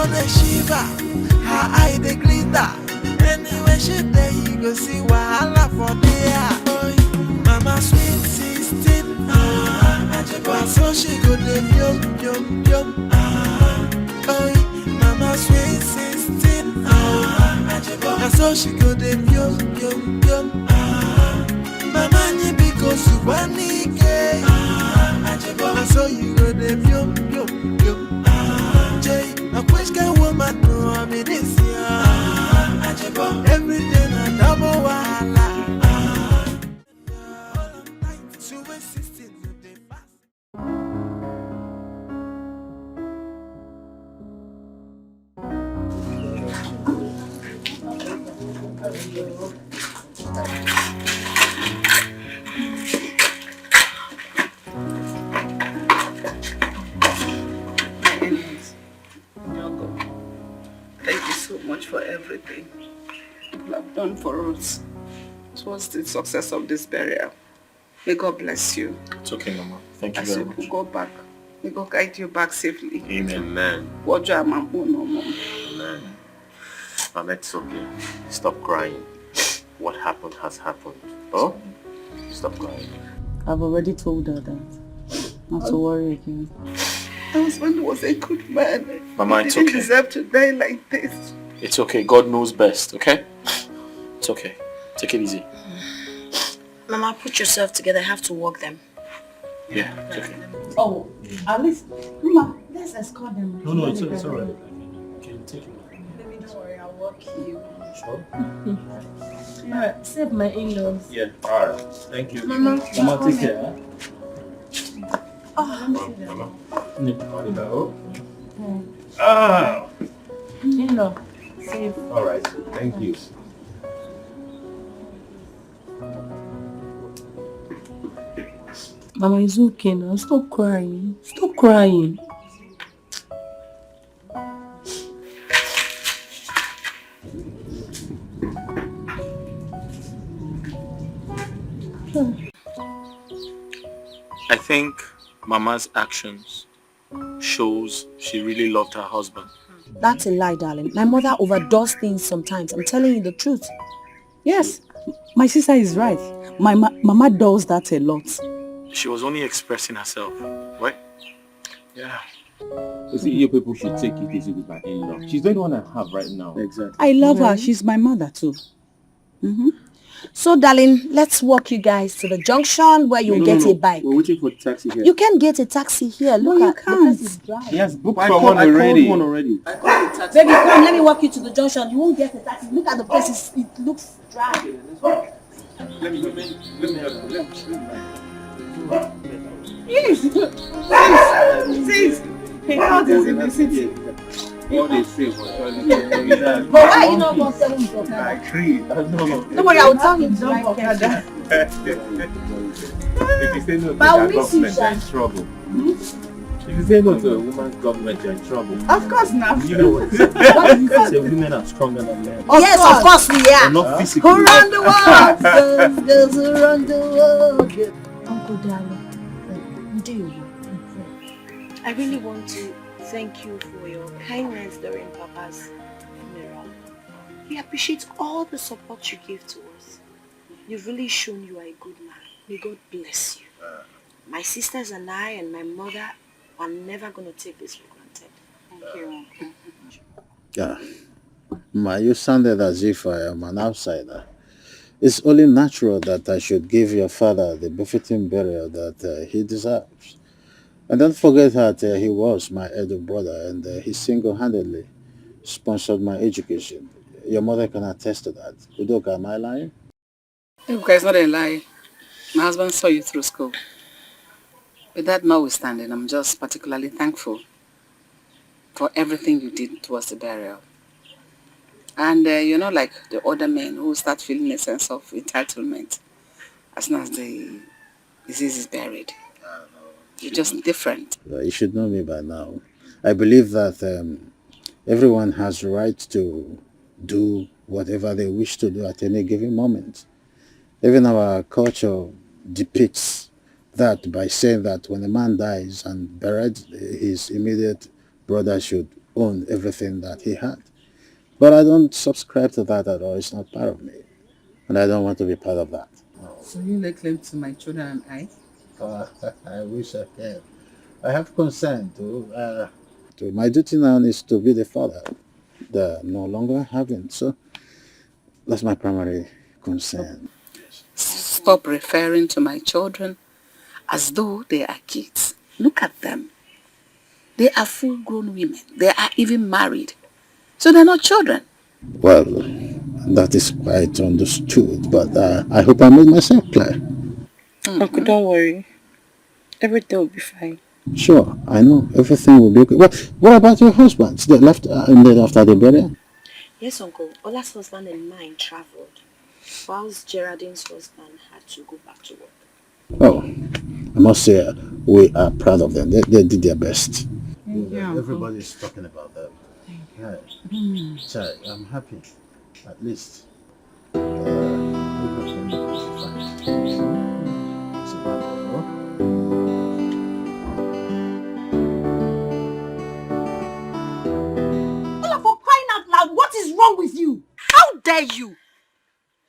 the shiver, her eye the glitter. Anyway she there, you go see wahala for there. Boy, mama sweet 16, so she go the yum yum yum. Boy, mama sweet 16, so she go the yum yum yum. Mama ni because you want it, so you go the yum yum yum. Jay, a quick woman know I'm in this year. Everything I double wahala. So when 16 they pass. Thank you so much for everything you have done for us towards the success of this burial. May God bless you. It's okay, Mama. Thank you As very you much. go back, may God guide you back safely. Amen. Amen. Mama, it's okay. Stop crying. What happened has happened. Oh? Stop crying. I've already told her that. Not to worry again. My husband was a good man. Mama, he it's didn't okay. deserve to die like this. It's okay. God knows best, okay? It's okay. Take it easy. Mama, put yourself together. I have to walk them. Yeah, it's okay. Oh, at least, Mama, let's escort them. No, it's alright. You can take it. Baby, don't worry, I'll walk you. Sure? Yeah, save my in-laws. Yeah, alright. Thank you. Mama, take care. Mama. Ah! In-law, save. Alright, thank you. Mama, it's okay now. Stop crying. Stop crying. I think Mama's actions shows she really loved her husband. that's a lie, darling. My mother overdoes things sometimes. I'm telling you the truth. Yes, my sister is right. My mama does that a lot. She was only expressing herself, right? Yeah. You see, you people should take it easy with my in-law. She's the only one I have right now. Exactly. I love her. She's my mother too. So, darling, let's walk you guys to the junction where you'll get a bike. We're waiting for the taxi here. You can get a taxi here. Look at the place is dry. He has booked for one already. Baby, come, let me walk you to the junction. You won't get a taxi. Look at the place. It looks dry. Let me help you. Sis, he thought he's in the city. What they say was But why are you not going to tell him to I agree. Don't worry, I will tell him to Don't drive forget carefully. that. If you say no to But I'll their miss you, government, you're in Sha. trouble. If you say no to a woman's government, you're in trouble. Of course not. You know what? Say women are stronger than men. Yes, of course we But are. not physically. Around the world, girls around the world. Uncle darling, do you? I really want to thank you for your kindness during Papa's funeral. We appreciate all the support you gave to us. You've really shown you are a good man. May God bless you. My sisters and I and my mother are never going to take this for granted. Thank you. Yeah. Ma, you sounded as if I am an outsider. It's only natural that I should give your father the befitting burial that he deserves. And don't forget that he was my elder brother and he single-handedly sponsored my education. Your mother can attest to that. Udoka, am I lying? Look, it's not a lie. My husband saw you through school. With that notwithstanding, I'm just particularly thankful for everything you did towards the burial. And you're not like the other men who start feeling a sense of entitlement as soon as the disease is buried. You're just different. You should know me by now. I believe that everyone has the right to do whatever they wish to do at any given moment. Even our culture depicts that by saying that when a man dies and buried, his immediate brother should own everything that he had. But I don't subscribe to that at all. It's not part of me. And I don't want to be part of that. So you lay claim to my children and I? I wish I can. I have consent to my duty now is to be the father. They're no longer having. So that's my primary concern. Stop referring to my children as though they are kids. Look at them. They are full-grown women. They are even married. So they're not children. Well, that is quite understood, but I hope I made myself clear. Uncle, don't worry. Everything will be fine. Sure, I know. Everything will be okay. What about your husbands? They left after the burial? Yes, Uncle. Ola's husband and mine traveled, whilst Geraldine's husband had to go back to work. Oh, I must say, we are proud of them. They did their best. Yeah, everybody's talking about them. Yeah. Sorry, I'm happy. At least. Everything is fine. It's about Ola, for crying out loud, what is wrong with you? How dare you?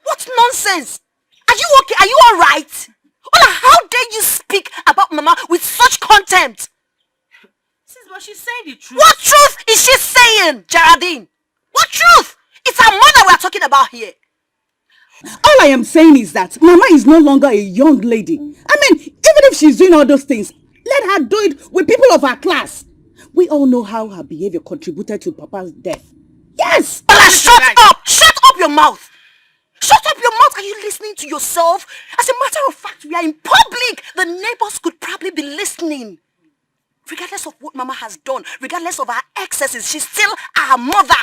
What nonsense! Are you okay? Are you alright? Ola, how dare you speak about Mama with such contempt? Sis, but she's saying the truth. What truth is she saying, Geraldine? What truth? It's our mother we are talking about here. All I am saying is that Mama is no longer a young lady. I mean, even if she's doing all those things, let her do it with people of her class. We all know how her behavior contributed to Papa's death. Yes! Ola, shut up! Shut up your mouth! Shut up your mouth! Are you listening to yourself? As a matter of fact, we are in public. The neighbors could probably be listening. Regardless of what Mama has done, regardless of her excesses, she's still our mother.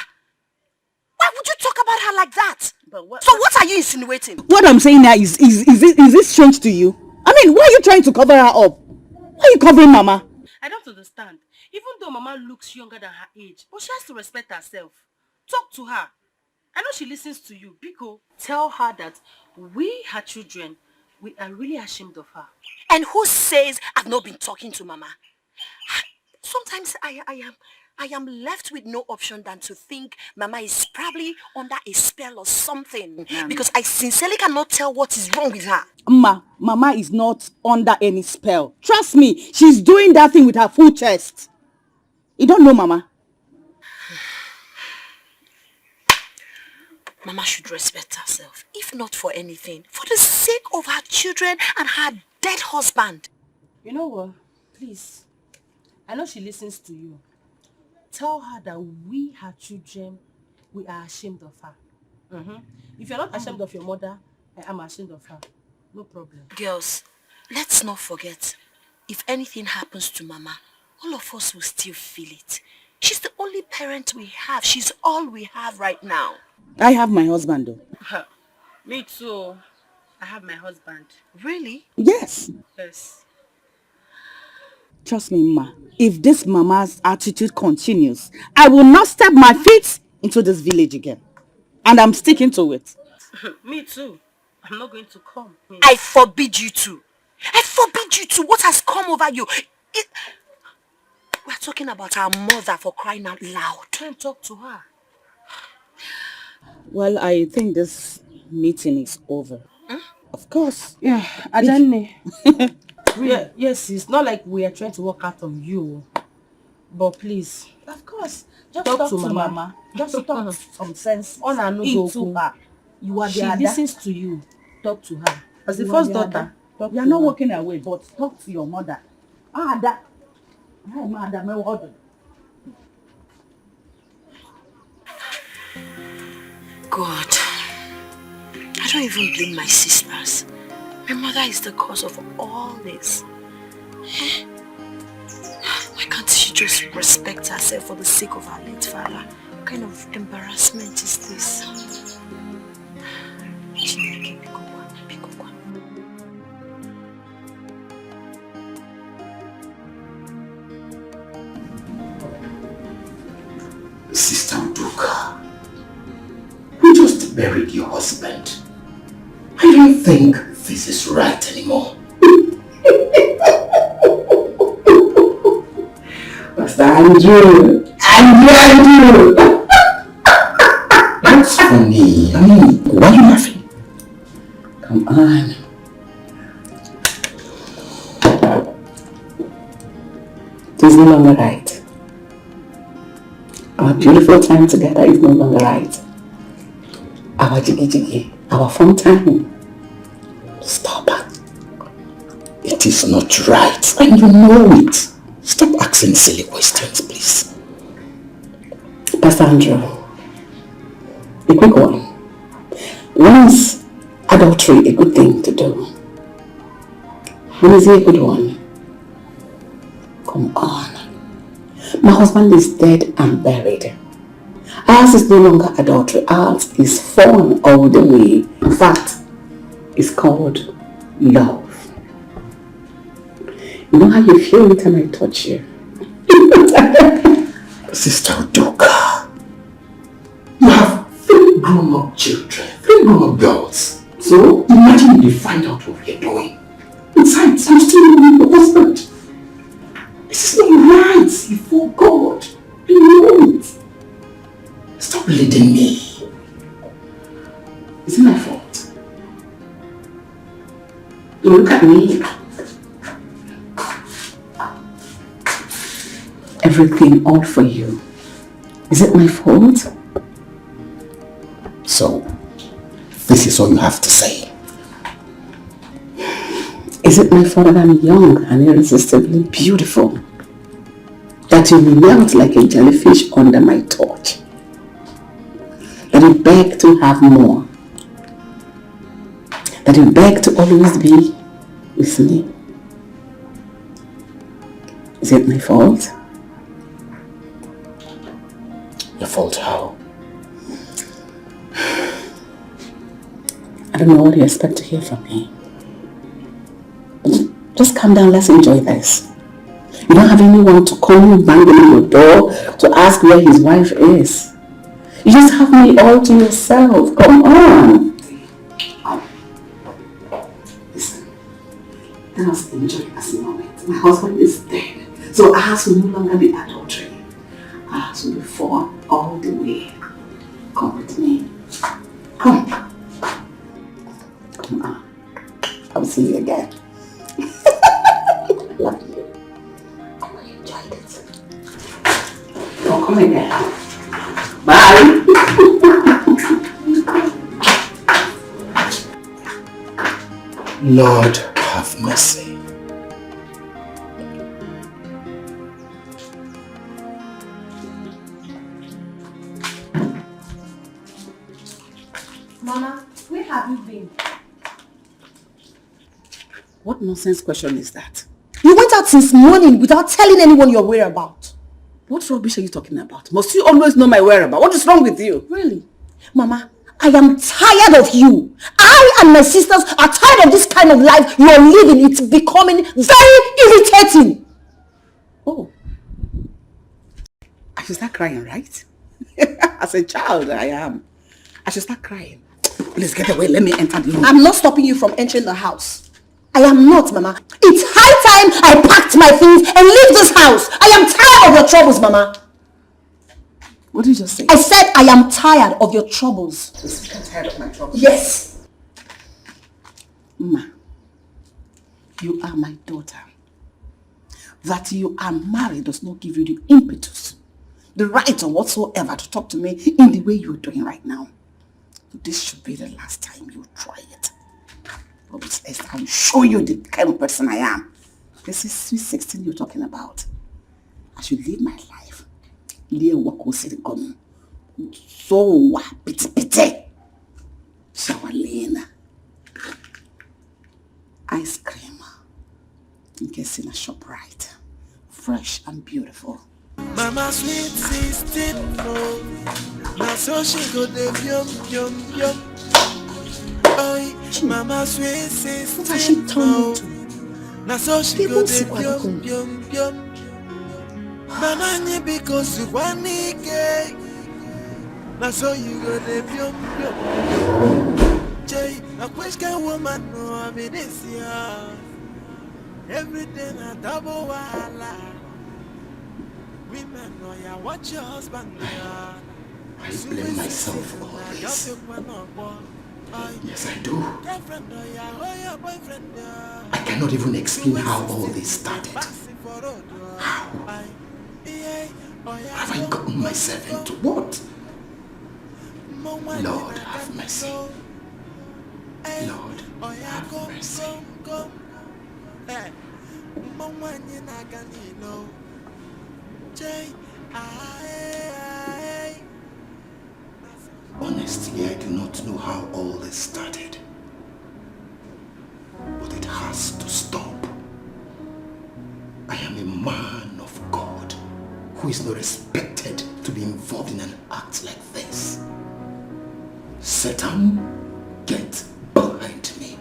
Why would you talk about her like that? So what are you insinuating? What I'm saying now is it strange to you? I mean, why are you trying to cover her up? Why are you covering Mama? I don't understand. Even though Mama looks younger than her age, but she has to respect herself. Talk to her. I know she listens to you. Biko, tell her that we, her children, we are really ashamed of her. And who says I've not been talking to Mama? Sometimes I am left with no option than to think Mama is probably under a spell or something. Because I sincerely cannot tell what is wrong with her. Mama is not under any spell. Trust me, she's doing that thing with her full chest. You don't know Mama? Mama should respect herself, if not for anything, for the sake of her children and her dead husband. You know what? Please. I know she listens to you. Tell her that we, her children, we are ashamed of her. If you're not ashamed of your mother, I am ashamed of her. No problem. Girls, let's not forget, if anything happens to Mama, all of us will still feel it. She's the only parent we have. She's all we have right now. I have my husband though. Me too. I have my husband. Really? Yes. Yes. Trust me, Ma. If this Mama's attitude continues, I will not step my feet into this village again. And I'm sticking to it. Me too. I'm not going to come. I forbid you to. I forbid you to. What has come over you? We're talking about our mother, for crying out loud. Don't talk to her. Well, I think this meeting is over. Of course. Yeah, Adane. Yes, it's not like we are trying to work out on you. But please. Of course. Just talk to Mama. Just talk some sense into her. You are She the listens to you. Talk to her. As the You first are the daughter. Ada. You are not walking away, but talk to your mother. Ada. Ada, my word. God, I don't even blame my sisters. My mother is the cause of all this. Why can't she just respect herself for the sake of her late father? What kind of embarrassment is this? Sister Udoka, you just buried your husband. I don't think this is right anymore. Pastor Andrew, I love you. What's funny? I mean, why are you laughing? Come on. It is no longer right. Our beautiful time together is no longer right. Our jiggy, our fun time. Stop. It is not right, and you know it. Stop asking silly questions, please. Pastor Andrew, a quick one. When is adultery a good thing to do? When is it a good one? Come on. My husband is dead and buried. Ours is no longer adultery. Ours is fun all the way. In fact, it's called love. You know how you feel it when I touch you? Sister Udoka, you have 3 grown-up children, 3 grown-up girls. So imagine if they find out what we're doing. Besides, I'm still your husband. This is not right before God. You know it. Stop leading me. Is it my fault? Don't look at me. Everything all for you. Is it my fault? So, this is all you have to say. Is it my fault that I'm young and irresistibly beautiful? That you melt like a jellyfish under my torch? That you beg to have more? That you beg to always be with me? Is it my fault? Your fault how? I don't know what you expect to hear from me. Just calm down, let's enjoy this. You don't have anyone to come banging on your door to ask where his wife is. You just have me all to yourself. Come on. Listen, let us enjoy this moment. My husband is dead, so ours will no longer be adultery. Ours will be fun all the way. Come with me. Come. Come on. I'll see you again. Love you. Oh, I enjoyed it. Oh, come again. Bye. Lord, have mercy. Mama, where have you been? What nonsense question is that? You went out since morning without telling anyone your whereabouts. What rubbish are you talking about? Must you always know my whereabouts? What is wrong with you? Really? Mama, I am tired of you. I and my sisters are tired of this kind of life you're living. It's becoming very irritating. Oh. I should start crying, right? As a child, I am. I should start crying. Please get away. Let me enter the room. I'm not stopping you from entering the house. I am not, Mama. It's high time I packed my things and leave this house. I am tired of your troubles, Mama. What did you just say? I said I am tired of your troubles. I'm tired of my troubles. Yes. Ma, you are my daughter. That you are married does not give you the impetus, the right or whatsoever to talk to me in the way you're doing right now. This should be the last time you try it. But I'll show you the kind of person I am. This is sweet 16 you're talking about. I should live my life. So pity. Shawalina. Ice cream. In case in a shop right. Fresh and beautiful. Mama sweet 16, no. Now so she go the yum. Oi, Mama sweet 16, no. Now so she go the yum. Mama ni because you want it. Now so you go the yum. Jay, a question woman no I mean this year. Everything a double wala. We Watch your husband. I blame myself for all this. Yes, I do. I cannot even explain how all this started. How? Have I gotten myself into what? Lord, have mercy. Lord, have mercy. Honestly, I do not know how all this started. But it has to stop. I am a man of God who is not expected to be involved in an act like this. Satan, get behind me.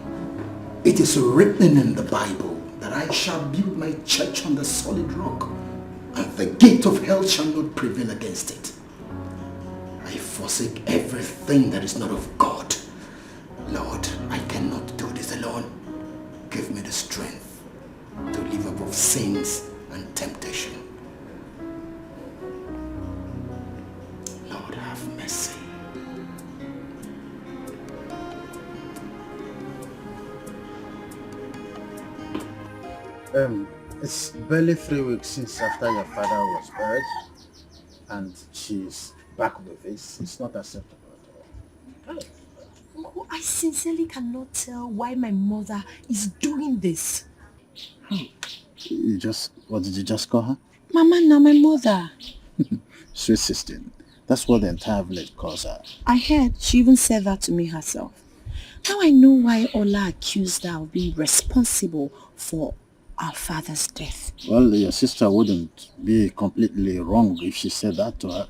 It is written in the Bible that I shall build my church on the solid rock, and the gate of hell shall not prevail against it. I forsake everything that is not of God. Lord, I cannot do this alone. Give me the strength to live above sins and temptation. Lord, have mercy. It's barely 3 weeks since after your father was buried, and she's back with this. It's not acceptable at all. Uncle, I sincerely cannot tell why my mother is doing this. What did you just call her? Mama, now my mother. Sweet sister. That's what the entire village calls her. I heard she even said that to me herself. Now I know why Ola accused her of being responsible for our father's death. Well, your sister wouldn't be completely wrong if she said that to her.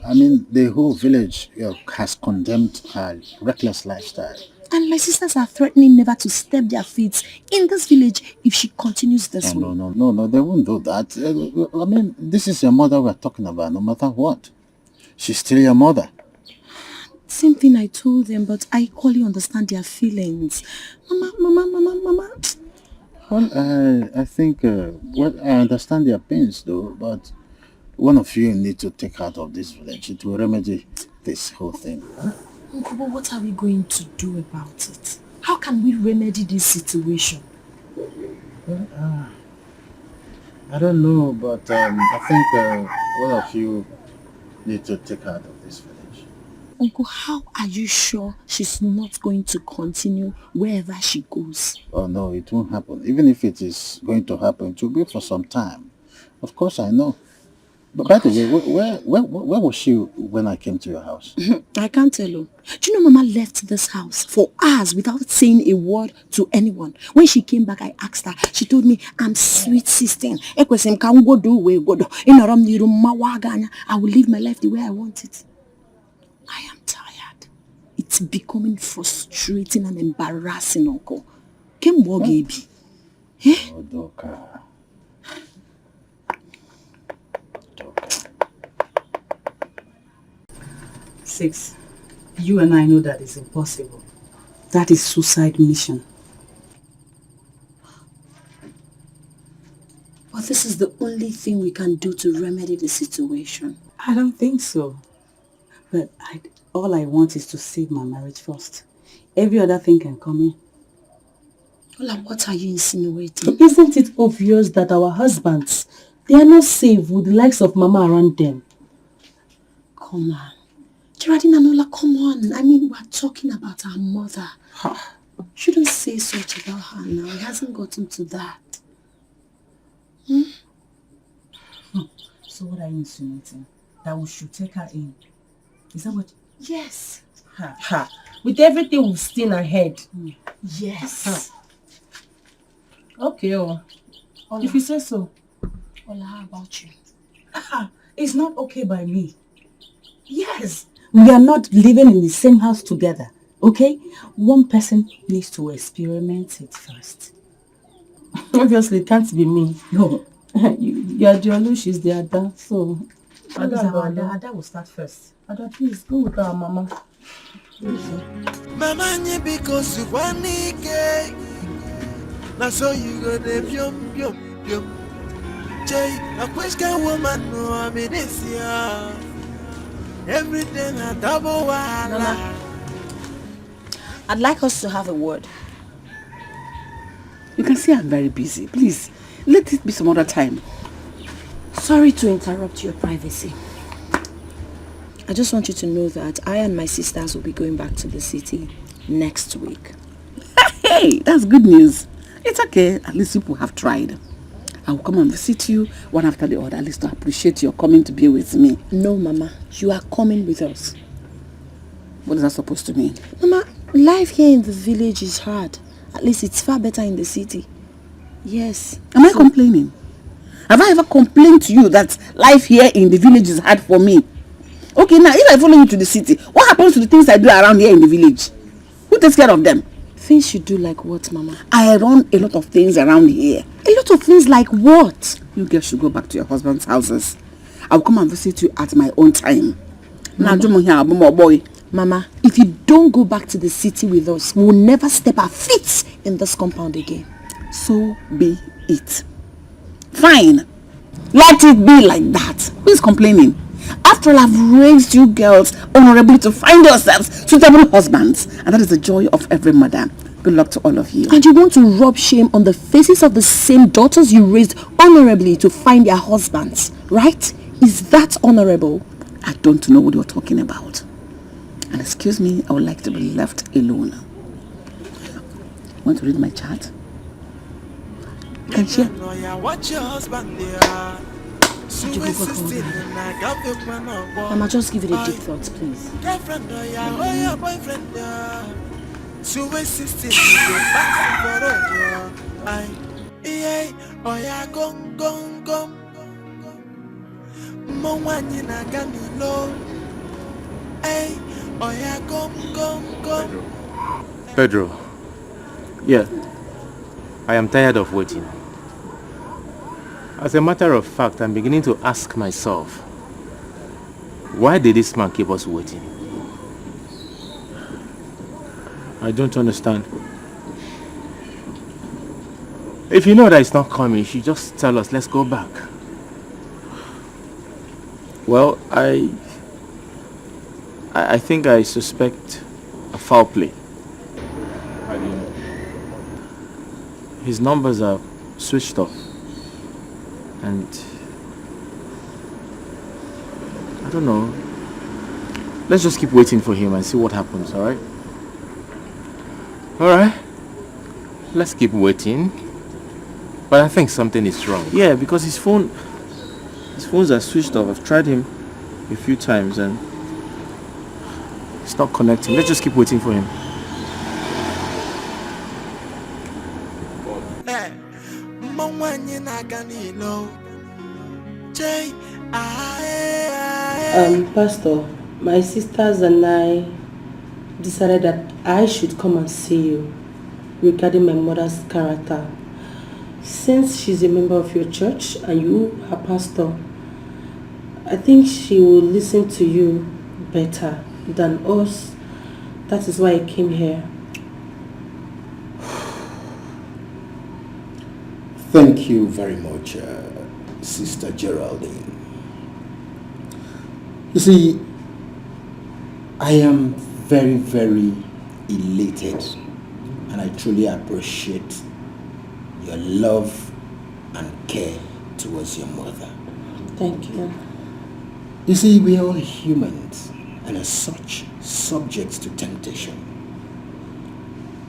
I mean, the whole village has condemned her reckless lifestyle. And my sisters are threatening never to step their feet in this village if she continues this way. No, they won't do that. I mean, this is your mother we're talking about, no matter what. She's still your mother. Same thing I told them, but I equally understand their feelings. Mama. Well, I think, I understand their pains though, but one of you need to take her out of this village. It will remedy this whole thing. Uncle, but what are we going to do about it? How can we remedy this situation? Well, I don't know, but I think one of you need to take her out of this village. Uncle, how are you sure she's not going to continue wherever she goes? Oh no, it won't happen. Even if it is going to happen, it will be for some time. Of course, I know. But by the way, where was she when I came to your house? I can't tell you. Do you know Mama left this house for hours without saying a word to anyone? When she came back, I asked her. She told me, I'm sweet sister. I will live my life the way I want it. I am tired. It's becoming frustrating and embarrassing, Uncle. Baby. Oh, Doka. 6. You and I know that it's impossible. That is suicide mission. But this is the only thing we can do to remedy the situation. I don't think so. But all I want is to save my marriage first. Every other thing can come in. Ola, what are you insinuating? Isn't it obvious that our husbands, they are not safe with the likes of Mama around them? Come on. Geraldine and Ola, come on. I mean, we're talking about our mother. Shouldn't say such about her now. It hasn't gotten to that. So what are you insinuating? That we should take her in? Is that what? Yes. With everything we've seen ahead. Yes. Okay, Ola. If you say so. Ola, how about you? It's not okay by me. Yes. We are not living in the same house together. Okay? One person needs to experiment it first. Obviously, it can't be me. No. You are the Olu, she's the Ada, so... Ada will start first. Ada, please, go with our Mama. Mama, because you want it. Now so you go there, Jay, a question woman, no, I mean this year. Everything a double wahala. I'd like us to have a word. You can see I'm very busy. Please, let it be some other time. Sorry to interrupt your privacy. I just want you to know that I and my sisters will be going back to the city next week. Hey, that's good news. It's okay. At least people have tried. I will come and visit you one after the other, at least to appreciate your coming to be with me. No, Mama. You are coming with us. What is that supposed to mean? Mama, life here in the village is hard. At least it's far better in the city. Yes. Am I complaining? Have I ever complained to you that life here in the village is hard for me? Okay, now if I follow you to the city, what happens to the things I do around here in the village? Who takes care of them? Things you do like what, Mama? I run a lot of things around here. A lot of things like what? You girls should go back to your husband's houses. I'll come and visit you at my own time. Mama, Mama, if you don't go back to the city with us, we'll never step our feet in this compound again. So be it. Fine. Let it be like that. Who's complaining? After all, I've raised you girls honorably to find yourselves suitable husbands. And that is the joy of every mother. Good luck to all of you. And you want to rub shame on the faces of the same daughters you raised honorably to find their husbands, right? Is that honorable? I don't know what you're talking about. And excuse me, I would like to be left alone. Want to read my chart? You can share. Watch your husband there. Mama, just give it a deep thought, please. Girlfriend, oh, boyfriend, Suwe sister, back oh yeah, gong. Mwanyi na ganilo. Hey, oh yeah, gong. Pedro. Yeah. I am tired of waiting. As a matter of fact, I'm beginning to ask myself, why did this man keep us waiting? I don't understand. If you know that it's not coming, you should just tell us, let's go back. Well, I think I suspect a foul play. How do you know? His numbers are switched off. And I don't know. Let's just keep waiting for him and see what happens, alright? Alright. Let's keep waiting. But I think something is wrong. Yeah, because his phones are switched off. I've tried him a few times and it's not connecting. Let's just keep waiting for him. Pastor, my sisters and I decided that I should come and see you regarding my mother's character. Since she's a member of your church and you are pastor, I think she will listen to you better than us. That is why I came here. Thank you very much, Sister Geraldine. You see, I am very, very elated and I truly appreciate your love and care towards your mother. Thank you. You see, we are all humans and as such subject to temptation.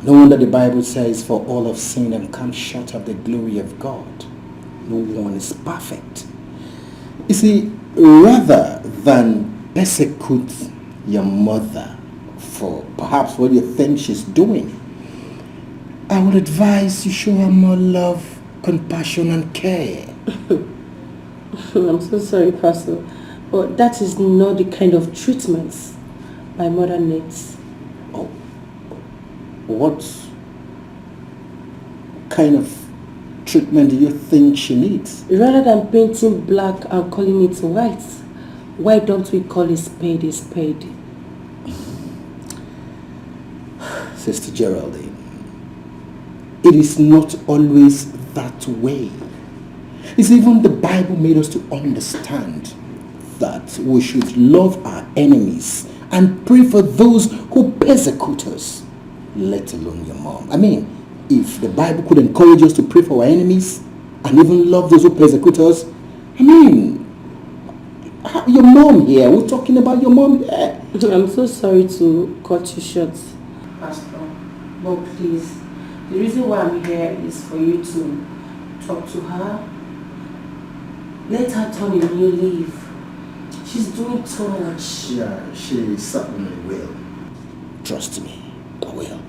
No wonder the Bible says, for all have sinned and come short of the glory of God. No one is perfect. You see, rather than persecute your mother for perhaps what you think she's doing, I would advise you show her more love, compassion and care. I'm so sorry, Pastor, but that is not the kind of treatment my mother needs. Oh, what kind of treatment do you think she needs? Rather than painting black and calling it white, why don't we call a spade a spade? Sister Geraldine, it is not always that way. It's even the Bible made us to understand that we should love our enemies and pray for those who persecute us, let alone your mom. I mean, if the Bible could encourage us to pray for our enemies and even love those who persecute us, I mean, your mom here, we're talking about your mom here. I'm so sorry to cut you short, Pastor, but please, the reason why I'm here is for you to talk to her. Let her turn a new leaf. She's doing too much. Yeah, she certainly will. Trust me, I will.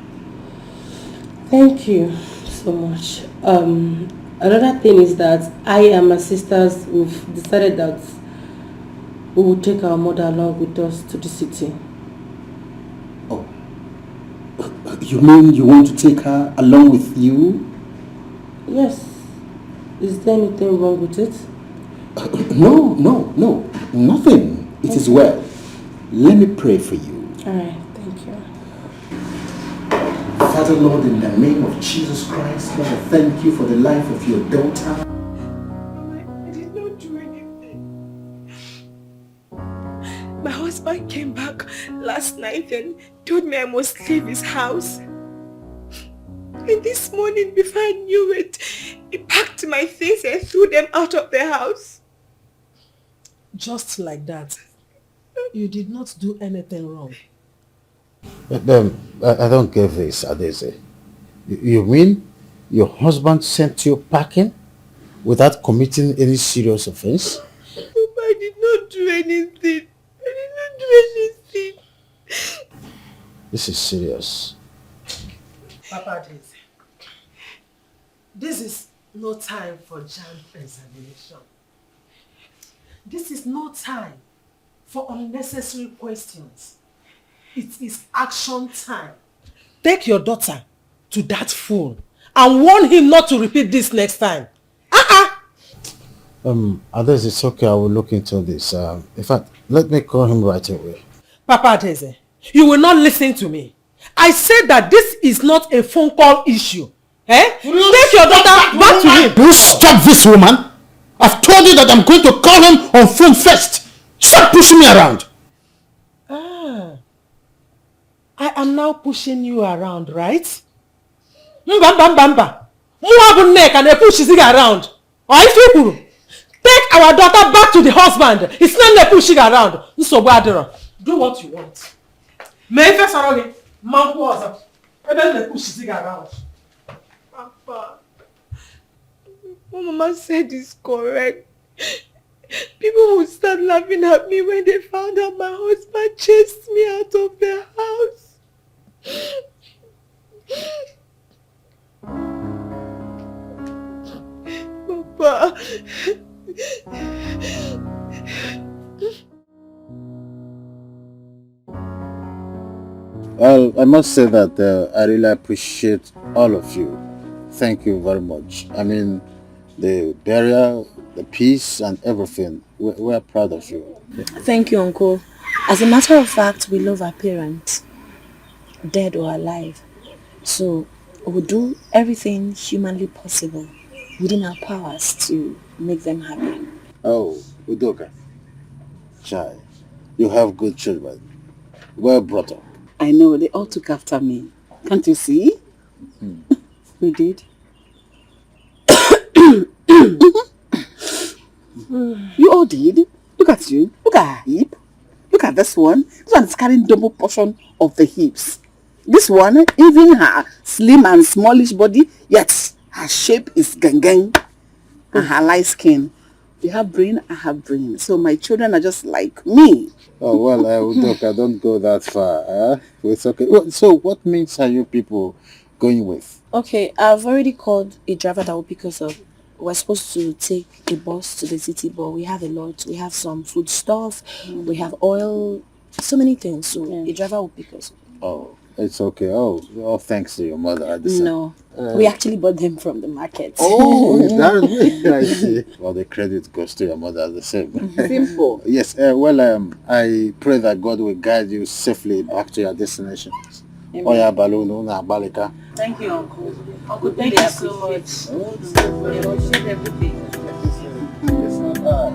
Thank you so much. Another thing is that I and my sisters, we've decided that we will take our mother along with us to the city. Oh, you mean you want to take her along with you? Yes. Is there anything wrong with it? No, nothing. It is well. Let me pray for you. Alright, thank you. Father, Lord, in the name of Jesus Christ, Lord, I thank you for the life of your daughter. I did not do anything. My husband came back last night and told me I must leave his house. And this morning, before I knew it, he packed my things and threw them out of the house. Just like that. You did not do anything wrong. I don't get this, Adeze. You mean your husband sent you packing without committing any serious offense? I did not do anything. I did not do anything. This is serious. Papa Adeze, this is no time for jam examination. This is no time for unnecessary questions. It is action time. Take your daughter to that fool and warn him not to repeat this next time. Adeze, it's okay. I will look into this. In fact, let me call him right away. Papa Adeze, you will not listen to me. I said that this is not a phone call issue. Take your daughter back to him. Do you stop this woman? I've told you that I'm going to call him on phone first. Stop pushing me around. I am now pushing you around, right? Mbamba. Muabu neck and push around. Or if you take our daughter back to the husband. It's not pushing around. Do what you want. Maybe sorry. Man was push around. Papa, what Mama said is correct. People would start laughing at me when they found out my husband chased me out of the house. Papa. Well, I must say that I really appreciate all of you. Thank you very much. I mean, the burial, the peace and everything. We're proud of you. Thank you, Uncle. As a matter of fact, we love our parents, dead or alive. So we'll do everything humanly possible within our powers to make them happy. Oh, Udoka. Chai, you have good children. Well brought up. I know, they all took after me. Can't you see? We did. You all did. Look at you. Look at her hip. Look at this one. This one is carrying double portion of the hips. This one, even her slim and smallish body, yet her shape is gang and her light skin. You have brain, I have brain. So my children are just like me. Oh, well, Udoka, don't go that far. It's okay. Well, so what means are you people going with? Okay, I've already called a driver that will pick us up. We're supposed to take a bus to the city, but we have a lot. We have some food stuff, we have oil, so many things. So a driver will pick us up. Oh, it's okay. Oh, thanks to your mother. No, we actually bought them from the market. Oh, that's it. I see. Well, the credit goes to your mother the same. Simple. Yes, I pray that God will guide you safely back to your destinations. Oya Balunu na Balika. Thank you, Uncle. Uncle, Thank you so much. We appreciate everything. Ma,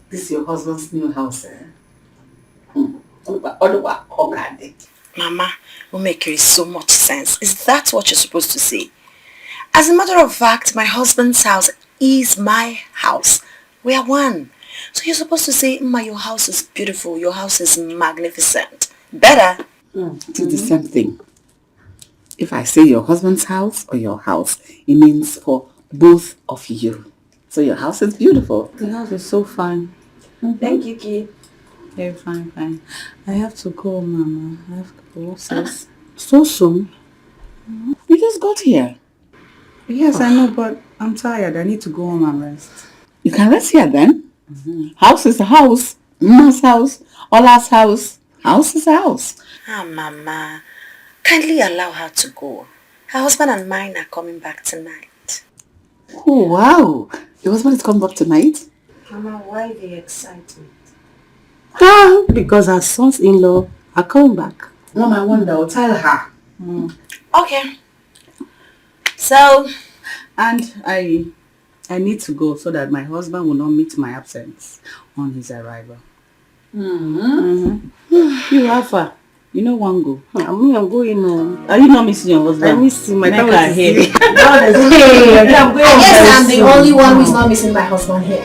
this is your husband's new house, eh? Mama, will make so much sense. Is that what you're supposed to say? As a matter of fact, my husband's house is my house. We are one. So you're supposed to say, Ma, your house is beautiful. Your house is magnificent. Better. It is the same thing. If I say your husband's house or your house, it means for both of you. So your house is beautiful. The house is so fine. Thank you, Ki. Very fine, fine. I have to go, Mama. I have to go, sis. So soon? You just got here. Yes, I know, but I'm tired. I need to go home and rest. You can rest here then. House is a house. Mama's house. Ola's house. House is a house. Ah, Mama. Kindly allow her to go. Her husband and mine are coming back tonight. Oh, wow. Your husband is coming back tonight? Mama, why the excitement? Because her sons-in-law are coming back. Mom, I wonder. I'll tell her. Okay. So, and I need to go so that my husband will not meet my absence on his arrival. You have her. You know one go. I'm going home. Are you not missing your husband? I miss him. My time was here. Yes, I'm the only one who's not missing my husband here.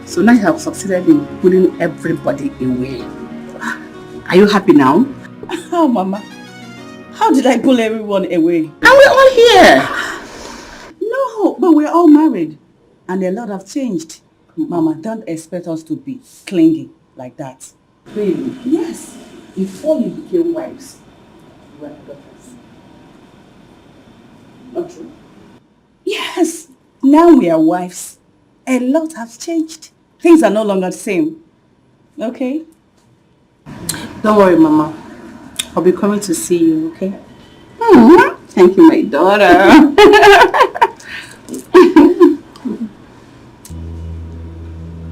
So now you have succeeded in pulling everybody away. Are you happy now? Oh, Mama. How did I pull everyone away? And we're all here. No, but we're all married. And a lot have changed. Mama, don't expect us to be clingy like that. Really? Yes. Before you became wives, you were daughters. Not true? Yes. Now we are wives. A lot has changed. Things are no longer the same. Okay? Don't worry, Mama. I'll be coming to see you, okay? Thank you, my daughter.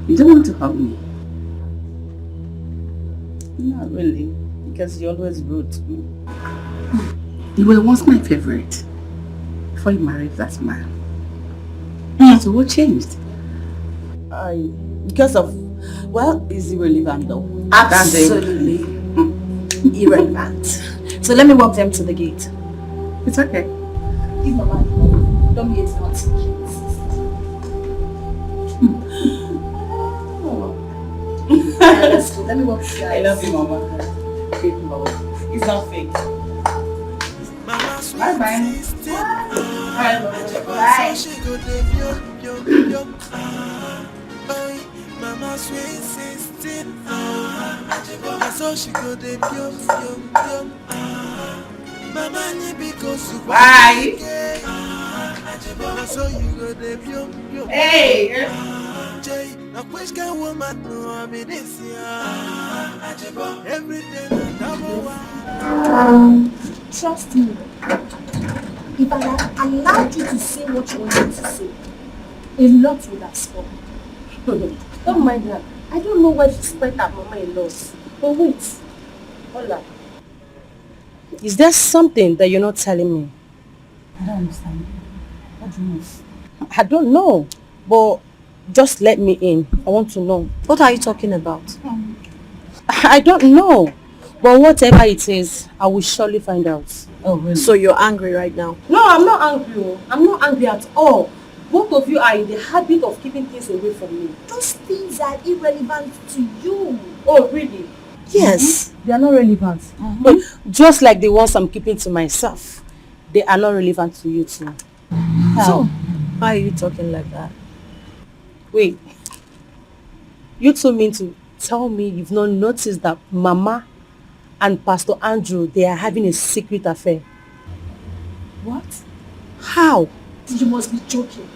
You don't want to hug me? Not really, because you're always rude to me. You were once my favorite. Before you married that man. So what changed? Because of, well, it's irrelevant though. Absolutely irrelevant. So let me walk them to the gate. It's okay. Leave Mama. Don't be a naughty kid. Let's go. Let me walk you guys. I love you, Mama. It's not fake. Bye bye. Mama sweet 16. So she go de pium. Mama ni because bye. So you go de pium. Hey. Jay, a question woman no I mean this everything double. Trust me. If I had allowed you to say what you wanted to say, a lot would have spoken. Don't mind her. I don't know why she spread that mama-in-law. But wait. Hola. Is there something that you're not telling me? I don't understand. What do you mean? I don't know. But just let me in. I want to know. What are you talking about? I don't know. But whatever it is, I will surely find out. Oh, really? So you're angry right now? No, I'm not angry. I'm not angry at all. Both of you are in the habit of keeping things away from me. Those things are irrelevant to you. Oh, really? Yes. They are not relevant. But just like the ones I'm keeping to myself, they are not relevant to you too. So, why are you talking like that? Wait. You two mean to tell me you've not noticed that Mama and Pastor Andrew, they are having a secret affair? What? How? You must be joking.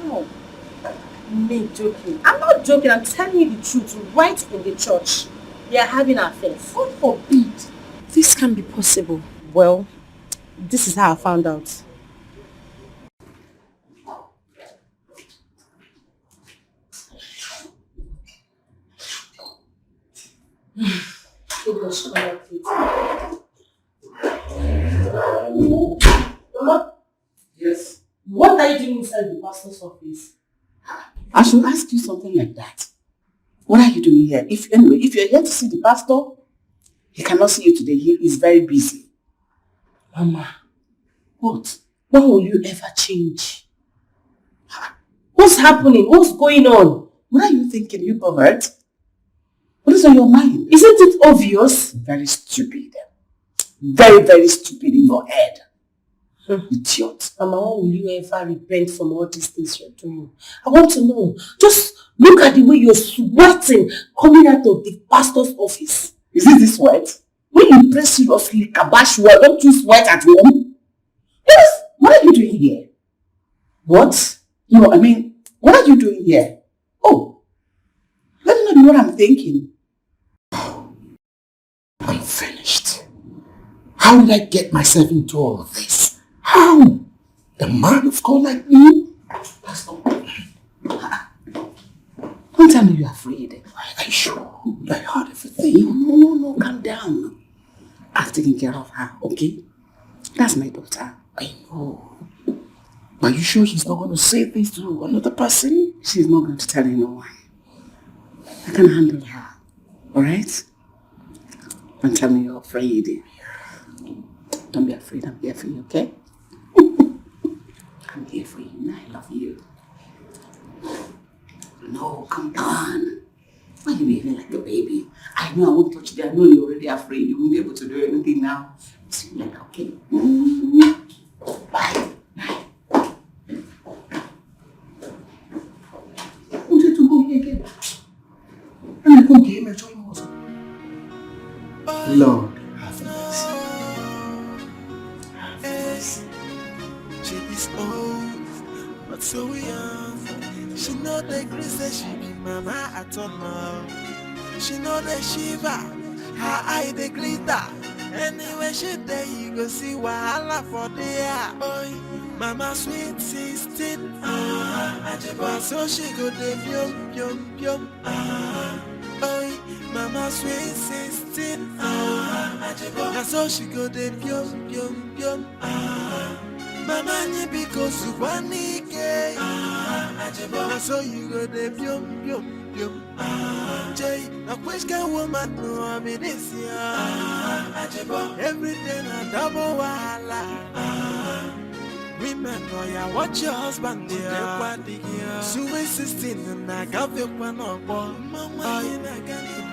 No. Me joking. I'm not joking. I'm telling you the truth right in the church. They are having affairs. God forbid. This can be possible. Well, this is how I found out. Mama? Yes. What are you doing inside the pastor's office? I should ask you something like that. What are you doing here? If you're here to see the pastor, he cannot see you today. He is very busy. Mama, What? when will you ever change? What's happening? What's going on? What are you thinking, you pervert? What is on your mind? Isn't it obvious? Very stupid. Very, very stupid in your head. Idiot. Mama, when will you ever repent from all these things you're doing? I want to know. Just look at the way you're sweating coming out of the pastor's office. Is it this sweat? When you pray seriously, kabash well, don't you sweat at home? Yes. What are you doing here? What? No, I mean, what are you doing here? Oh, let me know what I'm thinking. I'm finished. How did I get myself into all of this? How? A man of God like me? Pastor, don't tell me you're afraid. Are you sure? I heard everything. No, calm down. I've taken care of her, okay? That's my daughter. I know. Are you sure he's not going to say this to another person? She's not going to tell anyone. I can handle her. Alright? Don't tell me you're afraid. Don't be afraid. I'm here for you, okay? I'm here for you. I love you. No, come on. Why are you behaving like a baby? I know I won't touch you. I know you're already afraid. You won't be able to do anything now. So you're like, okay. Bye. Lord, have mercy. She is old, but so young. She know the grace that she be mama at all now. She know the shiva, her eye the glitter. Anyway she there you go see wahala for there. Boy, mama sweet 16. So she go the yum. Boy, mama sweet 16. So she go the yum. Mama ni because you want it. So you go the yum. Jay, a question woman no I mean this year. Everything a double wala. Women know ya watch your husband there. So we 16 and I got your one or mama in a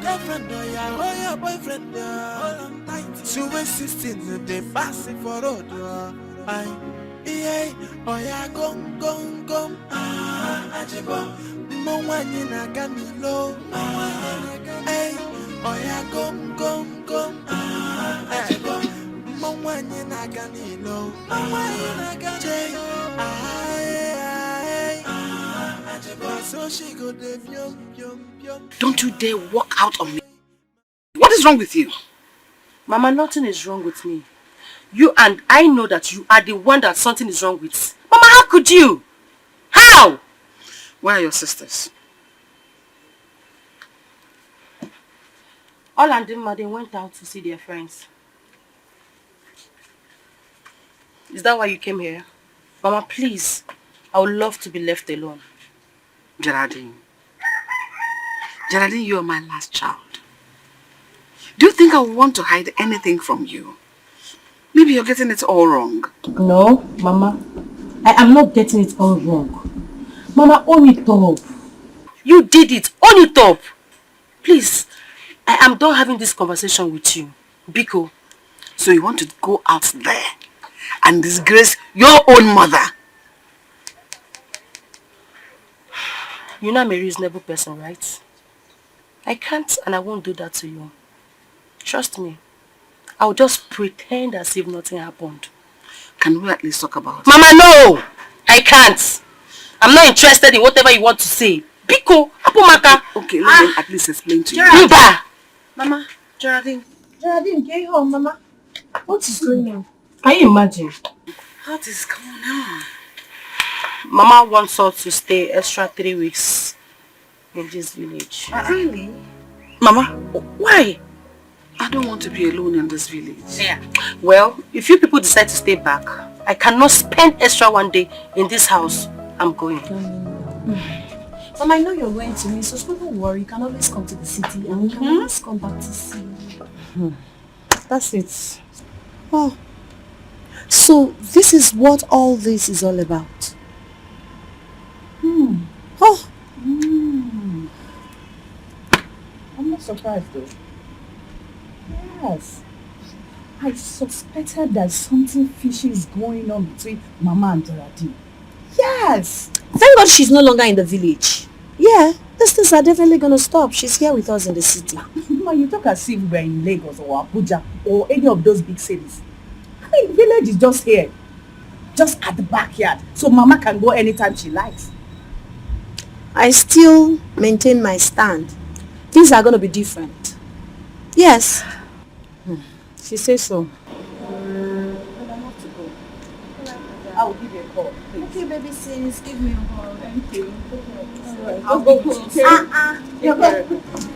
girlfriend or your boyfriend there. So we 16 they pass it for road. Oh yeah, gum. Mama in a ganilo. Hey, oh yeah, gum. Mama in a ganilo. So she go the yum. Don't you dare walk out on me. What is wrong with you? Mama, nothing is wrong with me. You and I know that you are the one that something is wrong with. Mama, how could you? How? Where are your sisters? All and Dimma, they went out to see their friends. Is that why you came here? Mama, please. I would love to be left alone. Geraldine, you are my last child. Do you think I would want to hide anything from you? Maybe you're getting it all wrong. No, Mama. I am not getting it all wrong. Mama, own it up. You did it. Own it up. Please, I am done having this conversation with you. Biko. So you want to go out there and disgrace your own mother? You know I'm a reasonable person, right? I can't and I won't do that to you. Trust me. I'll just pretend as if nothing happened. Can we at least talk about it? Mama, no! I can't. I'm not interested in whatever you want to say. Biko, Apomaka. Okay, let me at least explain to you. Mba! Mama, Geraldine. Geraldine, get home, Mama. What is going on? Can you imagine? What is going on? Mama wants us to stay extra 3 weeks in this village. Really? Mama, why? I don't want to be alone in this village. Yeah. Well, if you people decide to stay back, I cannot spend extra 1 day in this house. I'm going. Mama, I know you're going to me, so don't worry. You can always come to the city and we can always come back to see you. That's it. Oh. So this is what all this is all about. Oh. I'm not surprised though. Yes. I suspected that something fishy is going on between Mama and Geraldine. Yes. Thank God she's no longer in the village. Yeah, these things are definitely going to stop. She's here with us in the city. Mama, you talk as if we're in Lagos or Abuja or any of those big cities. I mean, the village is just here. Just at the backyard. So Mama can go anytime she likes. I still maintain my stand. Things are going to be different. Yes. She says so. I will give you a call. Please. Okay, baby sis, give me a call. Thank you. Right. I'll go home.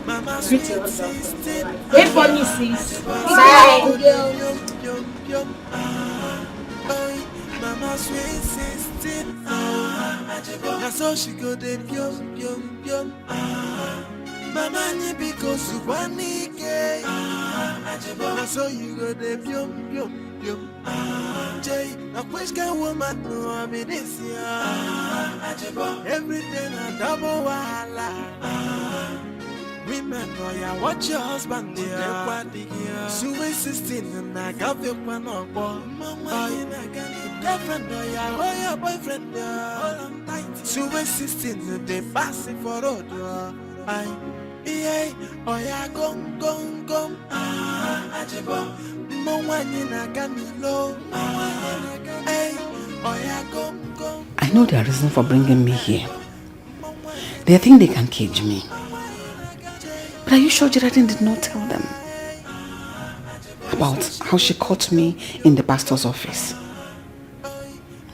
Mama, Wait for me, sis. Bye. Mama, sweet 16. Now so she go dey pyom pyom pyom. Mama ni because you want ke. Now so you go dey pyom pyom pyom. Jay, now which kind woman no I mean this year? Everything a double wahala. Women, oh yeah, watch your husband there. Sweet 16 and I got your one up. Mama, girlfriend, oh yeah, your boyfriend there. Sweet 16 they pass it for road. Yeah, oh yeah, gum. Ajibo, Mama, hey, oh yeah, gum. I know their reason for bringing me here. They think they can cage me. But are you sure Geraldine did not tell them about how she caught me in the pastor's office?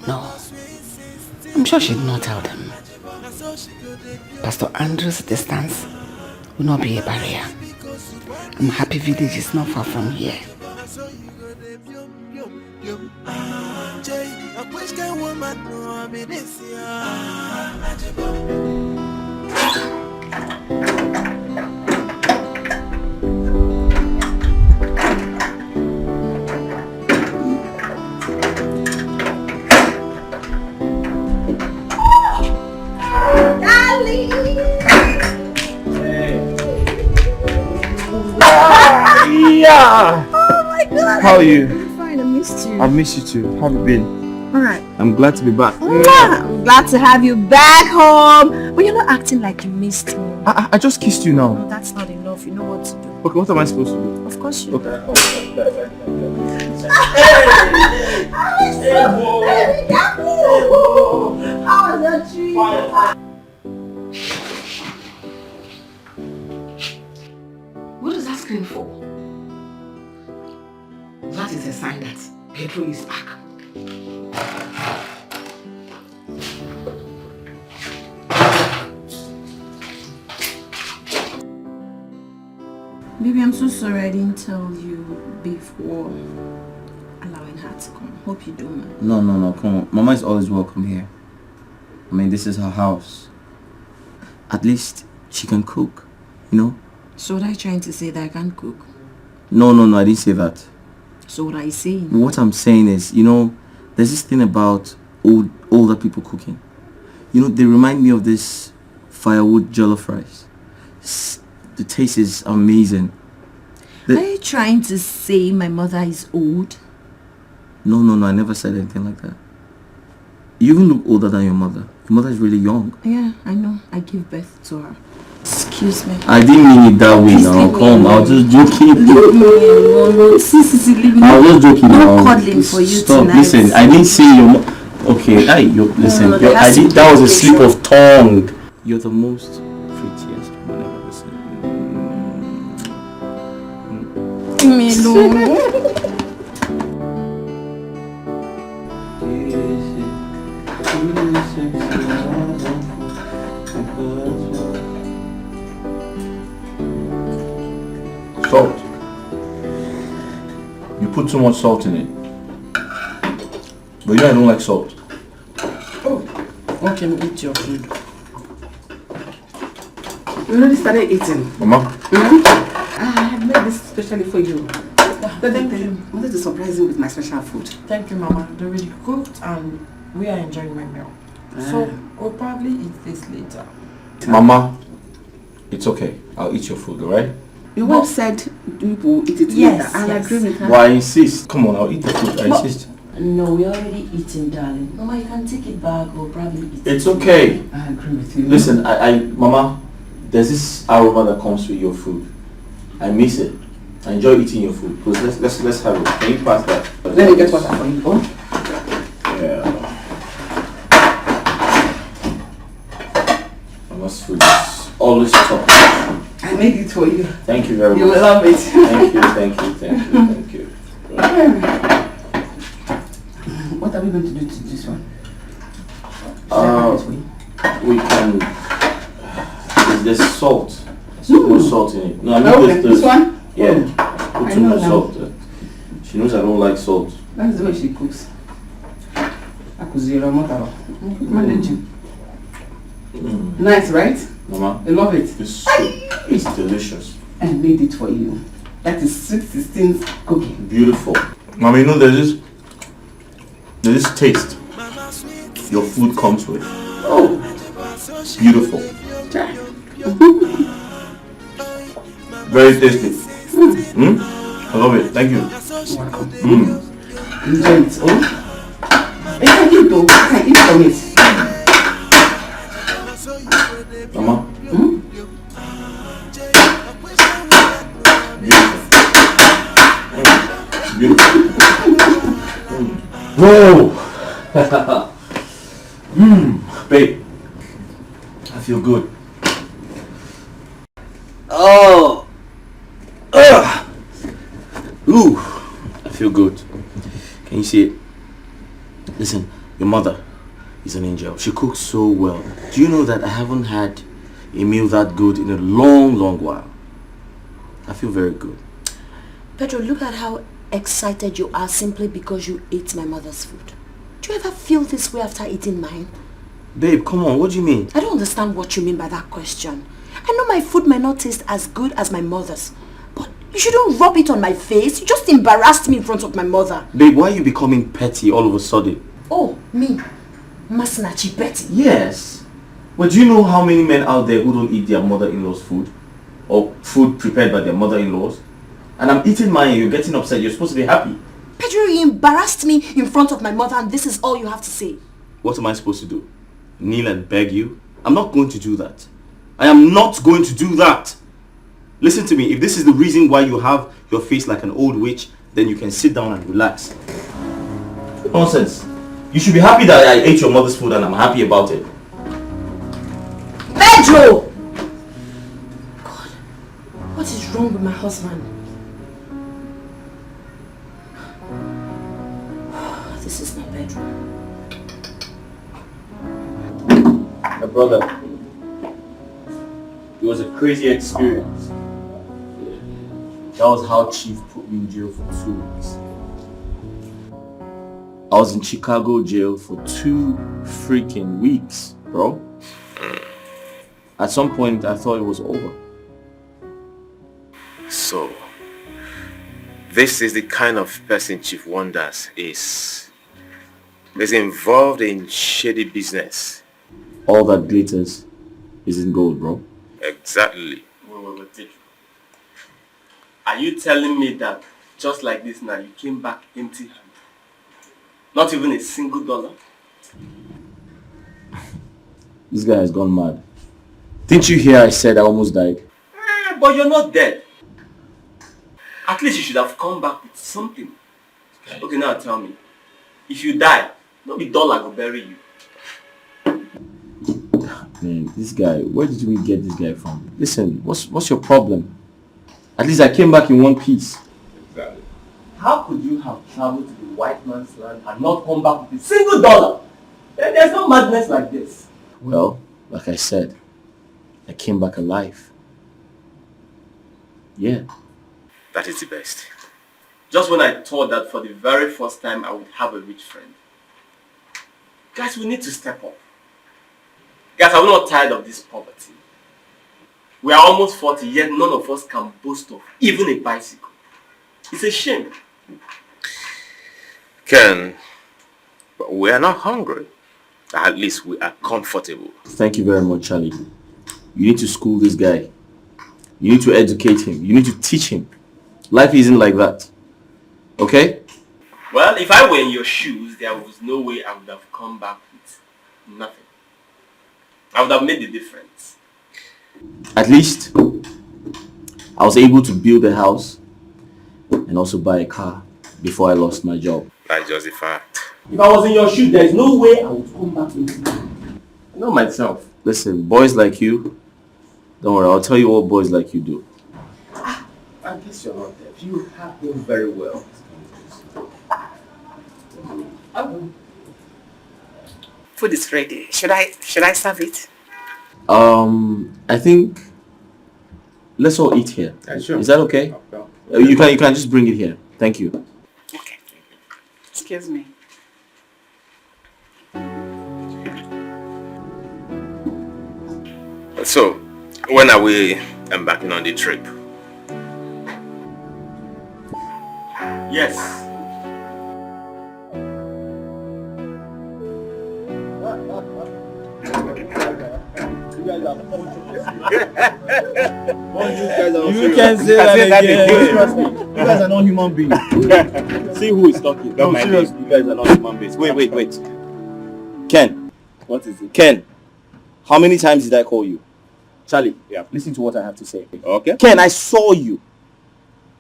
No. I'm sure she did not tell them. Pastor Andrew's distance will not be a barrier. I'm happy village is not far from here. Yeah! Oh my God! How are you? I'm fine, I missed you. I've missed you too. How have you been? Alright. I'm glad to be back. I'm glad to have you back home. But you're not acting like you missed me. I just kissed you now. No, that's not enough. You know what to do. Okay, what am I supposed to do? Of course you do. Okay. How was that treat? What is that scream for? That is a sign that Pedro is back. Baby, I'm so sorry I didn't tell you before allowing her to come. Hope you don't mind. No, come on. Mama is always welcome here. I mean, this is her house. At least she can cook, you know? So what are you trying to say, that I can't cook? No, I didn't say that. So what are you saying? What I'm saying is, you know, there's this thing about older people cooking. You know, they remind me of this firewood jollof rice. The taste is amazing. Are you trying to say my mother is old? No, I never said anything like that. You even look older than your mother. Your mother is really young. Yeah, I know. I give birth to her. Excuse me. I didn't mean it that way now. Come, I was just joking. Leave me alone. Leave me. I was just joking now. No cuddling for you Stop. tonight. Listen, I didn't say your mom. Okay, listen. No, that was a slip of tongue. You're the most prettiest woman I've ever seen. leave me alone. Salt. You put too much salt in it. But you know I don't like salt. Oh, okay, eat your food. You already started eating. Mama? I have made this especially for you. I wanted to surprise you with my special food. Thank you, Mama. They already cooked and we are enjoying my meal. So we'll probably eat this later. Mama, it's okay. I'll eat your food, alright? Your wife said you will eat it later. I'll agree with her. Why I insist? Come on, I'll eat the food. I insist. No, we're already eating, darling. Mama, you can take it back. We'll probably eat It's okay. I agree with you. Listen, Mama, there's this aroma that comes with your food. I miss it. I enjoy eating your food. Because let's have it. Can you pass that? Let me get water for you. Oh. Yeah. Mama's food is always top. I made it for you. Thank you very much. You will love it. Thank you. What are we going to do to this one? We can. There's salt. There's too much salt in it. No, I mean this one? Yeah. Oh, Put too much salt. She knows I don't like salt. That's the way she cooks. Managing. Nice, right? Mama. I love it. This soup is delicious. I made it for you. That is sweet 16 cooking. Beautiful. Mama, you know there's this taste your food comes with. Oh. Beautiful. Very tasty. I love it. Thank you. Enjoy it. Oh. You can eat though. You can eat from it. Mama. Beautiful. Whoa! Babe, I feel good. Oh! Ooh! I feel good. Can you see it? Listen, your mother is an angel. She cooks so well. Do you know that I haven't had a meal that good in a long while? I feel very good. Pedro, look at how excited you are simply because you ate my mother's food. Do you ever feel this way after eating mine? Babe, come on, what do you mean? I don't understand what you mean by that question. I know my food might not taste as good as my mother's, but you shouldn't rub it on my face. You just embarrassed me in front of my mother. Babe, why are you becoming petty all of a sudden? Oh, me? Masnachi petty? Yes. But do you know how many men out there who don't eat their mother-in-law's food? Or food prepared by their mother-in-laws? And I'm eating mine and you're getting upset. You're supposed to be happy. Pedro, you embarrassed me in front of my mother and this is all you have to say. What am I supposed to do? Kneel and beg you? I'm not going to do that. I am not going to do that. Listen to me. If this is the reason why you have your face like an old witch, then you can sit down and relax. Nonsense. You should be happy that I ate your mother's food and I'm happy about it. Pedro! God, what is wrong with my husband? This is not Pedro. My brother, it was a crazy experience. That was how Chief put me in jail for 2 weeks. I was in Chicago jail for 2 freaking weeks, bro. At some point, I thought it was over. So, this is the kind of person Chief Wonders is involved in shady business. All that glitters isn't gold, bro. Exactly. Wait. Are you telling me that just like this now you came back empty-handed? Not even a single dollar? This guy has gone mad. Didn't you hear I said I almost died? But you're not dead. At least you should have come back with something. Okay, now tell me. If you die, no be dollar go bury you. Man, this guy, where did we get this guy from? Listen, what's your problem? At least I came back in one piece. How could you have traveled to the white man's land and not come back with a single dollar? There's no madness like this. Well, like I said, I came back alive. Yeah. That is the best. Just when I thought that for the very first time I would have a rich friend. Guys, we need to step up. Guys, I'm not tired of this poverty. We are almost 40, yet none of us can boast of even a bicycle. It's a shame. Ken, but we are not hungry. At least we are comfortable. Thank you very much, Charlie. You need to school this guy. You need to educate him. You need to teach him. Life isn't like that. Okay? Well, if I were in your shoes, there was no way I would have come back with nothing. I would have made the difference. At least, I was able to build a house and also buy a car before I lost my job. That's just a fact. If I was in your shoes, there is no way I would come back with it. I know myself. Listen, boys like you, don't worry, I'll tell you what boys like you do. I guess you're not deaf. You have done very well. Food is ready. Should I serve it? I think let's all eat here. Yeah, sure. Is that okay? You can just bring it here. Thank you. Okay. Excuse me. So, when are we embarking on the trip? Yes. You can say that again. Trust me. You guys are not human beings. See who is talking. No, seriously, you guys are not human beings. Wait. Ken. What is it? Ken. How many times did I call you? Charlie, listen to what I have to say. Okay. Ken, I saw you.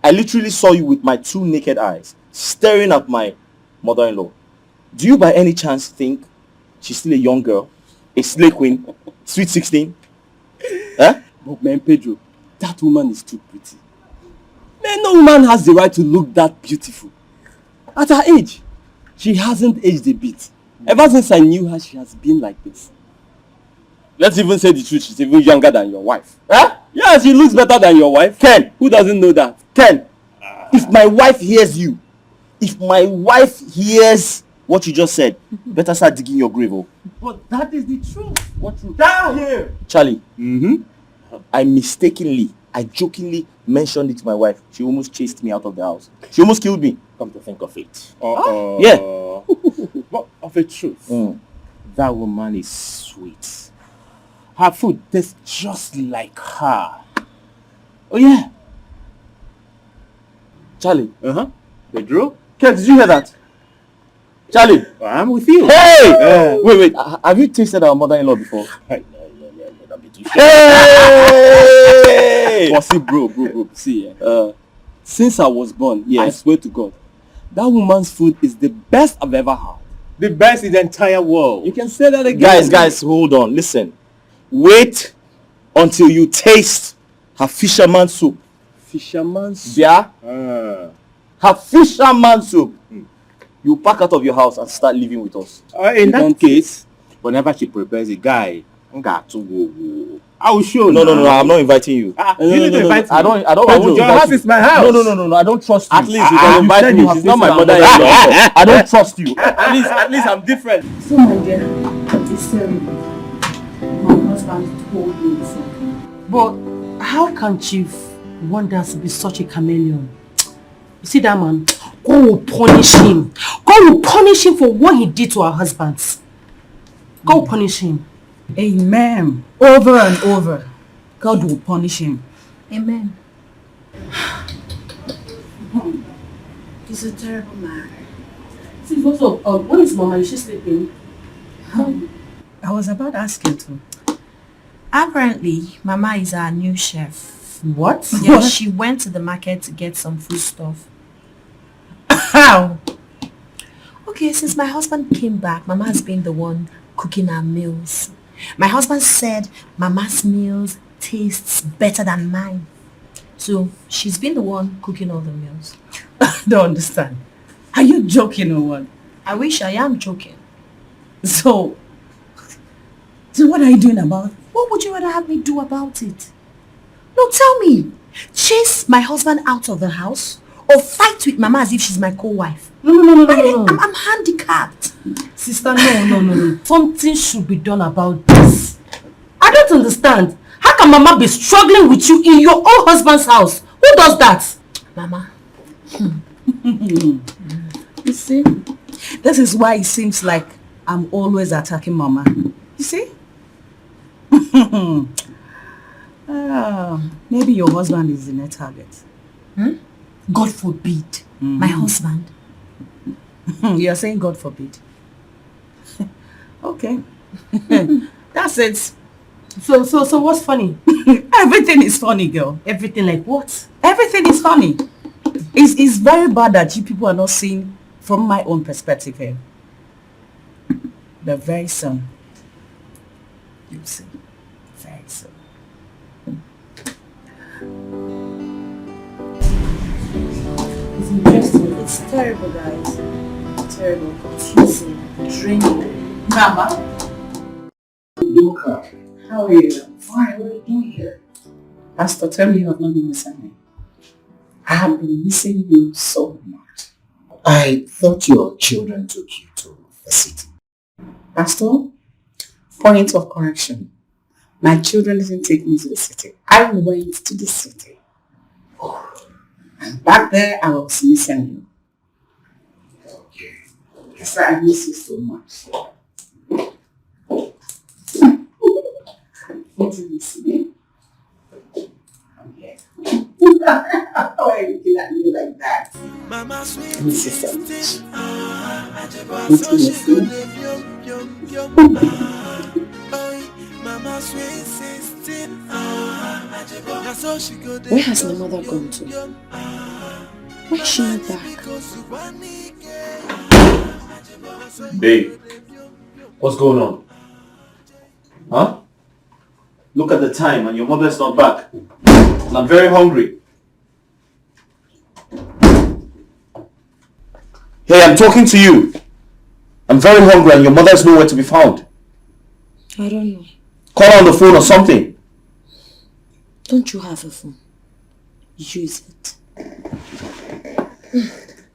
I literally saw you with my 2 naked eyes, staring at my mother-in-law. Do you by any chance think she's still a young girl? A slay queen? Sweet 16? Huh? But man, Pedro, that woman is too pretty. Man, no woman has the right to look that beautiful. At her age, she hasn't aged a bit. Ever since I knew her, she has been like this. Let's even say the truth, she's even younger than your wife. Huh? Yeah, she looks better than your wife. Ken, who doesn't know that? Ken, if my wife hears you, if my wife hears what you just said, better start digging your grave. Oh. But that is the truth. What truth? Down here! Charlie, I jokingly mentioned it to my wife. She almost chased me out of the house. She almost killed me. Come to think of it. Yeah. But of a truth, that woman is sweet. Her food tastes just like her. Oh yeah. Charlie. Pedro? Ken, did you hear that? Charlie. I'm with you. Hey! Wait. Have you tasted our mother-in-law before? Hey! But see, bro. See, since I was born, I swear to God, that woman's food is the best I've ever had. The best in the entire world. You can say that again. Guys, hold on. Listen. Wait until you taste her fisherman soup. Fisherman soup? Yeah? Her fisherman soup. You pack out of your house and start living with us. In that case, whenever she prepares a guy, I will show. No, I'm not inviting you. You need to invite me. I don't. Your house is my house. No, I don't trust you. At least you can invite me. She's not my mother-in-law. I don't trust you. At least I'm different. So my dear, it's my husband told me something. But how can Chief Wonders be such a chameleon? You see that man? God will punish him. God will punish him for what he did to our husbands. God will punish him. Amen. Over and over. God will punish him. Amen. He's a terrible man. See, what's up? When is Mama? Is she sleeping? I was about to ask you to. Apparently, Mama is our new chef. What? Yeah, she went to the market to get some food stuff. How? Okay, since my husband came back, Mama has been the one cooking our meals. My husband said Mama's meals tastes better than mine. So she's been the one cooking all the meals. don't understand. Are you joking or what? I wish I am joking. So what are you doing about it? What would you rather have me do about it? No, tell me. Chase my husband out of the house or fight with Mama as if she's my co-wife? No. I'm handicapped. Sister, no. Something should be done about this. I don't understand. How can Mama be struggling with you in your own husband's house? Who does that? Mama. You see? This is why it seems like I'm always attacking Mama. You see? Maybe your husband is in a target. God forbid. My husband. You're saying God forbid. Okay. That's it. So what's funny? Everything is funny, girl. Everything like what? Everything is funny. It's very bad that you people are not seeing from my own perspective here. But very soon, you'll see. Very soon. It's interesting. It's terrible, guys. Terrible, confusing, draining. Mama? Luca, How are you? fine, what are you doing here? Pastor, tell me you have not been missing me. I have been missing you so much. I thought your children took you to the city. Pastor, point of correction. My children didn't take me to the city. I went to the city. And back there, I was missing you. Okay. So I miss you so much. Did you miss me? Okay. Why are you looking at me like that? I miss you so much. Did you miss me? Where has my mother gone to? Why is she not back? Babe, what's going on? Huh? Look at the time and your mother's not back. And I'm very hungry. Hey, I'm talking to you. I'm very hungry and your mother's nowhere to be found. I don't know. Call her on the phone or something. Don't you have a phone? Use it.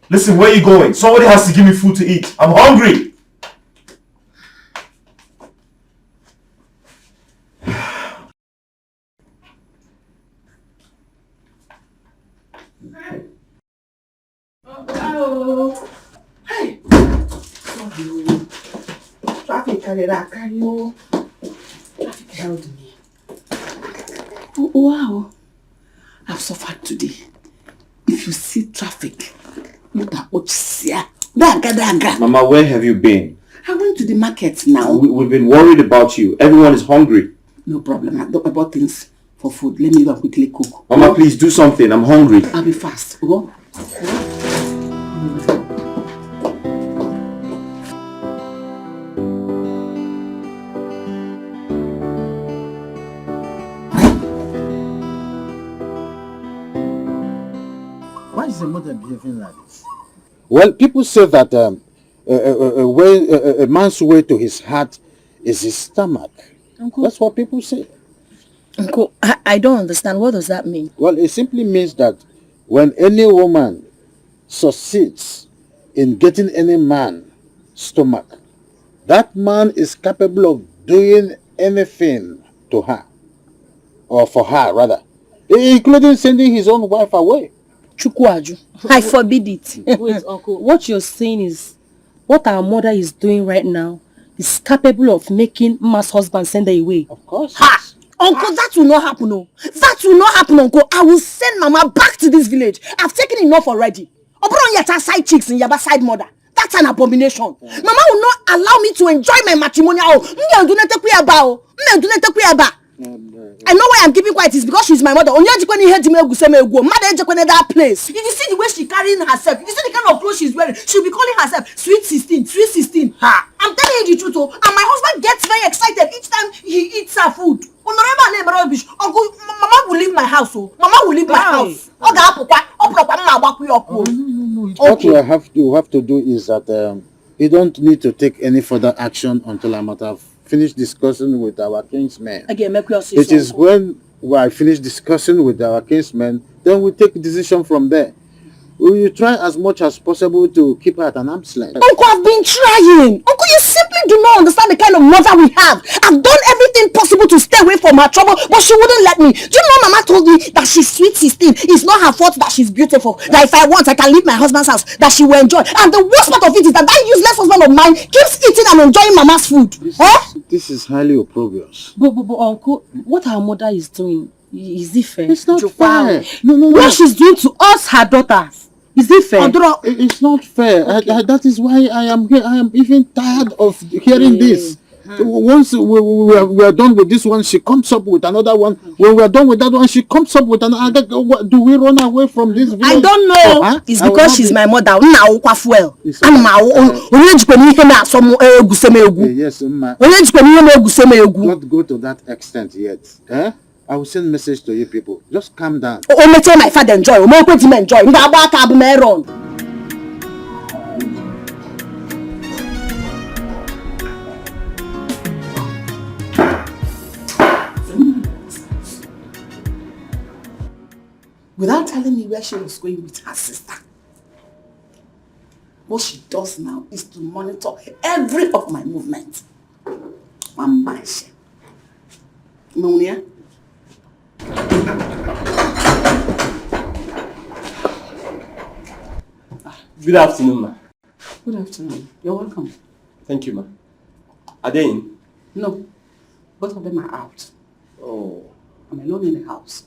Listen, where are you going? Somebody has to give me food to eat. I'm hungry. Oh, hey. Traffic carry you. Traffic held me. Oh, wow. I've suffered today. If you see traffic, Mama, where have you been? I went to the market now. We've been worried about you. Everyone is hungry. No problem. I bought things for food. Let me go quickly cook. Mama, please do something. I'm hungry. I'll be fast. Go. Why is the mother behaving like this? Well, people say that a man's way to his heart is his stomach. Uncle, that's what people say. Uncle, I don't understand. What does that mean? Well, it simply means that when any woman succeeds in getting any man's stomach, that man is capable of doing anything to her, or for her rather, including sending his own wife away. Chukwaju, I forbid it. Wait, Uncle, what you're saying is what our mother is doing right now is capable of making Ma's husband send her away. Of course. Ha! Uncle, that will not happen, no. That will not happen, Uncle. I will send Mama back to this village. I've taken enough already. Operon yata side chicks in Yaba side mother. That's an abomination. Yeah. Mama will not allow me to enjoy my matrimonial. I know why I'm keeping quiet is because she's my mother. That place. If you see the way she's carrying herself, if you see the kind of clothes she's wearing, she'll be calling herself Sweet 16, Sweet 16. Ha! I'm telling you the truth, oh. And my husband gets very excited each time he eats her food. Uncle, Mama will leave my house. Oh, Mama will leave my house. No, what you have to do is that you don't need to take any further action until I might have finished discussing with our kinsmen. It is when I finish discussing with our kinsmen, then we take a decision from there. We will try as much as possible to keep her at an arm's length. Uncle, I've been trying. Uncle, you simply do not understand the kind of mother we have. I've done everything possible to stay away from her trouble, but she wouldn't let me. Do you know Mama told me that she's sweet 16. It's not her fault that she's beautiful. That if I want, I can leave my husband's house. That she will enjoy. And the worst part of it is that that useless husband of mine keeps eating and enjoying Mama's food. This is highly opprobrious. But Uncle, what our mother is doing, is it fair? It's not fair. No. What she's doing to us, her daughters. Is it fair? It's not fair. Okay. That is why I am here. I am even tired of hearing this. Once we are done with this one, she comes up with another one. When we are done with that one, she comes up with another. Do we run away from this village? I don't know. It's because she's my mother. Yes, Ma. Not go to that extent yet. I will send message to you people. Just calm down. My father enjoy. Enjoy. Without telling me where she was going with her sister. What she does now is to monitor every of my movement. Mamashi. Monia. Good afternoon, ma. Good afternoon. You're welcome. Thank you, ma. Are they in? No. Both of them are out. Oh. I'm alone in the house.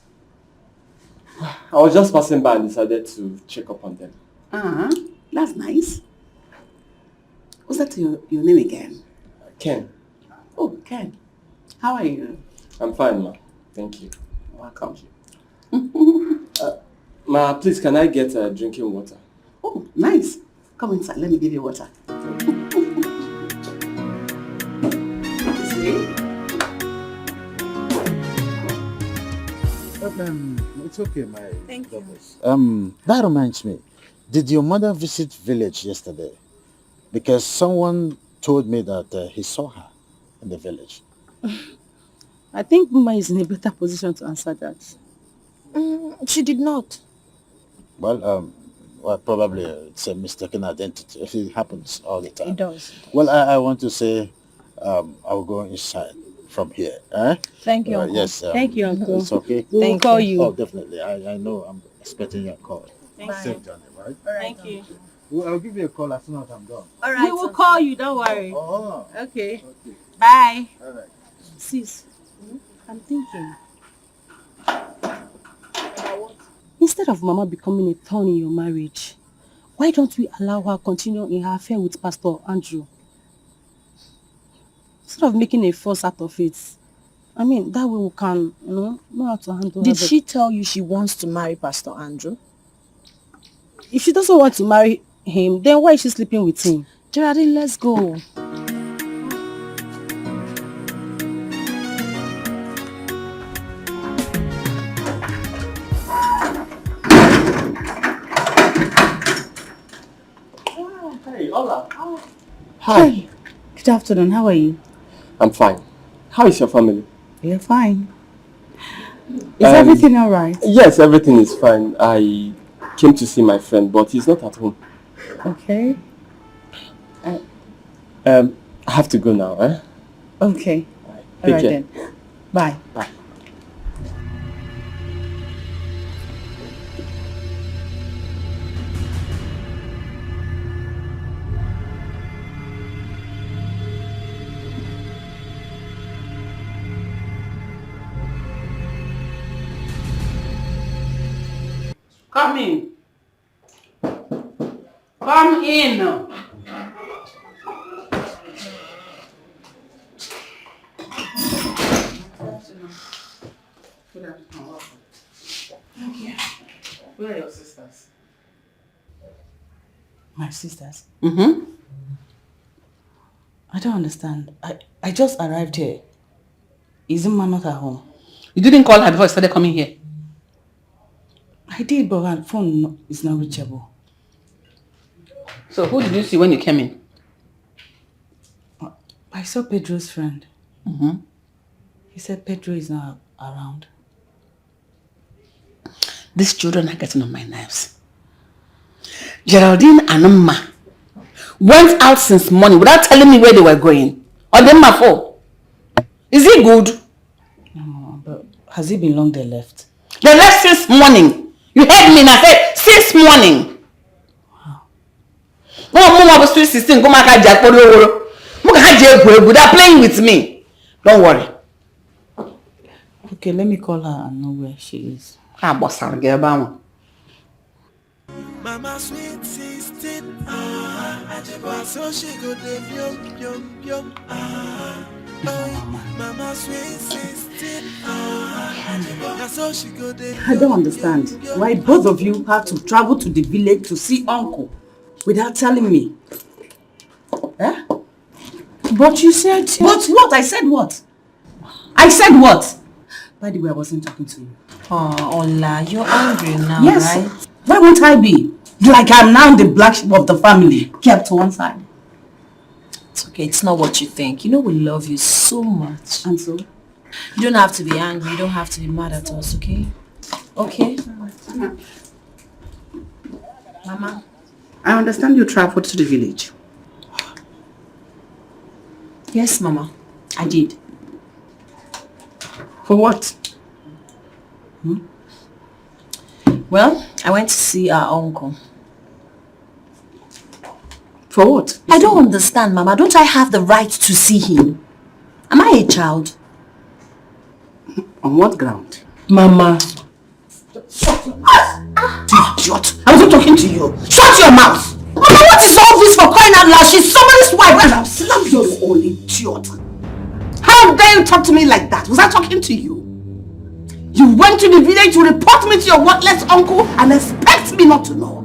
I was just passing by and decided to check up on them. That's nice. What's that your name again? Ken. Oh, Ken. How are you? I'm fine, ma. Thank you. Welcome. Ma, please, can I get drinking water? Oh, nice. Come inside. Let me give you water. It's okay, my Thank daughters. That reminds me. Did your mother visit village yesterday? Because someone told me that he saw her in the village. I think Mama is in a better position to answer that. She did not. Well, probably it's a mistaken identity. It happens all the time. It does. Well, I want to say I will go inside from here. Thank you, Uncle. Yes. Thank you, Uncle. It's okay. We will call you. Oh, definitely. I know I'm expecting your call. Safe journey, right? Thank you. Well, I'll give you a call as soon as I'm done. All right. We will call you, don't worry. Oh. Okay. Bye. All right. Sis, I'm thinking. Instead of Mama becoming a thorn in your marriage, why don't we allow her continue in her affair with Pastor Andrew? Instead of making a fuss out of it. I mean, that way we can, know how to handle her. Did she tell you she wants to marry Pastor Andrew? If she doesn't want to marry him, then why is she sleeping with him? Geraldine, let's go. Hey, hola. Hi. Good afternoon. How are you? I'm fine. How is your family? You're fine. Is everything all right? Yes, everything is fine. I came to see my friend, but he's not at home. Okay. I have to go now, eh? Okay. All right then. Bye. Bye. Come in. Come in. Good afternoon. Thank you. Where are your sisters? My sisters? Mm-hmm. I don't understand. I just arrived here. Isn't Ma not at home? You didn't call her before you started coming here? I did, but her phone is not reachable. So who did you see when you came in? I saw Pedro's friend. Mm-hmm. He said Pedro is not around. These children are getting on my nerves. Geraldine and Amma went out since morning without telling me where they were going. On them for. Is it good? No, but has it been long they left? They left since morning. You heard me and I said since morning. Wow. They're playing with me. Don't worry. Okay, let me call her and know where she is. Mama sweet 16, so she go the Mama sweet 16, so she go the. I don't understand why both of you have to travel to the village to see uncle without telling me. Eh? But you said... But what? I said what? I said what? By the way, I wasn't talking to you. Oh, Ola, you're angry now, yes, right? Why won't I be? Like I'm now the black sheep of the family, kept to one side. It's okay, it's not what you think. You know we love you so much. And so? You don't have to be angry, you don't have to be mad at us, okay? Okay? Mama, I understand you traveled to the village. Yes, Mama, I did. For what? Well, I went to see our uncle. For what? I don't understand, Mama. Don't I have the right to see him? Am I a child? On what ground? Mama. Shut your mouth! Idiot! I wasn't talking to you. Shut your mouth! Mama, what is all this for crying out loud? She's somebody's wife and I'll slap you, you old idiot. How dare you talk to me like that? Was I talking to you? You went to the village to report me to your worthless uncle and expect me not to know.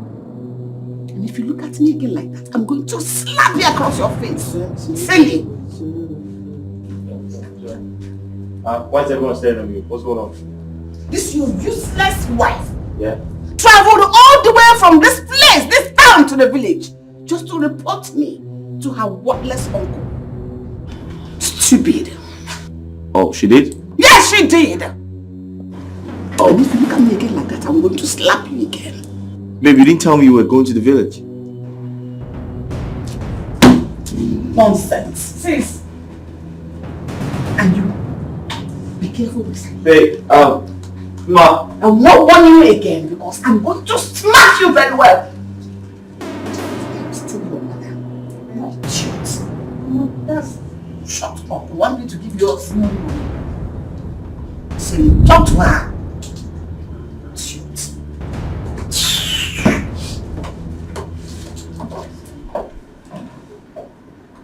And if you look at me again like that, I'm going to slap you across your face. Say it. Why is everyone staring at me? What's going on? This your useless wife. Yeah? Traveled all the way from this place, this town to the village, just to report me to her worthless uncle. Stupid. Oh, she did? Yes, she did. Oh, and if you look at me again like that, I'm going to slap you again. Babe, you didn't tell me you were going to the village. Nonsense. Sis. And you, be careful with me. Babe, Ma. I will not warn you again because I'm going to smash you very well. I'm still your mother. Not idiot. Mothers, shut up. I want me to give you a small money. Say, talk to her. Idiot.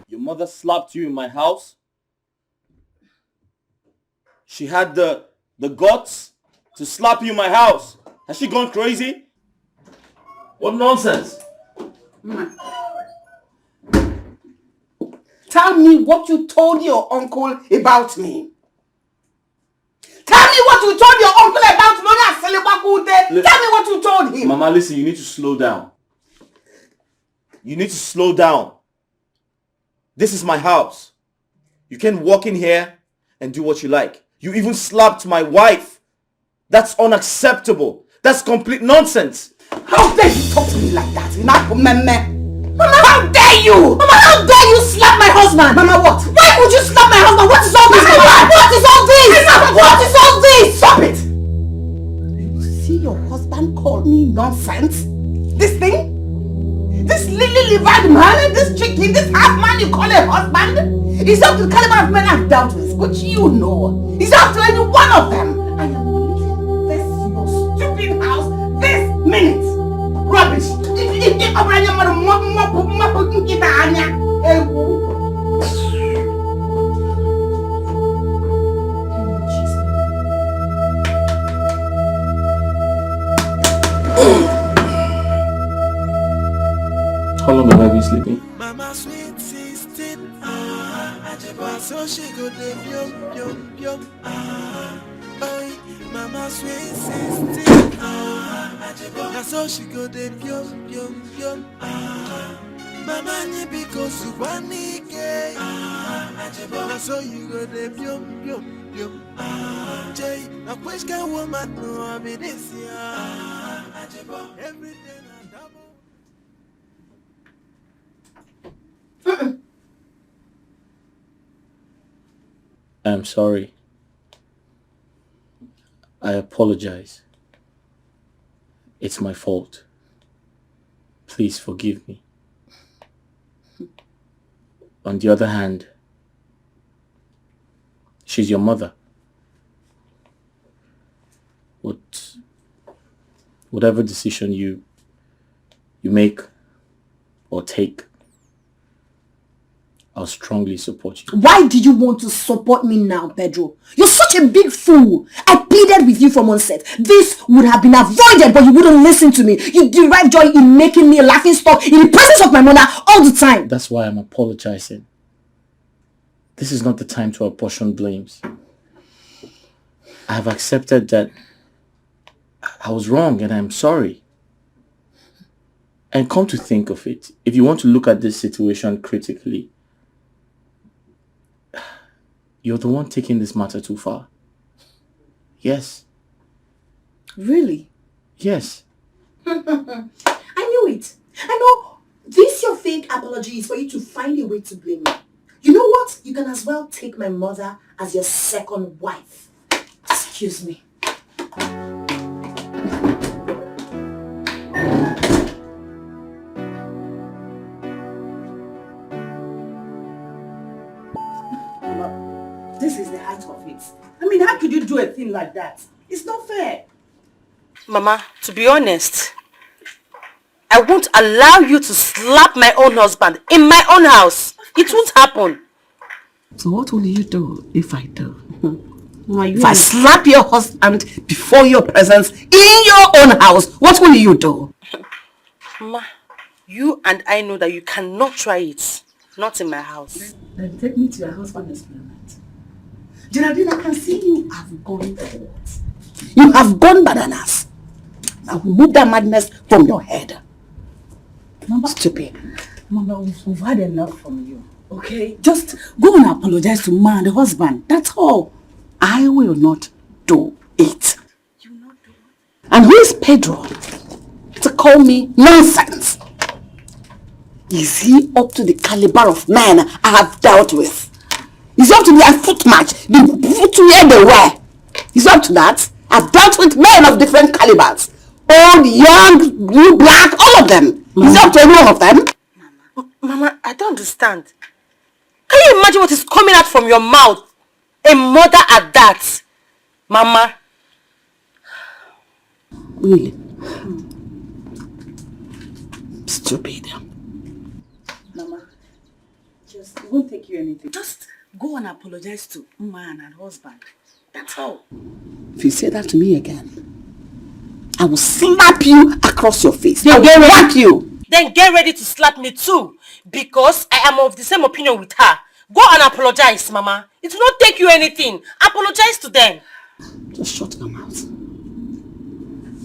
Your mother slapped you in my house? She had the guts to slap you in my house. Has she gone crazy? What nonsense? Tell me what you told your uncle about me. Tell me what you told your uncle about me. Tell me what you told him. Mama, listen, you need to slow down. You need to slow down. This is my house. You can walk in here and do what you like. You even slapped my wife. That's unacceptable. That's complete nonsense. How dare you talk to me like that? Mama, how dare you? Mama, how dare you slap my husband? Mama, what? Why would you slap my husband? What is all this? Mama, what is all this? What is all this? Stop it! You see your husband call me nonsense? This thing? This lily-livered man, this chicken, this half man you call a husband? He's up to the caliber of men I've dealt with, which you know. He's up to any one of them. I am leaving this your stupid house this minute. Rubbish. How long have I been sleeping? Mama sweet 16, so she go the Oi, mama sweet 16. That's all she go de pium pium pium. Mama ni because you want me gay. That's all you go de pium pium pium. Jay, a question woman no I be this year. Everything I double. I'm sorry. I apologize. It's my fault. Please forgive me. On the other hand, she's your mother. Whatever decision you make or take, I'll strongly support you. Why do you want to support me now, Pedro? You're such a big fool. I pleaded with you from onset. This would have been avoided, but you wouldn't listen to me. You derive joy in making me a laughing stock in the presence of my mother all the time. That's why I'm apologizing. This is not the time to apportion blames. I have accepted that I was wrong and I'm sorry. And come to think of it, if you want to look at this situation critically, you're the one taking this matter too far. Yes. Really? Yes. I knew it. I know this your fake apology is for you to find a way to blame me. You know what? You can as well take my mother as your second wife. Excuse me. This is the height of it. I mean, how could you do a thing like that? It's not fair. Mama, to be honest, I won't allow you to slap my own husband in my own house. It won't happen. So what will you do if I do? If I slap your husband before your presence in your own house, what will you do? Mama, you and I know that you cannot try it. Not in my house. Then take me to your husband's experiment. Geraldine, I can see you have gone forward. You have gone bananas. Now remove that madness from your head. Mama, stupid. Mama, we've had enough from you. Okay? Just go and apologize to Ma and the husband. That's all. I will not do it. You will not do it? And who is Pedro to call me nonsense? Is he up to the caliber of man I have dealt with? Is he up to their foot match? The footwear they wear? Is he up to that? I've dealt with men of different calibers. Old, young, blue, black, all of them. Is he up to any one of them? Mama, I don't understand. Can you imagine what is coming out from your mouth? A mother at that. Mama. Really? Stupid. Mama, it won't take you anything. Just go and apologize to Ma and her husband. That's all. If you say that to me again, I will slap you across your face. I will whack you. Then get ready to slap me too, because I am of the same opinion with her. Go and apologize, Mama. It will not take you anything. Apologize to them. Just shut your mouth.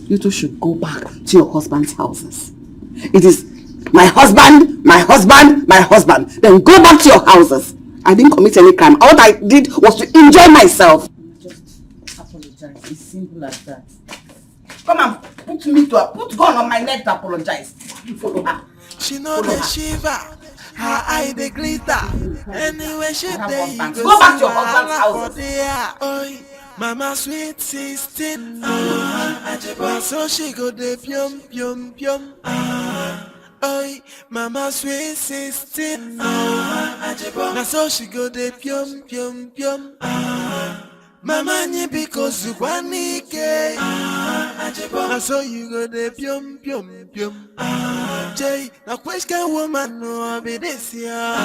You two should go back to your husband's houses. It is my husband, my husband, my husband. Then go back to your houses. I didn't commit any crime. All I did was to enjoy myself. Just apologize. It's simple as that. Come on, put gun on my neck to apologize. You follow her. She know the shiver, her eye they glitter. Anyway, she dey go back to your husband's house. Oi, Mama sweet 16. So she go de pium pium pium. Oi, Mama sweet 16. Now so she go de pium pium pium. Mama ni because you want me gay. Now so you go de pium pium pium. Jay, now question woman no I be this year.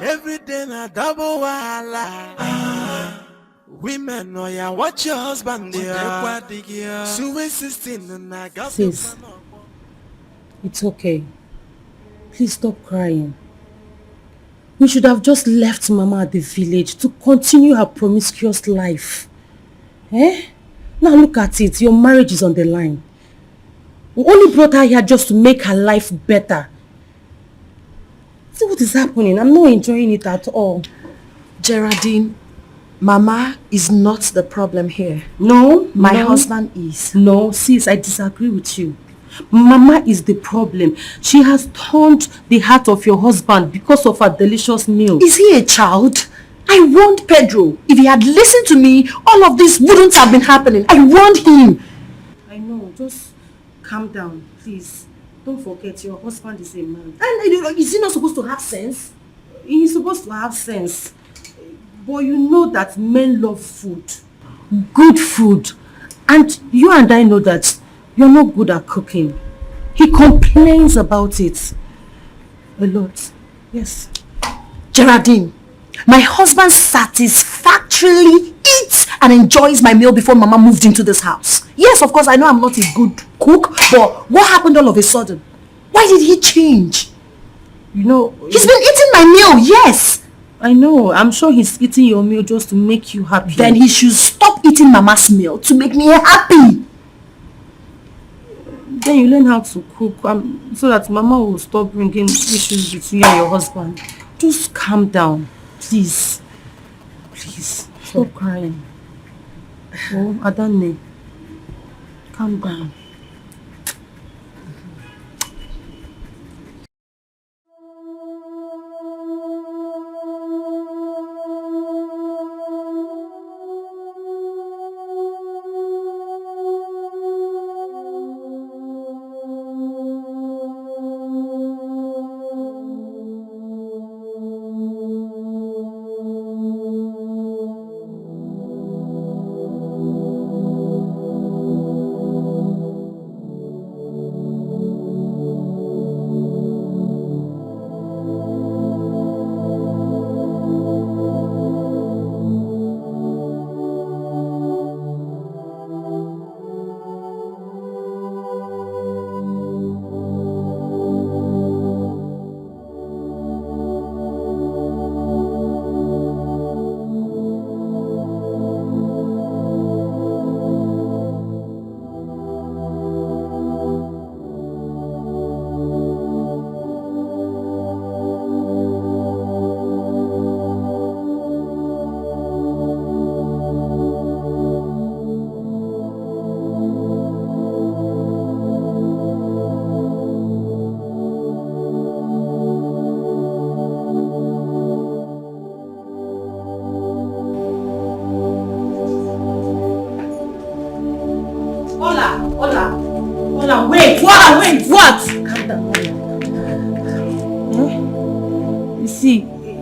Everything a double wahala. Women know ya watch your husband there. Sweet 16 and I got. Sis, it's okay. Please stop crying. We should have just left Mama at the village to continue her promiscuous life. Eh? Now look at it. Your marriage is on the line. We only brought her here just to make her life better. See what is happening? I'm not enjoying it at all. Geraldine, Mama is not the problem here. No, My no. husband is. No, sis, I disagree with you. Mama is the problem. She has turned the heart of your husband because of her delicious meal. Is he a child? I warned Pedro. If he had listened to me, all of this wouldn't have been happening. I warned him. I know, just calm down, please. Don't forget, your husband is a man. And is he not supposed to have sense? He's supposed to have sense. But you know that men love food. Good food. And you and I know that you're not good at cooking. He complains about it a lot. Yes. Geraldine, my husband satisfactorily eats and enjoys my meal before Mama moved into this house. Yes, of course, I know I'm not a good cook, but what happened all of a sudden? Why did he change? You know... He's been eating my meal, yes! I know. I'm sure he's eating your meal just to make you happy. Then he should stop eating Mama's meal to make me happy. Then you learn how to cook so that Mama will stop bringing issues between you and your husband. Just calm down, please. Please, stop crying. Oh, Adane, calm down.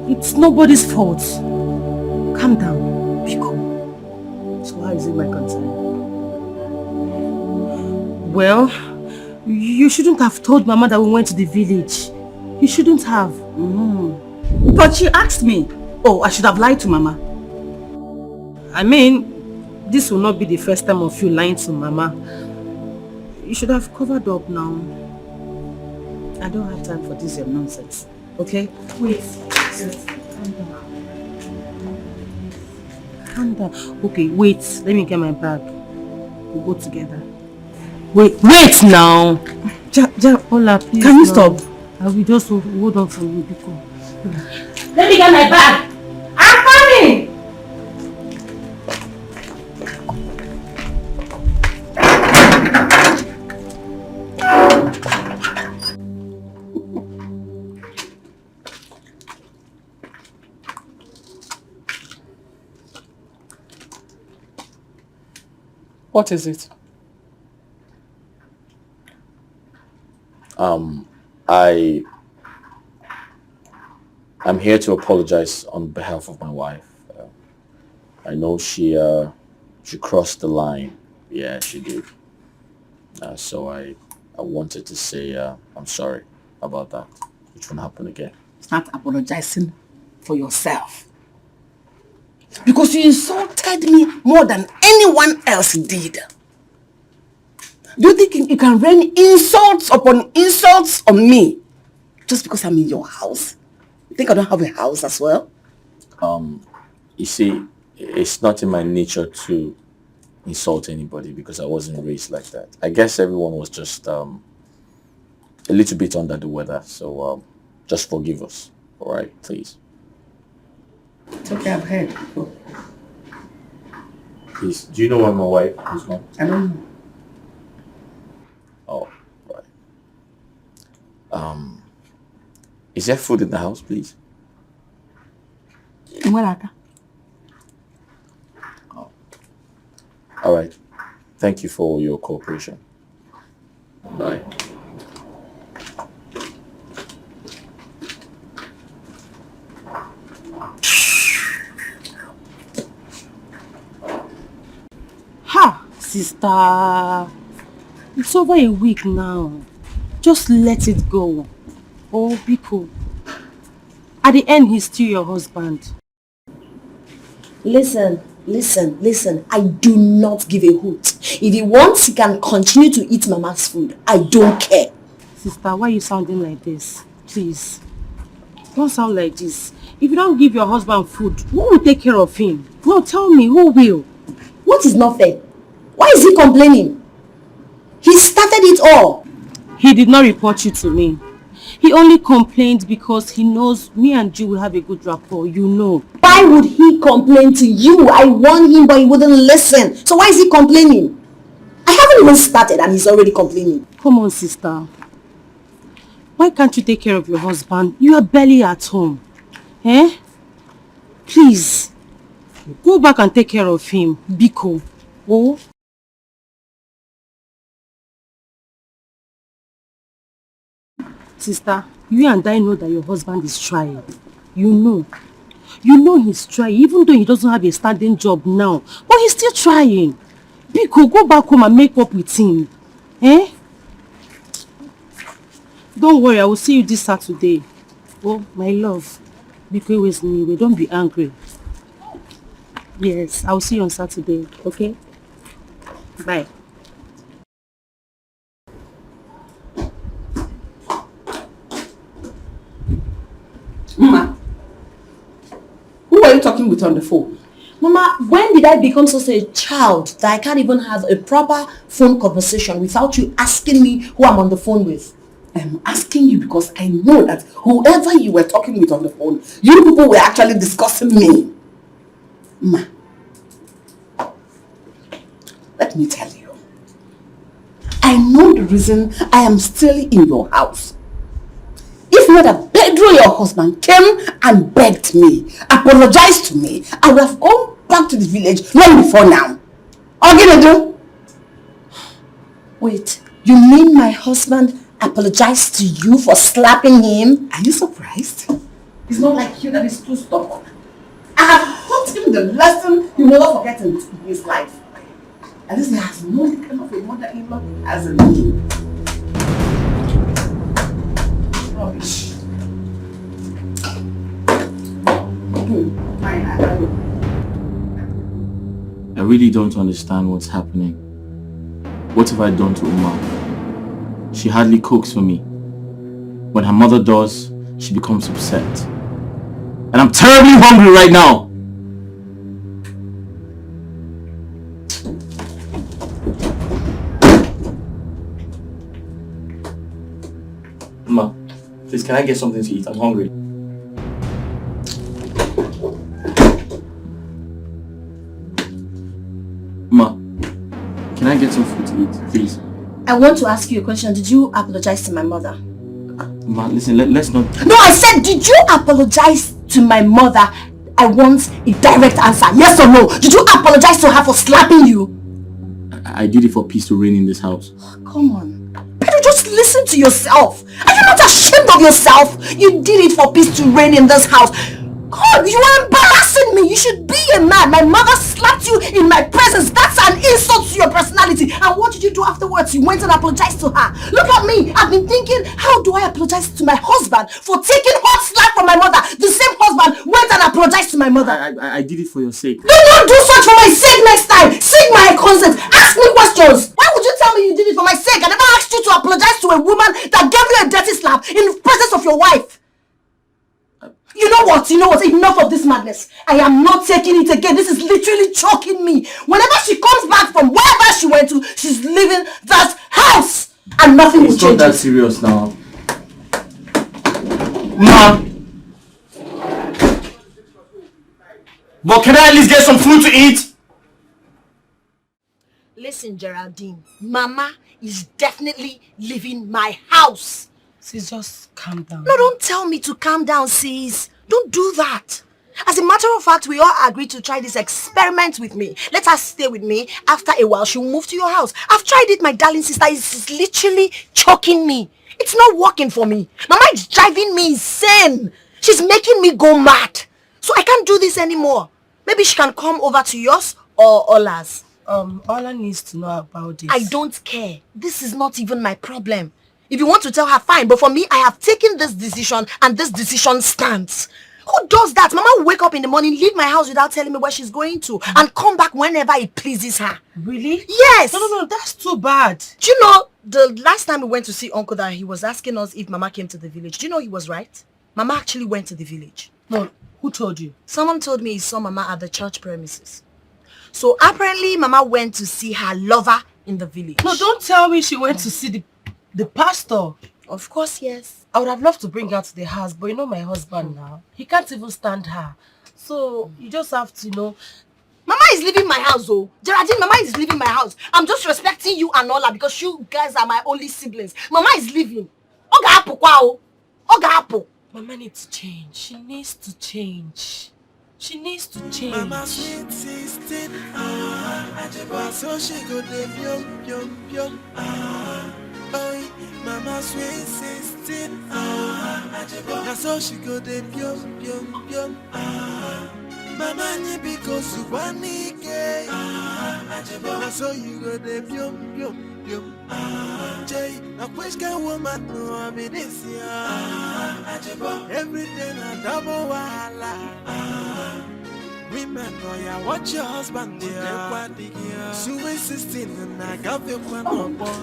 It's nobody's fault. Calm down, Pico. So how is it my concern? Well, you shouldn't have told Mama that we went to the village. You shouldn't have. But she asked me. Oh, I should have lied to Mama. I mean, this will not be the first time of you lying to Mama. You should have covered up now. I don't have time for this nonsense. Okay? Wait. Calm down. Okay, wait. Let me get my bag. We'll go together. Wait now. Ola, please. Can you stop? I will just hold on for you because. Let me get my bag. I'm coming. What is it? I'm here to apologize on behalf of my wife. I know she crossed the line. Yeah, she did. So I wanted to say I'm sorry about that. It won't happen again. Start apologizing for yourself. Because you insulted me more than anyone else did. Do you think you can rain insults upon insults on me just because I'm in your house? You think I don't have a house as well? You see, it's not in my nature to insult anybody because I wasn't raised like that. I guess everyone was just a little bit under the weather. So just forgive us. All right, please. It's okay, I've heard. Go. Please, do you know where my wife is gone? I don't know. Oh, right. Is there food in the house, please? All right. Thank you for your cooperation. Bye. Ha! Sister. It's over a week now. Just let it go. Oh, be cool. At the end, he's still your husband. Listen. I do not give a hoot. If he wants, he can continue to eat Mama's food. I don't care. Sister, why are you sounding like this? Please. Don't sound like this. If you don't give your husband food, who will take care of him? No, tell me, who will? What is not fair? Why is he complaining? He started it all. He did not report you to me. He only complained because he knows me and you will have a good rapport, you know. Why would he complain to you? I warned him, but he wouldn't listen. So why is he complaining? I haven't even started and he's already complaining. Come on, sister. Why can't you take care of your husband? You are barely at home. Eh? Please. Go back and take care of him. Biko. Oh? Sister, you and I know that your husband is trying. You know. You know he's trying, even though he doesn't have a standing job now. But he's still trying. Biko, go back home and make up with him. Eh? Don't worry, I will see you this Saturday. Oh, my love. Biko with me. Don't be angry. Yes, I will see you on Saturday. Okay? Bye. Mama, who are you talking with on the phone? Mama, when did I become such a child that I can't even have a proper phone conversation without you asking me who I'm on the phone with? I'm asking you because I know that whoever you were talking with on the phone, you people were actually discussing me. Ma, let me tell you. I know the reason I am still in your house. If not that Pedro, your husband, came and begged me, apologized to me, I would have gone back to the village long before now. Oginedu? Wait, you mean my husband apologized to you for slapping him? Are you surprised? It's not like you that is too stubborn. I have taught him the lesson he will never forget in his life. At least he has known the kind of a mother-in-law as a me. Rubbish. I really don't understand what's happening. What have I done to Uma? She hardly cooks for me. When her mother does, she becomes upset. And I'm terribly hungry right now! Ma, please, can I get something to eat? I'm hungry. Ma, can I get some food to eat, please? I want to ask you a question. Did you apologize to my mother? Ma, listen, let's not... No, I said, did you apologize to my mother? I want a direct answer. Yes or no? Did you apologize to her for slapping you? I did it for peace to reign in this house. Come on. Pedro, just listen to yourself. Are you not ashamed of yourself? You did it for peace to reign in this house. God, you are embarrassing me. You should be a man. My mother slapped you in my presence. That's an insult to your personality. And what did you do afterwards? You went and apologized to her. Look at me. I've been thinking, how do I apologize to my husband for taking hot slap from my mother? The same husband went and apologized to my mother. I did it for your sake. Do not do such for my sake next time. Seek my consent. Ask me questions. Why would you tell me you did it for my sake? I never asked you to apologize to a woman that gave you a dirty slap in the presence of your wife. You know what? Enough of this madness. I am not taking it again. This is literally choking me. Whenever she comes back from wherever she went to, she's leaving that house. And nothing will change. It's not that serious now. Ma! But can I at least get some food to eat? Listen, Geraldine. Mama is definitely leaving my house. Sis, just calm down. No, don't tell me to calm down, sis. Don't do that. As a matter of fact, we all agreed to try this experiment with me. Let her stay with me. After a while, she'll move to your house. I've tried it, my darling sister. It's literally choking me. It's not working for me. Mama is driving me insane. She's making me go mad. So I can't do this anymore. Maybe she can come over to yours or Ola's. Ola needs to know about this. I don't care. This is not even my problem. If you want to tell her, fine. But for me, I have taken this decision and this decision stands. Who does that? Mama will wake up in the morning, leave my house without telling me where she's going to and come back whenever it pleases her. Really? Yes. No, that's too bad. Do you know, the last time we went to see Uncle that he was asking us if Mama came to the village. Do you know he was right? Mama actually went to the village. No, who told you? Someone told me he saw Mama at the church premises. So apparently Mama went to see her lover in the village. No, don't tell me she went to see the pastor. Of course, yes. I would have loved to bring her to the house, but you know my husband now. He can't even stand her. So you just have to know. Mama is leaving my house, oh. Geraldine, Mama is leaving my house. I'm just respecting you and Ola because you guys are my only siblings. Mama is leaving. Oga hapo kwa o. Oga hapo. Mama needs to change. She needs to change. She needs to change. Mama sweet 16, so she go dey pyom pyom pyom. Oh, Mama sweet 16, so she go dey pyom pyom pyom. Mama ni because you want ke, so you go dey pyom pyom pyom. Jay, a which kind woman no I be this year. Everything a double wahala. Women know ya watch your husband there. Sweet 16 and I got you one more.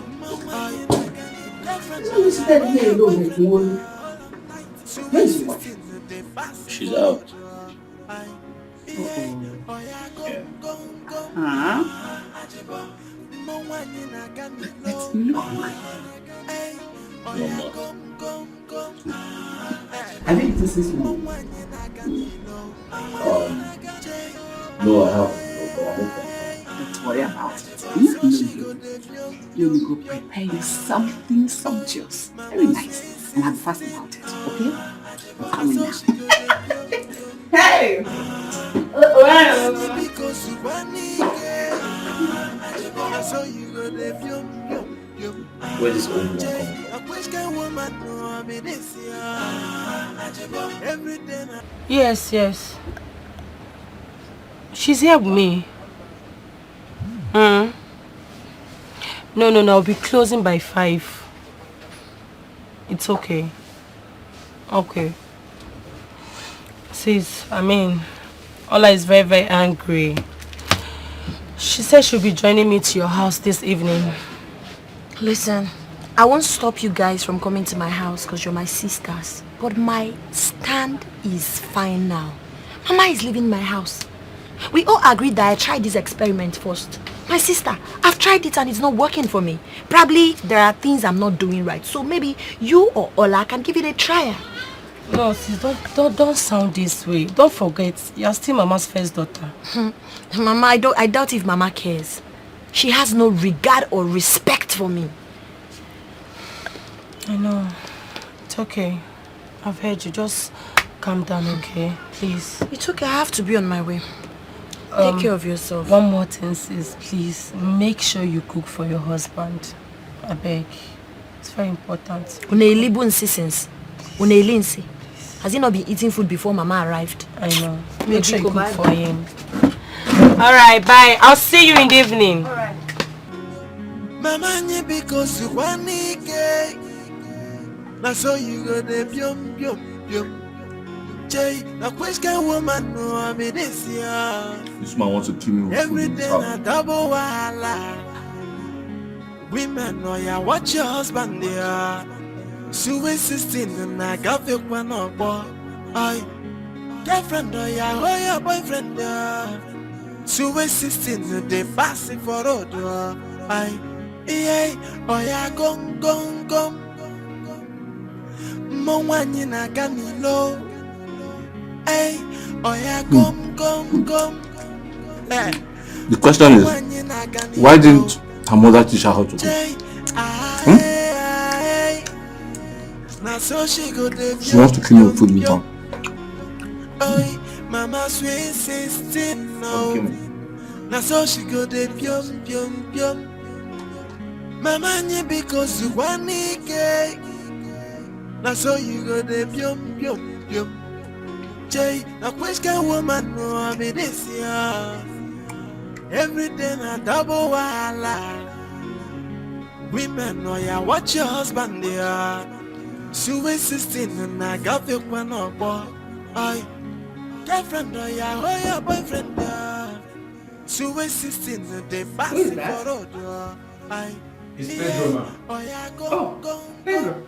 She's out. Let's look. I think this is one. No, I haven't. Don't worry about it. You will go prepare you something sumptuous. Very nice. And have fast about it, okay? I'm coming now. Hey! Where is Okonwo coming from? Yes. She's here with me. No, I'll be closing by 5. It's okay. Okay. Sis, Ola is very, very angry. She said she'll be joining me to your house this evening. Listen, I won't stop you guys from coming to my house because you're my sisters. But my stand is fine now. Mama is leaving my house. We all agreed that I tried this experiment first. My sister, I've tried it and it's not working for me. Probably there are things I'm not doing right. So maybe you or Ola can give it a try. No, sis, don't sound this way. Don't forget, you're still Mama's first daughter. Mama, I doubt if Mama cares. She has no regard or respect for me. I know. It's okay. I've heard you. Just calm down, okay? Please. It's okay. I have to be on my way. Take care of yourself. One more thing, sis. Please, make sure you cook for your husband. I beg. It's very important. Has he not been eating food before Mama arrived? I know. Make sure you cook for him. Alright, bye. I'll see you in the evening. Alright. Mama ni because you want ke. Na so you go dey pyom pyom pyom. Jay, na which kind woman no I be this year. This man wants to kill me with food in his Everything house. a double wahala. Women know ya watch your husband there. Sweet 16 and I got you one more. I girlfriend oh yeah boyfriend Sweet 16 they pass it for road I yeah oh yeah gong Mwanyi na ganilo hey oh yeah gong hey. The question is, why didn't her mother teach her how to cook? She wants to clean up food with her. Mama sweet 16 no. Now so she go de pium. Mama nye because you want cake. Now so you go de pium. Jay, now which kind woman no I be this year? Every day na double wahala. Women know ya watch your husband there. Sweet 16 and I got the one up boy. I girlfriend know ya boyfriend there. Sweet 16 and they pass it for road. I it's Pedro, ma. Oh yeah go. Pedro.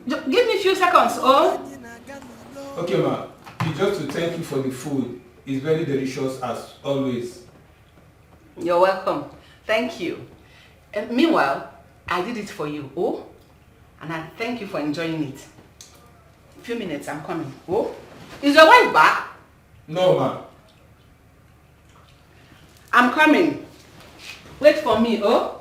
Give me a few seconds, oh. Okay, ma. It's just to thank you for the food. It's very delicious as always. You're welcome. Thank you. And meanwhile, I did it for you, oh? And I thank you for enjoying it. A few minutes, I'm coming, oh? Is your wife back? No, ma. I'm coming. Wait for me, oh?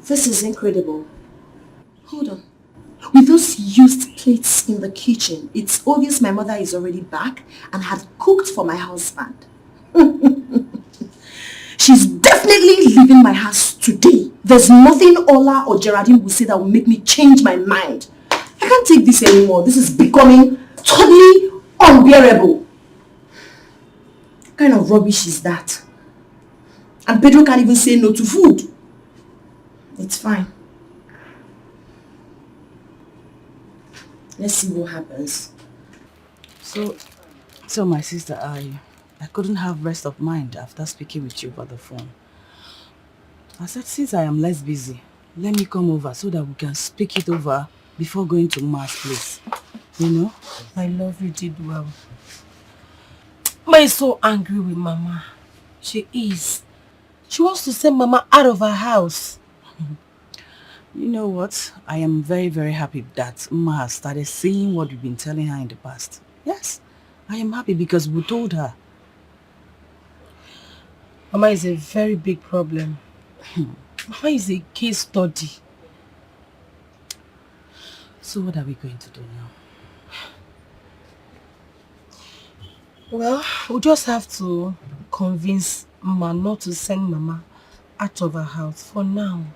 This is incredible. Hold on. With those used plates in the kitchen, it's obvious my mother is already back and had cooked for my husband. She's definitely leaving my house today. There's nothing Ola or Geraldine will say that will make me change my mind. I can't take this anymore. This is becoming totally unbearable. What kind of rubbish is that? And Pedro can't even say no to food. It's fine. Let's see what happens. So my sister, I couldn't have rest of mind after speaking with you over the phone. I said, since I am less busy, let me come over so that we can speak it over before going to Ma's place. You know? My love, you did well. Mama is so angry with Mama. She is. She wants to send Mama out of her house. You know what? I am very, very happy that Ma has started seeing what we've been telling her in the past. Yes, I am happy because we told her. Mama is a very big problem. Mama is a case study. So what are we going to do now? Well, we'll just have to convince Mama not to send Mama out of her house for now.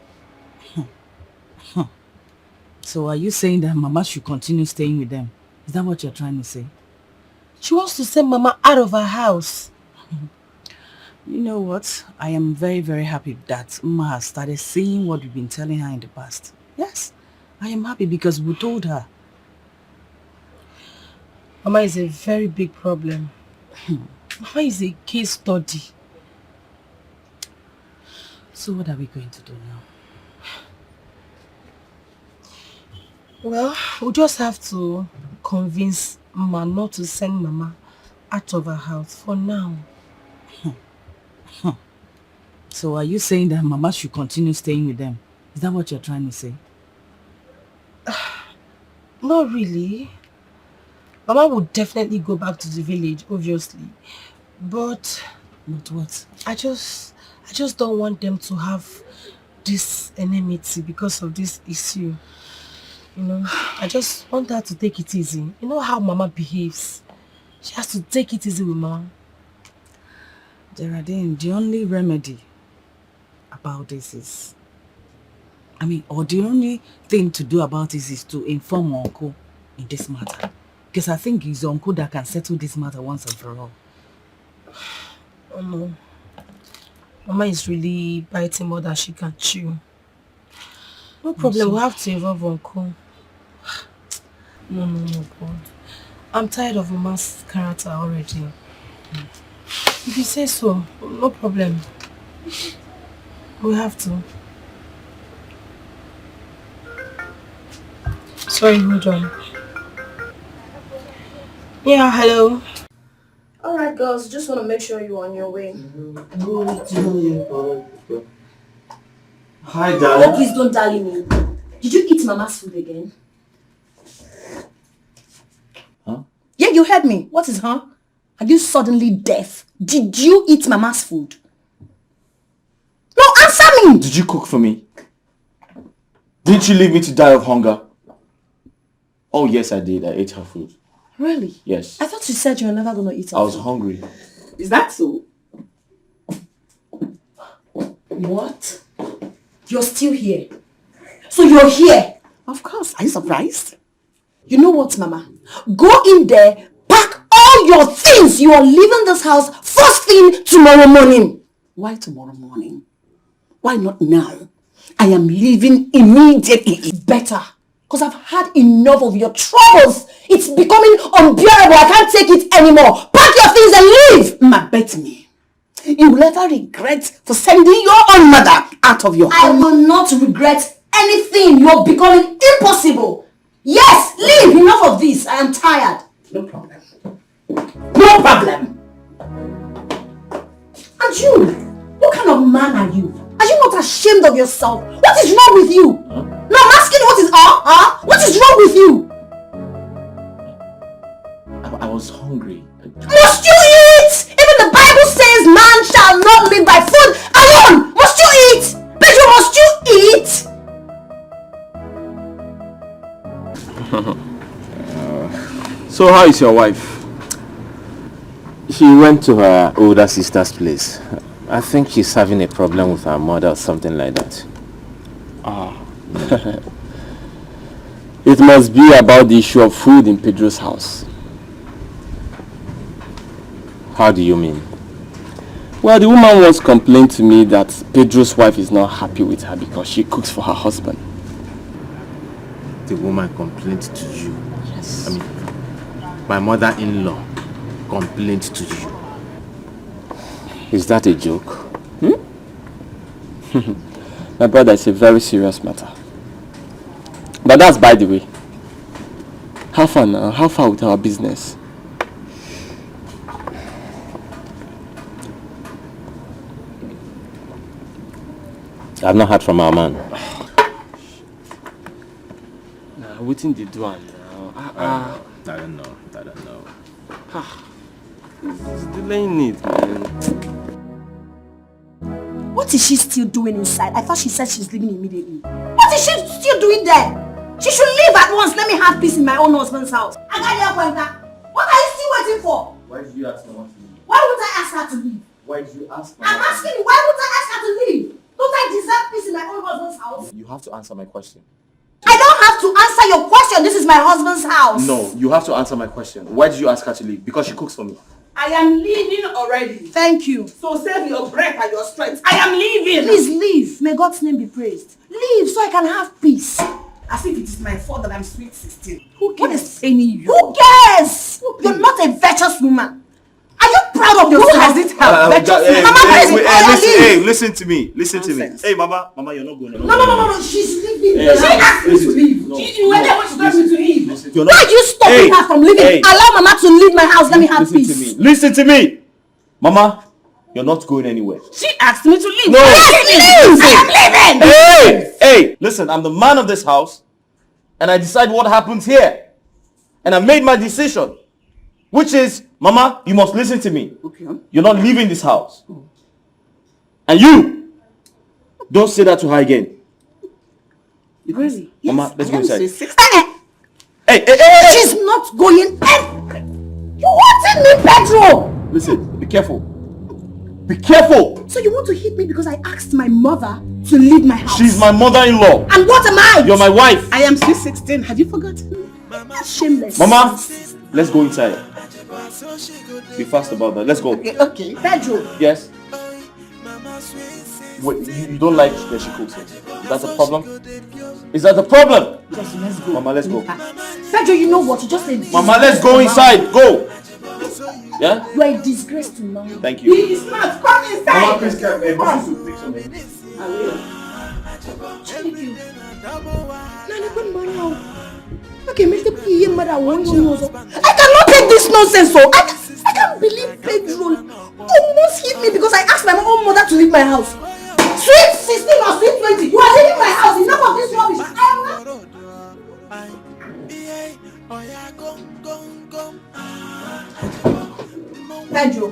So are you saying that Mama should continue staying with them? Is that what you're trying to say? She wants to send Mama out of her house. You know what? I am very, very happy that Ma has started seeing what we've been telling her in the past. Yes, I am happy because we told her. Mama is a very big problem. Mama is a case study. So what are we going to do now? Well, we'll just have to convince Mama not to send Mama out of her house for now. So are you saying that Mama should continue staying with them? Is that what you're trying to say? Not really. Mama would definitely go back to the village, obviously. But what? I just don't want them to have this enmity because of this issue. You know, I just want her to take it easy. You know how Mama behaves. She has to take it easy with Mama. Geraldine, the only remedy about this is, or the only thing to do about this is to inform Uncle in this matter. Because I think it's Uncle that can settle this matter once and for all. Oh no. Mama is really biting more than she can chew. No problem, we'll have to involve Uncle. No, God. I'm tired of Mama's character already. If you say so, no problem. We have to. Sorry, hold on. Yeah, hello. Alright girls, just want to make sure you're on your way. Hi, darling. Oh, please don't dally me. Did you eat Mama's food again? Huh? Yeah, you heard me. What is huh? Are you suddenly deaf? Did you eat Mama's food? No, answer me! Did you cook for me? Didn't you leave me to die of hunger? Oh yes, I did. I ate her food. Really? Yes. I thought you said you were never going to eat her I was food. hungry. Is that so? What? You're still here. So you're here? Of course. Are you surprised? You know what, Mama? Go in there, pack all your things. You are leaving this house first thing tomorrow morning. Why tomorrow morning? Why not now? I am leaving immediately. Better. Because I've had enough of your troubles. It's becoming unbearable. I can't take it anymore. Pack your things and leave. Ma, bet me. You will never regret for sending your own mother out of your I home. will not regret anything. You're becoming impossible. Yes, leave. Enough of this. I am tired. No problem. No problem. And you, what kind of man are you? Are you not ashamed of yourself? What is wrong with you? No, I'm asking what is what is wrong with you? I was hungry. Must you eat? Even the Bible says man shall not live by food alone. Must you eat? Pedro, must you eat? So how is your wife? She went to her older sister's place. I think she's having a problem with her mother or something like that. It must be about the issue of food in Pedro's house. How do you mean? Well, the woman once complained to me that Pedro's wife is not happy with her because she cooks for her husband. The woman complained to you? Yes. I mean, my mother-in-law complained to you. Is that a joke? My brother, it's a very serious matter. But that's by the way. How far now? How far with our business? I've not heard from our man. Nah, waiting the do now. I don't know. It's delaying it, man. What is she still doing inside? I thought she said she's leaving immediately. What is she still doing there? She should leave at once. Let me have peace in my own husband's house. What are you still waiting for? Why did you ask her to leave? Why would I ask her to leave? Why did you ask her? I'm asking you, why would I ask her to leave? Don't I deserve peace in my own husband's house? You have to answer my question. I don't have to answer your question. This is my husband's house. No, you have to answer my question. Why did you ask her to leave? Because she cooks for me. I am leaving already. Thank you. So save your breath and your strength. I am leaving. Please leave. May God's name be praised. Leave so I can have peace. As if it is my fault that I'm sweet 16. Who cares? What is paining you? Who cares? You're not a virtuous woman. Are you proud of yourself? Who has it helped? Listen to me. Listen to me. Hey, Mama, you're not going anywhere. No. She's leaving. She asked me to leave. You were there when she told me to leave. Why are you stopping her from leaving? Allow Mama to leave my house. Let me have peace. Listen to me. Mama, you're not going anywhere. She asked me to leave. No. Yes, I am leaving. Hey, listen, I'm the man of this house and I decide what happens here. And I made my decision, which is, Mama, you must listen to me. Okay. You're not leaving this house. And you, don't say that to her again. Really? Mama, let's go inside. Hey. She's not going anywhere. You wanted me, Pedro. Listen, be careful. Be careful! So you want to hit me because I asked my mother to leave my house? She's my mother-in-law. And what am I? You're my wife. I am sweet 16. Have you forgotten? Shameless. Mama, let's go inside. Be fast about that. Let's go. Okay. Pedro. Yes? Wait, you don't like that she cooks it? Is that a problem? Is that a problem? Just let's go. Mama, let's go. Pedro, you know what? You just said. Mama, let's go inside. Go. Yeah? You are a disgrace to mommy. Thank you. He is not. Come inside. Mama, please come. Take something. I will. Thank you. Nana, good morning. Okay, Mr. P. Mother, I cannot take this nonsense. So I can't believe Pedro almost hit me because I asked my own mother to leave my house. Sweet 16 or sweet 20, you are leaving my house. Enough of this rubbish. I am not. Pedro,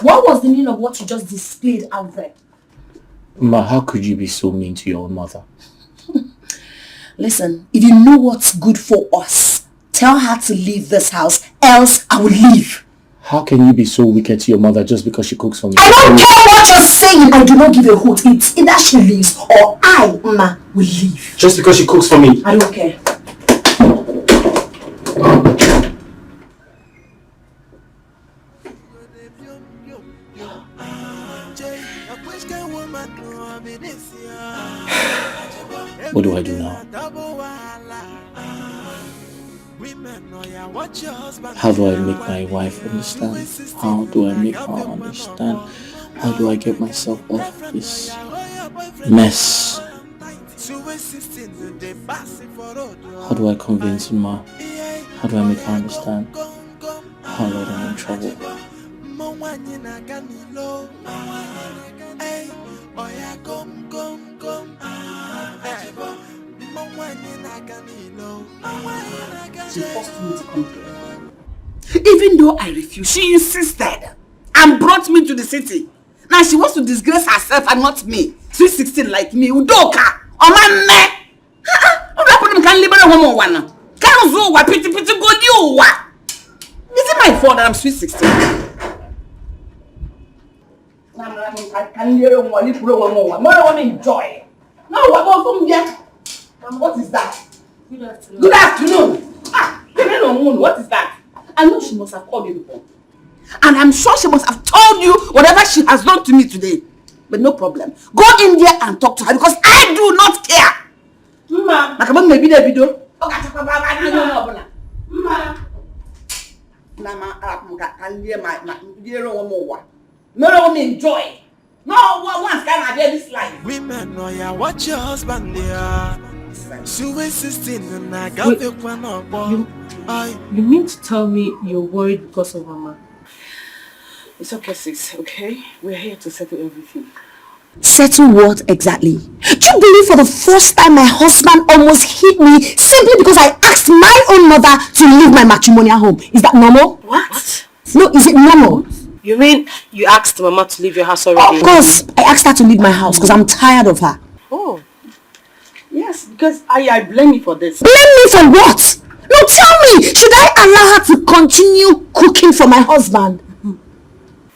what was the meaning of what you just displayed out there? Ma, how could you be so mean to your own mother? Listen, if you know what's good for us, tell her to leave this house, else I will leave. How can you be so wicked to your mother just because she cooks for me? I don't care what you're saying. I do not give a hoot. It's either she leaves or I, Ma, will leave. Just because she cooks for me? I don't care. What do I do now? How do I make my wife understand? How do I make her understand? How do I get myself off this mess? How do I convince Ma? How do I make her understand? Oh Lord, I'm in trouble. She forced me to come here. Even though I refused, she insisted and brought me to the city. Now she wants to disgrace herself and not me. Sweet 16 like me. Udoka. Omame. Is it my fault that I'm sweet 16? Enjoy. No, what is that? Good afternoon. Good afternoon. What is that? I know she must have called you before. And I'm sure she must have told you whatever she has done to me today. But no problem. Go in there and talk to her because I do not care. Mama. Maybe the video. Mama, enjoy. No one can have this life. Women know ya watch your husband there. Sweet 16 and I got the one on. You mean to tell me you're worried because of Mama? It's okay, sis, okay? We're here to settle everything. Settle what exactly? Do you believe for the first time my husband almost hit me simply because I asked my own mother to leave my matrimonial home? Is that normal? What? No, is it normal? You mean you asked Mama to leave your house already? Of course, I asked her to leave my house because I'm tired of her. Oh. Yes, because I blame you for this. Blame me for what? No, tell me, should I allow her to continue cooking for my husband?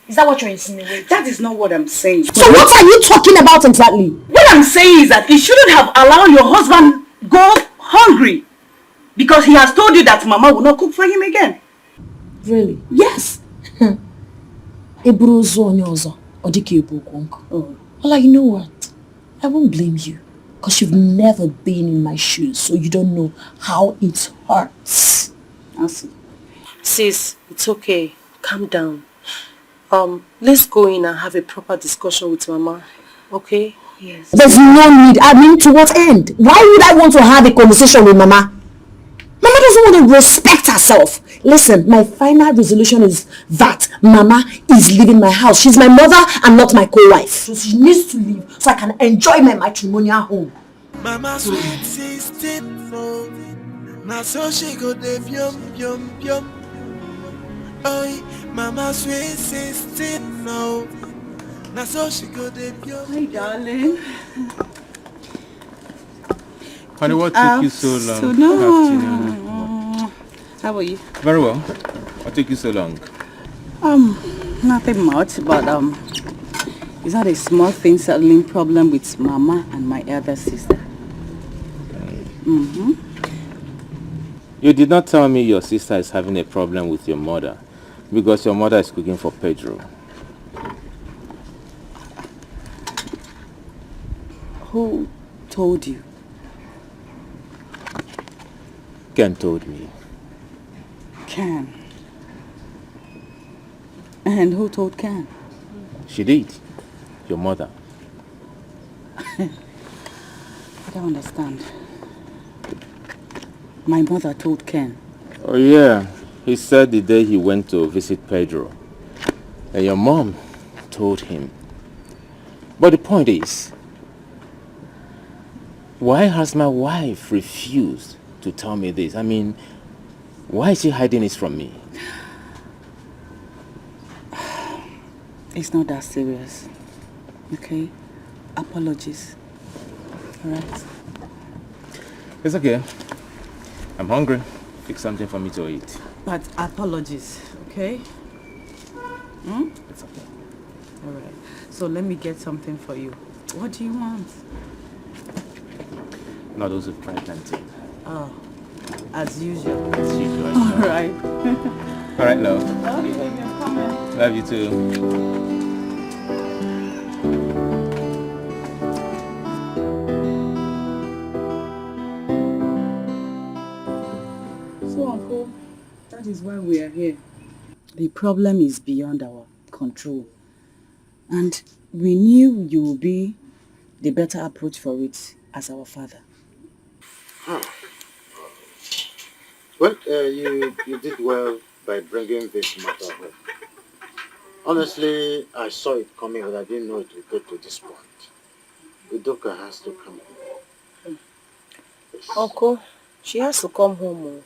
Is that what you're insinuating? That is not what I'm saying. So what are you talking about exactly? What I'm saying is that you shouldn't have allowed your husband go hungry because he has told you that Mama will not cook for him again. Really? Yes. Well, you know what? I won't blame you because you've never been in my shoes, so you don't know how it hurts. I see. Sis, it's okay. Calm down. Let's go in and have a proper discussion with Mama. Okay? Yes. There's no need. I mean, to what end? Why would I want to have a conversation with Mama? Mama doesn't want to respect herself. Listen, my final resolution is that Mama is leaving my house. She's my mother and not my co-wife. So she needs to leave so I can enjoy my matrimonial home. Mama sweet 16, no. Now so she go de yum. Oi, Mama sweet 16, no. Now so she go de yum. Hi, darling. Honey, what took you so long? How are you? Very well. What took you so long? Nothing much, but It's not a small thing settling problem with Mama and my elder sister. Mm-hmm. You did not tell me your sister is having a problem with your mother because your mother is cooking for Pedro. Who told you? Ken told me. Ken. And who told Ken? She did. Your mother. I don't understand. My mother told Ken. Oh yeah, he said the day he went to visit Pedro. And your mom told him. But the point is, why has my wife refused to tell me this? I mean, why is she hiding it from me? It's not that serious. Okay? Apologies. Alright? It's okay. I'm hungry. Fix something for me to eat. But apologies, okay? Hmm? It's okay. Alright. So let me get something for you. What do you want? Noodles with fried plantain. Oh, as usual. As usual. Alright. Alright, love. Okay, baby, I'm coming. Love you too. So, Uncle, that is why we are here. The problem is beyond our control. And we knew you would be the better approach for it as our father. Well, you did well by bringing this matter up. Honestly, I saw it coming, but I didn't know it would go to this point. Udoka has to come home. Yes. Uncle, she has to come home.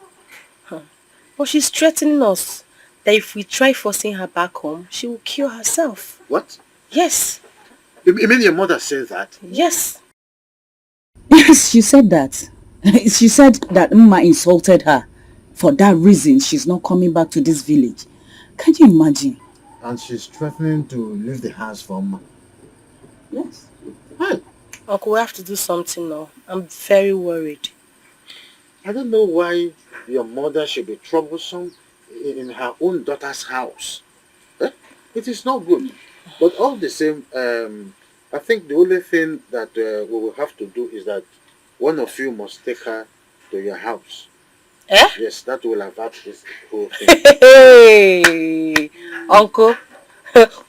But she's threatening us that if we try forcing her back home, she will kill herself. What? Yes. You mean your mother says that? Yes. Yes, she said that. She said that Mma insulted her. For that reason, she's not coming back to this village. Can you imagine? And she's threatening to leave the house for Mma. Yes. Hey. Uncle, we have to do something now. I'm very worried. I don't know why your mother should be troublesome in her own daughter's house. It is not good. But all the same, I think the only thing that we will have to do is that one of you must take her to your house. Eh? Yes, that will avert this whole thing. Hey, Uncle,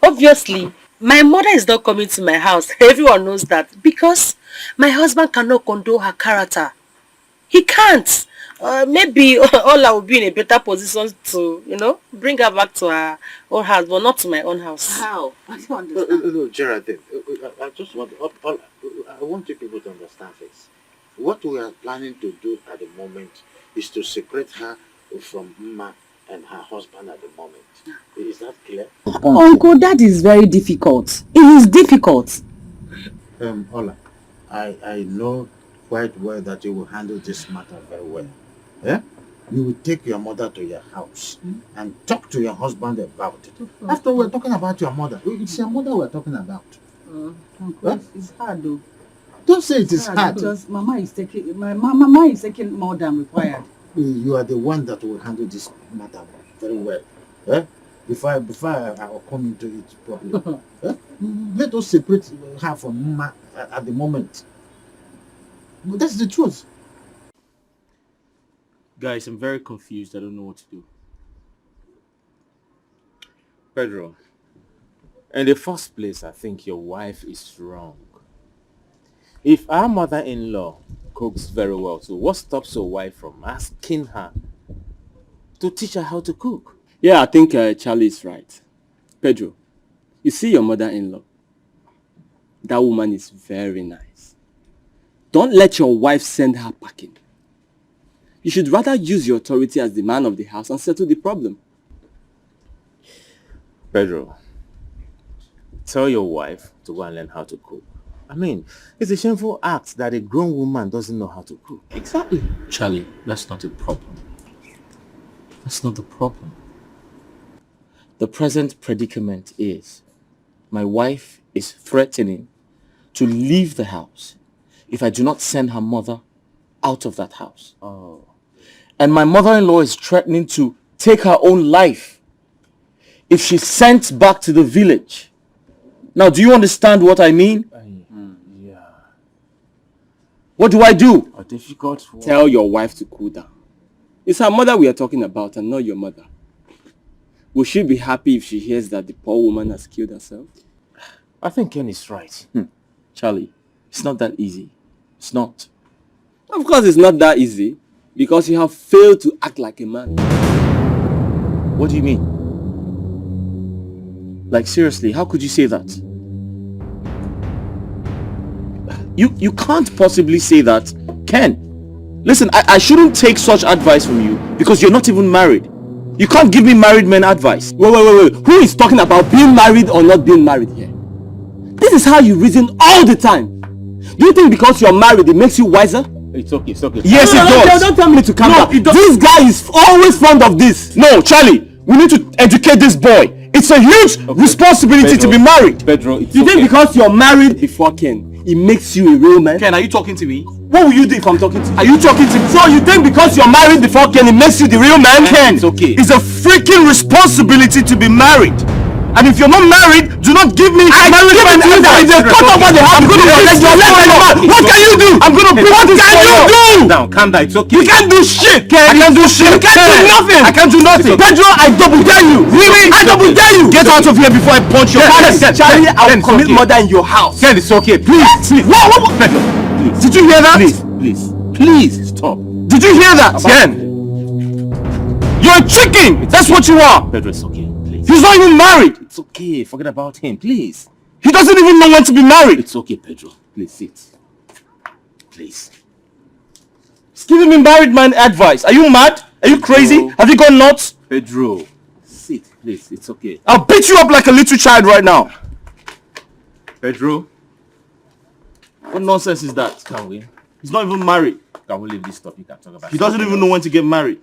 obviously, my mother is not coming to my house. Everyone knows that. Because my husband cannot condone her character. He can't. Maybe Ola will be in a better position to, bring her back to her own house, but not to my own house. How? I don't understand. No, Geraldine, I just want I want you people to understand this. What we are planning to do at the moment is to separate her from Mma and her husband at the moment. Is that clear? Uncle, that is very difficult. It is difficult. Ola, I know quite well that you will handle this matter very well. Yeah? You will take your mother to your house and talk to your husband about it. After we're talking about your mother, it's your mother we're talking about. Uncle, it's hard though. Don't say it is hard. Because my mama is taking more than required. You are the one that will handle this matter very well. Before I come into it properly. Let us separate her from Mma at the moment. That's the truth. Guys, I'm very confused. I don't know what to do. Pedro, in the first place, I think your wife is wrong. If our mother-in-law cooks very well, so what stops your wife from asking her to teach her how to cook? Yeah, I think Charlie is right. Pedro, you see your mother-in-law? That woman is very nice. Don't let your wife send her packing. You should rather use your authority as the man of the house and settle the problem. Pedro, tell your wife to go and learn how to cook. I mean, it's a shameful act that a grown woman doesn't know how to cook. Exactly. Charlie, that's not a problem. That's not the problem. The present predicament is my wife is threatening to leave the house if I do not send her mother out of that house. Oh. And my mother-in-law is threatening to take her own life if she's sent back to the village. Now, do you understand what I mean? Yeah. What do I do? A difficult one. Tell your wife to cool down. It's her mother we are talking about and not your mother. Will she be happy if she hears that the poor woman has killed herself? I think Ken is right. Charlie, it's not that easy. It's not. Of course it's not that easy, because you have failed to act like a man. What do you mean? Like, seriously, how could you say that? You can't possibly say that. Ken, listen, I shouldn't take such advice from you because you're not even married. You can't give me married men advice. Wait. Who is talking about being married or not being married here? This is how you reason all the time. Do you think because you're married it makes you wiser? It's okay. Yes, it does. Don't tell me to calm down. This guy is always fond of this. No, Charlie, we need to educate this boy. It's a huge responsibility to be married. Pedro, you think because you're married before Ken, it makes you a real man? Ken, are you talking to me? What will you do if I'm talking to you? Are you talking to me? So you think because you're married before Ken, it makes you the real man? Ken, it's okay. It's a freaking responsibility to be married. And if you're not married, do not give me married men advice. If they cut off what they have, I'm going to protect your leg. What can you do? I'm going to bring this for you. Calm down, it's okay. You can't do shit, Ken. I can't do shit. You can't do nothing. I can't do nothing. Pedro, I double dare you. Really? I double dare you. Get out of here before I punch your face. Charlie, I will commit murder in your house. Ken, it's okay. Please. What? Pedro, please. Did you hear that? Please, stop. Did you hear that, Ken? You're a chicken. That's what you are. Pedro, it's okay. He's not even married. It's okay. Forget about him, please. He doesn't even know when to be married. It's okay, Pedro. Please sit. Please. He's giving me married man advice. Are you mad? Are you crazy? Have you gone nuts? Pedro, sit, please. It's okay. I'll beat you up like a little child right now. Pedro. What nonsense is that? Can we? He's not even married. Can we leave this topic and talk about He doesn't even know when to get married.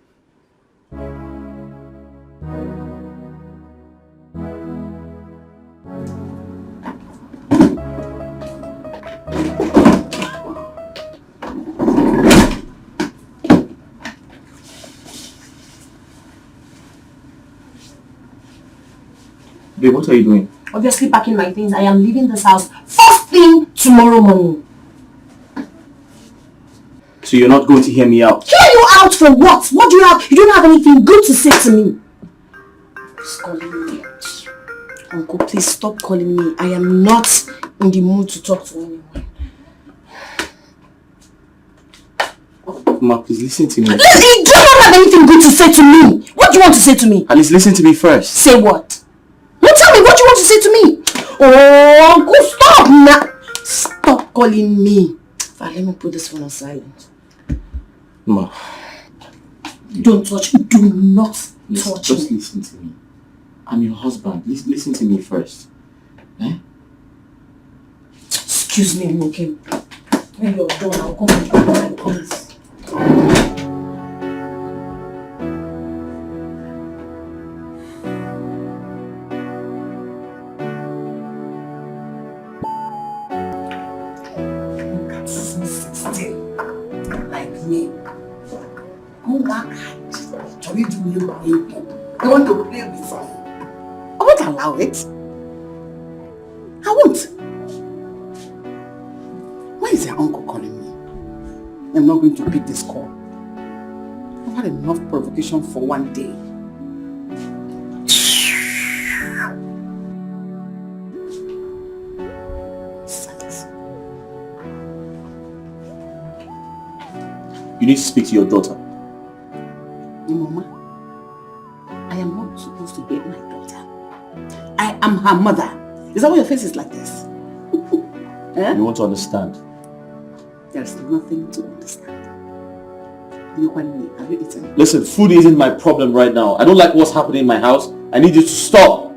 Babe, what are you doing? Obviously packing my things. I am leaving this house first thing tomorrow morning. So you're not going to hear me out? Hear you out for what? What do you have? You don't have anything good to say to me. He's calling me. Uncle, please stop calling me. I am not in the mood to talk to anyone. Ma, please listen to me. Listen, you do not have anything good to say to me. What do you want to say to me? Alice, listen to me first. Say what? No, tell me, what do you want to say to me? Oh, Uncle, stop now. Stop calling me. Let me put this phone on silent. Ma. Don't touch me. Do not touch Just me. listen to me. I'm your husband. Listen to me first. Eh? Excuse me, okay? When you're done, I'll come and grab my pants. Like me. Come back. Shall we do you I want to play with you. I won't allow it. I won't. Why is your uncle calling me? I'm not going to pick this call. I've had enough provocation for one day. You need to speak to your daughter. Mama, I am not supposed to date my daughter. I am her mother. Is that why your face is like this? Eh? You want to understand? There's nothing to understand. You want me? Have you eaten? Listen, food isn't my problem right now. I don't like what's happening in my house. I need you to stop.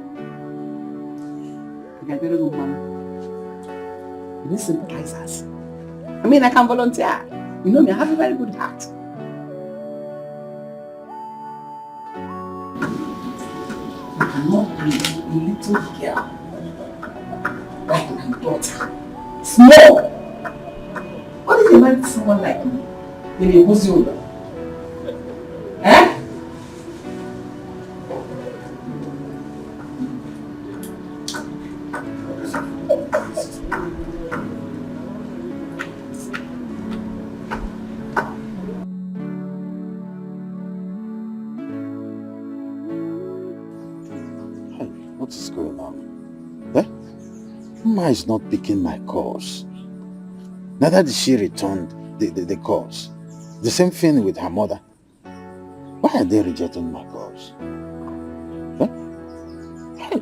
Okay, very good, Mama. You need sympathizers. I mean, I can volunteer. You know me, I have a very good heart. I cannot be a little girl like daughter. Small. What if you married someone like me? Maybe who's older? Eh? What is going on? Eh? Mama is not picking my calls. Neither did she return the calls. The same thing with her mother. Why are they rejecting my calls? Eh? Hey.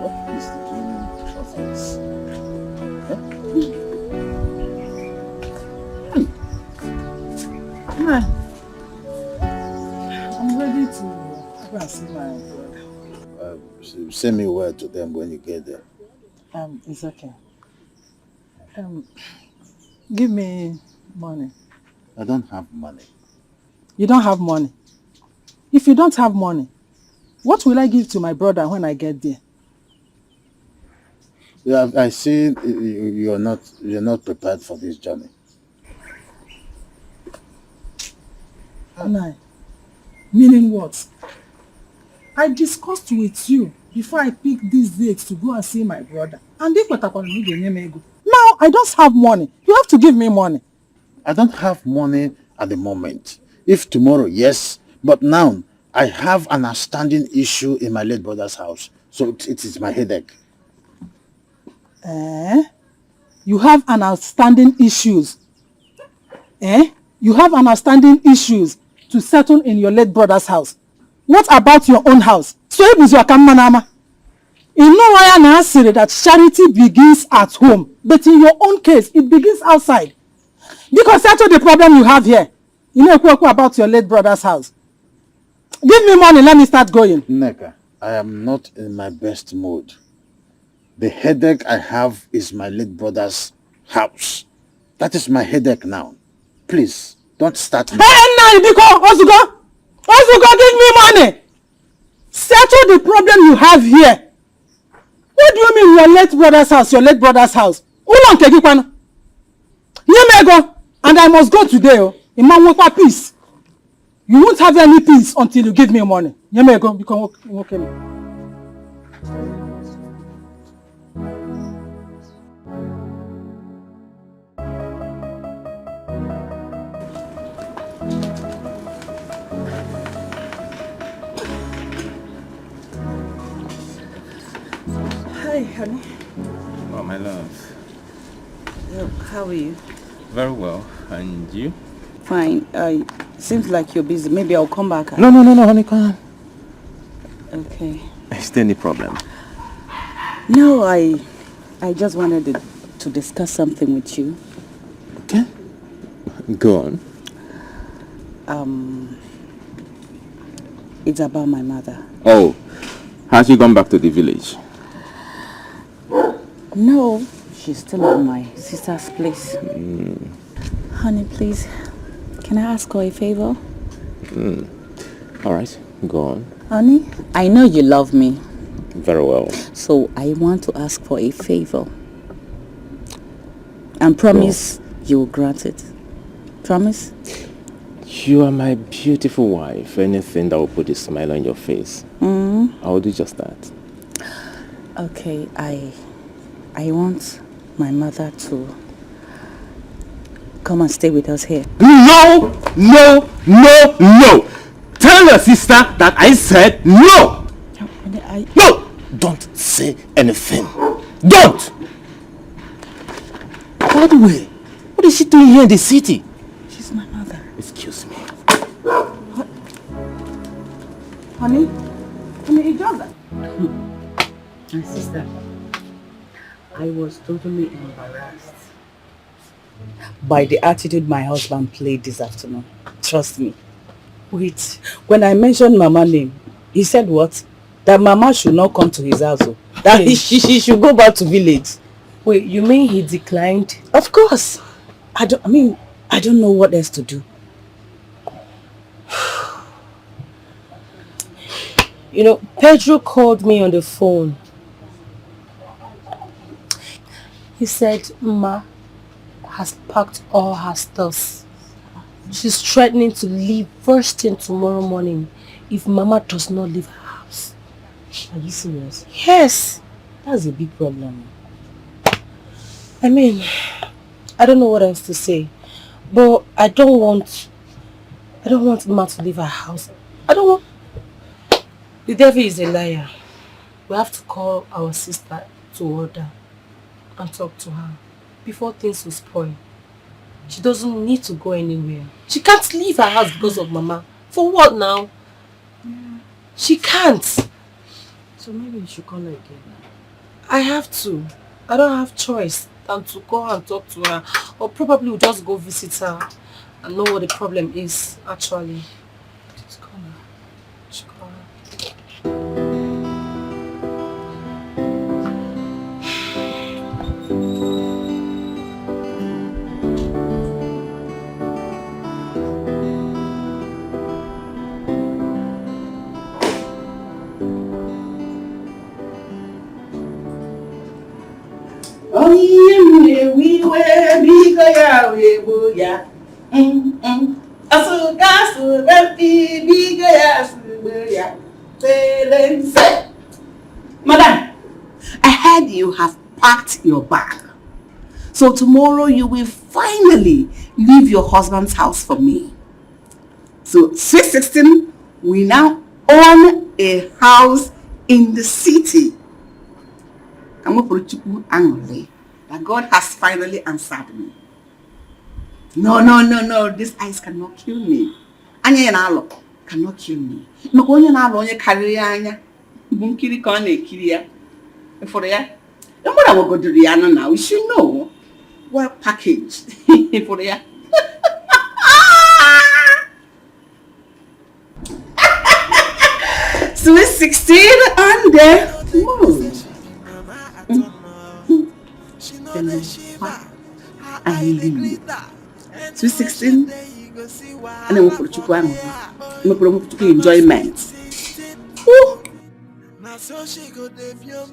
What is the meaning of this? I'm ready to go and see my brother. Send me word to them when you get there. It's okay. Give me money. I don't have money. You don't have money? If you don't have money, what will I give to my brother when I get there? Yeah, I see you're not prepared for this journey. Anai, meaning what? I discussed with you before I picked these dates to go and see my brother. And if now I don't have money. You have to give me money. I don't have money at the moment. If tomorrow, yes. But now, I have an outstanding issue in my late brother's house. So it is my headache. You have an outstanding issues. You have an outstanding issues to settle in your late brother's house. What about your own house? So it was your kamanama. You know why I say that charity begins at home, but in your own case, it begins outside. Because that's the problem you have here. You know about your late brother's house. Give me money, let me start going. Nneka, I am not in my best mood. The headache I have is my late brother's house. That is my headache now. Please, don't start me. Hey, Nai, Ozugo, give me money. Settle the problem you have here. What do you mean your late brother's house, your late brother's house? Ulon Kegikwana. Nyemego, and I must go today. Imam peace. You won't have any peace until you give me money. Nyemego, you can walk in. Hi, honey. Oh, my love. How are you? Very well. And you? Fine. Seems like you're busy. Maybe I'll come back. No, honey, come on. Okay. Is there any problem? No, I just wanted to discuss something with you. Okay. Go on. It's about my mother. Oh, has she gone back to the village? No, she's still at my sister's place. Honey, please, can I ask her a favor? All right, go on. Honey, I know you love me. Very well. So I want to ask for a favor. And promise you will grant it. Promise? You are my beautiful wife. Anything that will put a smile on your face, I will do just that. Okay, I want my mother to come and stay with us here. No! Tell your sister that I said no! No! Don't say anything. Don't! By the way, what is she doing here in the city? She's my mother. Excuse me. What? Honey, it's just that. My sister, I was totally embarrassed by the attitude my husband played this afternoon. Trust me. Wait, when I mentioned Mama's name, he said what? That Mama should not come to his house. That she should go back to village. Wait, you mean he declined? Of course. I don't know what else to do. You know, Pedro called me on the phone. He said Ma has packed all her stuff. She's threatening to leave first thing tomorrow morning if Mama does not leave her house. Are you serious? Yes. That's a big problem. I mean, I don't know what else to say. But I don't want Ma to leave her house. I don't want... The devil is a liar. We have to call our sister to order and talk to her before things will spoil. She doesn't need to go anywhere. She can't leave her house because of Mama. For what now? Yeah. She can't. So maybe you should call her again. I have to. I don't have choice than to go and talk to her. Or probably we'll just go visit her and know what the problem is actually. Just call her. Just call her. Madam, I heard you have packed your bag. So tomorrow you will finally leave your husband's house for me. So Sweet 16, we now own a house in the city. That God has finally answered me. No. This ice cannot kill me. Anya na cannot kill me. Onye na-alụ onye karịrị anya bụ nkiri ka ọ na-ekiri ya. For ya. The mother will go to the Anna now. We should know. Well packaged. For ya. Sweet 16 on the mood. I leave. Sweet 16. And then we'll put you enjoyment. Now so she go de pium.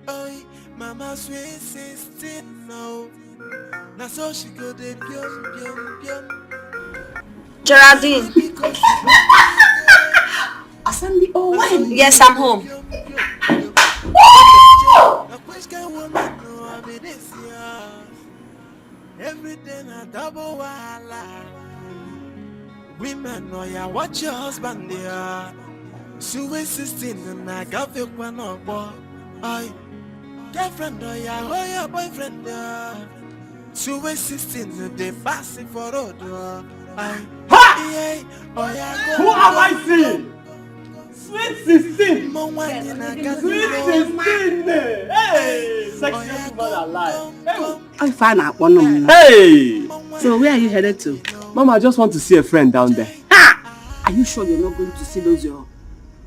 Oi, Mama Sweet 16 now. Now so she go de pium. Geraldine. Asandi, oh why? Yes, I'm home. Everything a double wahala. Women know ya watch your husband there. Sweet 16 and I got you one or boy. I girlfriend or ya or your boyfriend there. Sweet 16 they pass it for road. I Who am I seeing? Sweet 16! Sweet 16! Hey! Sexiest woman alive! I find out one of them. Hey! So where are you headed to? Mama, I just want to see a friend down there. Are you sure you're not going to see those your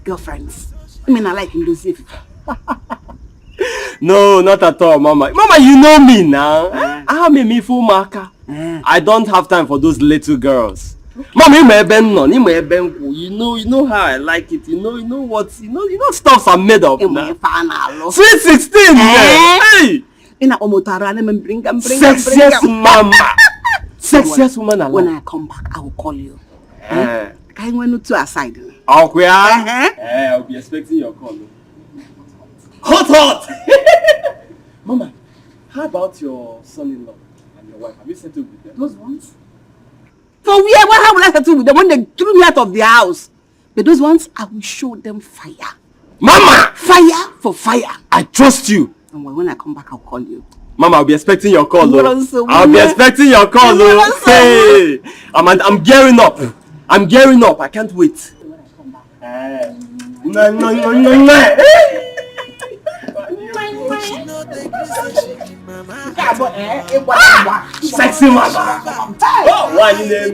girlfriends? I mean, I like him to see. No, not at all, Mama. Mama, you know me now. I'm a full marker. I don't have time for those little girls. Mama, you know how I like it. You know what? You know stuffs are made of. Sweet 16. Hey. Sexiest mama. Sexiest woman alive. When I come back, I will call you. Can you go to aside? Okay. I'll be expecting your call. Hot. Mama, how about your son-in-law and your wife? Have you settled with them? Those ones? For where? How will I settle with them when they threw me out of their house? But those ones, I will show them fire. Mama! Fire for fire. I trust you. And when I come back, I'll call you. Mama, I'll be expecting your call. I'll be expecting your call. Hey, I'm gearing up. I can't wait. Sexy mama. Oh, why you name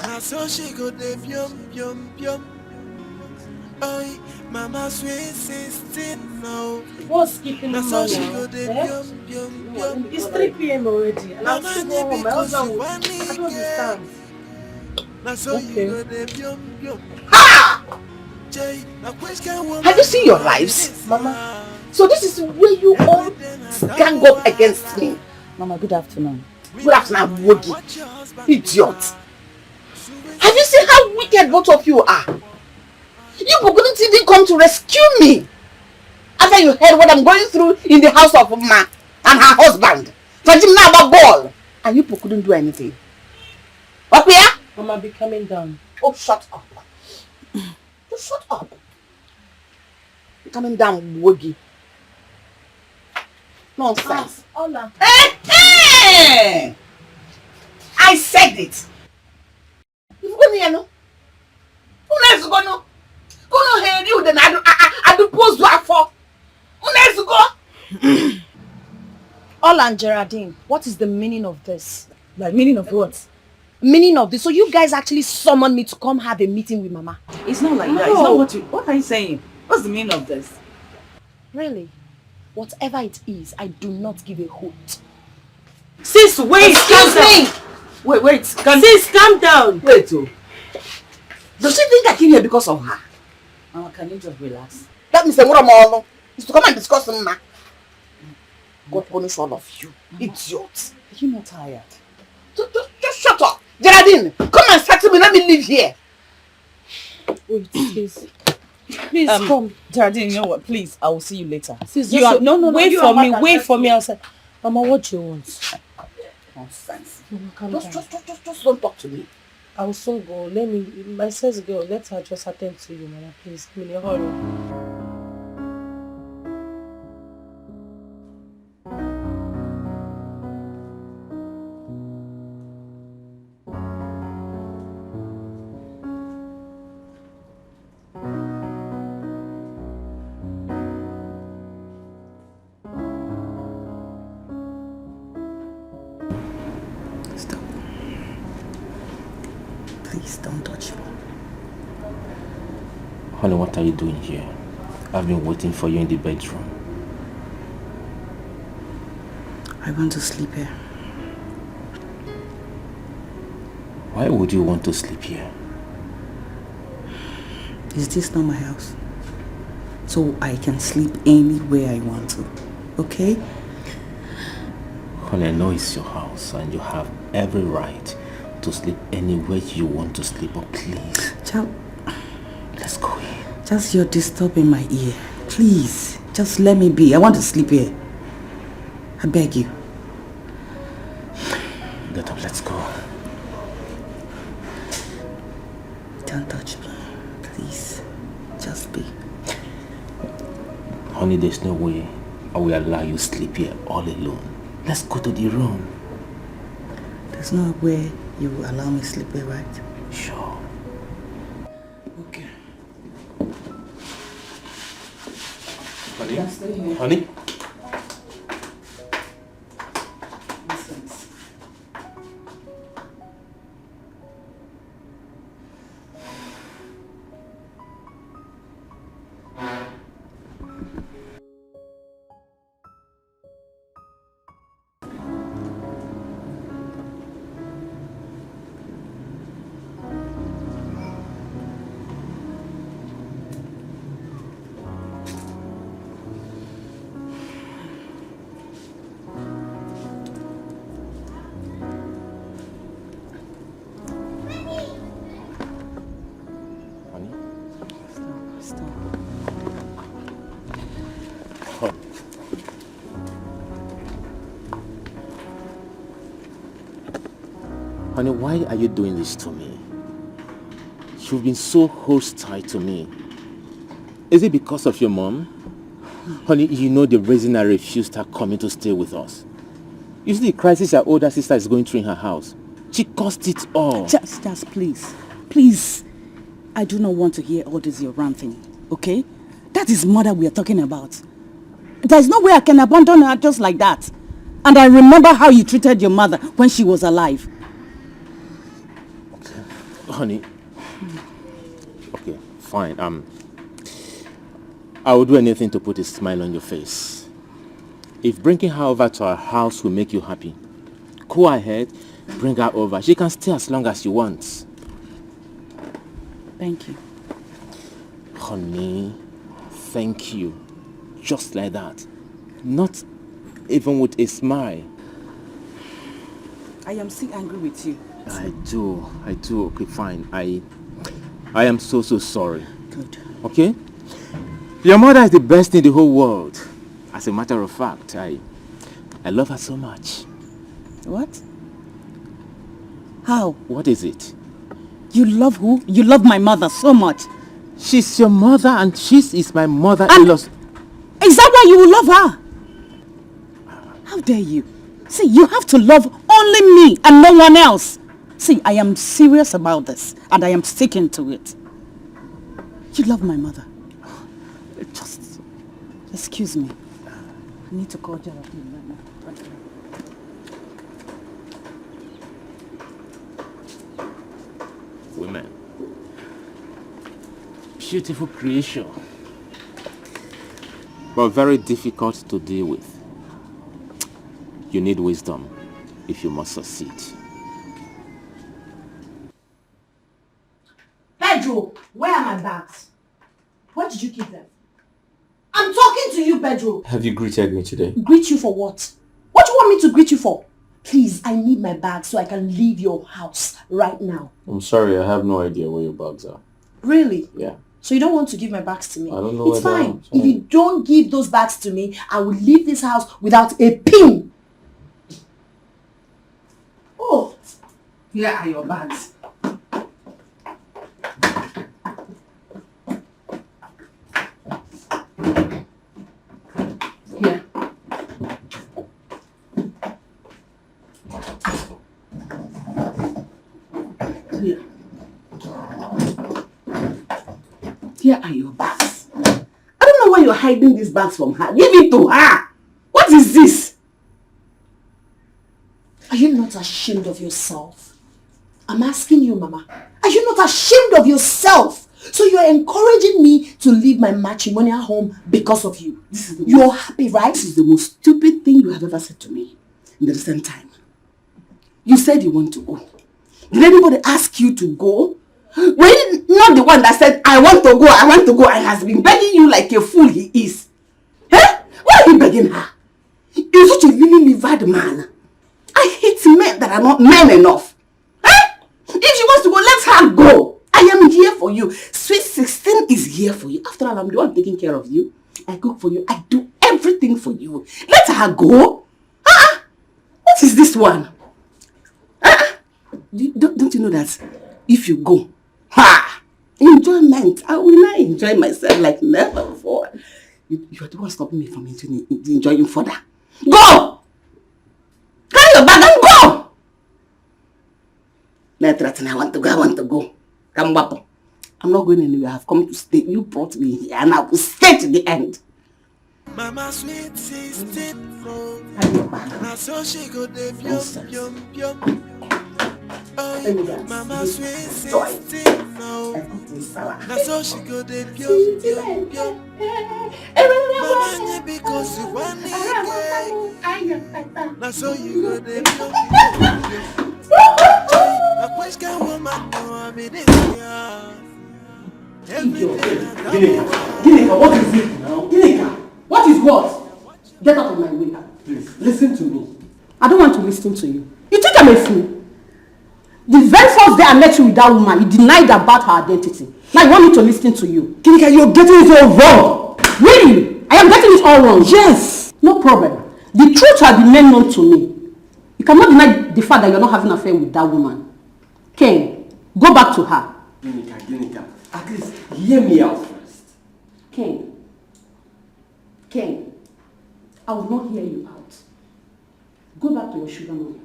Now so she go de pium. Oi, mama sweet 16 no. What's keeping Na him so on she now? go dey Eh? bium bium No, bium. it's 3 p.m. already and I'm Mama still ni going home. My because husband you would... want I me don't get. understand. Na so you Okay. go dey bium bium. Jay, na which kind woman Have you seen your you are lives? this Mama. So this is where you all gang up against me. Mama, good afternoon. Good afternoon, Wogi. Idiot. Have you seen how wicked both of you are? You couldn't even come to rescue me. After you heard what I'm going through in the house of Ma and her husband. Fighting now about ball. And you couldn't do anything. Up here? Mama, be coming down. Oh, shut up. Just shut up. You're coming down, Wogi. Nonsense. Hola. Hey! I said it. You've gone here, no? Who knows go no? Go no hear you then I do post you for. Who knows go? Ola and Geraldine, what is the meaning of this? Like, meaning of what? Meaning of this. So you guys actually summoned me to come have a meeting with Mama? It's not like that. It's not what are you saying? What's the meaning of this? Really? Whatever it is, I do not give a hoot. Sis, wait! Excuse me! Wait. Sis, calm down. Wait, oh. Does she think I came here because of her? Mama, can you just relax? That means what I'm all is to come and discuss Ma. God punish all of you. Idiots. Are you not tired? Just shut up. Geraldine, come and settle me. Let me live here. Wait, please. Please come. Geraldine, you know what? Please, I will see you later. Sis, You are, no, wait for me. Wait for me outside. Mama, what do you want? Nonsense. Mama, calm down. Just don't talk to me. I will soon go. My sis girl, let her just attend to you, Mama. Please, I'm in a hurry. Please don't touch me. Honey, what are you doing here? I've been waiting for you in the bedroom. I want to sleep here. Why would you want to sleep here? Is this not my house? So I can sleep anywhere I want to. Okay? Honey, I know it's your house and you have every right to sleep anywhere you want to sleep, but please. Child, let's go in. Just you're disturbing my ear. Please, just let me be. I want to sleep here. I beg you. Get up, let's go. Don't touch me. Please. Just be. Honey, there's no way I will allow you to sleep here all alone. Let's go to the room. There's no way you will allow me to sleep here, right? Sure. Okay. Honey? Yeah, stay here. Honey? Honey, why are you doing this to me? You've been so hostile to me. Is it because of your mom? Honey, you know the reason I refused her coming to stay with us. You see the crisis her older sister is going through in her house. She caused it all. Just please. Please. I do not want to hear all this your ranting, okay? That is mother we are talking about. There's no way I can abandon her just like that. And I remember how you treated your mother when she was alive. Honey. Okay, fine. I will do anything to put a smile on your face. If bringing her over to our house will make you happy, go ahead, bring her over. She can stay as long as she wants. Thank you. Honey, thank you. Just like that. Not even with a smile. I am still angry with you. I do. Okay, fine. I am so sorry. Good. Okay? Your mother is the best in the whole world. As a matter of fact, I love her so much. What? How? What is it? You love who? You love my mother so much. She's your mother and she is my mother-in-law. Is that why you will love her? How dare you? See, you have to love only me and no one else. See, I am serious about this and I am sticking to it. You love my mother. Just... Excuse me. I need to call Gerald right now. Women. Beautiful creation. But very difficult to deal with. You need wisdom if you must succeed. Pedro, where are my bags? Where did you keep them? I'm talking to you, Pedro. Have you greeted me today? Greet you for what? What do you want me to greet you for? Please, I need my bags so I can leave your house right now. I'm sorry, I have no idea where your bags are. Really? Yeah. So you don't want to give my bags to me? I don't know. It's fine. If you don't give those bags to me, I will leave this house without a pin. Oh, here are your bags. Here. Here. Here are your bags. I don't know why you're hiding these bags from her. Give it to her. What is this? are you not ashamed of yourself? I'm asking you, Mama. Are you not ashamed of yourself? So you're encouraging me to leave my matrimonial home because of you. You're happy, right? This is the most stupid thing you have ever said to me in the recent time. You said you want to go. Did anybody ask you to go? Were you not the one that said, I want to go, and has been begging you like a fool he is? Eh? Why are you begging her? You're such a really livered man. I hate men that are not men enough. Eh? If she wants to go, let her go. I am here for you. Sweet 16 is here for you. After all, I'm the one taking care of you. I cook for you. I do everything for you. Let her go. What is this one? Don't you know that if you go, enjoyment, I will not enjoy myself like never before. You are the one stopping me from enjoying further. Go! Carry your bag and go! Let threaten, I want to go. Come back. I'm not going anywhere. I have come to stay. You brought me here and I will stay to the end. Mama sweet 16, now so she go the yum. Oh, Mama sweet 16, now so she go the yum. Mama because you want me, now so you go the yum. I wish that woman know me this year. Ginika, what is it now? Ginika, what is what? Get out of my way. Please, listen to me. I don't want to listen to you. You think I'm a fool? The very first day I met you with that woman, you denied about her identity. Now you want me to listen to you. Ginika, you're getting it all wrong. Really? I am getting it all wrong? Yes. No problem. The truth has been made known to me. You cannot deny the fact that you're not having an affair with that woman. Ken, go back to her. Ginika, at least hear me out first. Ken, I will not hear you out. Go back to your sugar mommy.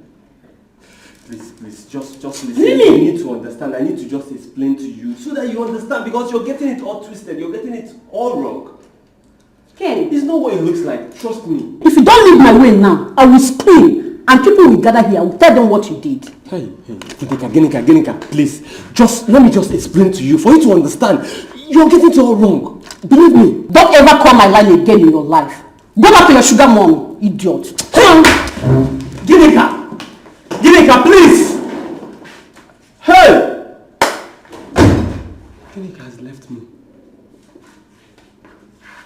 Please, just listen. Really? You need to understand. I need to just explain to you so that you understand, because you're getting it all twisted. You're getting it all wrong. Ken, it's not what it looks like. Trust me. If you don't leave my way now, I will scream and people will gather here. I will tell them what you did. Hey, Ginika, please. Let me just explain to you for you to understand. You're getting it all wrong. Believe me, don't ever call my line again in your life. Go back to your sugar mom, idiot. Ginika! Ginika, please! Hey! Ginika has left me.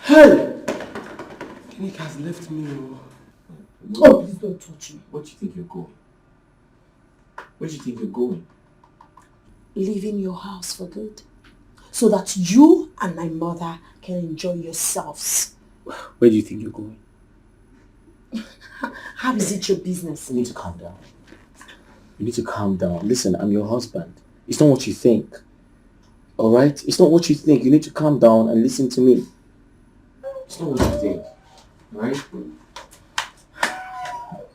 Hey! Ginika has left me. Oh, please don't touch me. Where do you think you're going? Where do you think you're going? Leaving your house for good. So that you and my mother can enjoy yourselves. Where do you think you're going? How is it your business? You need to calm down. You need to calm down. Listen, I'm your husband. It's not what you think. Alright? It's not what you think. You need to calm down and listen to me. It's not what you think. Right?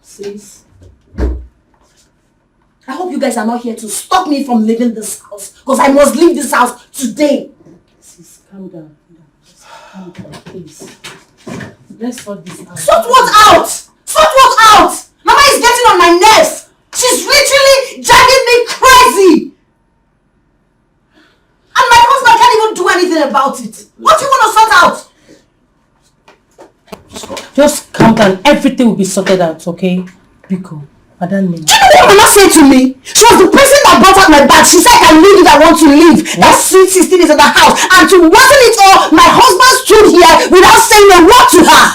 Sis, I hope you guys are not here to stop me from leaving this house. Because I must leave this house today. Sis, calm down. Just calm down, please. Let's sort this out. Sort what out? Sort what out? Mama is getting on my nerves. She's literally driving me crazy. And my husband can't even do anything about it. What do you want to sort out? Just calm down. Everything will be sorted out, okay? Biko, Madam Name. Do you know what Mama said to me? She was the person that brought out my bag. She said I can leave if I want to leave. That sweet 16 is in the house. And to worsen it all, my husband stood here without saying a word to her.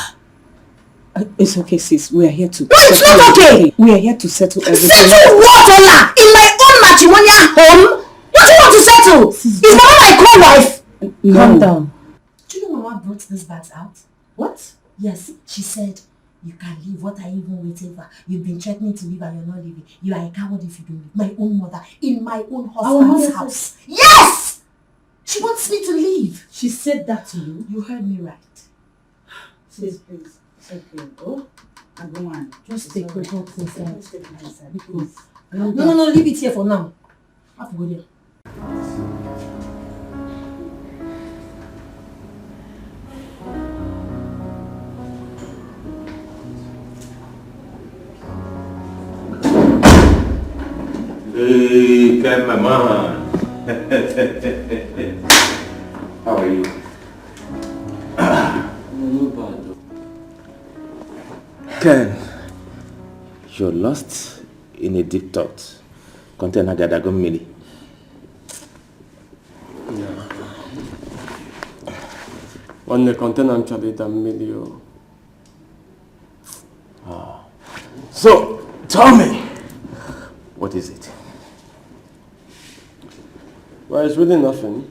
It's okay, sis. We are here to... No, it's not okay. We are here to settle everything. Settle what, Ola? In my own matrimonial home? What do you want to settle? Is Mama my co-wife? No. Calm down. Do you know Mama brought these bags out? What? Yes, she said, you can leave. What are you even waiting for? You've been threatening to leave and you're not leaving. You are a coward if you don't leave. My own mother, in my own husband's house. Yes! She wants me to leave. She said that to you? You heard me right. Sis, please. It's okay. Oh, I go on. Just take your box inside. Just take it inside. Because No, leave it here for now. Have to go there. Hey, Ken, my man. How are you? No bad. Ken, You're lost in a deep thought. Content Agadago Mini. yeah. On the content actually that million. So, tell me. What is it? Well, it's really nothing.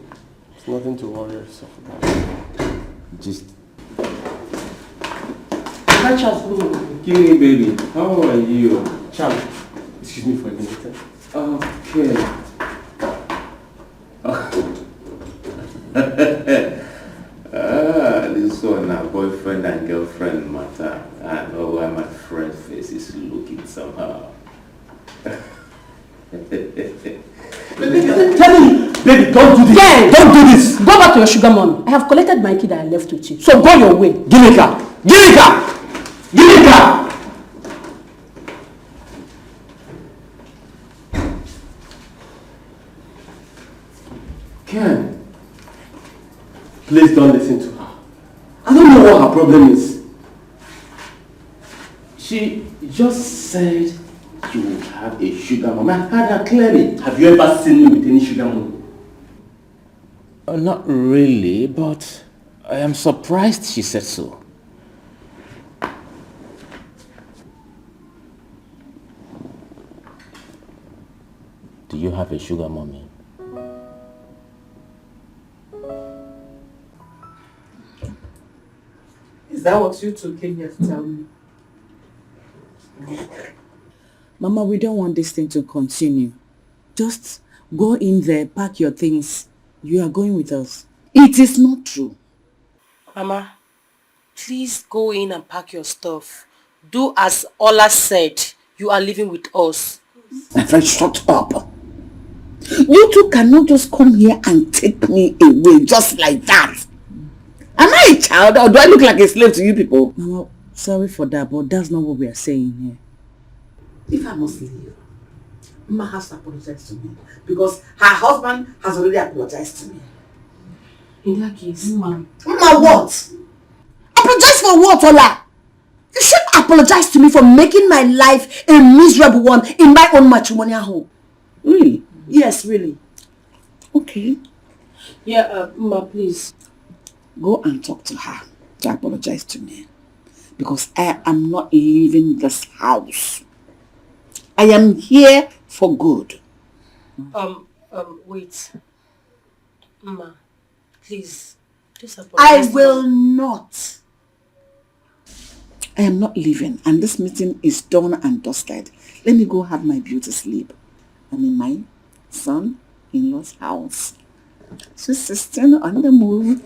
It's nothing to worry yourself about. Just... Rachael, Kitty baby, how are you? Charlie, excuse me for a minute. Okay. This one, a boyfriend and girlfriend matter. I know why my friend's face is looking somehow. Tell me, baby, don't do this. Yeah. Don't do this. Go back to your sugar mom. I have collected my kid that I left with you. So go your way. Ginika! Ginika! Ginika! Ken, please don't listen to her. I don't know what her problem is. She just said you have a sugar mom. I heard her clearly. Have you ever seen me with any sugar mom? Not really, but I am surprised she said so. Do you have a sugar mommy? Is that what you two came here to tell me? Mama, we don't want this thing to continue. Just go in there, pack your things. You are going with us. It is not true. Mama, please go in and pack your stuff. Do as Ola said. You are living with us. My friend, shut up. You two cannot just come here and take me away just like that. Am I a child or do I look like a slave to you people? Mama, sorry for that, but that's not what we are saying here. If I must leave, Mama has to apologize to me because her husband has already apologized to me. In that case, Ma, what? Apologize for what, Ola? You should apologize to me for making my life a miserable one in my own matrimonial home. Really? Yes, really. Okay. Yeah, Ma, please. Go and talk to her to apologize to me. Because I am not leaving this house. I am here for good. Wait. Ma, please. Just apologize. I will not. I am not leaving, and this meeting is done and dusted. Let me go have my beauty sleep. I'm in my son-in-law's house. Sweet sister on the move.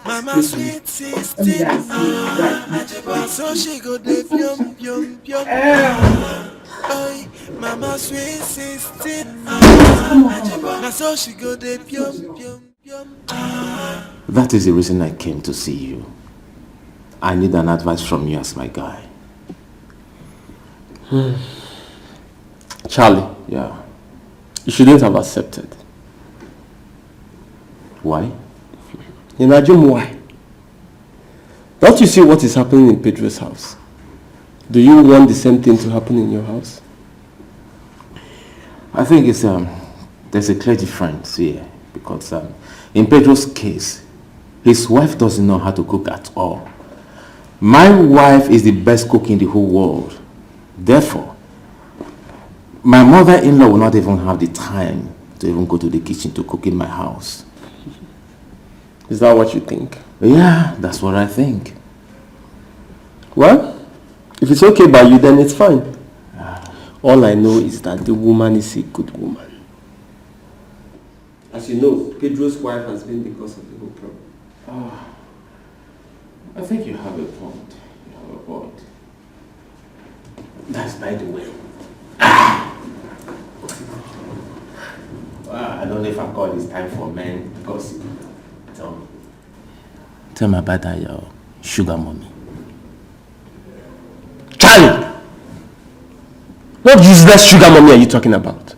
Mama sweet sister, so she go de pium pium pium. Oi, Mama sweet sister, now so she go de pium pium pium. That is the reason I came to see you. I need an advice from you as my guy. Charlie. Yeah. You shouldn't have accepted. Why? Imagine why. Don't you see what is happening in Pedro's house? Do you want the same thing to happen in your house? I think it's there's a clear difference here because in Pedro's case, his wife doesn't know how to cook at all. My wife is the best cook in the whole world. Therefore, my mother-in-law will not even have the time to even go to the kitchen to cook in my house. Is that what you think? Yeah, that's what I think. Well, if it's okay by you, then it's fine. All I know is that the woman is a good woman. As you know, Pedro's wife has been the cause of the whole problem. Oh, I think you have a point. You have a point. That's by the way. I don't know if I call this time for men because tell me about that your sugar mommy. Charlie! What useless sugar mommy are you talking about?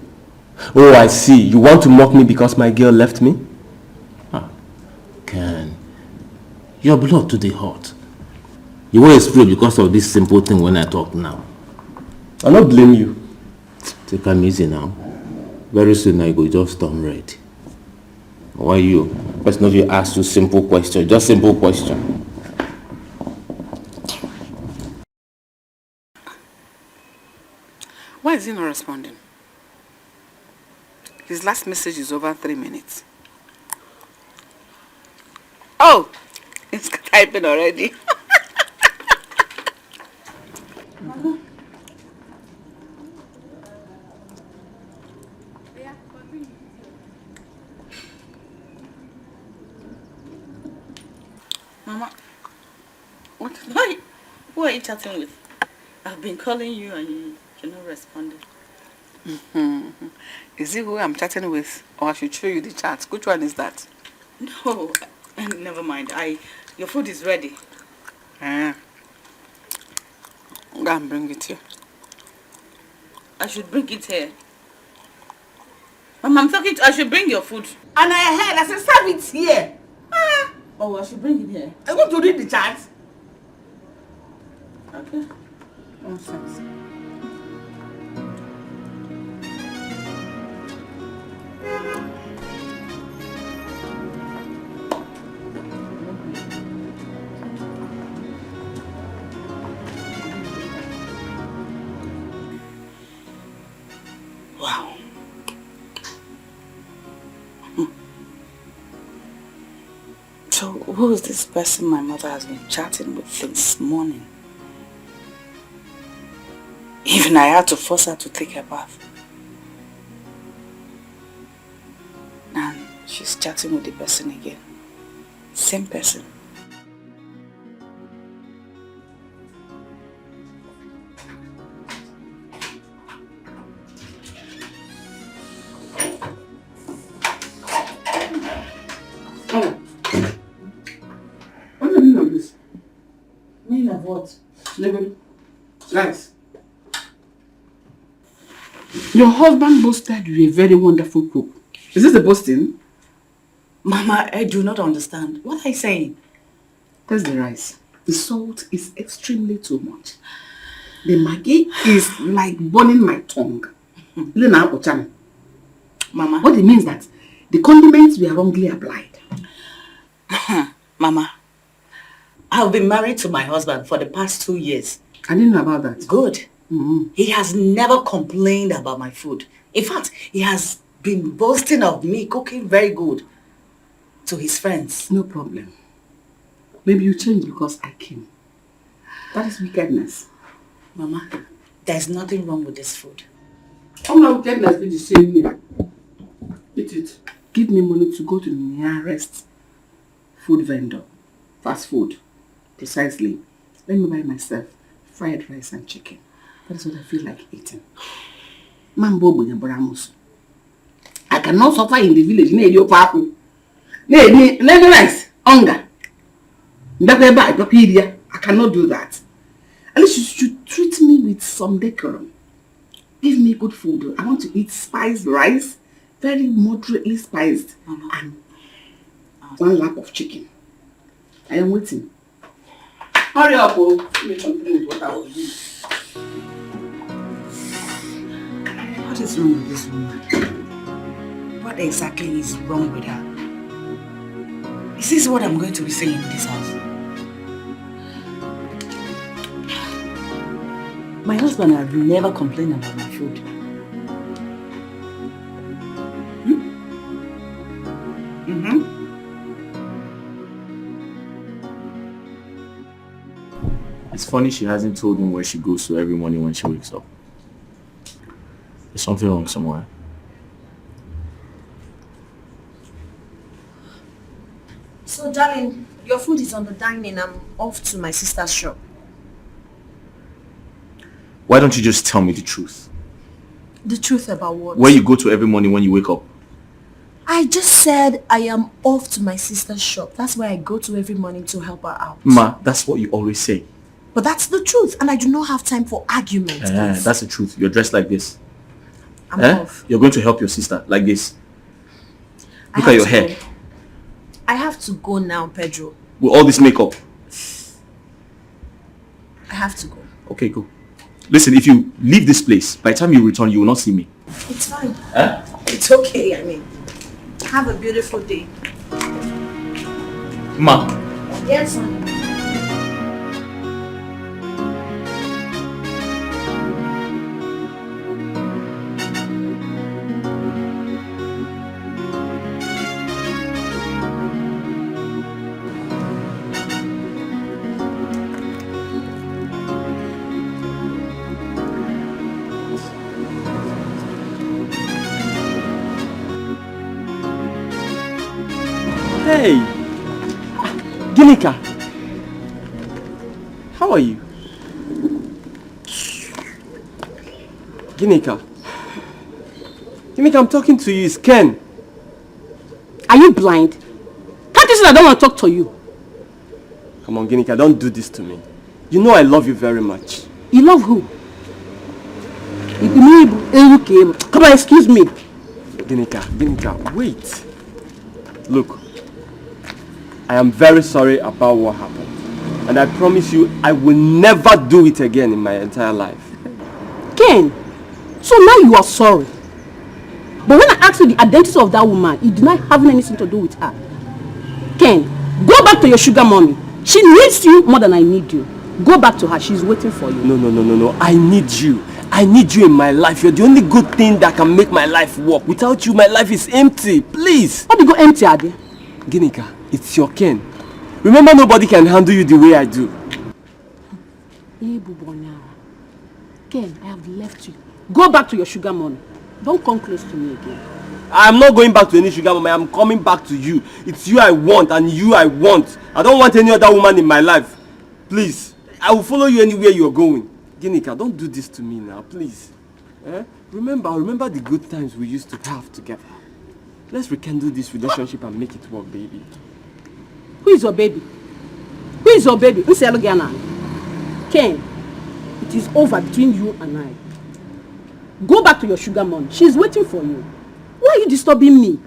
Oh, I see. You want to mock me because my girl left me? Ken, your blood today hot. You will explode because of this simple thing when I talk now. I don't blame you. Take it easy now. Very soon I go just turn red. Why you? First of you ask you simple question, just simple question. Why is he not responding? His last message is over 3 minutes. Oh, he's typing already. Mama, who are you chatting with? I've been calling you and you're not responding. Is it who I'm chatting with, or I should show you the chat? Which one is that? No, never mind. Your food is ready. Go and bring it here. I should bring it here. Mama, I'm talking to I should bring your food. And I heard, I said, serve it here. Oh, I should bring it here. I want to read the chat. Okay. Nonsense. Wow. So who is this person my mother has been chatting with since morning? Even I had to force her to take a bath. And she's chatting with the person again. Same person. What's the meaning of this? Meaning of what? Nobody. Guys. Your husband boasted you're a very wonderful cook. Is this the boasting? Mama, I do not understand. What are you saying? Taste the rice. The salt is extremely too much. The maggi is like burning my tongue. Mama. What it means that the condiments were wrongly applied. Mama, I've been married to my husband for the past 2 years. I didn't know about that. Good. He has never complained about my food. In fact, he has been boasting of me cooking very good to his friends. No problem. Maybe you changed because I came. That is wickedness. Mama, there's nothing wrong with this food. All my wickedness is the same here. Eat it. Give me money to go to the nearest food vendor. Fast food. Precisely. Let me buy myself fried rice and chicken. That is what I feel like eating. I cannot suffer in the village. Rice, hunger. I cannot do that. At least you should treat me with some decorum. Give me good food. I want to eat spiced rice, very moderately spiced, and 1 lap of chicken. I am waiting. Hurry up, oh. Let me complete what I will do. What is wrong with this woman? What exactly is wrong with her? Is this what I'm going to be saying in this house? My husband has never complained about my food. It's funny she hasn't told him where she goes to every morning when she wakes up. There's something wrong somewhere. So, darling, your food is on the dining. I'm off to my sister's shop. Why don't you just tell me the truth? The truth about what? Where you go to every morning when you wake up? I just said I am off to my sister's shop. That's where I go to every morning to help her out. Ma, that's what you always say. But that's the truth, and I do not have time for arguments. That's the truth. You're dressed like this. I'm off. You're going to help your sister like this. Look at your hair. I have to go now, Pedro. With all this makeup. I have to go. Okay, go. Listen, if you leave this place, by the time you return, you will not see me. It's fine. Huh? It's okay, I mean. Have a beautiful day. Ma. Yes, honey. Hey! Ginika! How are you? Ginika! Ginika, I'm talking to you. It's Ken. Are you blind? Can't you see I don't want to talk to you? Come on, Ginika, don't do this to me. You know I love you very much. You love who? Come on, excuse me. Ginika, wait. Look, I am very sorry about what happened. And I promise you, I will never do it again in my entire life. Ken, so now you are sorry. But when I asked you the identity of that woman, you did not have anything to do with her. Ken, go back to your sugar mommy. She needs you more than I need you. Go back to her. She's waiting for you. No. I need you. I need you in my life. You're the only good thing that can make my life work. Without you, my life is empty. Please. What do you go empty, Adi? Ginika, it's your Ken. Remember, nobody can handle you the way I do. Ken, I have left you. Go back to your sugar mommy. Don't come close to me again. I'm not going back to any sugar mommy. I'm coming back to you. It's you I want and you I want. I don't want any other woman in my life. Please. I will follow you anywhere you're going. Ginika, don't do this to me now, please. Remember the good times we used to have together. Let's rekindle this relationship and make it work, baby. Who is your baby? Who is your baby? Ken, it is over between you and I. Go back to your sugar mom. She's waiting for you. Why are you disturbing me?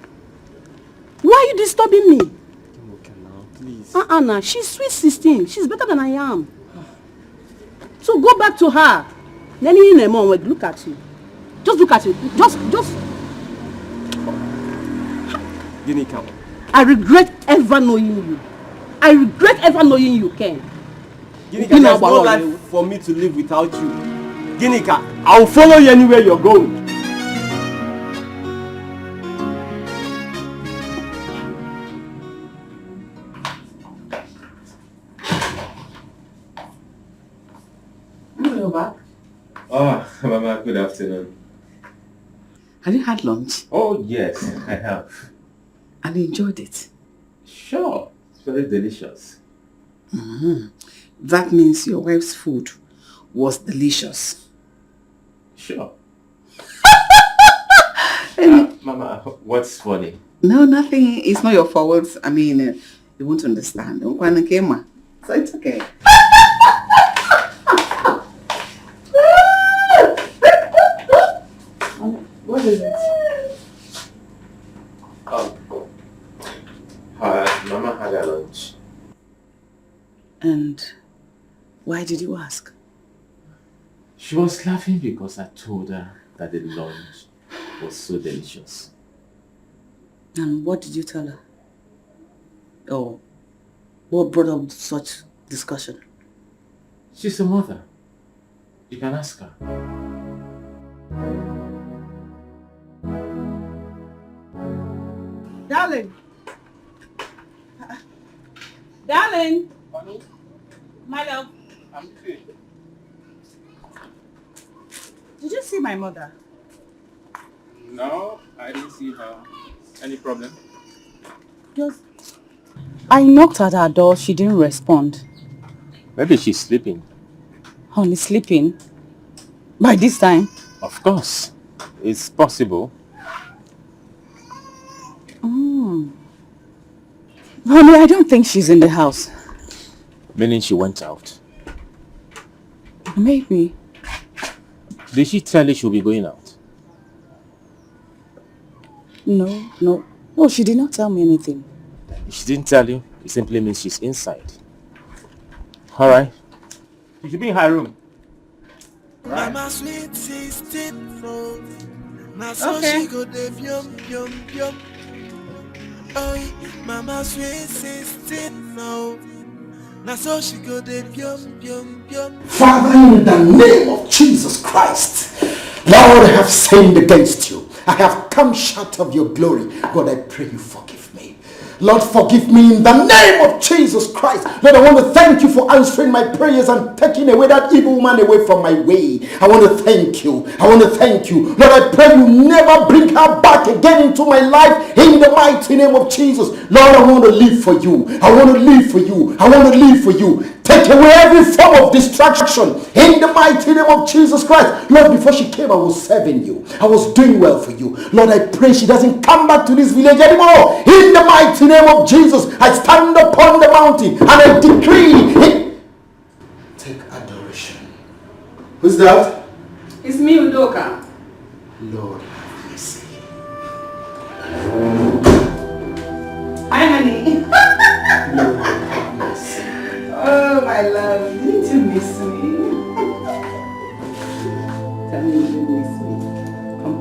Why are you disturbing me? Okay, now, please. Nah. She's sweet 16. She's better than I am. So go back to her. Look at you. Just look at you. Just. Ginika. I regret ever knowing you. Ken. Ginika, there's no life for me to live without you. Ginika, I'll follow you anywhere you're going. Hello, back. Oh, Mama, good afternoon. Have you had lunch? Oh, yes, I have. And you enjoyed it? Sure. It's very delicious. That means your wife's food was delicious. Sure. Mama, what's funny? No, nothing. It's not your fault. I mean, you won't understand. So it's okay. What is it? Mama had her lunch. And why did you ask? She was laughing because I told her that the lunch was so delicious. And what did you tell her? Or what brought up such discussion? She's a mother. You can ask her. Darling. Darling. My love. I'm good. Did you see my mother? No, I didn't see her. Any problem? I knocked at her door. She didn't respond. Maybe she's sleeping. Honey, sleeping? By this time? Of course. It's possible. Honey, I don't think she's in the house. Meaning she went out. Maybe. Did she tell you she'll be going out? No, she did not tell me anything. If she didn't tell you, it simply means she's inside. Alright. You should be in her room. Mama sweet 16 no. Now so she go de yum. Oh, Mama sweet 16 no. Now so she go de yum. Father, in the name of Jesus Christ, Lord, I have sinned against you. I have come short of your glory. God, I pray you forgive me. Lord, forgive me in the name of Jesus Christ. Lord, I want to thank you for answering my prayers and taking away that evil woman away from my way. I want to thank you. Lord, I pray you never bring her back again into my life in the mighty name of Jesus. Lord, I want to live for you. Take away every form of distraction in the mighty name of Jesus Christ. Lord, before she came, I was serving you. I was doing well for you. Lord, I pray she doesn't come back to this village anymore. In the mighty name of Jesus, I stand upon the mountain and I decree. Take adoration. Who's that? It's me, Udoka. Lord, have mercy. Hi, honey. Lord, have mercy. Oh, my love. Didn't you miss me? Tell me you didn't miss me. Come.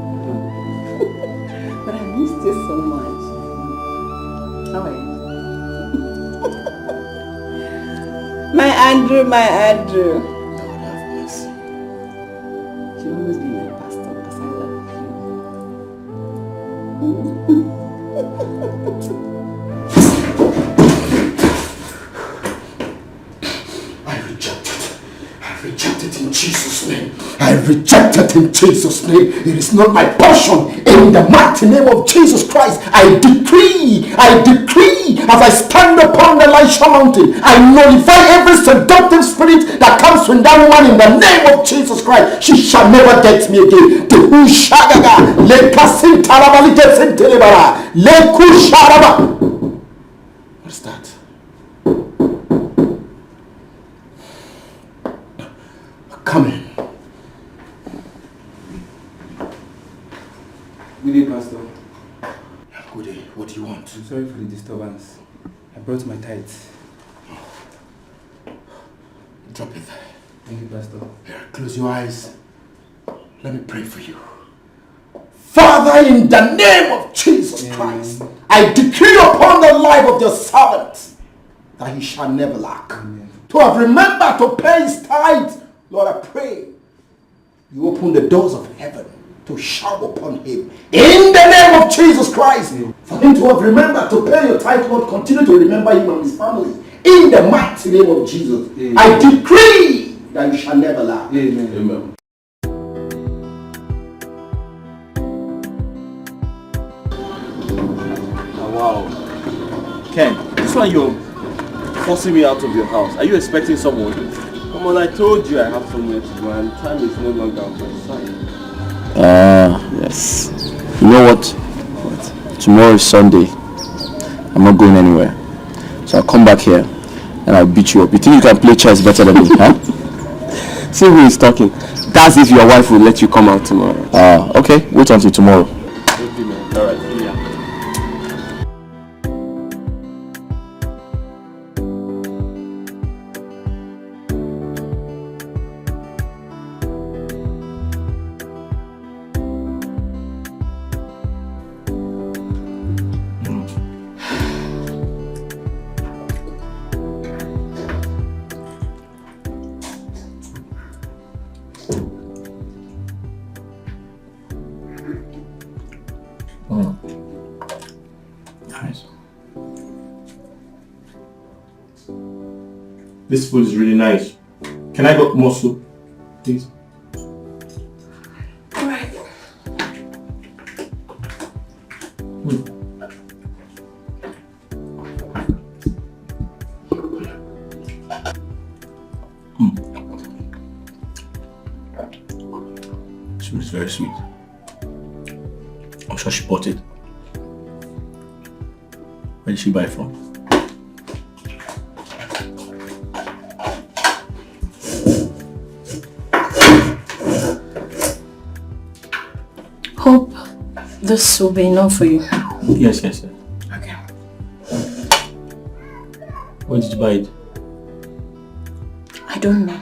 But I missed you so much. How are you? My Andrew. Lord, have mercy. She'll always be my pastor because I love you. I reject it in Jesus' name. I reject it in Jesus' name. It is not my portion. In the mighty name of Jesus Christ, I decree, as I stand upon the Elisha mountain, I nullify every seductive spirit that comes from that woman in the name of Jesus Christ. She shall never get me again. What's that? Come in. Good day, Pastor. Good day. What do you want? I'm sorry for the disturbance. I brought my tithes. Drop it. Thank you, Pastor. Here, close your eyes. Let me pray for you. Father, in the name of Jesus Christ, I decree upon the life of your servant that he shall never lack. To have remembered to pay his tithe, Lord, I pray you open the doors of heaven to shower upon him. In the name of Jesus Christ, for him to have remembered to pay your tithe, Lord, continue to remember him and his family. In the mighty name of Jesus, I decree that you shall never lack. Amen. Wow. Ken, this one you're forcing me out of your house. Are you expecting someone? Come on, I told you I have somewhere to go and time is no longer on my side. Yes. You know what? Tomorrow is Sunday. I'm not going anywhere. So I'll come back here and I'll beat you up. You think you can play chess better than me, huh? See who is talking. That's if your wife will let you come out tomorrow. Okay. Wait until tomorrow. Okay, man. Alright, yeah. Nice. This food is really nice. Can I get more soup, please? Alright. Soup is very sweet. I'm sure she bought it. Where did she buy it from? Hope this will be enough for you. Yes. Okay. Where did you buy it? I don't know.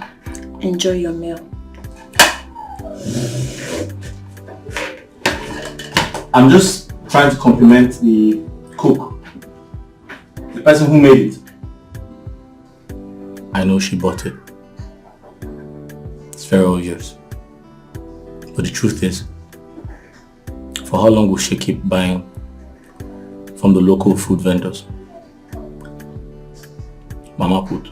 Enjoy your meal. I'm just trying to compliment the cook. The person who made it. I know she bought it. It's very obvious. But the truth is, for how long will she keep buying from the local food vendors? Mama put.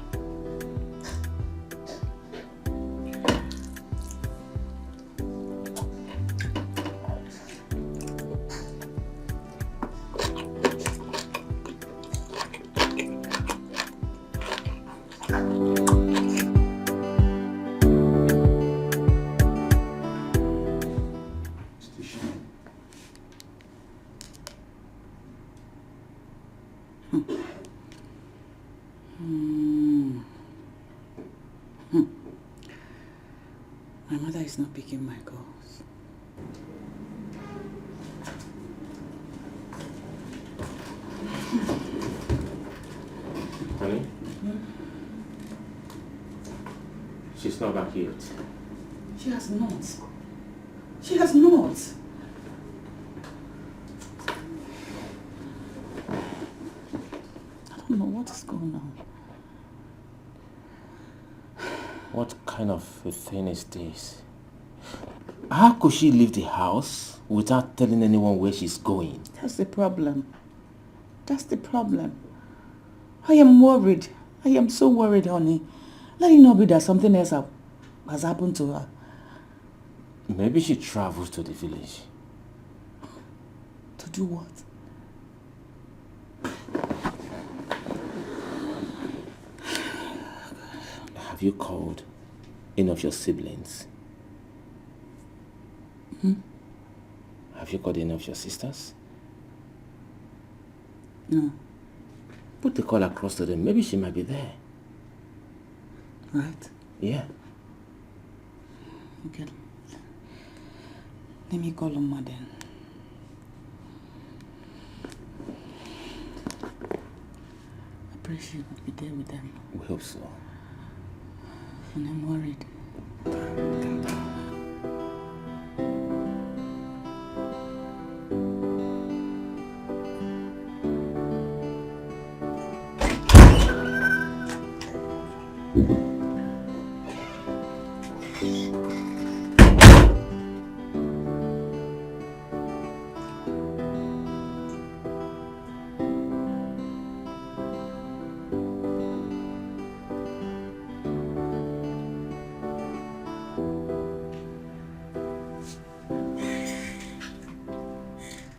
My mother is not picking my calls. Honey? She's not back yet. She has not. She has not. I don't know what is going on. What kind of a thing is this? How could she leave the house without telling anyone where she's going? That's the problem. That's the problem. I am worried. I am so worried, honey. Let it not be that something else has happened to her. Maybe she travels to the village. To do what? Have you called any of your siblings? Have you called any of your sisters? No. Put the call across to them. Maybe she might be there. Right? Yeah. Okay. Let me call Oma then. pray she would be there with them. We hope so. And I'm worried.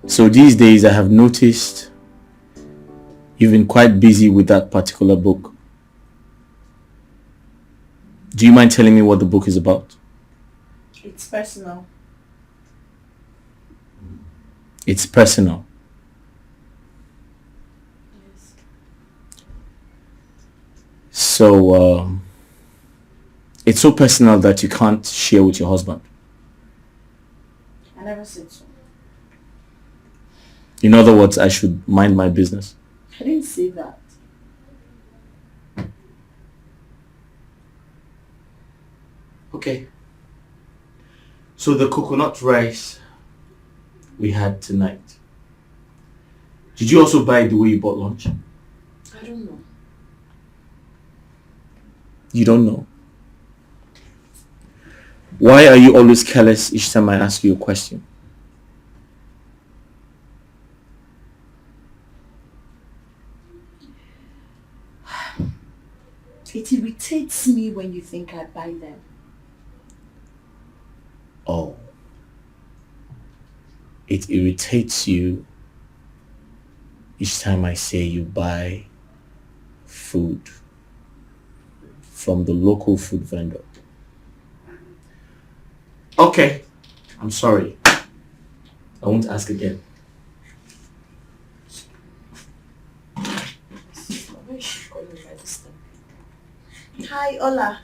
So these days I have noticed you've been quite busy with that particular book. Do you mind telling me what the book is about? It's personal. It's personal. Yes. So it's so personal that you can't share with your husband. I never said so. In other words, I should mind my business. I didn't say that. Okay. So the coconut rice we had tonight, did you also buy it the way you bought lunch? I don't know. You don't know? Why are you always careless each time I ask you a question? It irritates me when you think I buy them. Oh. It irritates you each time I say you buy food from the local food vendor. Okay. I'm sorry. I won't ask again. Why is she calling me by this time? Hi, Ola.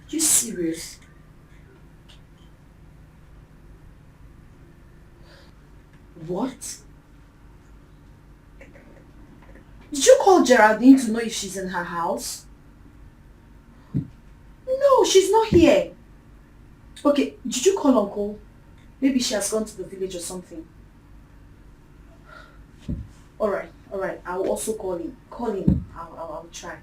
You serious? What? Did you call Geraldine to know if she's in her house? No, she's not here. Okay, did you call Uncle? Maybe she has gone to the village or something. Alright. I'll also call him. Call him. I'll try.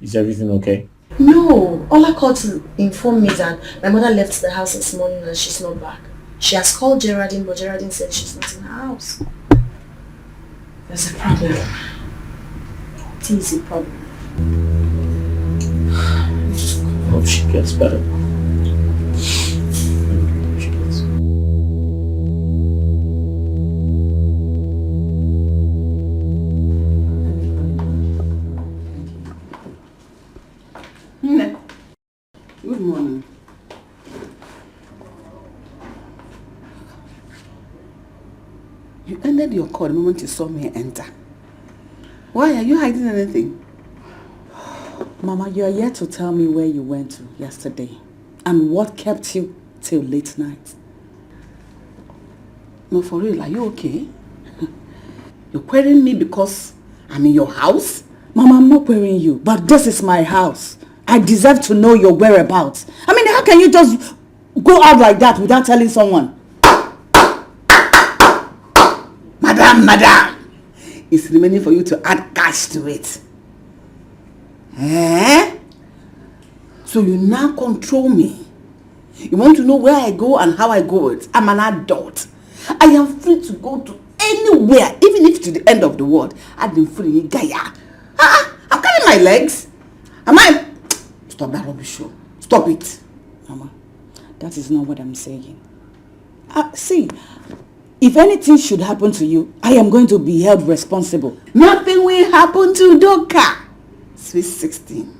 Is everything okay? No, Ola called to inform me that my mother left the house this morning and she's not back. She has called Geraldine, but Geraldine said she's not in her house. There's a problem. It is a problem. Hope she gets better. Good morning. You ended your call the moment you saw me enter. Why are you hiding anything? Mama, you are yet to tell me where you went to yesterday and what kept you till late night. No, for real, are you okay? You're querying me because I'm in your house? Mama, I'm not querying you, but this is my house. I deserve to know your whereabouts. I mean, how can you just go out like that without telling someone? Madam, it's remaining for you to add cash to it. Eh? So you now control me. You want to know where I go and how I go it. I'm an adult. I am free to go to anywhere, even if to the end of the world. I've been free, Gaia. I'm carrying my legs. Am I? Stop that rubbish show. Stop it. Mama, that is not what I'm saying. See, if anything should happen to you, I am going to be held responsible. Nothing will happen to Doka. Sweet 16.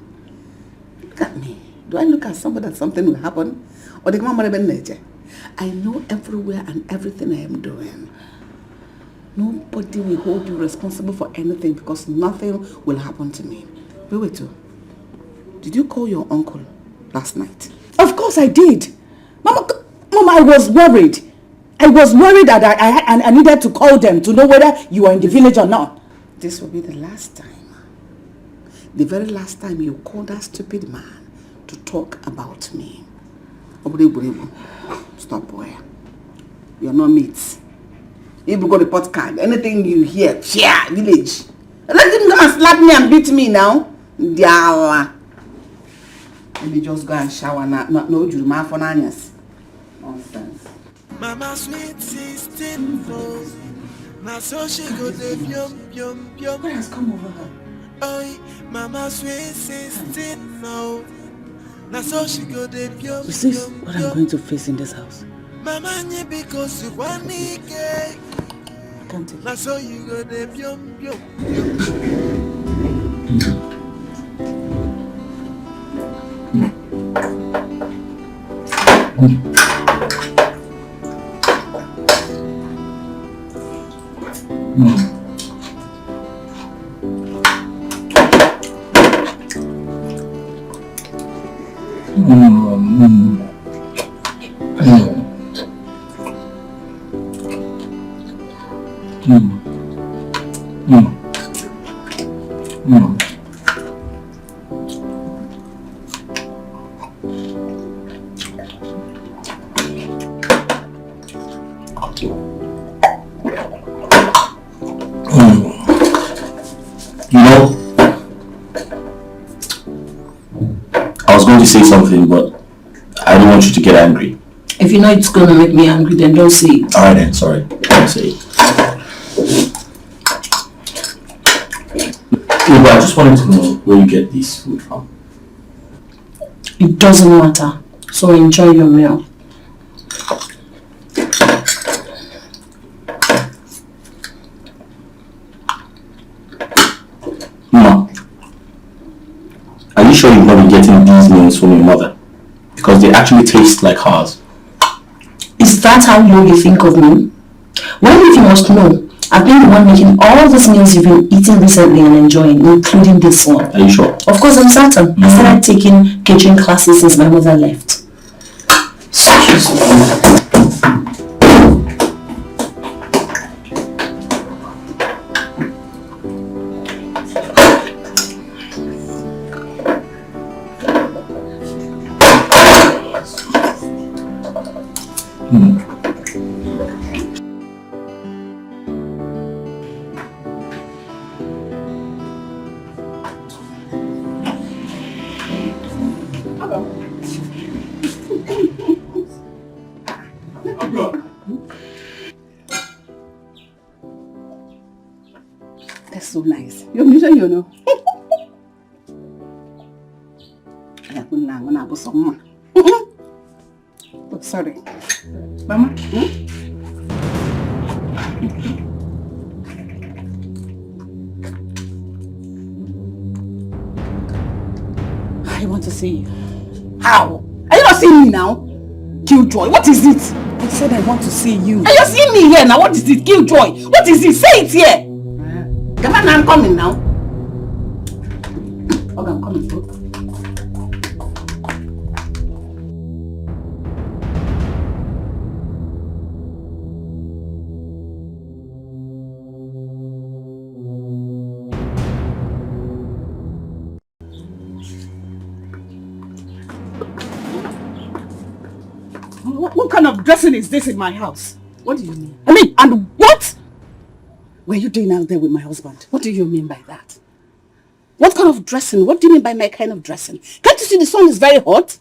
Look at me. Do I look at somebody that something will happen? Or the mama nature? I know everywhere and everything I am doing. Nobody will hold you responsible for anything because nothing will happen to me. Wait. Did you call your uncle last night? Of course I did. Mama, Mama, I was worried. I was worried that I needed to call them to know whether you were in the village or not. This will be the last time. The very last time you called that stupid man to talk about me. Stop, boy. You're not mates. If you got a report card, anything you hear, yeah, village. Let him go and slap me and beat me now. Diala. Let me just go and shower now. No, you my for nanyas. Nonsense. Mama sweet 16 no. Now so she go the yum. What has come over her? Oi, Mama sweet 16 no. Now so she go the yum. Is this what I'm going to face in this house? Mama nye because you want me cake. I can't take it. Now so you go the yum. Say something, but I don't want you to get angry. If you know it's gonna make me angry, then don't say it. Alright then, sorry. Don't say it. Yeah, but I just wanted to know where you get this food from. It doesn't matter. So enjoy your meal. Are you sure you've not been getting these meals from your mother? Because they actually taste like hers. Is that how low you think of me? Well, if you must know, I've been the one making all these meals you've been eating recently and enjoying, including this one. Are you sure? Of course, I'm certain. I started taking catering classes since my mother left. Excuse me. That's so nice. You're musician, you know. Oh, sorry. Mama? I want to see you. How? Are you not seeing me now? Killjoy, what is it? I said I want to see you. Are you seeing me here now? What is it? Killjoy, what is it? Say it here. Come on, I'm coming now. Okay, I'm coming. What kind of dressing is this in my house? What do you mean? I mean, and what were you doing out there with my husband? What do you mean by that? What kind of dressing? What do you mean by my kind of dressing? Can't you see the sun is very hot?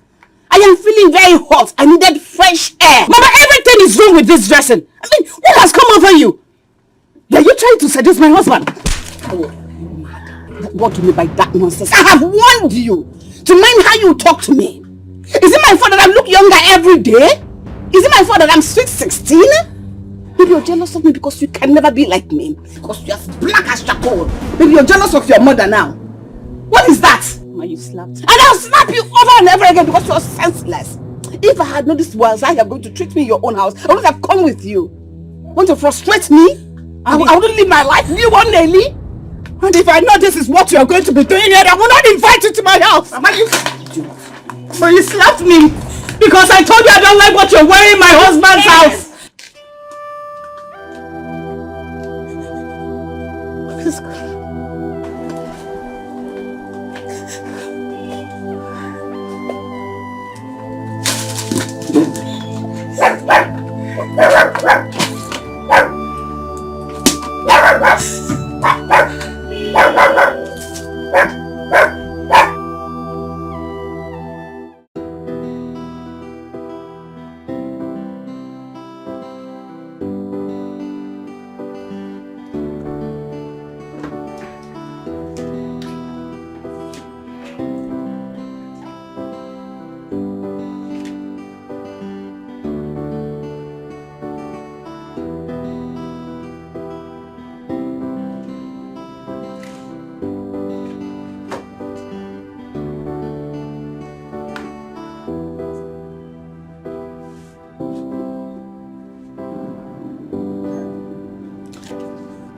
I am feeling very hot. I needed fresh air. Mama, everything is wrong with this dressing. I mean, what has come over you? Are you trying to seduce my husband? Oh, you mad. What do you mean by that nonsense? I have warned you to mind how you talk to me. Is it my fault that I look younger every day? Is it my fault that I'm sweet 16? Maybe you're jealous of me because you can never be like me. Because you're as black as charcoal. Maybe you're jealous of your mother now. What is that? Mama, you slapped me. And I'll slap you over and over again because you're senseless. If I had known this was how you're going to treat me in your own house, I would have come with you. Want to frustrate me? I wouldn't live my life. You want Nelly? And if I know this is what you're going to be doing here, I will not invite you to my house. Mama, you slapped me. Because I told you I don't like what you're wearing in my husband's house.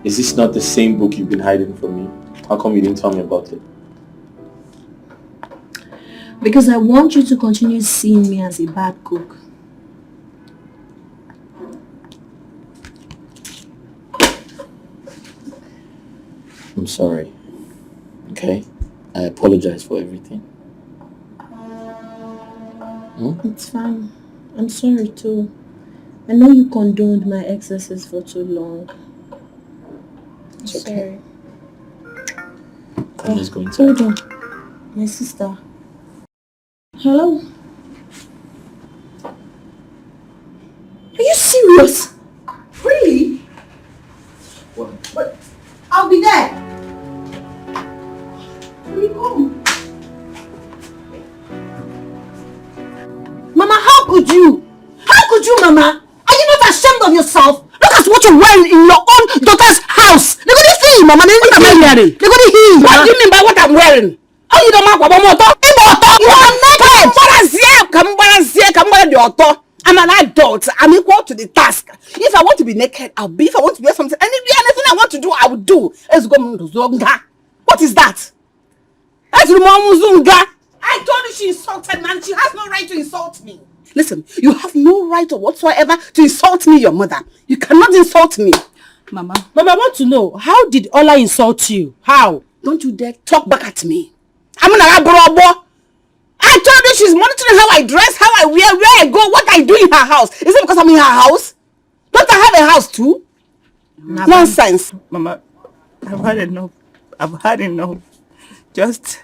Is this not the same book you've been hiding from me? How come you didn't tell me about it? Because I want you to continue seeing me as a bad cook. I'm sorry. Okay? I apologize for everything. It's fine. I'm sorry too. I know you condoned my excesses for too long. It's okay. Sorry. I'm just going to... Hold on. My sister. Hello? Are you serious? Really? What? I'll be there. Will you come? Mama, how could you? How could you, Mama? Are you not ashamed of yourself? Look at what you're wearing in your own daughter's house. They're going to see you, Mama. They're going to hear you. They're going to hear you. What do you mean by what I'm wearing? How you don't know what I'm You are naked. I'm an adult. I'm equal to the task. If I want to be naked, I'll be. If I want to wear something, anything I want to do, I will do. What is that? I told you she insulted me and she has no right to insult me. Listen, you have no right whatsoever to insult me, your mother. You cannot insult me. Mama, I want to know, how did Ola insult you? How? Don't you dare talk back at me. I'm an Arabobo. I told you she's monitoring how I dress, how I wear, where I go, what I do in her house. Is it because I'm in her house? Don't I have a house too? Mama, Nonsense. Mama, I've had enough. I've had enough. Just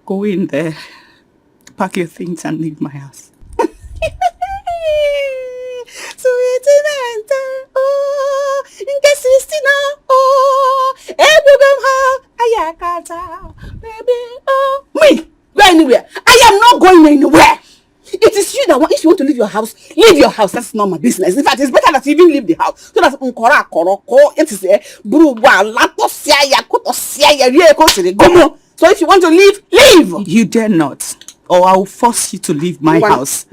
go in there, pack your things and leave my house. Me, go anywhere. I am not going anywhere. It is you that want. If you want to leave your house, leave your house. That's not my business. In fact, it's better that you even leave the house. So that's so if you want to leave, leave. You dare not, or I will force you to leave my house.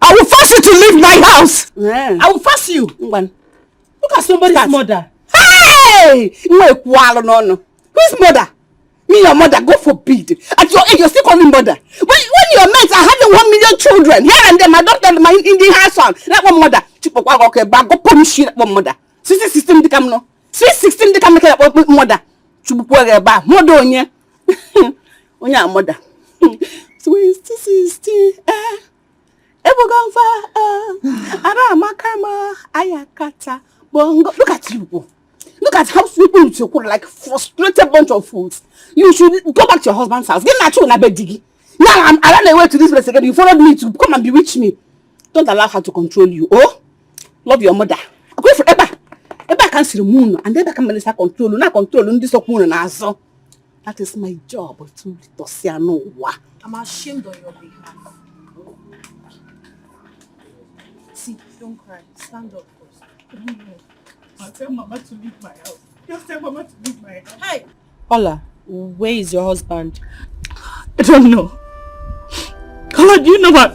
I will force you to leave my house. Yeah. I will force you. Look at somebody's mother. Hey! Whose mother? Me, your mother, God forbid. At your age, you're still calling mother. When your mates are having 1 million children, here and there, my daughter, my Indian husband, that one mother. Okay, but go punish that one mother. 16 to come no. 16 to come that mother. Mother on ya. On your mother. Sweet 16. Ayakata. Look at you. Look at how people you could like frustrated bunch of fools. You should go back to your husband's house. Get natural na bedigi. Now I ran away to this place again. You followed me to come and bewitch me. Don't allow her to control you. Oh, love your mother. Go for Eba. Eba can see the moon and Eba can minister control. Not control this moon and so. That is my job to say no. I'm ashamed on your behalf. See, don't cry. Stand up first. I'll tell Mama to leave my house. Just tell Mama to leave my house. Hey! Ola, where is your husband? I don't know. Ola, do you know what?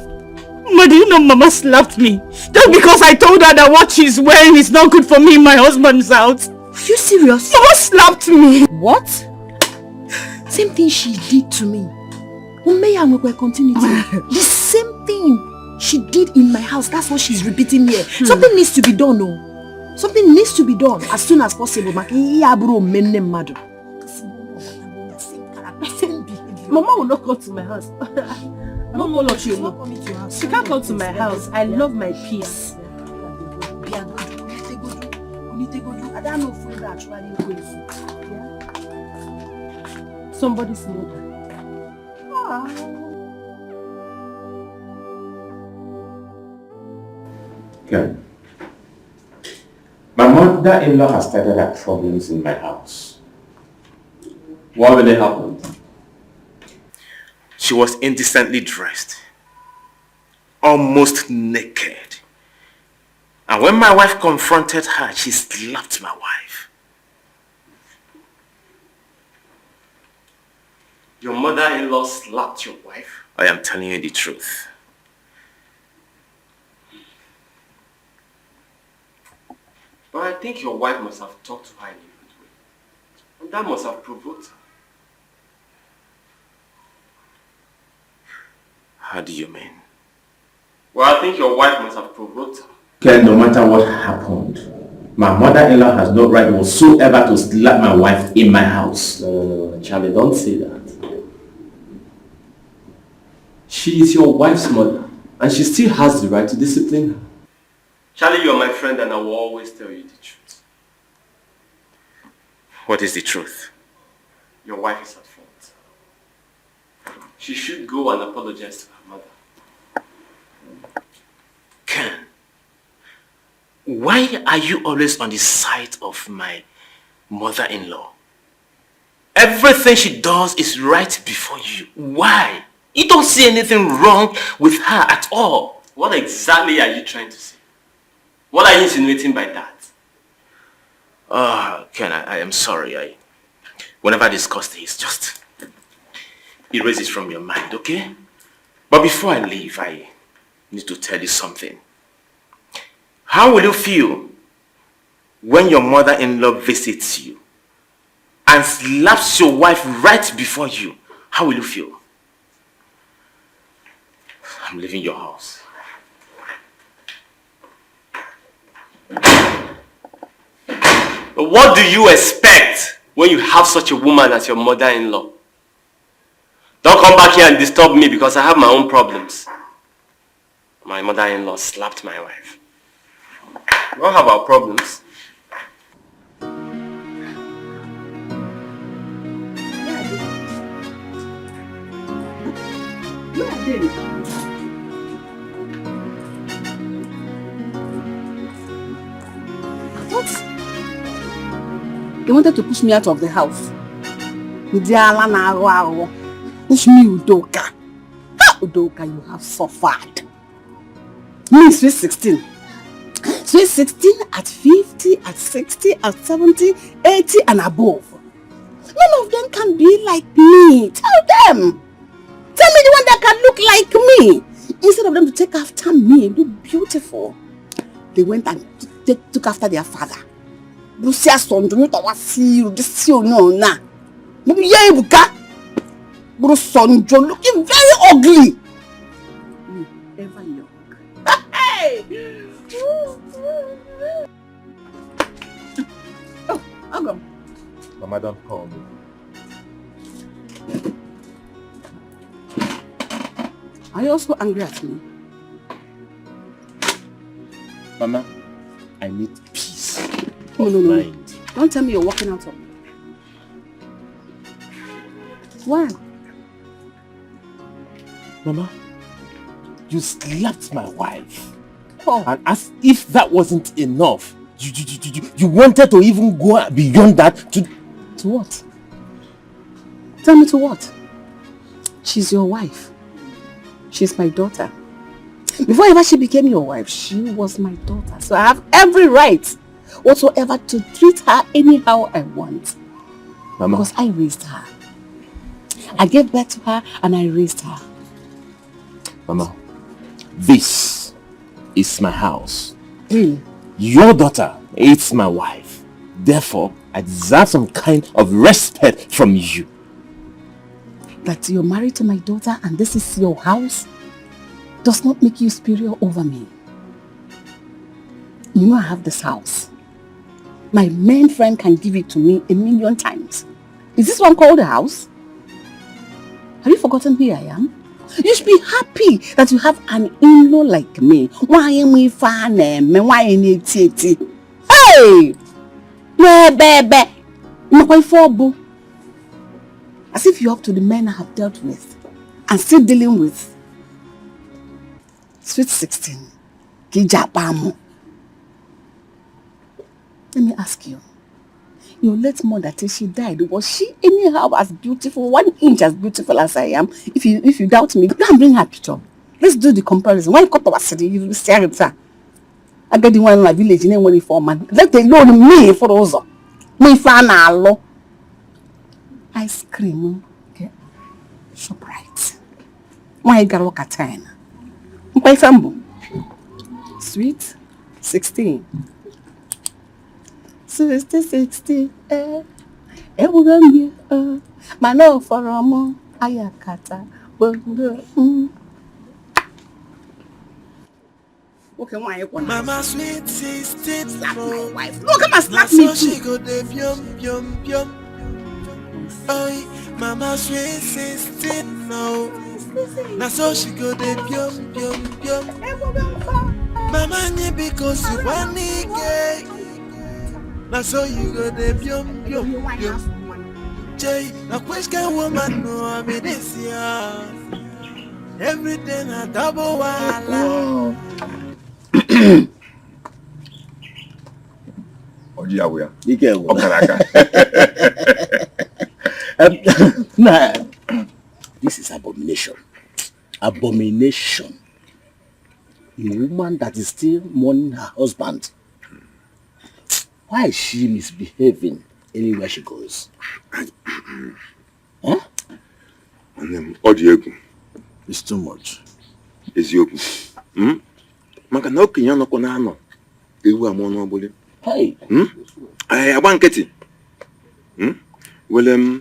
Mama, do you know Mama slapped me? Just because I told her that what she's wearing is not good for me in my husband's house. Are you serious? Mama slapped me. What? Same thing she did to me. Continue to the same thing everything she did in my house, that's what she's repeating here. Something needs to be done, no? Something needs to be done as soon as possible. Mama will not come to my house. Mama will not come to house. She can't come to my house. I love my peace. I don't know if that's actually somebody's mother. Good. My mother-in-law has started her problems in my house. What really happened? She was indecently dressed, almost naked. And when my wife confronted her, she slapped my wife. Your mother-in-law slapped your wife? I am telling you the truth. But I think your wife must have talked to her in a good way. And that must have provoked her. How do you mean? Well, I think your wife must have provoked her. Ken, no matter what happened, my mother-in-law has no right whatsoever to slap my wife in my house. No, Charlie, don't say that. She is your wife's mother, and she still has the right to discipline her. Charlie, you are my friend and I will always tell you the truth. What is the truth? Your wife is at fault. She should go and apologize to her mother. Ken, why are you always on the side of my mother-in-law? Everything she does is right before you. Why? You don't see anything wrong with her at all. What exactly are you trying to say? What are you insinuating by that? Ken, I am sorry. Whenever I discuss this, just erase it from your mind, okay? But before I leave, I need to tell you something. How will you feel when your mother-in-law visits you and slaps your wife right before you? How will you feel? I'm leaving your house. But what do you expect when you have such a woman as your mother-in-law? Don't come back here and disturb me because I have my own problems. My mother-in-law slapped my wife. We all have our problems. They wanted to push me out of the house. Push me, Udoka. Udoka, you have suffered. Me, sweet 16. Sweet 16 at 50, at 60, at 70, 80 and above. None of them can be like me. Tell them. Tell me the one that can look like me. Instead of them to take after me, look beautiful. They went and took after their father. Lucia son, do you know what see this no na? Maybe yeah, Buka. Bro son, John looking very ugly. Ever young. Hey! Oh, I'll go. Mama, don't call me. Are you also angry at me? Mama, I need peace. No. Don't tell me you're walking out of me. Why? Mama, you slapped my wife. Oh. And as if that wasn't enough, you wanted to even go beyond that to... To what? Tell me to what? She's your wife. She's my daughter. Before ever she became your wife, she was my daughter. So I have every right whatsoever to treat her anyhow I want. Mama. Because I raised her. I gave birth to her and I raised her. Mama, this is my house. Really? Your daughter is my wife. Therefore, I deserve some kind of respect from you. That you're married to my daughter and this is your house? does not make you superior over me. You know I have this house. My main friend can give it to me 1,000,000 times. Is this one called a house? Have you forgotten who I am? You should be happy that you have an in-law like me. Why am I fan? Why am I titi? Hey! No, baby. No, why for? As if you're up to the men I have dealt with and still dealing with. Sweet 16. Kijapamo. Let me ask you. Your late mother till she died, was she anyhow as beautiful, 1 inch as beautiful as I am? If you doubt me, go and bring her picture. Let's do the comparison. Why cut our city? You stare at her. I get the one in my village in any for man. Let alone me for those. Me fan allo. Ice cream. Okay. ShopRite. Why you gotta look at 10? Why fambu? Sweet 16. 60, Mano for Romo, Ayakata, Okay, why you want Mama sweet 16, slap my wife? Look at my slap me too. She go de pium. Oi, Mama sweet 16, no. Now so she go de pium. Mama ni because you want me. Now so you go de pium. Jay, now which kind woman no I mean this year. Everything a double wala. Oji awuya. Ike wo. Okaraka. Nah, this is abomination. Abomination. A woman that is still mourning her husband. Why is she misbehaving anywhere she goes? Huh? It's too much. Eziokwu. Maka na okenye nọkọ na anọ ewu amụ n'obole. Hey. Agba nkịtị. Well,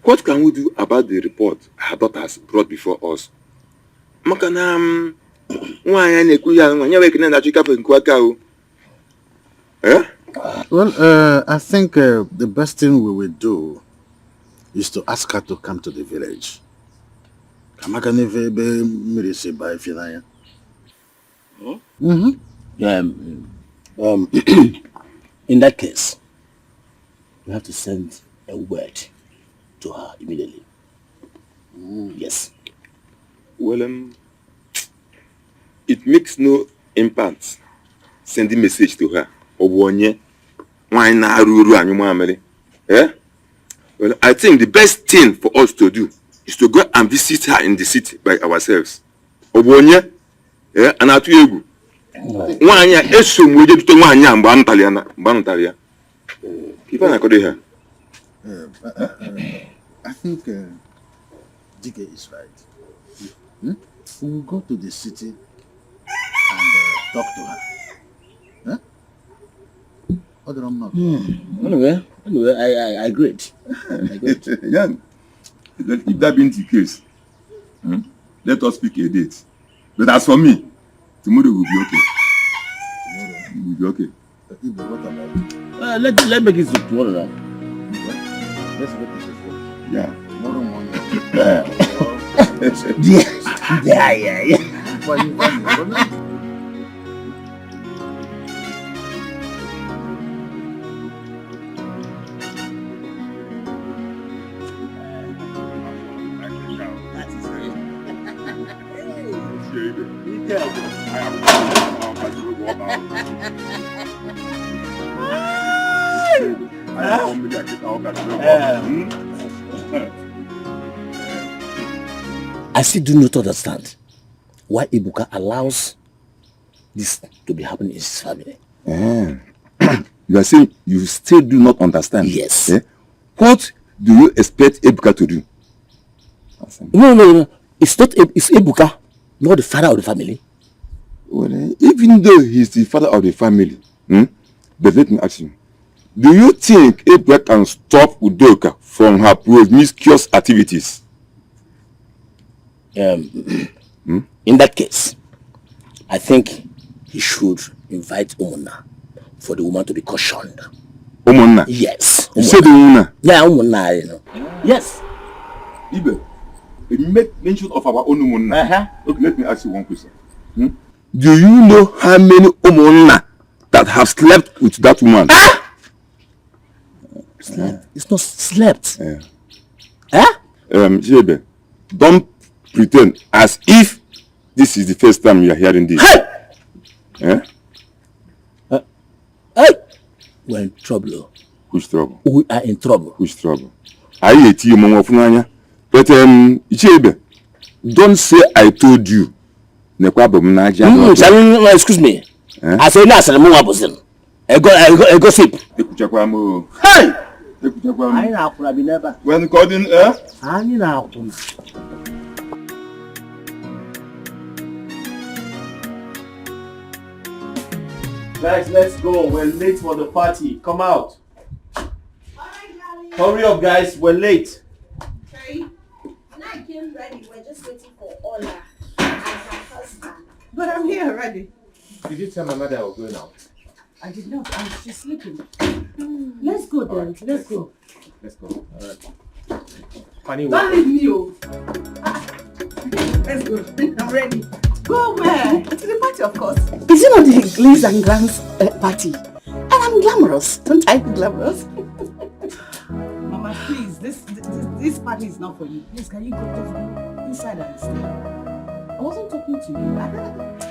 what can we do about the report her daughters brought before us? Maka na nwaanyị na-ekwu ya nwaanyị wee kene na chika fe nkwa ka o. Well, I think the best thing we will do is to ask her to come to the village. In that case, we have to send a word to her immediately. Yes. Well, it makes no impact sending message to her. Well, I think the best thing for us to do is to go and visit her in the city by ourselves. And I tell you, I think DK is right. We'll go to the city and talk to her. Huh? Anyway, I agree. Yeah. If that being the case, let us pick a date. But as for me, tomorrow will be okay. Tomorrow will be okay. Let's make it tomorrow now. Let's make it tomorrow. Yeah. Tomorrow morning. Yeah. I still do not understand why Ibuka allows this to be happening in his family. You are saying you still do not understand? Yes. What do you expect Ibuka to do? No. It's Ibuka, not the father of the family. Well, even though he's the father of the family, but let me ask you, do you think Ibuka can stop Udoka from her promiscuous activities? In that case, I think he should invite Umuna for the woman to be cautioned. Umuna? Yes. You said Umuna? Yeah, Umuna, you know. Yes. Ibe, you make mention of our own Umuna. Okay, let me ask you one question. Do you know how many Umuna that have slept with that woman? Slept? It's not slept. Jebe, don't pretend as if this is the first time you are hearing this. Hey! We're in trouble. Who's trouble? We are in trouble. Who's trouble? I hate you, Mama Funanya. But Jebe, don't say I told you. Excuse me. I say that's a more opposite. I gossip. Hey! I know, never. When calling, I know. Guys, let's go. We're late for the party. Come out. Hurry up, guys. We're late. Okay. When I came ready, we're just waiting for Ola and her husband. But I'm here already. Did you tell my mother I was going out? I did not. She's sleeping. Let's go then. Right, let's go. Let's go. All right. Funny Don't leave me, oh. Let's go. I'm ready. Go where? To the party, of course. Is it not the Glitz and Glams party? And I'm glamorous. Don't I look glamorous? Mama, please. This party is not for you. Please, can you go inside and stay? I wasn't talking to you.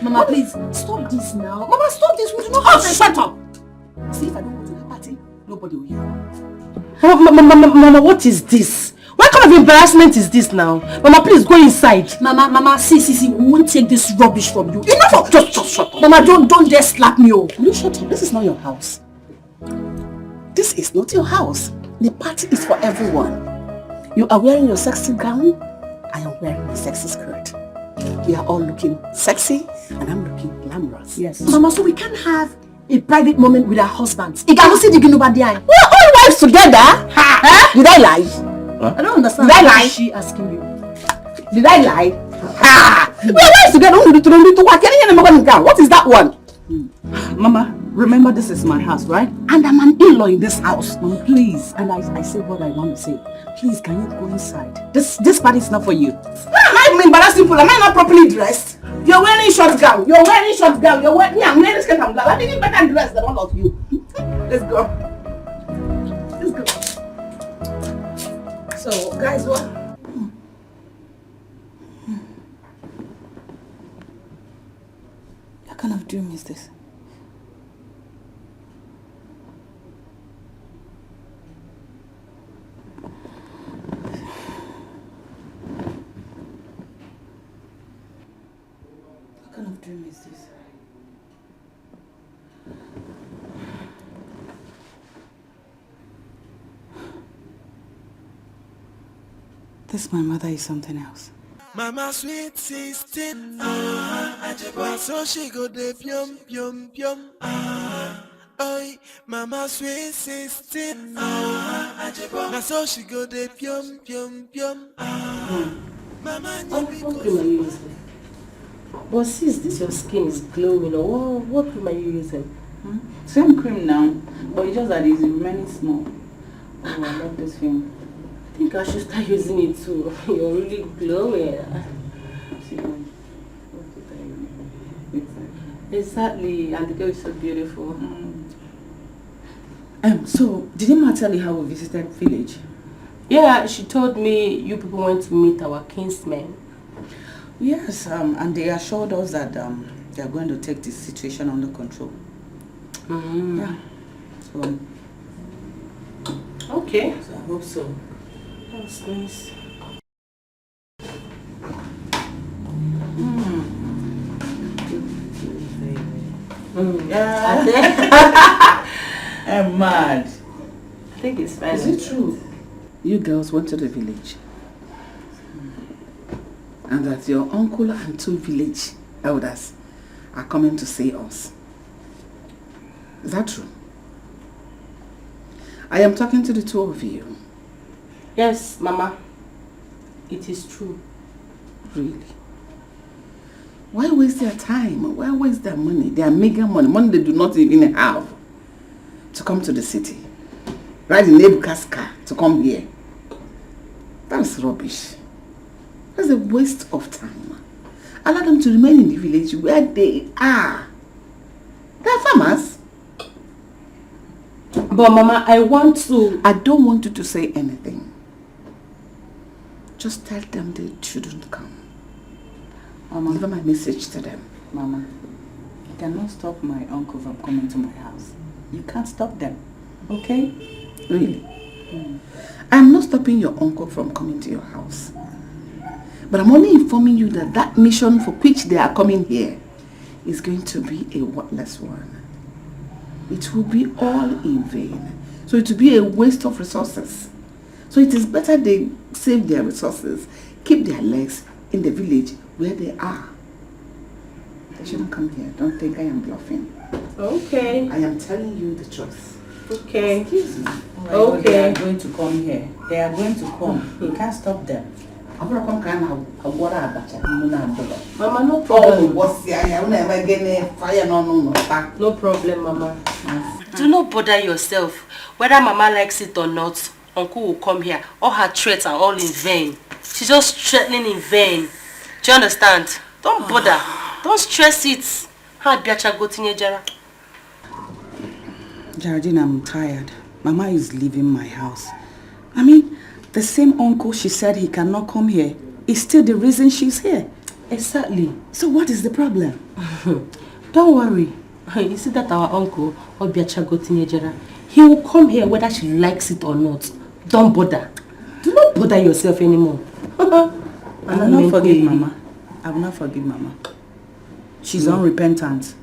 Mama, please, stop this now. Mama, stop this. We do not have shut up! See, if I don't go to the party, nobody will hear. Mama, what is this? What kind of embarrassment is this now? Mama, please go inside. Mama, see, we won't take this rubbish from you. Enough of just shut up. Mama, don't dare slap me. Oh. Will you shut up? This is not your house. This is not your house. The party is for everyone. You are wearing your sexy gown. I am wearing a sexy skirt. We are all looking sexy and I'm looking glamorous. Yes. Mama, so we can have a private moment with our husbands. You can see the over there. We're all wives together. Did I lie? Huh? I don't understand. Did I lie? She asking you. Did I lie? We're wives together. What is that one? Mama, remember this is my house, right? And I'm an in-law in this house. Mama, please. And I say what I want to say. Please, can you go inside? This party is not for you. I'm embarrassing people. Am I not properly dressed? You're wearing short gown. I'm wearing skirt and blouse. I'm even better dressed than all of you. Let's go. So, guys, what? What kind of dream is this? What kind of dream is this? This my mother is something else. Mama sweet 16, so she go de pium pium pium. Oi, Mama sweet 16, so she go de pium pium pium. Mama, but sis, this your skin is glowing. Or what cream are you using? Same cream now, but it's just that it's remaining small. Oh, I love this film. I think I should start using it too. You're really glowing. Exactly, and the girl is so beautiful. So, did Emma tell you how we visited village? Yeah, she told me you people went to meet our kinsmen. Yes, and they assured us that they are going to take this situation under control. Yeah. So, okay. So I hope so. That's nice. I'm mad. I think it's fine. Is it true? You girls went to the village. And that your uncle and 2 village elders are coming to see us. Is that true? I am talking to the 2 of you. Yes, Mama. It is true. Really? Why waste their time? Why waste their money? They are making money they do not even have to come to the city. Ride in Ebuka's car to come here. That's rubbish. That's a waste of time. Allow them to remain in the village where they are. They are farmers. But Mama, I don't want you to say anything. Just tell them they shouldn't come. Mama. Give my message to them. Mama, you cannot stop my uncle from coming to my house. You can't stop them. Okay? Really? I'm not stopping your uncle from coming to your house. But I'm only informing you that that mission for which they are coming here is going to be a worthless one. It will be all in vain. So it will be a waste of resources. So it is better they save their resources, keep their legs in the village where they are. They shouldn't come here. Don't think I am bluffing. Okay. I am telling you the truth. Okay. Excuse me. Okay. They are going to come here. They are going to come. You can't stop them. Mama, no problem. No problem, Mama. Do not bother yourself. Whether Mama likes it or not, Uncle will come here. All her threats are all in vain. She's just threatening in vain. Do you understand? Don't bother. Don't stress it. Geraldine, I'm tired. Mama is leaving my house. I mean, the same uncle she said he cannot come here is still the reason she's here. Exactly. So what is the problem? Don't worry. You see that our uncle, he will come here whether she likes it or not. Don't bother. Do not bother yourself anymore. I will not forgive Mama. I will not forgive Mama. She's unrepentant.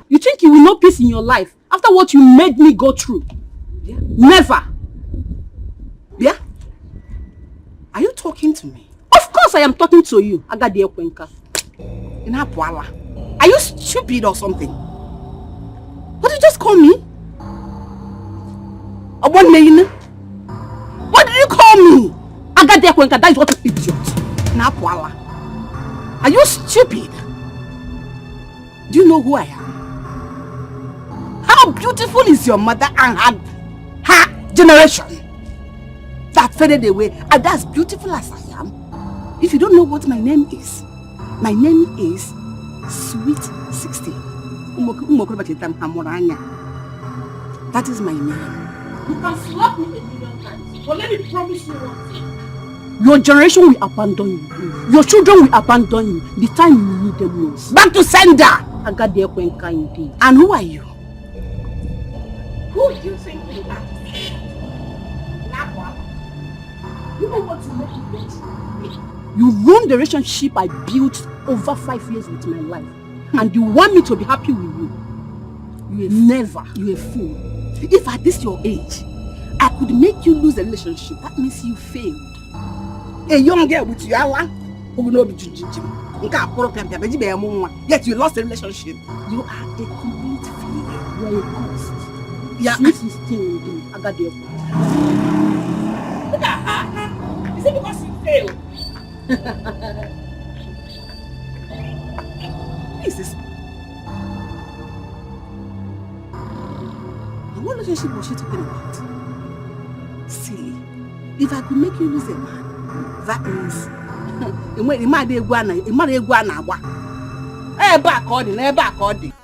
You think you will know peace in your life after what you made me go through? Yeah. Never. Yeah? Are you talking to me? Of course I am talking to you, Agadi Ekwenka. Are you stupid or something? What did you just call me? What did you call me? Agadi Ekwenka, that is what an idiot. Are you stupid? Do you know who I am? How beautiful is your mother and her generation that faded away, and as beautiful as I am? If you don't know what my name is Sweet 16. That is my name. You can slap me a million times, but let me promise you one thing. Your generation will abandon you. Your children will abandon you the time you need them most. Back to sender! Agadi Ekwenka indeed. And who are you? Who do you think you are? You know what you make me get? You ruined the relationship I built over 5 years with my life. And you want me to be happy with you. You're a fool. If at this your age, I could make you lose a relationship, that means you failed. A young girl with Yala who will not be yet you lost the relationship. You are a complete failure. You are a cost. Yeah. This is still Agadi. Look at her. Is it because you failed? What is this? What relationship was she talking about? Silly. If I could make you lose a man, that means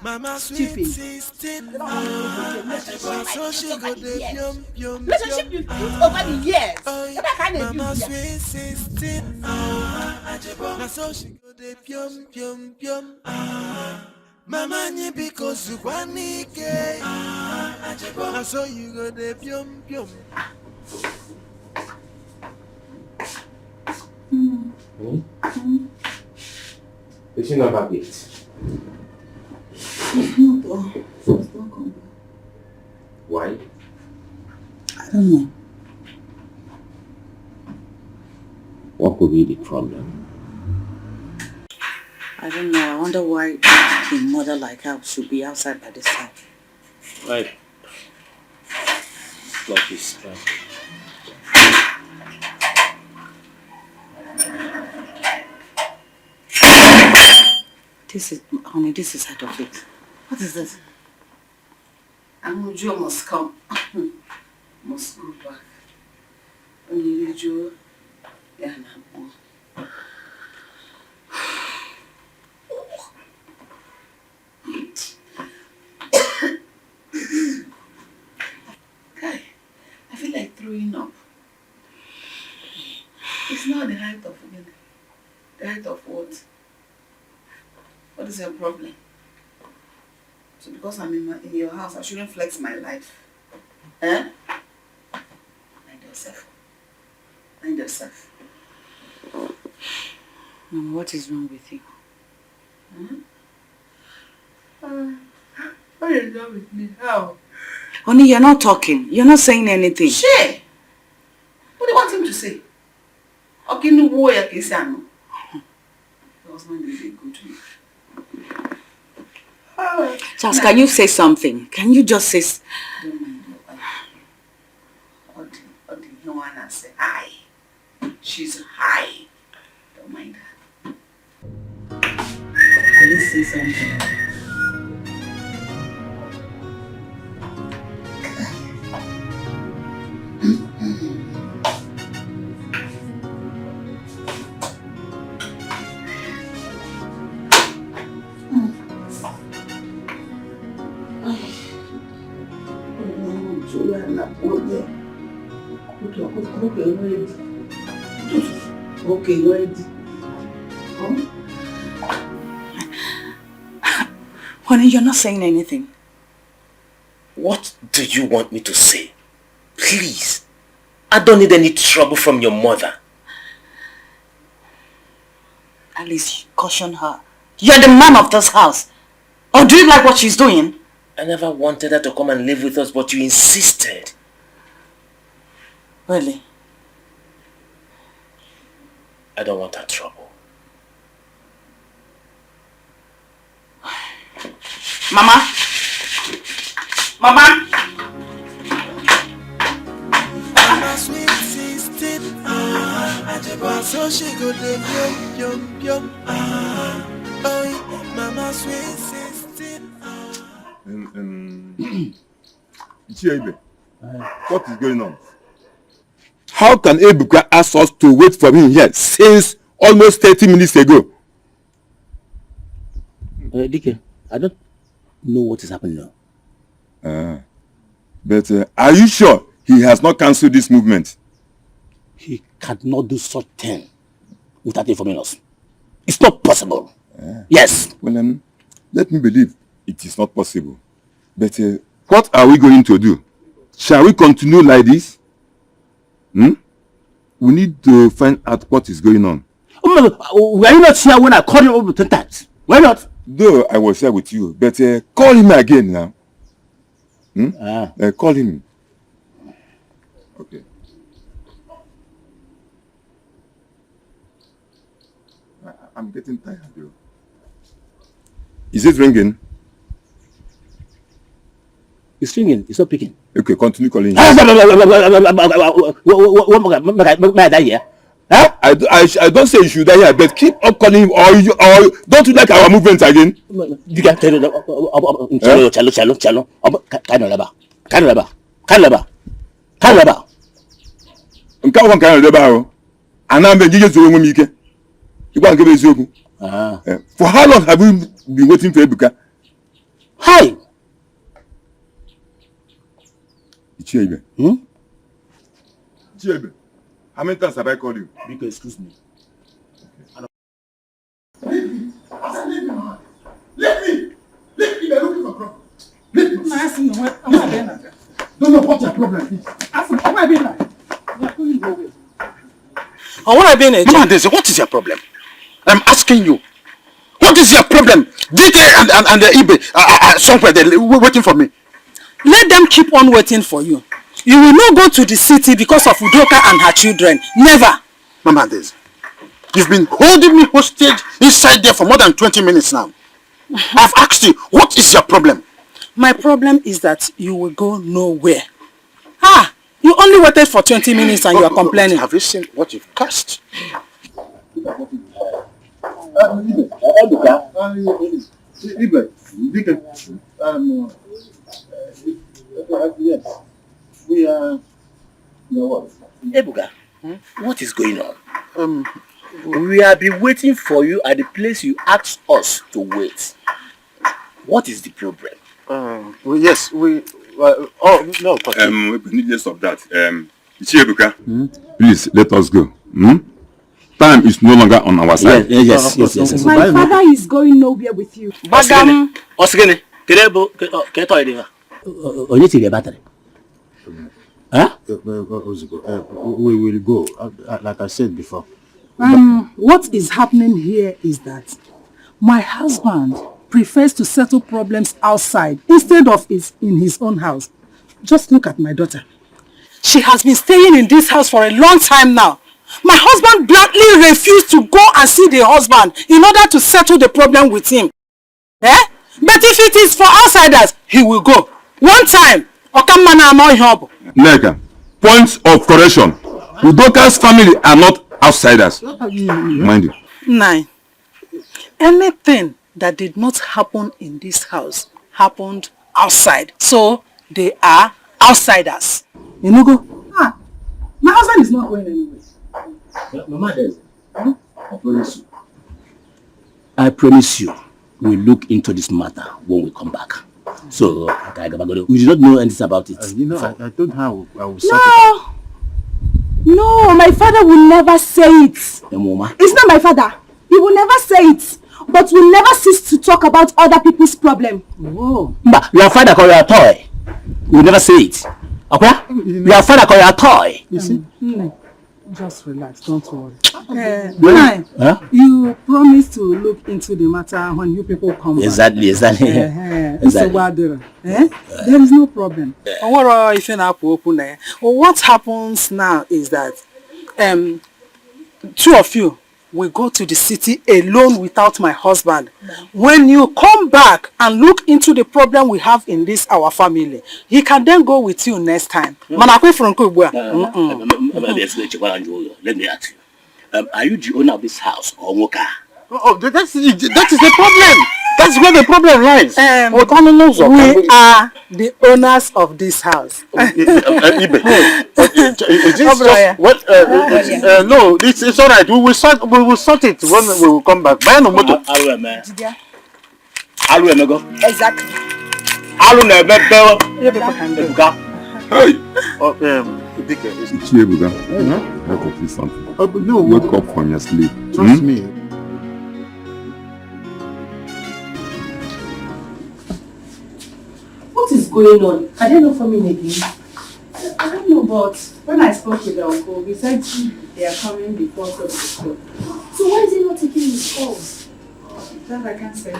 Mama sweet 16, so she go the pium. Relationship you built over the years. Mama sweet 16, so she go the pium. Mama ni because you want ke, so you go the pium. Did she not have it? Why? I don't know. What could be the problem? I don't know. I wonder why a mother like her should be outside by this time. Right. Flush is fine. Honey, this is out of it. What is this? Joe must come. Must go back. Only Joe. Yeah, no. Guy, I feel like throwing up. It's not the height of it. The height of what? What is your problem? So because I'm in your house, I shouldn't flex my life. Eh? Mind yourself. Mind yourself. Mama, what is wrong with you? What is wrong with me? How? Honey, you're not talking. You're not saying anything. Share! What do you want him to say? Okay, no way I can say no. Your husband is a good man. Charles, can you say something? Can you just say... Don't mind your wife. Odi, no one has said hi. She's high. Don't mind her. Let's say something. Okay, ready. Honey, you're not saying anything. What do you want me to say? Please. I don't need any trouble from your mother. At least caution her. You're the man of this house. Or do you like what she's doing? I never wanted her to come and live with us, but you insisted. Really? I don't want her trouble. Mama? Mama? Mama sweet sister, Ajeba so she go dey yum yum. Oh, Mama sweet sister. Ichiebe, what is going on? How can Ebuka ask us to wait for him here since almost 30 minutes ago? Dike, I don't know what is happening now. But are you sure he has not cancelled this movement? He cannot do such thing without informing us. It's not possible. Yes. Well, let me believe it is not possible. But what are we going to do? Shall we continue like this? We need to find out what is going on. Were you not here when I called him over 10 times? Why not? Though I was here with you, but call him again now. Call him. Okay. I'm getting tired, though. Is it ringing? It's ringing. It's not picking. Okay, continue calling. I don't say you should die here, but keep up calling him, or don't you like our movement again? You can tell For how long have you been waiting for Ebuka? Hi. Ichiebe. Ichiebe. How many times have I called you? Because excuse me. Leave me. I said leave me, man. Leave me. Leave me. They're looking for problem. Leave me. Don't know what your problem is. What is your problem? I'm asking you. What is your problem? DK and the Ibe somewhere they're waiting for me. Let them keep on waiting for you. You will not go to the city because of Udoka and her children. Never. Mama Daisy, You've been holding me hostage inside there for more than 20 minutes now. I've asked you, what is your problem? My problem is that you will go nowhere. Ah, you only waited for 20 minutes and you are complaining. Have you seen what you've cast? Yes, we are. What? Ebuka, what is going on? We have been waiting for you at the place you asked us to wait. What is the problem? Yes, we. Oh no, needless of that. Ebuka, please let us go. Time is no longer on our side. Yes. My father is going nowhere with you. Bagam. Osgene, Kerebo, Onye tiri battery. Huh? We will go. Like I said before. What is happening here is that my husband prefers to settle problems outside instead of in his own house. Just look at my daughter. She has been staying in this house for a long time now. My husband bluntly refused to go and see the husband in order to settle the problem with him. But if it is for outsiders, he will go. One time, Neka, points of correction. Udoka's family are not outsiders. Mind you. 9. Anything that did not happen in this house happened outside. So they are outsiders. Inugo? My husband is not going anywhere. Mama, I promise you, we'll look into this matter when we come back. So, we do not know anything about it. I told her I will sort it out. No, my father will never say it. It's not my father. He will never say it. But will never cease to talk about other people's problem. Whoa. But your father call you a toy. You never say it. Okay? Your father call you a toy. You see? Just relax, don't worry. You promised to look into the matter when you people come back. Exactly. There is no problem. What happens now is that two of you will go to the city alone without my husband. When you come back and look into the problem we have in this our family, he can then go with you next time. Let me ask you. Are you the owner of this house or Woka? That is the problem. That's where the problem lies. We are the owners of this house. No, it's all right. We will sort it when we will come back. Buy no motor. Exactly. Chibuga, let me say something. No, wake up from your sleep. Trust me. What is going on? Are they not coming again? I don't know, but when I spoke with the uncle, he said they are coming before 12 o'clock. So why is he not taking his calls? That I can't say.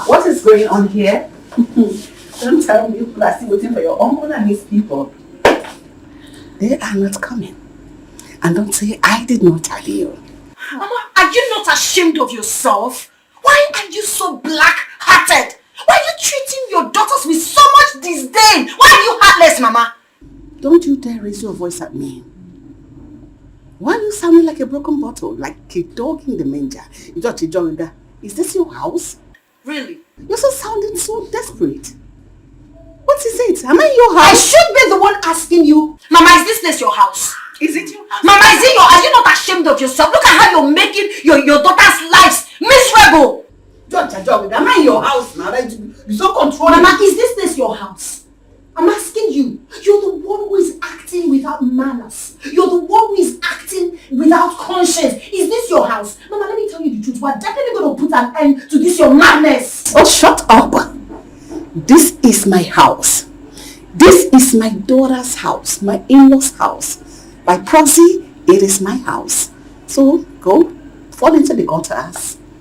What is going on here? Don't tell me people are still waiting for your uncle and his people. They are not coming. And don't say I did not tell you. Mama, are you not ashamed of yourself? Why are you so black-hearted? Why are you treating your daughters with so much disdain? Why are you heartless, Mama? Don't you dare raise your voice at me. Why are you sounding like a broken bottle, like a dog in the manger? Is this your house? Really? You're so sounding so desperate. What is it? Am I in your house? I should be the one asking you. Mama, is this place your house? Is it your house? Mama, are you not ashamed of yourself? Look at how you're making your daughter's lives miserable. Am I in your house now? You're so controlling. Mama, is this place your house? I'm asking you. You're the one who is acting without manners. You're the one who is acting without conscience. Is this your house? Mama, let me tell you the truth. We're definitely going to put an end to this your madness. Oh, shut up. This is my house. This is my daughter's house, my in-law's house. By proxy, it is my house. So, go, fall into the gutter.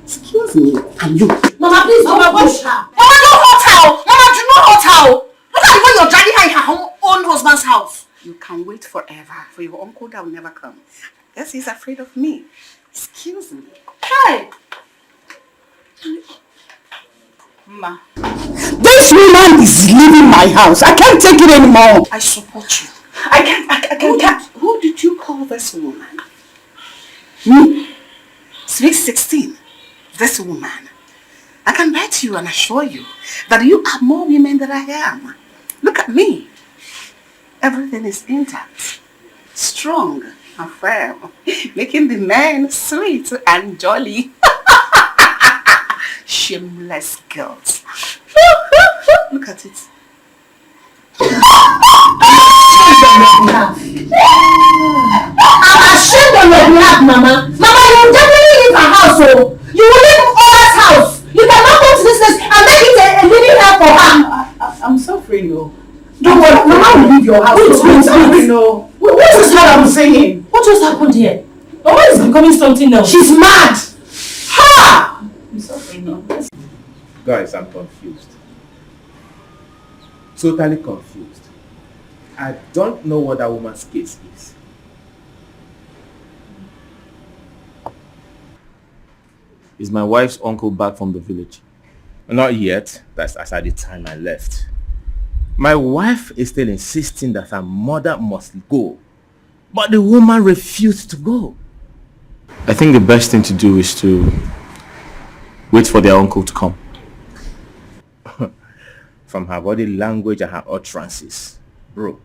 Excuse me, and you. Mama, please don't push her. Mama, don't hurt her. Mama, do not hurt her. Look at the way you're dragging her in her own husband's house. You can wait forever for your uncle that will never come. Yes, he's afraid of me. Excuse me. Hey! Ma. This woman is leaving my house. I can't take it anymore. I support you. I can't. Who did you call this woman? Me. Sweet 16. This woman. I can bet you and assure you that you are more women than I am. Look at me. Everything is intact, strong and firm, making the men sweet and jolly. Shameless girls. Look at it. I'm ashamed on your behalf, Mama. Mama, you will definitely leave her house, so you will leave Ola's house. You cannot come to this place and make it a living hell for her. I'm suffering, no. Don't worry, Mama will leave your house. Wait, no. What is what I'm saying? What just happened here? Mama is becoming something else. She's mad. Ha! I'm suffering, no. Guys, I'm confused. Totally confused. I don't know what that woman's case is. Is my wife's uncle back from the village? Not yet. That's as at the time I left. My wife is still insisting that her mother must go. But the woman refused to go. I think the best thing to do is to wait for their uncle to come. From her body language and her utterances, bro,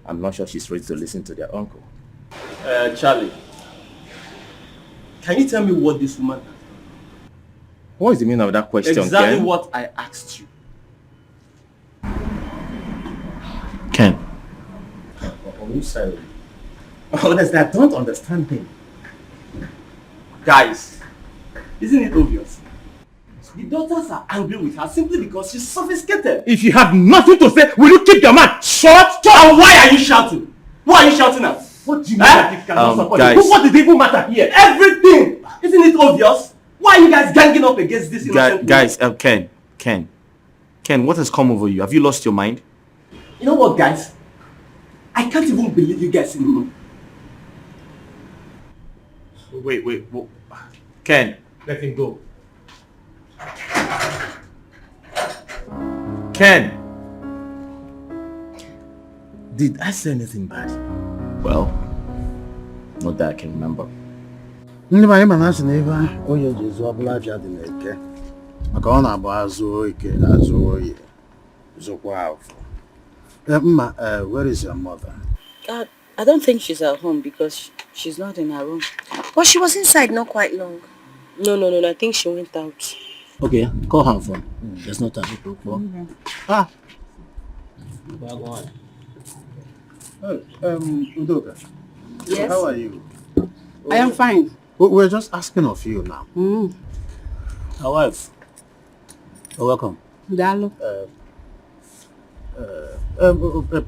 I'm not sure she's ready to listen to their uncle. Charlie, can you tell me what this woman has done? What is the meaning of that question, Exactly Ken? what I asked you. Ken. On which side? Honestly, I don't understand him. Guys, isn't it obvious? The daughters are angry with her simply because she's sophisticated. If you have nothing to say, will you keep your mouth shut? And why are you shouting? Who are you shouting at? What do you mean that it cannot support guys. you? What did it even matter here? Everything! Isn't it obvious? Why are you guys ganging up against this innocent Guys, Ken, what has come over you? Have you lost your mind? You know what, guys? I can't even believe you guys anymore. Wait. Ken, let him go. Ken! Did I say anything bad? Well, not that I can remember. Ndị anyị ma na-asị na ebe onye ji zụọ ọbụla abịa dị n'eke maka ọ na-abụ azụ ike azụ oyi zụkwa afọ. Mma, where is your mother? I don't think she's at home because she's not in her room. But she was inside not quite long. No, I think she went out. Okay, call her phone. There's no time to talk for. Ah. Well, go on. Udoka. Yes? How are you? I am fine. We're just asking of you now. Our wife. You're welcome. Dalo.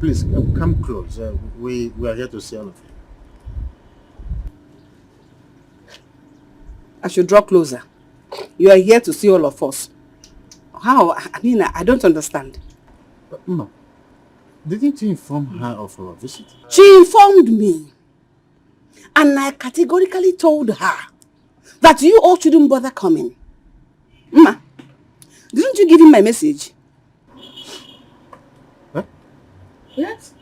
Please come close. We are here to see all of you. I should draw closer. You are here to see all of us. How? I mean, I don't understand. Ma, didn't you inform her of our visit? She informed me. And I categorically told her that you all shouldn't bother coming. Ma, didn't you give him my message? Huh? Yes.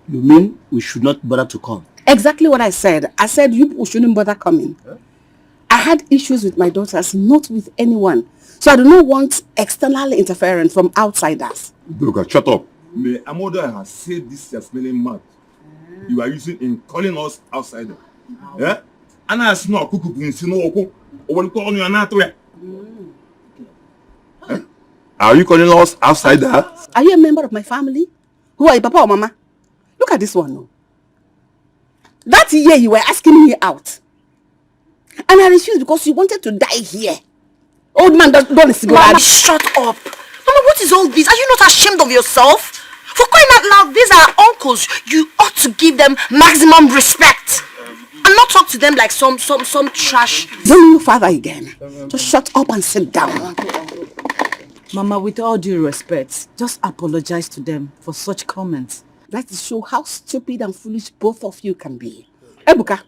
You mean we should not bother to come? Exactly what I said. I said you people shouldn't bother coming. Huh? I had issues with my daughters, not with anyone. So I do not want external interference from outsiders. Look, shut up. May Amoda has said this is smelling mad. You are using in calling us outsider. Yeah? And I know kuku insino or call you an Are you calling us outsider? Are you a member of my family? Who are you, Papa or Mama? Look at this one. No? That year you were asking me out. And I refused because you wanted to die here. Old man, don't listen. Mama, shut up. Mama, what is all this? Are you not ashamed of yourself? For crying out loud, these are uncles. You ought to give them maximum respect. And not talk to them like some trash. Don't you father again. Just shut up and sit down. Mama, with all due respect, just apologize to them for such comments. That is show how stupid and foolish both of you can be. Ebuka,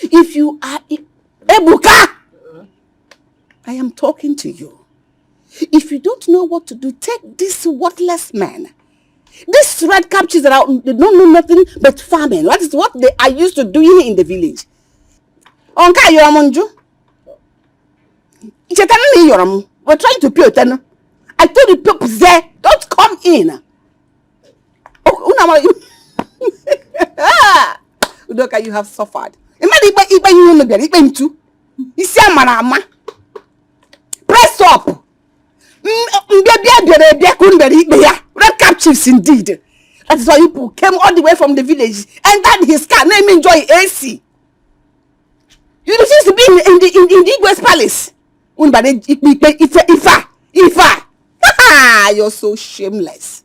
if you are... Ebuka! I am talking to you. If you don't know what to do, take this worthless man. These red captures that they don't know nothing but farming. That is what they are used to doing in the village. Onka Yoramonju. We're trying to pay attention. I told the people there, don't come in. Udoka, you have suffered. Press up. Red captives indeed. That is why people came all the way from the village, entered his car, let me enjoy AC. You refuse to be in the Igwe's palace. Ifa. You're so shameless.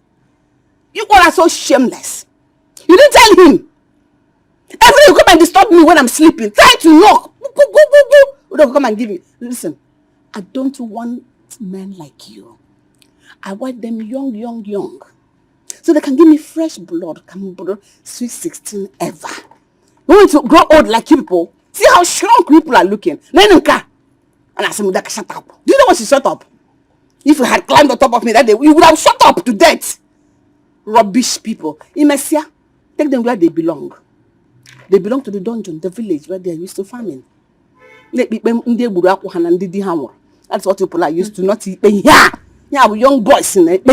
You all are so shameless. You didn't tell him. Every day you come and disturb me when I'm sleeping. Try to knock. Don't come and give me. Listen, I don't want men like you. I want them young. So they can give me fresh blood. Sweet 16 ever. You want to grow old like you people? See how shrunk people are looking. Nenunka. And I said, shut up. Do you know what she shut up? If you had climbed on top of me that day, you would have shut up to death. Rubbish people. Imesia, take them where they belong. They belong to the dungeon, the village where they are used to farming. That's what people are used to, not young boys in it.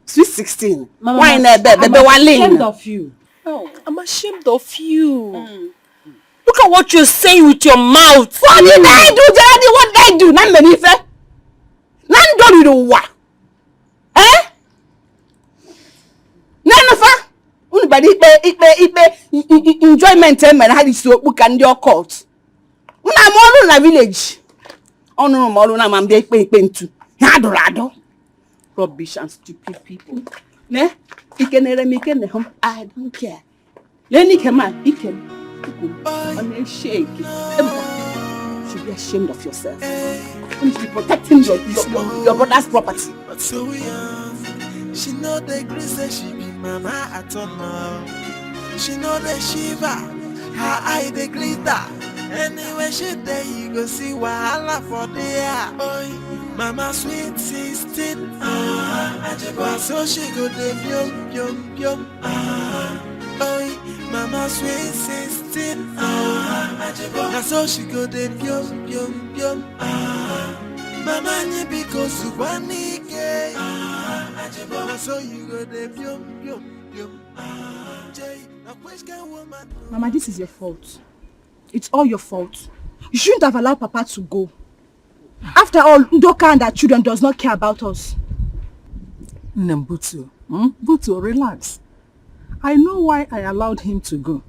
Sweet 16. Why in there? I'm ashamed of you. Oh, I'm ashamed of you. Look at what you're saying with your mouth. What did I do, Daddy? What did I do? None do what? Eh? None of her? Enjoyment and how is so book and your court. When I'm all in a village. Oh no, I'm being too. Rubbish and stupid people. Ne? I don't care. Lenny come on, he can. On shake. Should be ashamed of yourself. You should be protecting your brother's property. But so young, she know the grace that she be mama at all now. She know the shiver, her eye the glitter. Anyway, she there you go see wahala for there. Oi, mama sweet 16. So she go the pyom. Oi, mama sweet 16. So she go the pyom. Mama ni because you want it. So you go the pyom. Mama, this is your fault. It's all your fault. You shouldn't have allowed Papa to go. After all, Ndoka and her children does not care about us. Butu, Butu, relax. I know why I allowed him to go.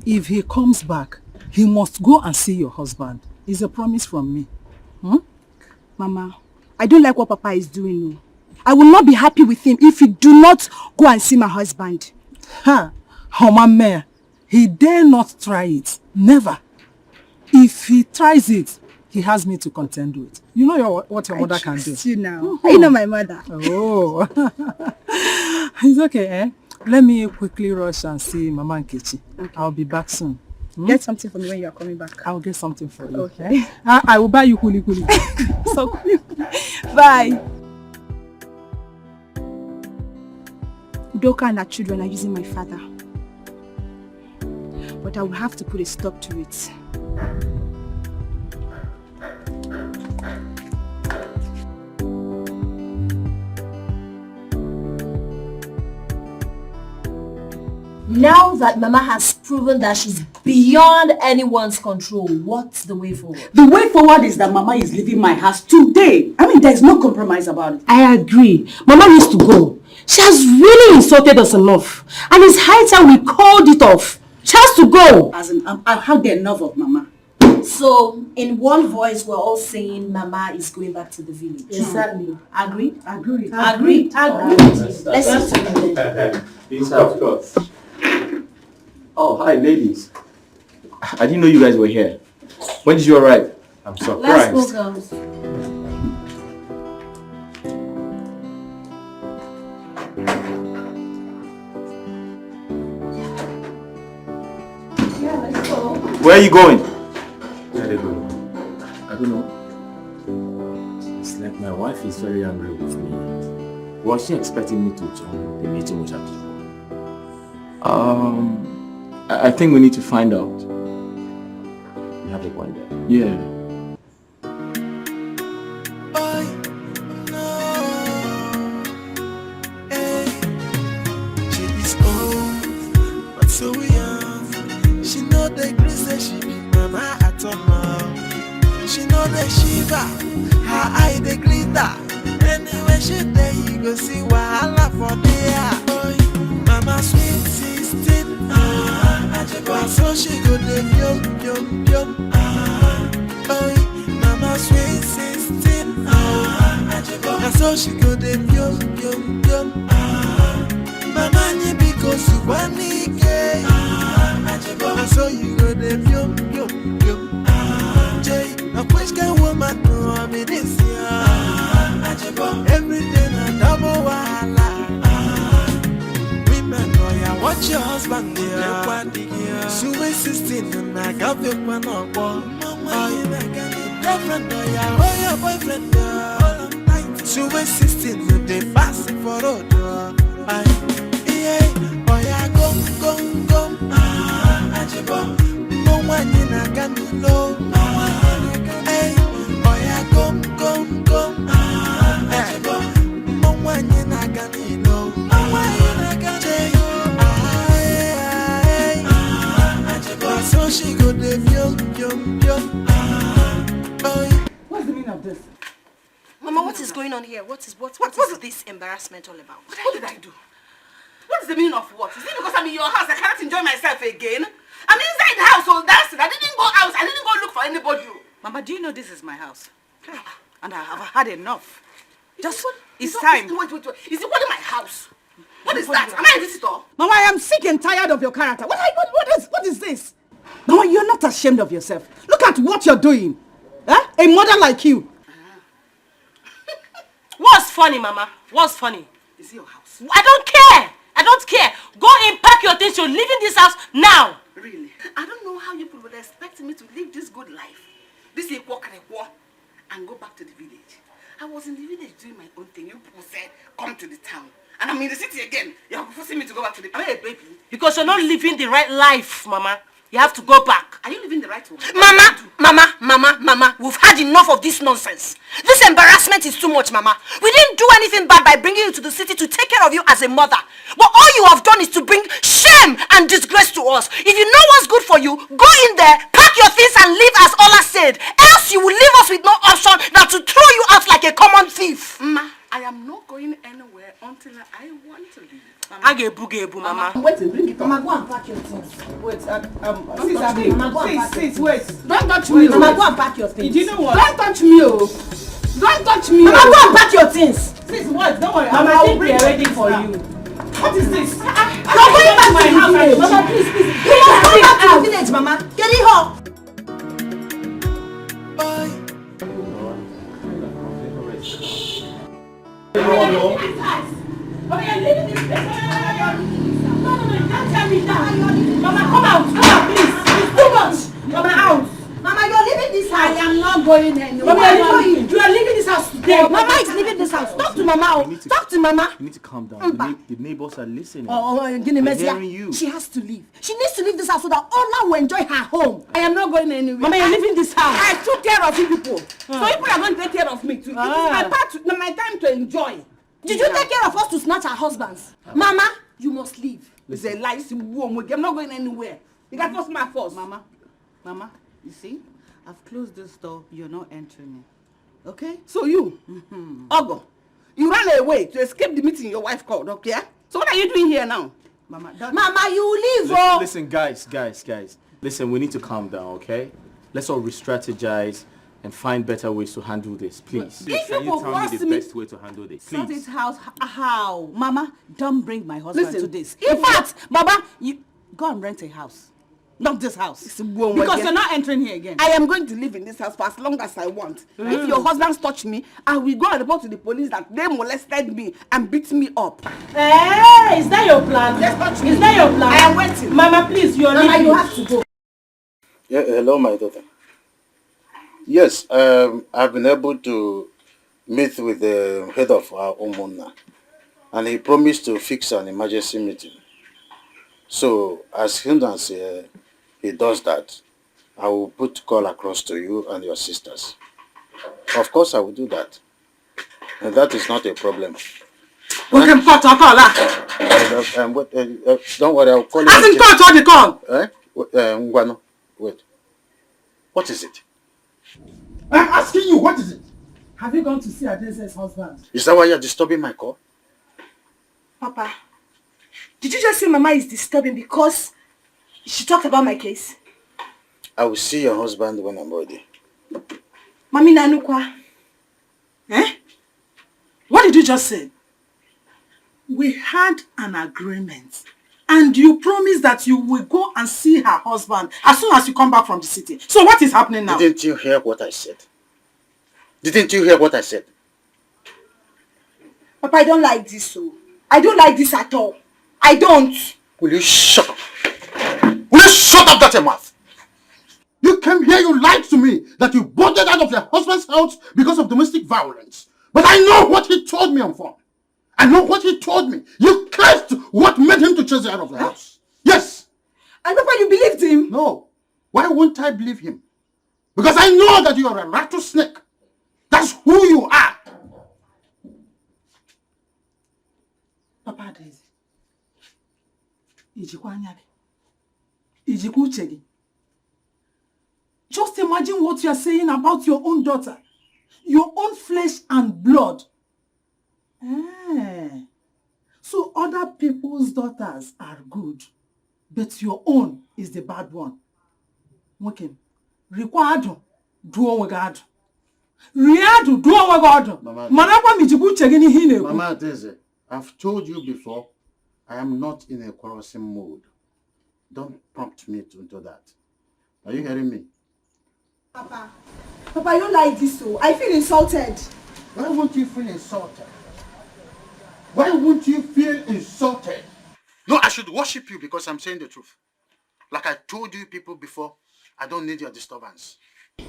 If he comes back, he must go and see your husband. It's a promise from me. Mama, I don't like what Papa is doing. No. I will not be happy with him if he do not go and see my husband. Mama, he dare not try it. Never. If he tries it, he has me to contend with. You know what your mother can do. You now. I know my mother. Oh. It's okay, eh? Let me quickly rush and see Mama Nkechi. Okay. I'll be back soon. Get something for me when you are coming back. I'll get something for you. Okay. I will buy you kuli. So, bye. Doka and her children are using my father. But I will have to put a stop to it. Now that Mama has proven that she's beyond anyone's control, what's the way forward? The way forward is that Mama is leaving my house today. I mean, there's no compromise about it. I agree. Mama needs to go. She has really insulted us enough. And it's high time we called it off. She has to go. As in, I've had enough of Mama. So, in one voice, we're all saying Mama is going back to the village. Exactly. Agree? Agree. Agreed. Let's listen to them. Yes, of course. Oh, hi, ladies. I didn't know you guys were here. When did you arrive? I'm surprised. Let's go, girls. Yeah, let's go. Where are you going? Where are they going? I don't know. It's like my wife is very angry with me. Was she expecting me to join the meeting with her people? I think we need to find out. You have a point there. Yeah. So young, she know the grace that she be mama at all. She know the shiva, her eye the glitter. Anyway she there, you go see wahala for there. Mama sweet 16, so she go the yum yum yum. Mama sweet 16, so she go the yum yum yum. Mama ni because you want me. So you go the yum yum yum. Jay, a question woman to me this year. Everything a double wahala. Women lawyer, watch your husband there. Sweet 16 and I got the one on board. Girlfriend lawyer, oh your boyfriend there. Sweet 16 and they pass it for road. Oh yeah, go. No one in a can low. Hey, oh yeah, go. No one in a can low. So she go the yum. What's the meaning of this? Mama, what is going on here? What is this embarrassment all about? What did I do? What is the meaning of what? Is it because I'm in your house I cannot enjoy myself again? I'm inside the house all dancing. I didn't go out. I didn't go look for anybody. Mama, do you know this is my house? And I have had enough. It's time. Wait. Is it what in my house? What is that? Am I a visitor? Mama, I am sick and tired of your character. What is this? Mama, you're not ashamed of yourself. Look at what you're doing. A mother like you. What's funny, Mama? What's funny? Is it your house? I don't care. Go and pack your things. You're leaving this house now. Really? I don't know how you people would expect me to live this good life. This is walk and go back to the village. I was in the village doing my own thing. You people said, come to the town. And I'm in the city again. You're forcing me to go back to the... Am I a baby? Because you're not living the right life, Mama. You have to go back. Are you living the right one? Mama, we've had enough of this nonsense. This embarrassment is too much, Mama. We didn't do anything bad by bringing you to the city to take care of you as a mother. But all you have done is to bring shame and disgrace to us. If you know what's good for you, go in there, pack your things and leave as Ola said. Else you will leave us with no option than to throw you out like a common thief. Ma, I am not going anywhere until I want to leave. Agebu, Mama. Wait, bring it up. Mama, go and pack your things. Wait, Sis, wait. Don't touch me. Mama, go and pack your things. Do you know what? Don't touch me, Don't touch me. Mama, go and pack your things. Sis, what? Don't worry. Mama, I think we are ready for you. What is this? You're going back to the village. Mama, please. You must go back to the village, Mama. Get it home. Mama, you're leaving this place. No, don't tell me that. Mama, come out, please. It's too much. Mama, out. Mama, you're leaving this house. I am not going anywhere. Mama, you are leaving this house today. Mama is leaving this house. Talk to Mama. Talk to Mama. You need to calm down. The neighbors are listening. They're hearing you. She has to leave. She needs to leave this house so that Ola will enjoy her home. I am not going anywhere. Mama, you're leaving this house. I took care of you people. So you people are going to take care of me too. It is my time to enjoy. Did you take care of us to snatch our husbands? Mama, you must leave. It's a lie. I'm not going anywhere. You got force my force. Mama, you see? I've closed this door. You're not entering it. Okay? So you, Ogo, you ran away to escape the meeting your wife called, okay? So what are you doing here now? Mama, you leave. Listen, guys. Listen, we need to calm down, okay? Let's all re-strategize and find better ways to handle this, please. If Can you you tell me the best way to handle this? Sort Please. it out. How? Mama, don't bring my husband to this. In fact, Baba, you go and rent a house. Not this house. Because you're not entering here again. I am going to live in this house for as long as I want. If your husbands touch me, I will go and report to the police that they molested me and beat me up. Hey, is that your plan? Yes, touch me. Is that your plan? I am waiting. Mama, please, you're leaving. You have to go. Yeah, hello, my daughter. Yes, I've been able to meet with the head of our Omona, and he promised to fix an emergency meeting. So, as soon as he does that, I will put call across to you and your sisters. Of course, I will do that. And that is not a problem. We can cut off all that. Don't worry, I'll call you. As in cut all the call. Ngwano, wait. What is it? I'm asking you, what is it? Have you gone to see Adeze's husband? Is that why you're disturbing my call? Papa, did you just say Mama is disturbing because she talked about my case? I will see your husband when I'm ready. Mami Nanukwa. Eh? What did you just say? We had an agreement. And you promised that you will go and see her husband as soon as you come back from the city. So what is happening now? Didn't you hear what I said? Didn't you hear what I said? Papa, I don't like this, so. I don't like this at all. I don't. Will you shut up? Will you shut up that your mouth? You came here, you lied to me that you boarded out of your husband's house because of domestic violence. But I know what he told me on phone. I know what he told me. You cursed what made him to chase you out of the house. Yes. And Papa, you believed him? No. Why won't I believe him? Because I know that you are a rattlesnake. That's who you are. Papa Daisy. Just imagine what you are saying about your own daughter. Your own flesh and blood. So other people's daughters are good, but your own is the bad one. Okay. Required do onwegado. Riadu do onwegado. Mama Adeze, I've told you before, I am not in a quarrelsome mood. Don't prompt me into that. Are you hearing me? Papa, I don't like this, so I feel insulted. Why won't you feel insulted? Why won't you feel insulted? No, I should worship you because I'm saying the truth. Like I told you people before, I don't need your disturbance. Have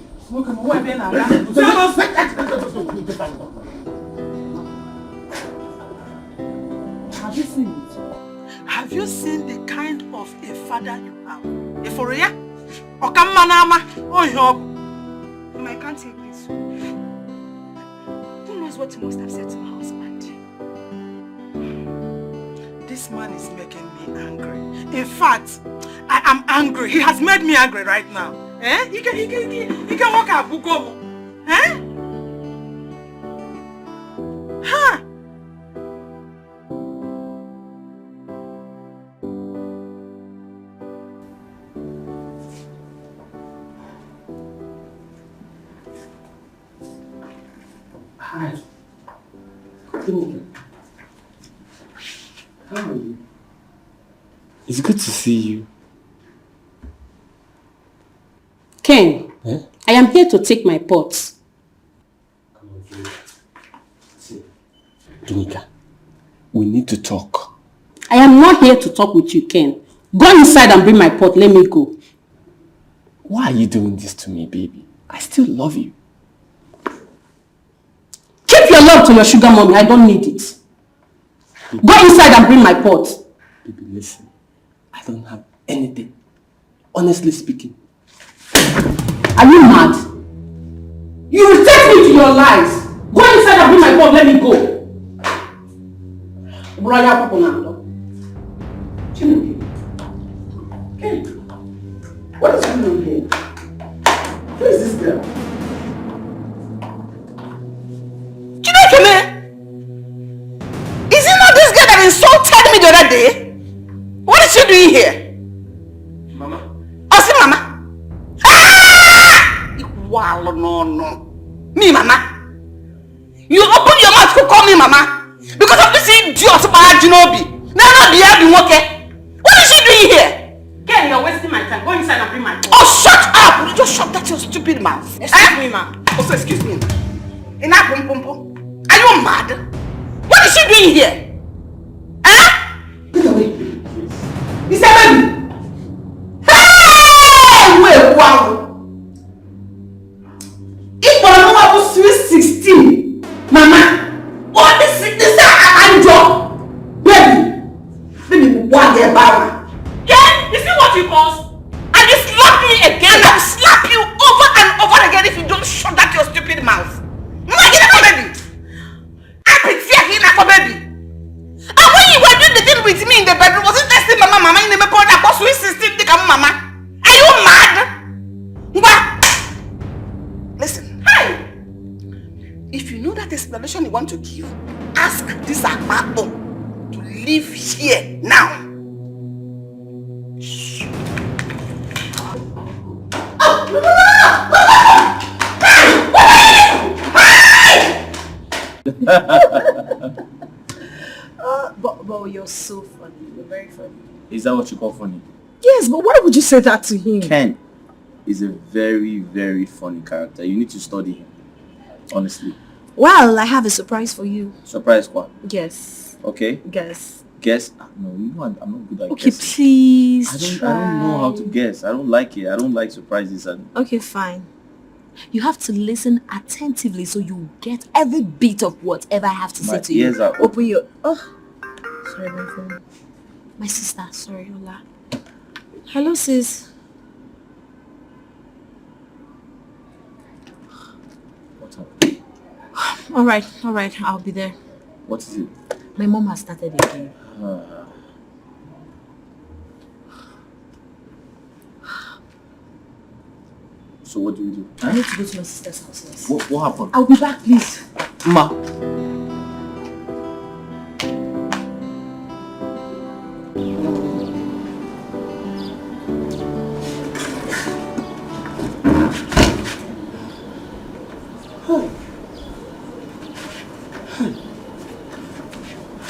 you seen it? Have you seen the kind of a father you have? Eforia? Okamanama? Oh, I can't take this. Who knows what you must have said to my husband? This man is making me angry. In fact, I am angry. He has made me angry right now. Eh? He can walk out Bukomo. Eh? Huh? Hi. How are you? It's good to see you. Ken, I am here to take my pot. Donika, we need to talk. I am not here to talk with you, Ken. Go inside and bring my pot. Let me go. Why are you doing this to me, baby? I still love you. Keep your love to your sugar mommy. I don't need it. Go inside and bring my pot. Baby, listen. I don't have anything. Honestly speaking. Are you mad? You will take me to your lies. Go inside and bring my pot. Let me go. Hey, what is going on here? Who is this girl? Is it not this girl that insulted me the other day? What is she doing here? Mama. Oh, see, Mama. Ah! Wow, no. Me, Mama. You open your mouth to call me Mama because of this idiot Barajinobi. Now not the other one, okay? What is she doing here? Ken, you're wasting my time. Go inside and bring my pot. Oh, shut up! You just shut that your stupid mouth. Excuse me, ma. Also, excuse me. Enough, Are you mad? What is she doing here? Huh? Is that baby? Hey! Wait, wow. you calls? And you slap me again, I'll slap you over and over again if you don't shut that your stupid mouth. Baby. I'm pretty for baby. And when you were doing the thing with me in the bedroom, was it testing mama in the point that was sweet 16 mama? Are you mad? Listen, hey! If you know that explanation you want to give, ask this Akpato to leave here now. But you're so funny. You're very funny. Is that what you call funny? Yes, but why would you say that to him? Ken is a very, very funny character. You need to study him. Honestly. Well, I have a surprise for you. Surprise what? Yes. Okay. Guess. Guess? No, you know I'm not good at Okay, guessing. please I don't know how to guess. I don't like it. I don't like surprises. And Okay, fine. You have to listen attentively so you get every bit of whatever I have to say to you. ears are Open your... Oh. Sorry, my phone. My sister. Sorry, Ola. Hello, sis. what's up? All right. I'll be there. What is it? My mom has started again. So what do we do? I need to go to my sister's house. Yes. What happened? I'll be back, please. Ma.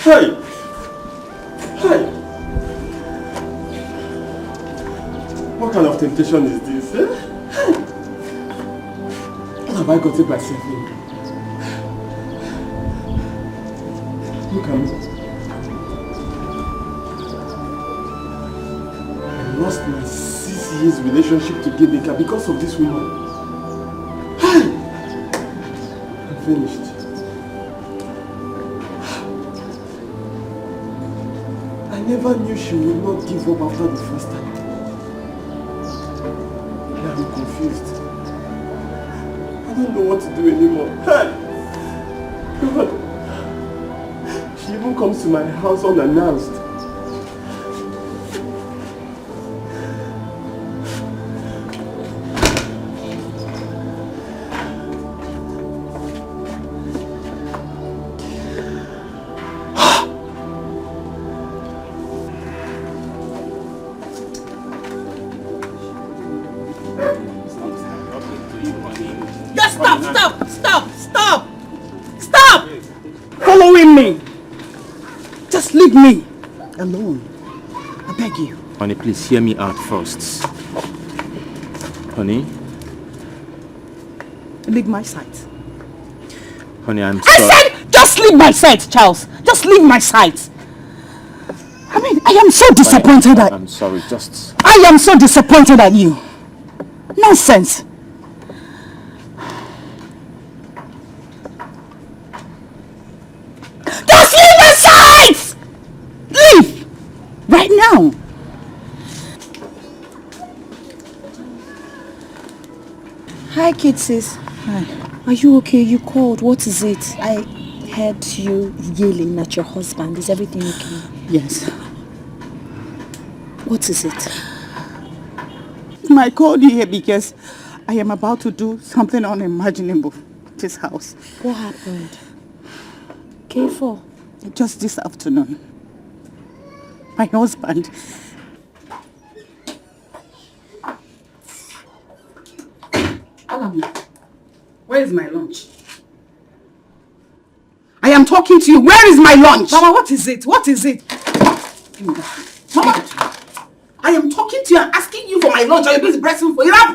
Hey! Hey! What kind of temptation is this, eh? What have I gotten myself in? Look at me. I lost my 6 years relationship to Gibika because of this woman. Hey! I'm finished. I never knew she would not give up after the first time. Now I'm confused. I don't know what to do anymore. Hey! God! She even comes to my house unannounced. Stop! Following me. Just leave me alone. I beg you. Honey, please hear me out first. Honey? Leave my sight. Honey, I'm sorry. I said just leave my sight, Charles. Just leave my sight. I mean, I am so disappointed at... I'm sorry, just... I am so disappointed at you. Nonsense. Just leave my sight! Leave! Right now. Hi, kid sis. Hi. Are you okay? You called. What is it? I heard you yelling at your husband. Is everything okay? Yes. What is it? I called you here because I am about to do something unimaginable at this house. What happened? K4. Just this afternoon. My husband. Alan, where is my lunch? I am talking to you. Where is my lunch? Mama, what is it? What is it? Mama, I am talking to you and asking you for my lunch. Are you busy pressing for you? Huh?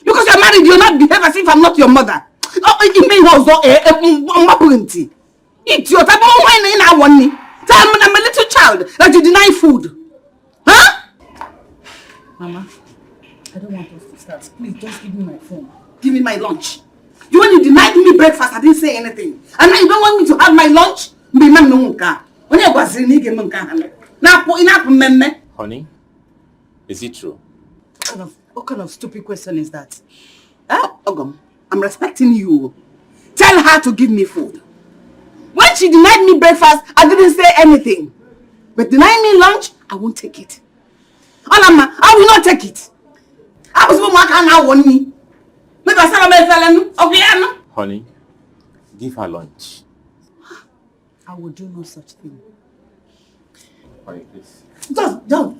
Because you're married, you're not behave as if I'm not your mother. It may also eat your type of wine in our one. I'm a little child that you deny food. Huh? Mama, I don't want us to start. Please just give me my phone. Give me my lunch. When you denied me breakfast, I didn't say anything. And now you don't want me to have my lunch? Honey, is it true? What kind of stupid question is that? Ogum, I'm respecting you. Tell her to give me food. When she denied me breakfast, I didn't say anything. But denying me lunch, I won't take it. Olama, I will not take it. I was going to want me. Honey, give her lunch. I will do no such thing. Honey, please. Don't.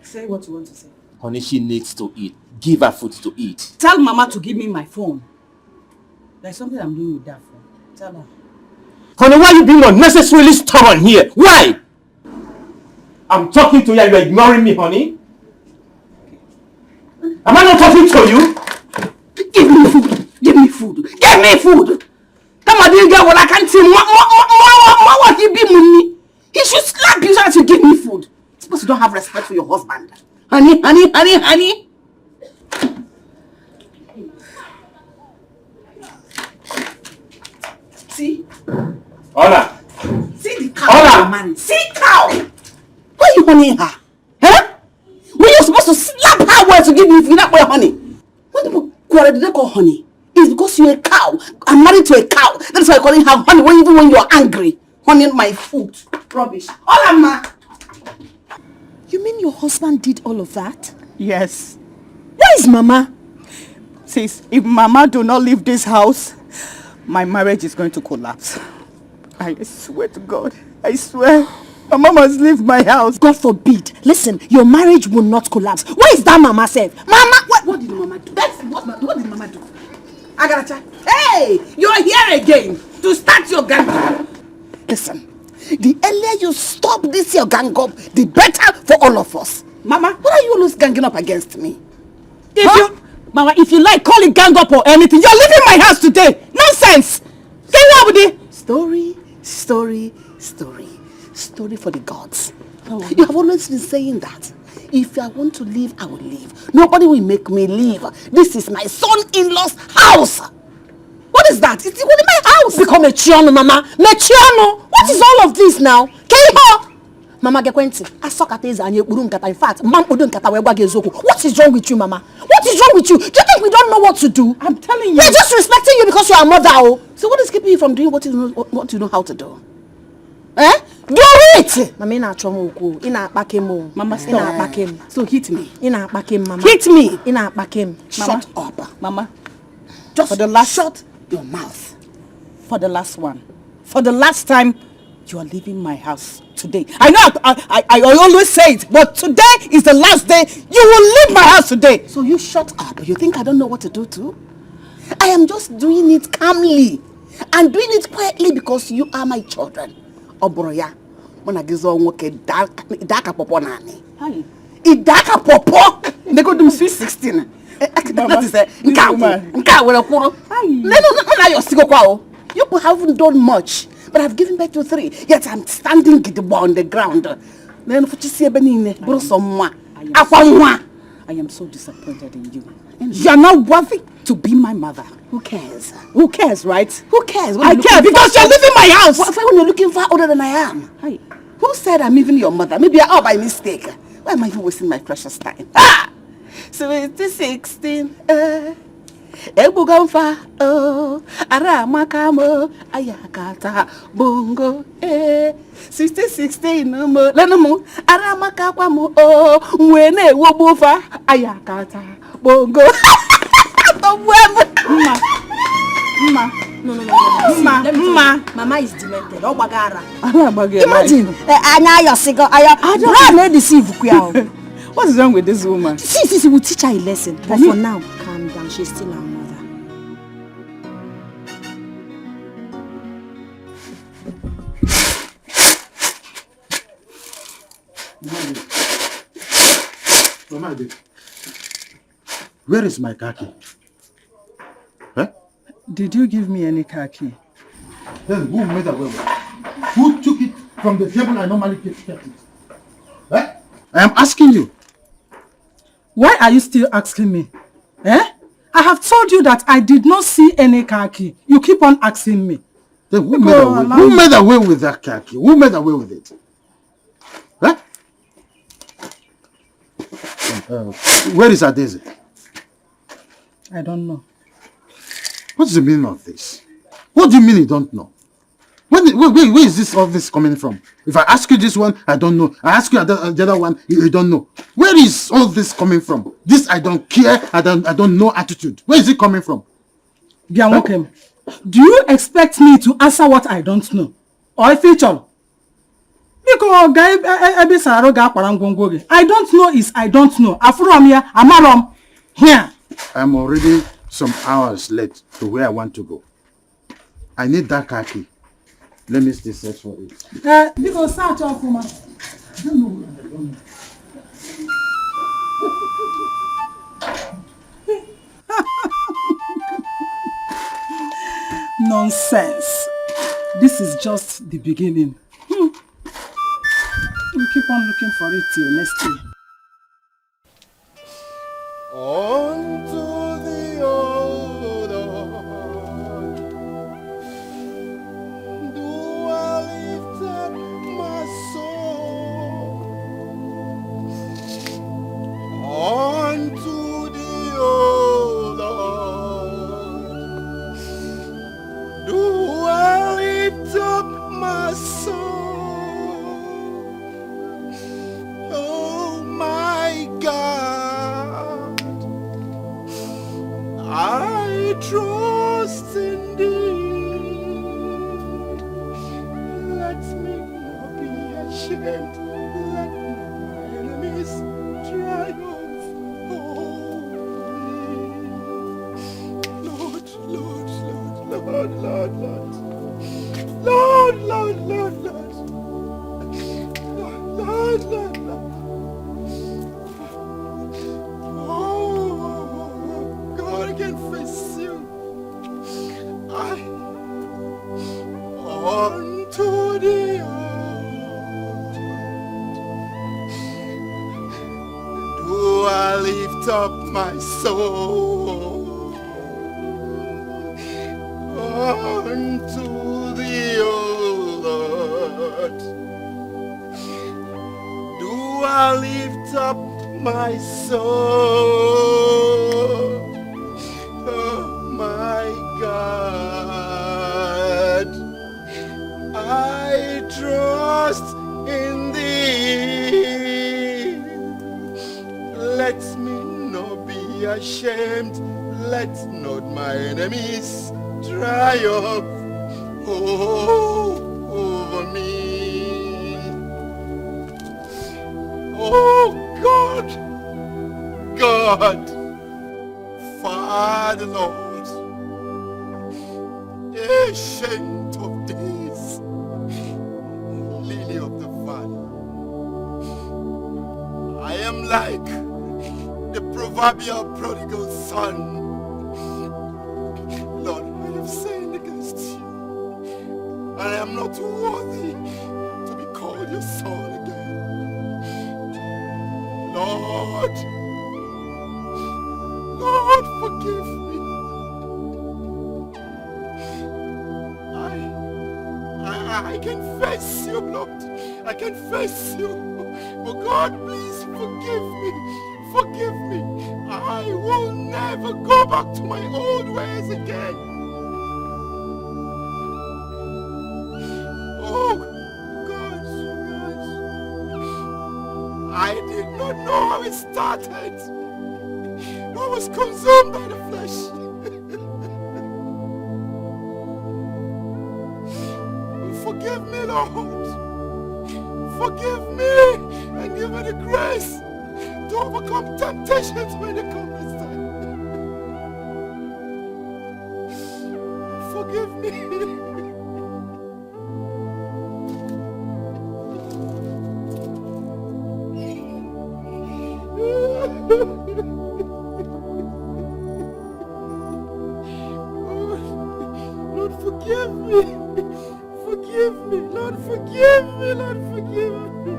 Say what you want to say. Honey, she needs to eat. Give her food to eat. Tell Mama to give me my phone. There's something I'm doing with that phone. Tell her. Honey, why are you being unnecessarily stubborn here? Why? I'm talking to you and you're ignoring me, honey. Am I not talking to you? Give me food. Give me food. Give me food. Come on, dear girl, I can't see what he be money. He should slap you so that you give me food. Suppose you don't have respect for your husband. Honey. See? Hola. See the cow you married. See cow. Why are you honeying her? Huh? Were you supposed to slap her well to give me food? That way, honey. When people did they call honey? It's because you're a cow. I'm married to a cow. That's why I'm calling her honey even when you're angry. Honey, my food. Rubbish. Hola, ma. You mean your husband did all of that? Yes. Where is Mama? Sis, if Mama do not leave this house, my marriage is going to collapse. I swear to God. I swear. Mama must leave my house. God forbid. Listen, your marriage will not collapse. Where is that Mama safe? Mama, what did Mama do? What did Mama do? Agaracha. Hey, you're here again to start your gang. Listen, the earlier you stop this your gang up, the better for all of us. Mama, what are you always ganging up against me? Mama, if you like, call it gang up or anything. You're leaving my house today. Nonsense. Get out with it. Story for the gods. Oh. You have always been saying that. If I want to leave, I will leave. Nobody will make me leave. This is my son-in-law's house. What is that? It's even in my house. Become a chiano, Mama. Mechiano. What is all of this now? Mama Gekwenti, I suck at this and you in fact, what is wrong with you, Mama? What is wrong with you? Do you think we don't know what to do? I'm telling you. We're just respecting you because you're a mother. Oh. So what is keeping you from doing what you know how to do? Eh? Do it! Mama, ina chomo ina bakem. Mama, ina bakem. So hit me. Ina bakem, Mama. Hit me. Ina bakem. Shut up. Mama. Just for the last shut your mouth. For the last one. For the last time, you are leaving my house today. I know I always say it, but today is the last day. You will leave my house today. So you shut up. You think I don't know what to do too? I am just doing it calmly and doing it quietly because you are my children. Obroya, when I get on work, dark popo nani. It dark popo. They go do sweet 16. That is a you haven't done much, but I've given back to 3. Yet I'm standing on the ground. Then for you see bro someone. I am so disappointed in you. You're not worthy to be my mother. Who cares? Who cares, right? Who cares? I care because you're leaving my house. What when you're looking far older than I am? Hi. Who said I'm even your mother? Maybe I'm out by mistake. Why am I even wasting my precious time? Sweet 16. Ebugamfa. Oh. Aramakamo. Ayakata. Bongo. 16. Lenamo. Aramakakwamo. Oh. Mwene wobufa. Ayakata. Bongo. No. Mama is demented. Oh, bagara. Imagine. I don't deceive. What is wrong with this woman? See, we'll teach her a lesson. But for now, calm down. She's still our mother. Where is my car key? Huh? Did you give me any car key? Then who made away with it? Who took it from the table I normally keep it? Huh? I am asking you. Why are you still asking me? Eh? I have told you that I did not see any car key. You keep on asking me. Then who made away with that car key? Who made away with it? Huh? Where is Adeze? I don't know. What's the meaning of this? What do you mean you don't know? Where is all this coming from? If I ask you this one, I don't know. I ask you the other one, you don't know. Where is all this coming from? This I don't care, I don't know attitude. Where is it coming from? Bianwokem, do you expect me to answer what I don't know? Or if it's all? I don't know is I don't know. Here. I'm already some hours late to where I want to go. I need that car key. Let me still search for it. Because search off for Nonsense. This is just the beginning. We'll keep on looking for it till next year. On to the old do I lift up my soul on to the old do I lift up my soul, oh my God, I trust in thee. Let me not be ashamed. Let my enemies triumph over me. Lord, Lord, Lord, Lord, Lord, Lord. Lord, Lord, Lord, Lord. Lord, Lord, Lord. Oh, God, I can face you. On to the do I lift up my soul unto the Lord. Do I lift up my soul, oh my God, I trust in thee. Let me not be ashamed. Let not my enemies triumph over me. Oh God, God, Father Lord, ancient of days, lily of the valley, I am like the proverbial prodigal son. Lord, I have sinned against you, and I am not worthy to be called your son again. Lord, Lord, forgive me. I can face you, Lord. I can face you. But God, please forgive me. Forgive me. I will never go back to my old ways again. Oh, God, God. I did not know how it started. I was consumed by the flesh. Forgive me, Lord. Forgive me and give me the grace to overcome temptations when they come this time. Forgive me. Lord, forgive me. Forgive me, Lord, forgive me, Lord, forgive me.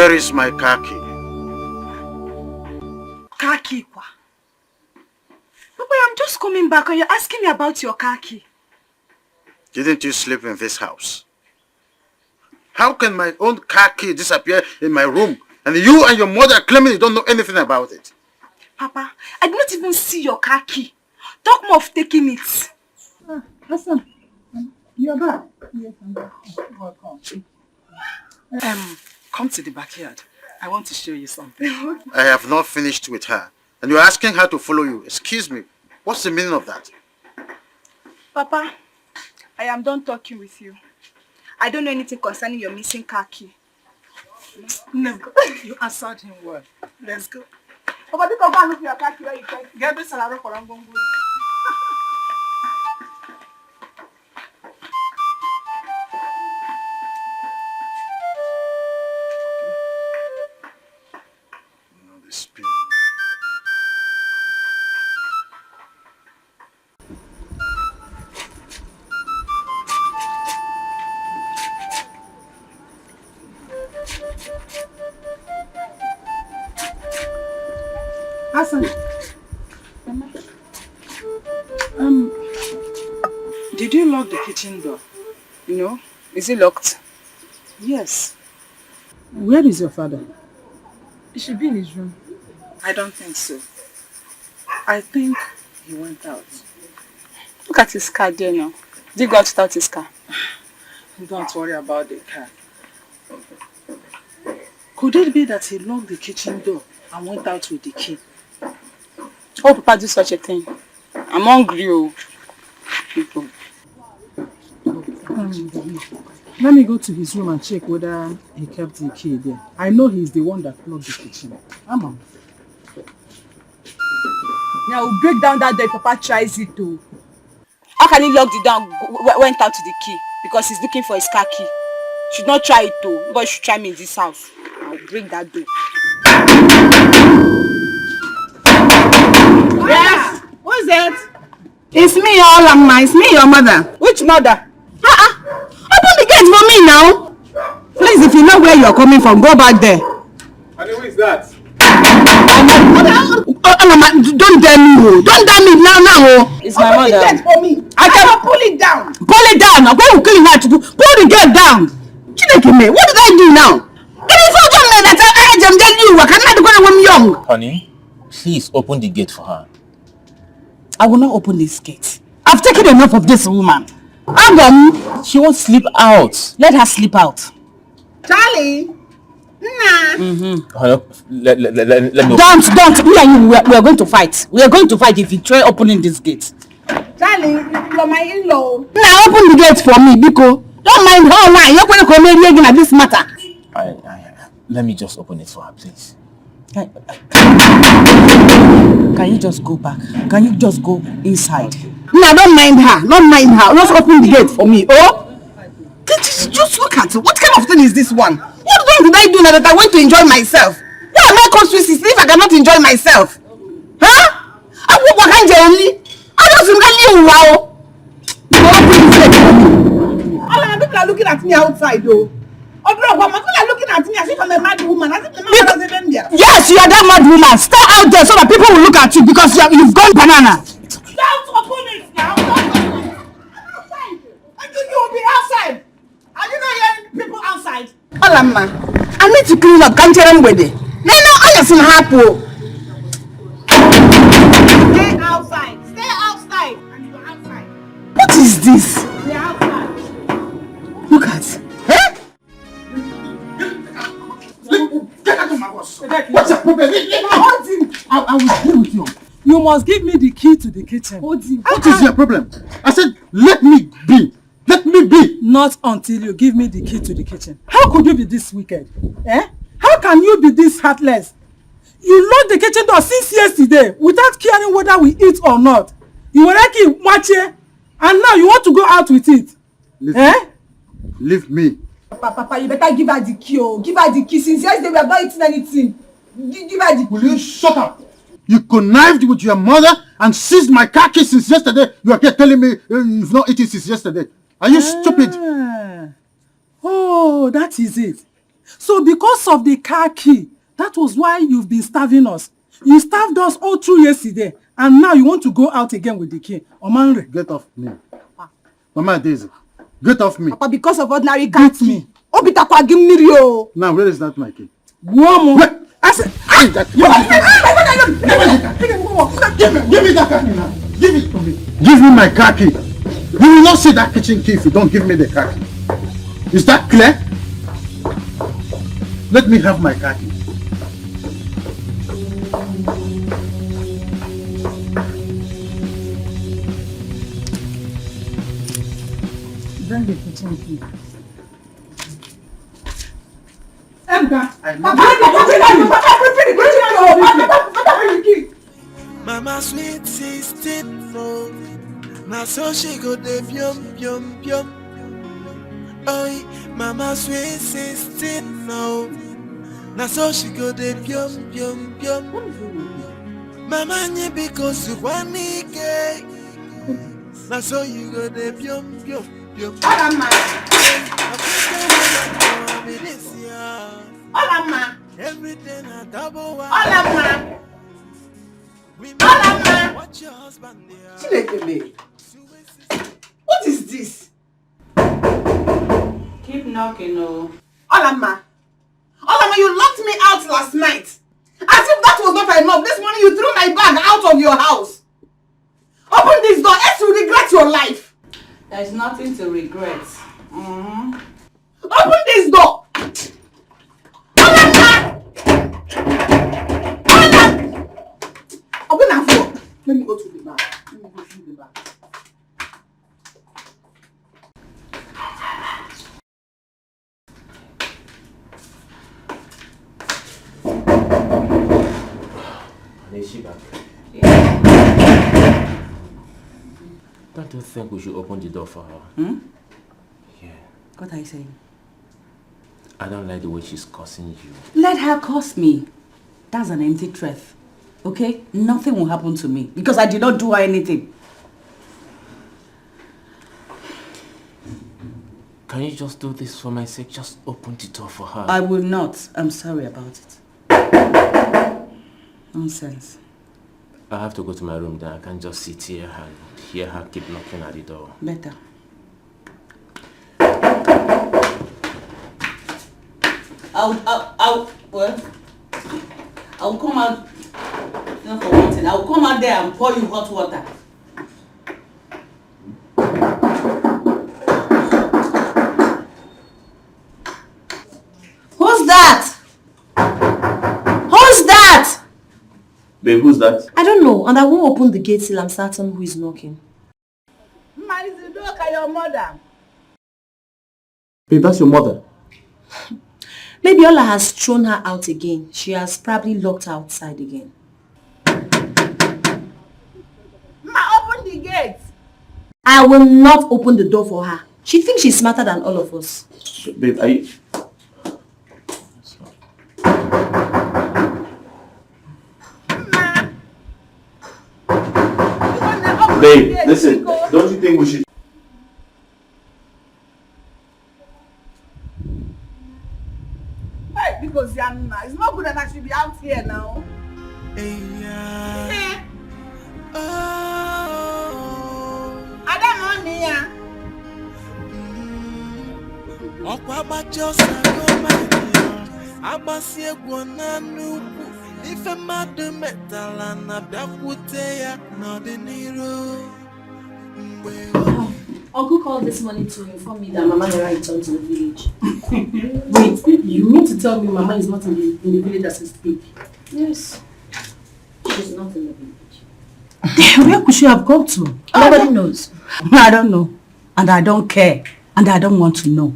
Where is my car key? Car key, kwa? Papa, I'm just coming back and you're asking me about your car key. Didn't you sleep in this house? How can my own car key disappear in my room and you and your mother are claiming you don't know anything about it? Papa, I did not even see your car key. Talk more of taking it. Hassan, you're back. Yes, I'm back. Welcome. Come to the backyard. I want to show you something. I have not finished with her. And you're asking her to follow you. Excuse me. What's the meaning of that? Papa, I am done talking with you. I don't know anything concerning your missing car key. No, you answered him well. Let's go. Papa, you come and look for your car key where you can. Get this salary for Rangongo. Hassan. Did you lock the kitchen door? No. Is it locked? Yes. Where is your father? He should be in his room. I don't think so. I think he went out. Look at his car there now. Did he go out without his car? Don't worry about the car. Could it be that he locked the kitchen door and went out with the key? Oh, Papa, do such a thing. I'm hungry, oh. Let me go to his room and check whether he kept the key there. I know he's the one that locked the kitchen. Mama. Now we'll break down that door if Papa tries it too. How can he lock the door and went out to the key? Because he's looking for his car key. Should not try it too. But should try me in this house. I'll break that door. Yes! Who's it? It's me, Olamma. It's me, your mother. Which mother? Open the gate for me now. Please, if you know where you're coming from, go back there. And who is that? Don't dare me, oh. Don't dare me now. It's my mother. Open the gate for me. I can pull it down. Pull it down. Now, where you killing her to do? Pull the gate down. Chineke, what did I do now? It is so young that I am telling you. I cannot go when I'm young. Honey, please open the gate for her. I will not open this gate. I've taken enough of this woman. She won't sleep out. Let her sleep out. Charlie. Nah. Honey, let me Don't. Me and you, we are going to fight. We are going to fight if you try opening this gate. Charlie, you're my in-law. Now open the gate for me, Biko. Don't mind her. Why? You're going to come here again at this matter. Let me just open it for her, please. Can you just go back? Can you just go inside? No, don't mind her. Don't mind her. Just open the gate for me. Oh? Just look at it. What kind of thing is this one? What did I do now that I want to enjoy myself? Why am I conspicuous if I cannot enjoy myself? Huh? I walk behind you. I don't think wow. People are looking at me outside though. People are looking at me as if I'm a mad woman. As if the man doesn't even there. Yes, you are that mad woman. Stay out there so that people will look at you because you've gone banana. Don't open it now. You'll be outside. Are you not hearing people outside? Olamma, I need to clean up. Can't tell them where they. No, I just happy. Stay outside. Stay outside. And you're outside. What is this? Stay outside. Look at. Get out of my house. What's your problem? I will deal with you. You must give me the key to the kitchen. What is your problem? I said, let me be. Let me be. Not until you give me the key to the kitchen. How could you be this wicked? How can you be this heartless? You locked the kitchen door since yesterday without caring whether we eat or not. You were like it, and now you want to go out with it. Leave me. Papa, you better give her the key. Give her the key. Since yesterday we have not eaten anything. Give her the key. Will you shut up? You connived with your mother and seized my car key since yesterday. You are here telling me you've not eaten since yesterday. Are you stupid? Oh, that is it. So because of the car key, that was why you've been starving us. You starved us all through yesterday, and now you want to go out again with the key. Omanre. Get off me. Mama Daisy, get off me. Papa, because of ordinary car key. Obitakwa give me rio. Now, where is that my key? Woman. I said, give me that car key now. Give it to me. Give me my car key. You will not see that kitchen key if you don't give me the car key. Is that clear? Let me have my car key. Bring the kitchen key. Mama sweet 16 no. Now so she go de pium pium pium. Oi, Mama sweet 16 no. Now so she go de pium pium pium. Mama nye because you want nike. Now so you go de pium pium pium. Olama. Everything I double one. Olama. Olama. Watch your husband there. What is this? Keep knocking, no. Olama. Olama, you locked me out last night. As if that was not enough. This morning you threw my bag out of your house. Open this door, else you regret your life. There's nothing to regret. Open this door. Open that door. Let me go to the back. Let me go to the back. Is she back? Don't you think we should open the door for her? Yeah. What are you saying? I don't like the way she's cursing you. Let her curse me. That's an empty threat. Okay? Nothing will happen to me because I did not do her anything. Can you just do this for my sake? Just open the door for her. I will not. I'm sorry about it. Nonsense. I have to go to my room then. I can't just sit here and hear her keep knocking at the door. Better. I'll come out. Not for one thing. I'll come out there and pour you hot water. Who's that? Who's that? Babe, who's that? I don't know, and I won't open the gate till I'm certain who is knocking. Ma, is the dog your mother? Babe, that's your mother. Maybe Ola has thrown her out again. She has probably locked her outside again. Ma, open the gate. I will not open the door for her. She thinks she's smarter than all of us. Babe, are you... Babe, listen, don't you think we should... Hey, because Yana, it's not good that I should be out here now. Yeah. I don't know, Nia. Okwa bacho sagoma niya abasi egwona nuku ife madu metala na biakwute ya n'ọdịnihu. Uncle called this morning to inform me that Mama Nera returned to the village. Wait, you mean to tell me Mama is not in the village as we speak? Yes. She's not in the village. Where could she have gone to? Nobody knows. I don't know. And I don't care. And I don't want to know.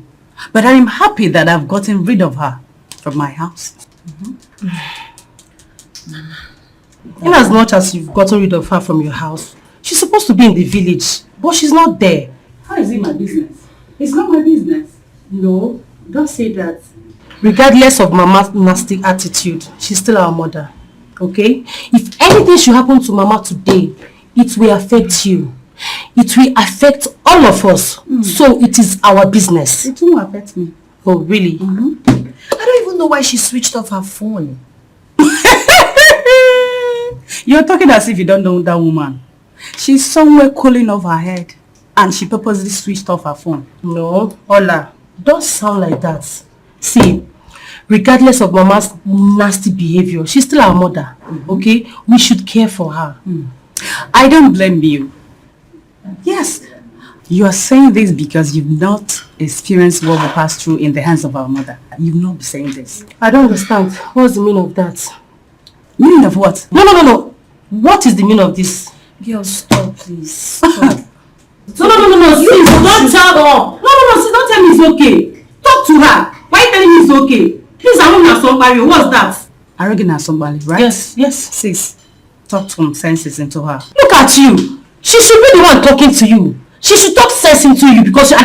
But I am happy that I've gotten rid of her from my house. Mama. In as much as you've gotten rid of her from your house, she's supposed to be in the village, but she's not there. How is it my business? It's not my business. No, don't say that. Regardless of Mama's nasty attitude, she's still our mother. Okay? If anything should happen to Mama today, it will affect you. It will affect all of us. So it is our business. It won't affect me. Oh, really? I know why she switched off her phone. You're talking as if you don't know that woman. She's somewhere cooling off her head and she purposely switched off her phone. No, Ola, don't sound like that. See, regardless of Mama's nasty behavior, she's still our mother, okay? We should care for her. I don't blame you. Yes, you are saying this because you've not experienced what we passed through in the hands of our mother. You've not been saying this. I don't understand. What's the meaning of that? Meaning of what? No. What is the meaning of this? Girl, stop, please. Stop. No, please, don't tell her. No, see, don't tell me it's okay. Talk to her. Why telling me it's okay? Please, I'm not somebody. What's that? Arrogant as somebody, right? Yes. Sis, talk some senses into her. Look at you. She should be the one talking to you. She should talk sense into you because you're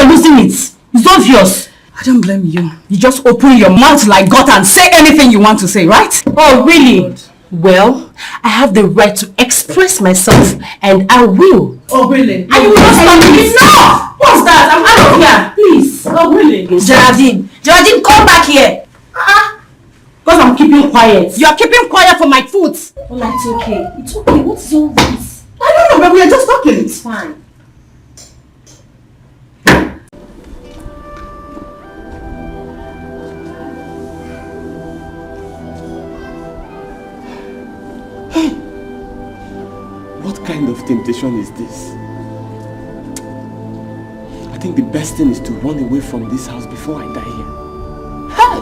losing it. It's obvious. I don't blame you. You just open your mouth like God and say anything you want to say, right? Oh, really? Well, I have the right to express myself and I will. Oh, really? And you will not stop me. No! What's that? I'm out of here. Please. Oh, really? Geraldine, come back here. Because I'm keeping quiet. You're keeping quiet for my foot. Oh, it's okay. It's okay. What is all this? I don't know, but we are just talking. It's fine. What kind of temptation is this? I think the best thing is to run away from this house before I die here. Hey!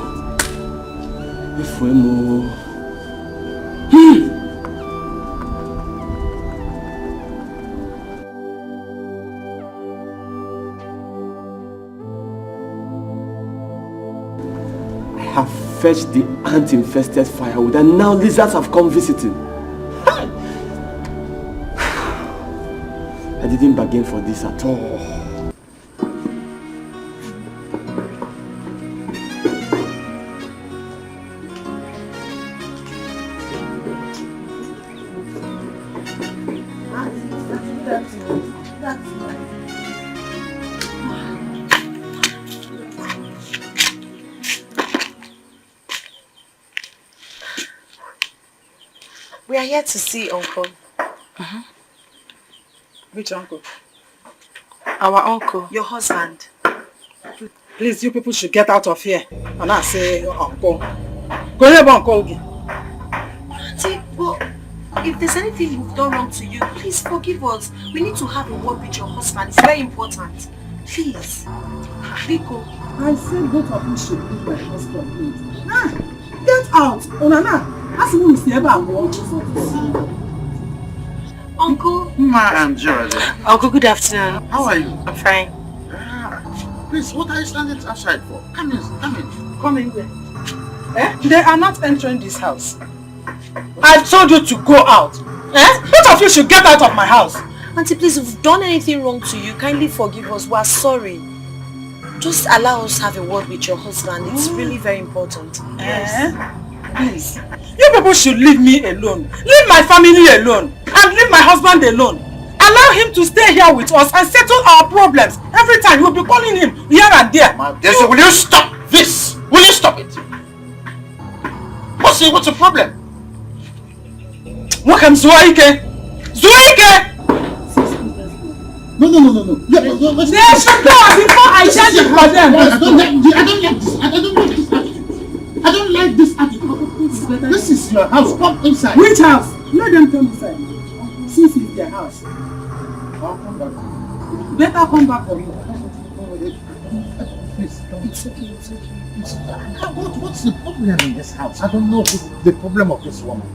Efuemo. I have fetched the ant-infested firewood and now lizards have come visiting. I didn't bargain for this at all. We are here to see Uncle. Which uncle? Our uncle. Your husband. Please, you people should get out of here. And I say, uncle. Go ahead, uncle. Auntie, well, if there's anything we've done wrong to you, please forgive us. We need to have a word with your husband. It's very important. Please. Biko. I said both of you should leave my husband, please. Get out. Onana. Ask me if you ever want. Uncle. I'm Geraldine. Uncle, good afternoon. How are you? I'm fine. Please, what are you standing outside for? Come in. Come in there. They are not entering this house. I told you to go out. Both of you should get out of my house. Auntie, please, if we've done anything wrong to you, kindly forgive us. We are sorry. Just allow us to have a word with your husband. It's really very important. Yes. Please. You people should leave me alone. Leave my family alone. And leave my husband alone. Allow him to stay here with us and settle our problems. Every time you'll be calling him here and there. Will you stop this? Will you stop it? What's the problem? Welcome, Zuaike. Zuaike! No. They should go before I change it for them. I don't like this attitude. This is your house. Come inside. Which house? Let them come inside. Since it's their house. I'll come back. Better come back for me. Please, it's okay. What's the problem in this house? I don't know the problem of this woman.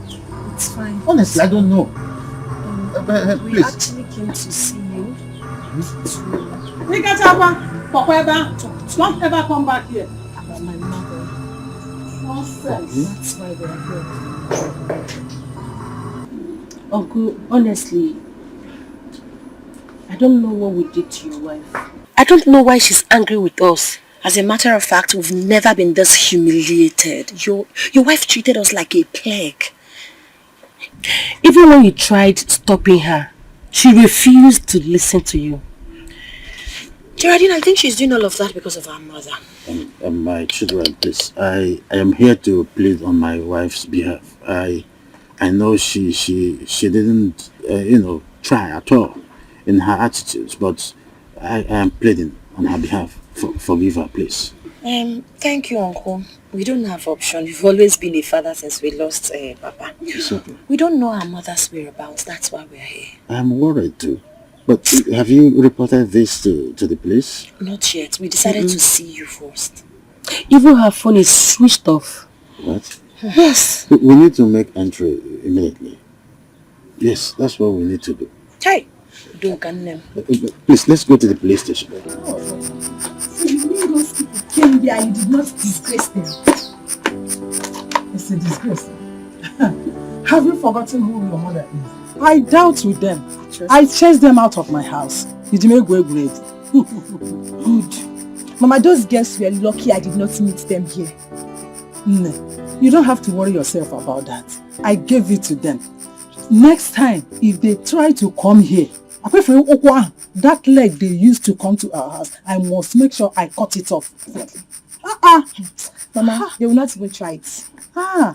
It's fine. Honestly, I don't know. We please. actually came to see you. Don't ever come back here. About my mother. Nonsense. That's why we are here. Uncle, honestly, I don't know what we did to your wife. I don't know why she's angry with us. As a matter of fact, we've never been this humiliated. Your wife treated us like a plague. Even when you tried stopping her, she refused to listen to you. Geraldine, I think she's doing all of that because of her mother. My children, please. I am here to plead on my wife's behalf. I know she didn't, try at all in her attitudes, but I am pleading on her behalf. Forgive her, please. Thank you, Uncle. We don't have option. We've always been a father since we lost Papa. It's okay. We don't know our mother's whereabouts. That's why we're here. I'm worried too. But have you reported this to the police? Not yet. We decided to see you first. Even her phone is switched off. What? Yes. We need to make entry immediately. Yes, that's what we need to do. Hey, don't can them. Please, let's go to the police station. So you mean those people came there and you did not disgrace them? It's a disgrace. Have you forgotten who your mother is? I dealt with them. I chased them out of my house. Did you make great? Good. Mama, those girls were lucky I did not meet them here. No, you don't have to worry yourself about that. I gave it to them. Next time, if they try to come here, that leg they used to come to our house, I must make sure I cut it off. Mama, they will not even try it.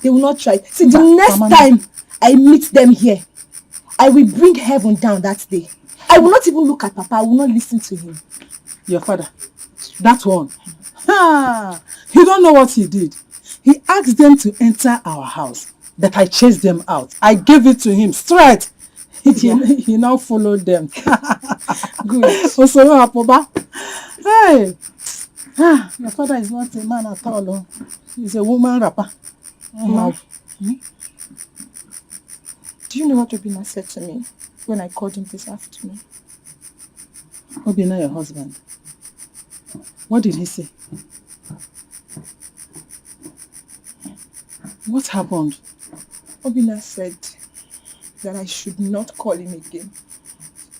They will not try it. See, the next time I meet them here, I will bring heaven down that day. I will not even look at Papa. I will not listen to him. Your father, that one. You don't know what he did. He asked them to enter our house, but I chased them out. I gave it to him straight. He now followed them. Good. Hey, your father is not a man at all. He's a woman rapper. Do you know what Obina said to me when I called him this afternoon? Obina, your husband. What did he say? What happened? Obina said that I should not call him again.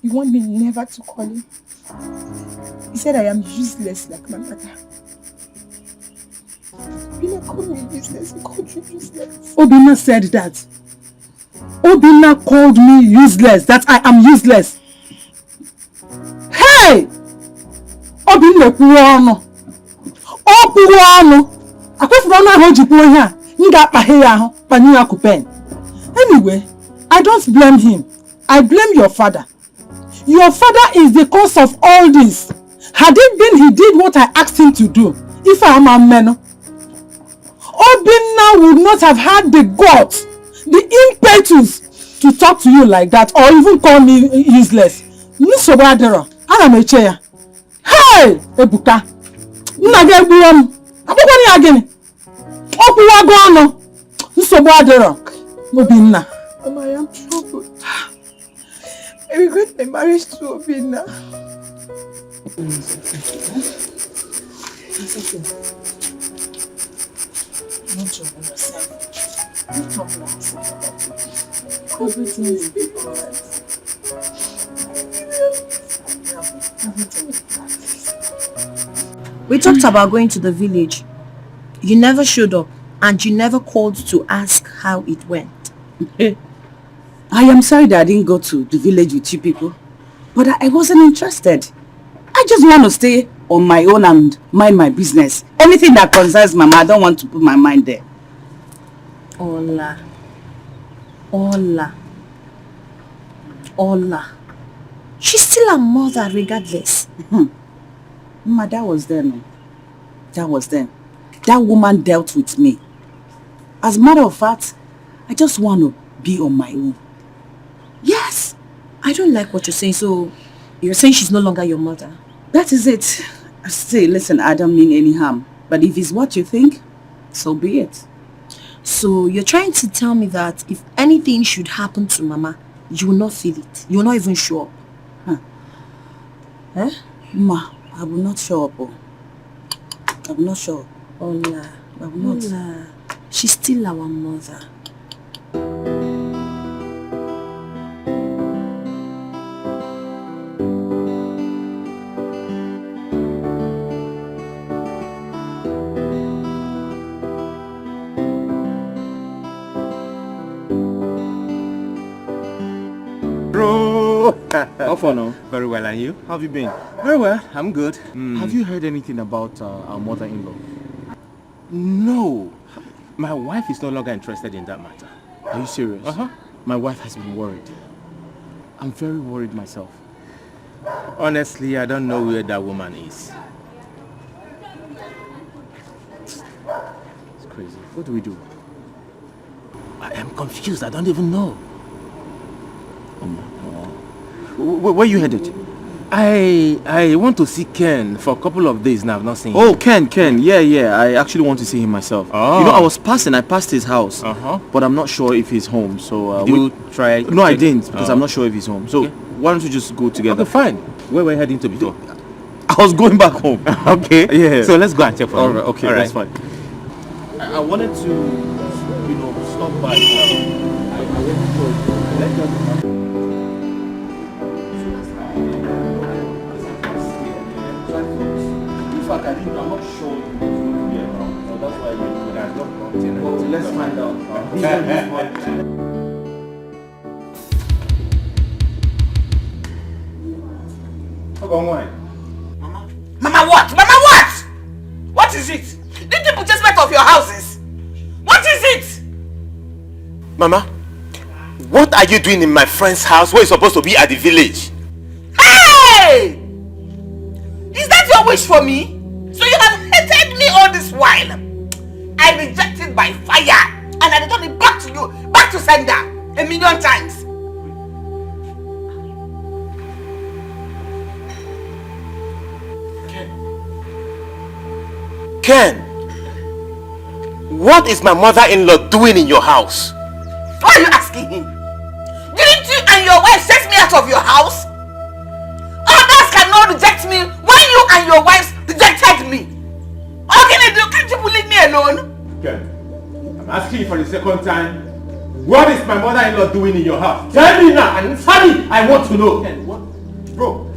You want me never to call him? He said I am useless like my mother. Obina called me useless. He called you useless. Obina said that. Obina called me useless, that I am useless. Hey! Obina kuwano. O kuwano. Akwefuna ho jipo here. Nga pa he ya ho, pa ni akupen. Anyway, I don't blame him. I blame your father. Your father is the cause of all this. Had it been he did what I asked him to do, if I am a man, Obina would not have had the guts, the impetus to talk to you like that or even call me useless. Nisobadera, I am a chair. Hey, Ebuka. Nnagebuam. Abogani again. Okuwa gono. Nisobadera. Obina. Mama, I am troubled. I regret my marriage to Obina. It's okay. Don't trouble yourself. Don't trouble yourself. Everything is alright. We talked about going to the village. You never showed up and you never called to ask how it went. I am sorry that I didn't go to the village with you people, but I wasn't interested. I just want to stay on my own and mind my business. Anything that concerns Mama, I don't want to put my mind there. Ola. She's still a mother regardless. Mama, that was then. That was then. That woman dealt with me. As a matter of fact, I just want to be on my own. Yes. I don't like what you're saying. So, you're saying she's no longer your mother? That is it. Say, listen, I don't mean any harm. But if it's what you think, so be it. So, you're trying to tell me that if anything should happen to Mama, you will not feel it? You will not even show up? Eh? Ma, I will not show up. Oh. I will not show up. Ola. I will not. Ola. She's still our mother. far now? Very well, and you? How have you been? Very well. I'm good. Have you heard anything about our mother-in-law? No. My wife is no longer interested in that matter. Are you serious? Uh-huh. My wife has been worried. I'm very worried myself. Honestly, I don't know where that woman is. It's crazy. What do we do? I am confused. I don't even know. Where you headed? I want to see Ken for a couple of days now. I've not seen him. Oh, Ken. Yeah. I actually want to see him myself. Oh. You know, I passed his house, but I'm not sure if he's home. So Did you try? No, I didn't because I'm not sure if he's home. So why don't we just go together? Okay, fine. Where were you heading to before? I was going back home. Okay. Yeah. So let's go and check for him. Okay, that's fine. I wanted to, stop by. I went to In fact, I'm not sure if he's going to be around. So that's why let's find out. Mama what? Mama what? What is it? Did people just met off your houses? What is it? Mama, what are you doing in my friend's house where you're supposed to be at the village? Hey! Is that your wish for me? So you have hated me all this while. I rejected by fire and I returned it back to you, back to sender, 1,000,000 times. Ken, what is my mother-in-law doing in your house? Why are you asking him? Didn't you and your wife chase me out of your house? Others cannot reject me when you and your wives rejected me. How can I do? Can't you leave me alone? Ken, I'm asking you for the second time. What is my mother-in-law doing in your house? Tell me now, and tell me. I want to know. Ken, what? Bro,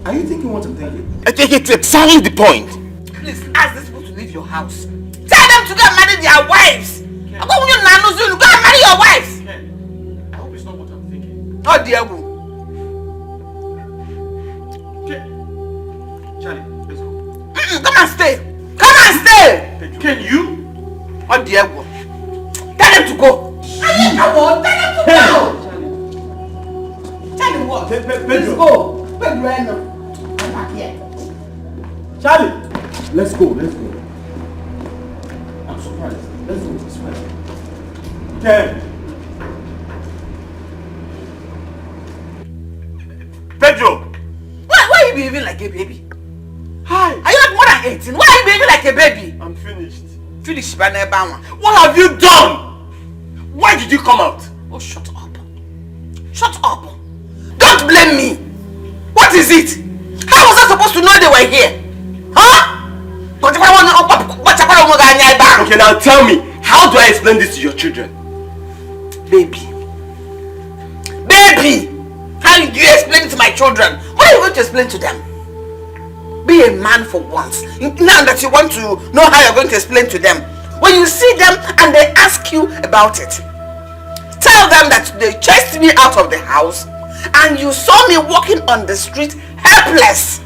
are you thinking what I'm thinking? I think it's exactly the point. Please ask these people to leave your house. Tell them to go and marry their wives. Go and marry your wives. Ken, I hope it's not what I'm thinking. Oh dear. Charlie, let's go. Come and stay. Come and stay. Ken, you? Oh dear. Tell them to go. Tell them to go. Tell them what? Let's go. Pedro, come back here. Charlie, let's go. I'm surprised. Let's go. It's fine. Ken. Pedro! Why are you behaving like a baby? Hi! Are you not more than 18? Why are you behaving like a baby? I'm finished. Finish, Baneba. What have you done? Why did you come out? Oh, shut up. Shut up. Don't blame me. What is it? How was I supposed to know they were here? Huh? Okay, now tell me, how do I explain this to your children? Baby, how do you explain it to my children? What are you going to explain to them? Be a man for once. Now that you want to know how you're going to explain to them, when you see them and they ask you about it, tell them that they chased me out of the house and you saw me walking on the street helpless.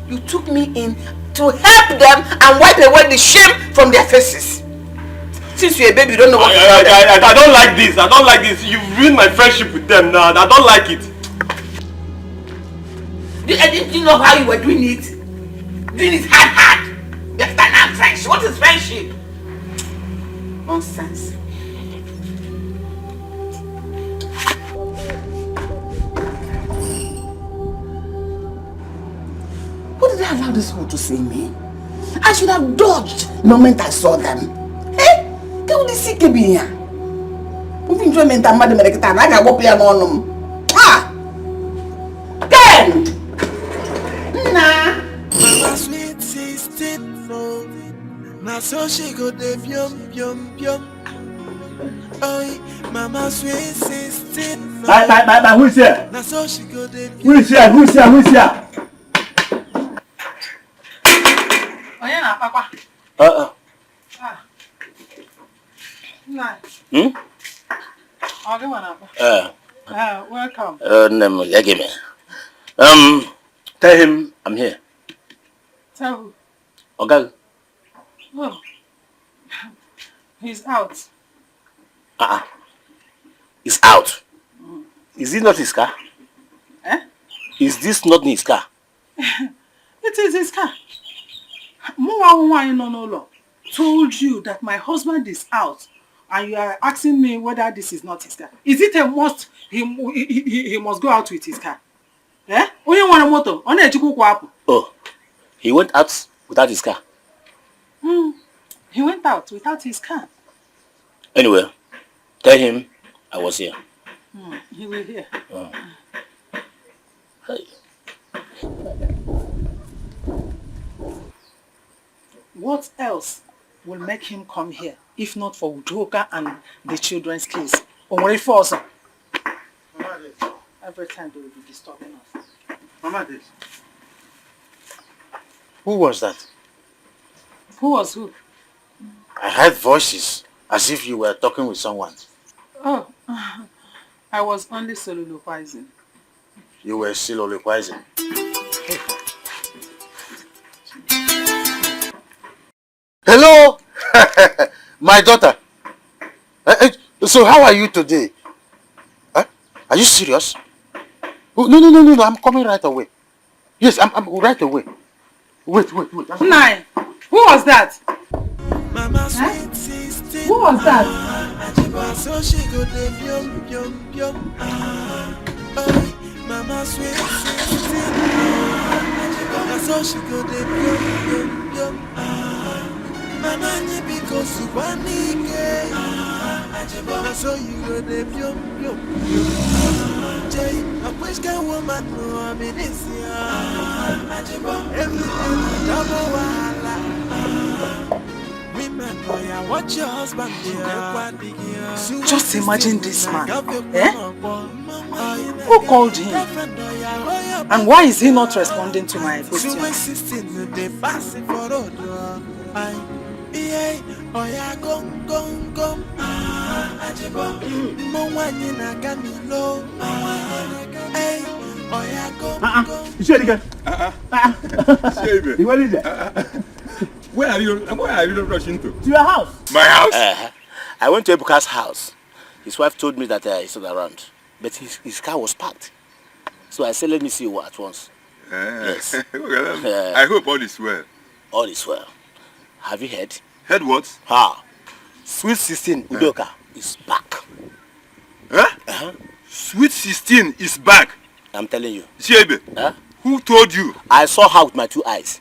You took me in to help them and wipe away the shame from their faces. Since you're a baby, you don't know what I don't like this. I don't like this. You've ruined my friendship with them now. I don't like it. Didn't you know how you were doing it? Doing it hard. You have done friendship. What is friendship? Nonsense. What did I allow this fool to say me? I should have dodged the moment I saw them. Hey, can you see Kebi here? Moving enjoyment and madam American, I can walk here on them. Ah! Then! Nah! Mama sweet 16, no. Now so she go de yum. Oh, Mama sweet 16, no. Bye, who's here? Now so she go de Who is here? Oye na papa. Nah. Okay, man. Welcome. Tell him I'm here. Tell who? Okay. Oh, he's out. He's out. Is this not his car? Eh? Is this not his car? It is his car. Mwa told you that my husband is out and you are asking me whether this is not his car. Is it a must he must go out with his car? Eh? Oh, he went out without his car. He went out without his car. Anyway, tell him I was here. He will hear. Hey. What else will make him come here if not for Udoka and the children's case? Only for us. Every time they will be disturbing us. Mama, this. Who was that? Who was who? I heard voices as if you were talking with someone. Oh, I was only soliloquizing. You were soliloquizing. Hello, my daughter. So how are you today? Huh? Are you serious? Oh, no, I'm coming right away. Yes, I'm right away. Wait. Nine, who was that? Mama sweet Who was that? So she go dey biom. Mama sweet 16. So she go dey biom. Mama ni because you want me. So you go dey biom. Jay, I wish can woman know I'm in this year. Everything double wahala. Watch your husband Just imagine this man. Eh? Who called him? And why is he not responding to my questions? Where are you rushing to? To your house. My house? I went to Ebuka's house. His wife told me that he's not around. But his car was parked. So I said, let me see you at once. Yes. I hope all is well. All is well. Have you heard? Heard what? Sweet 16 Udoka is back. Huh? Sweet 16 is back? I'm telling you. Shebe, who told you? I saw her with my 2 eyes.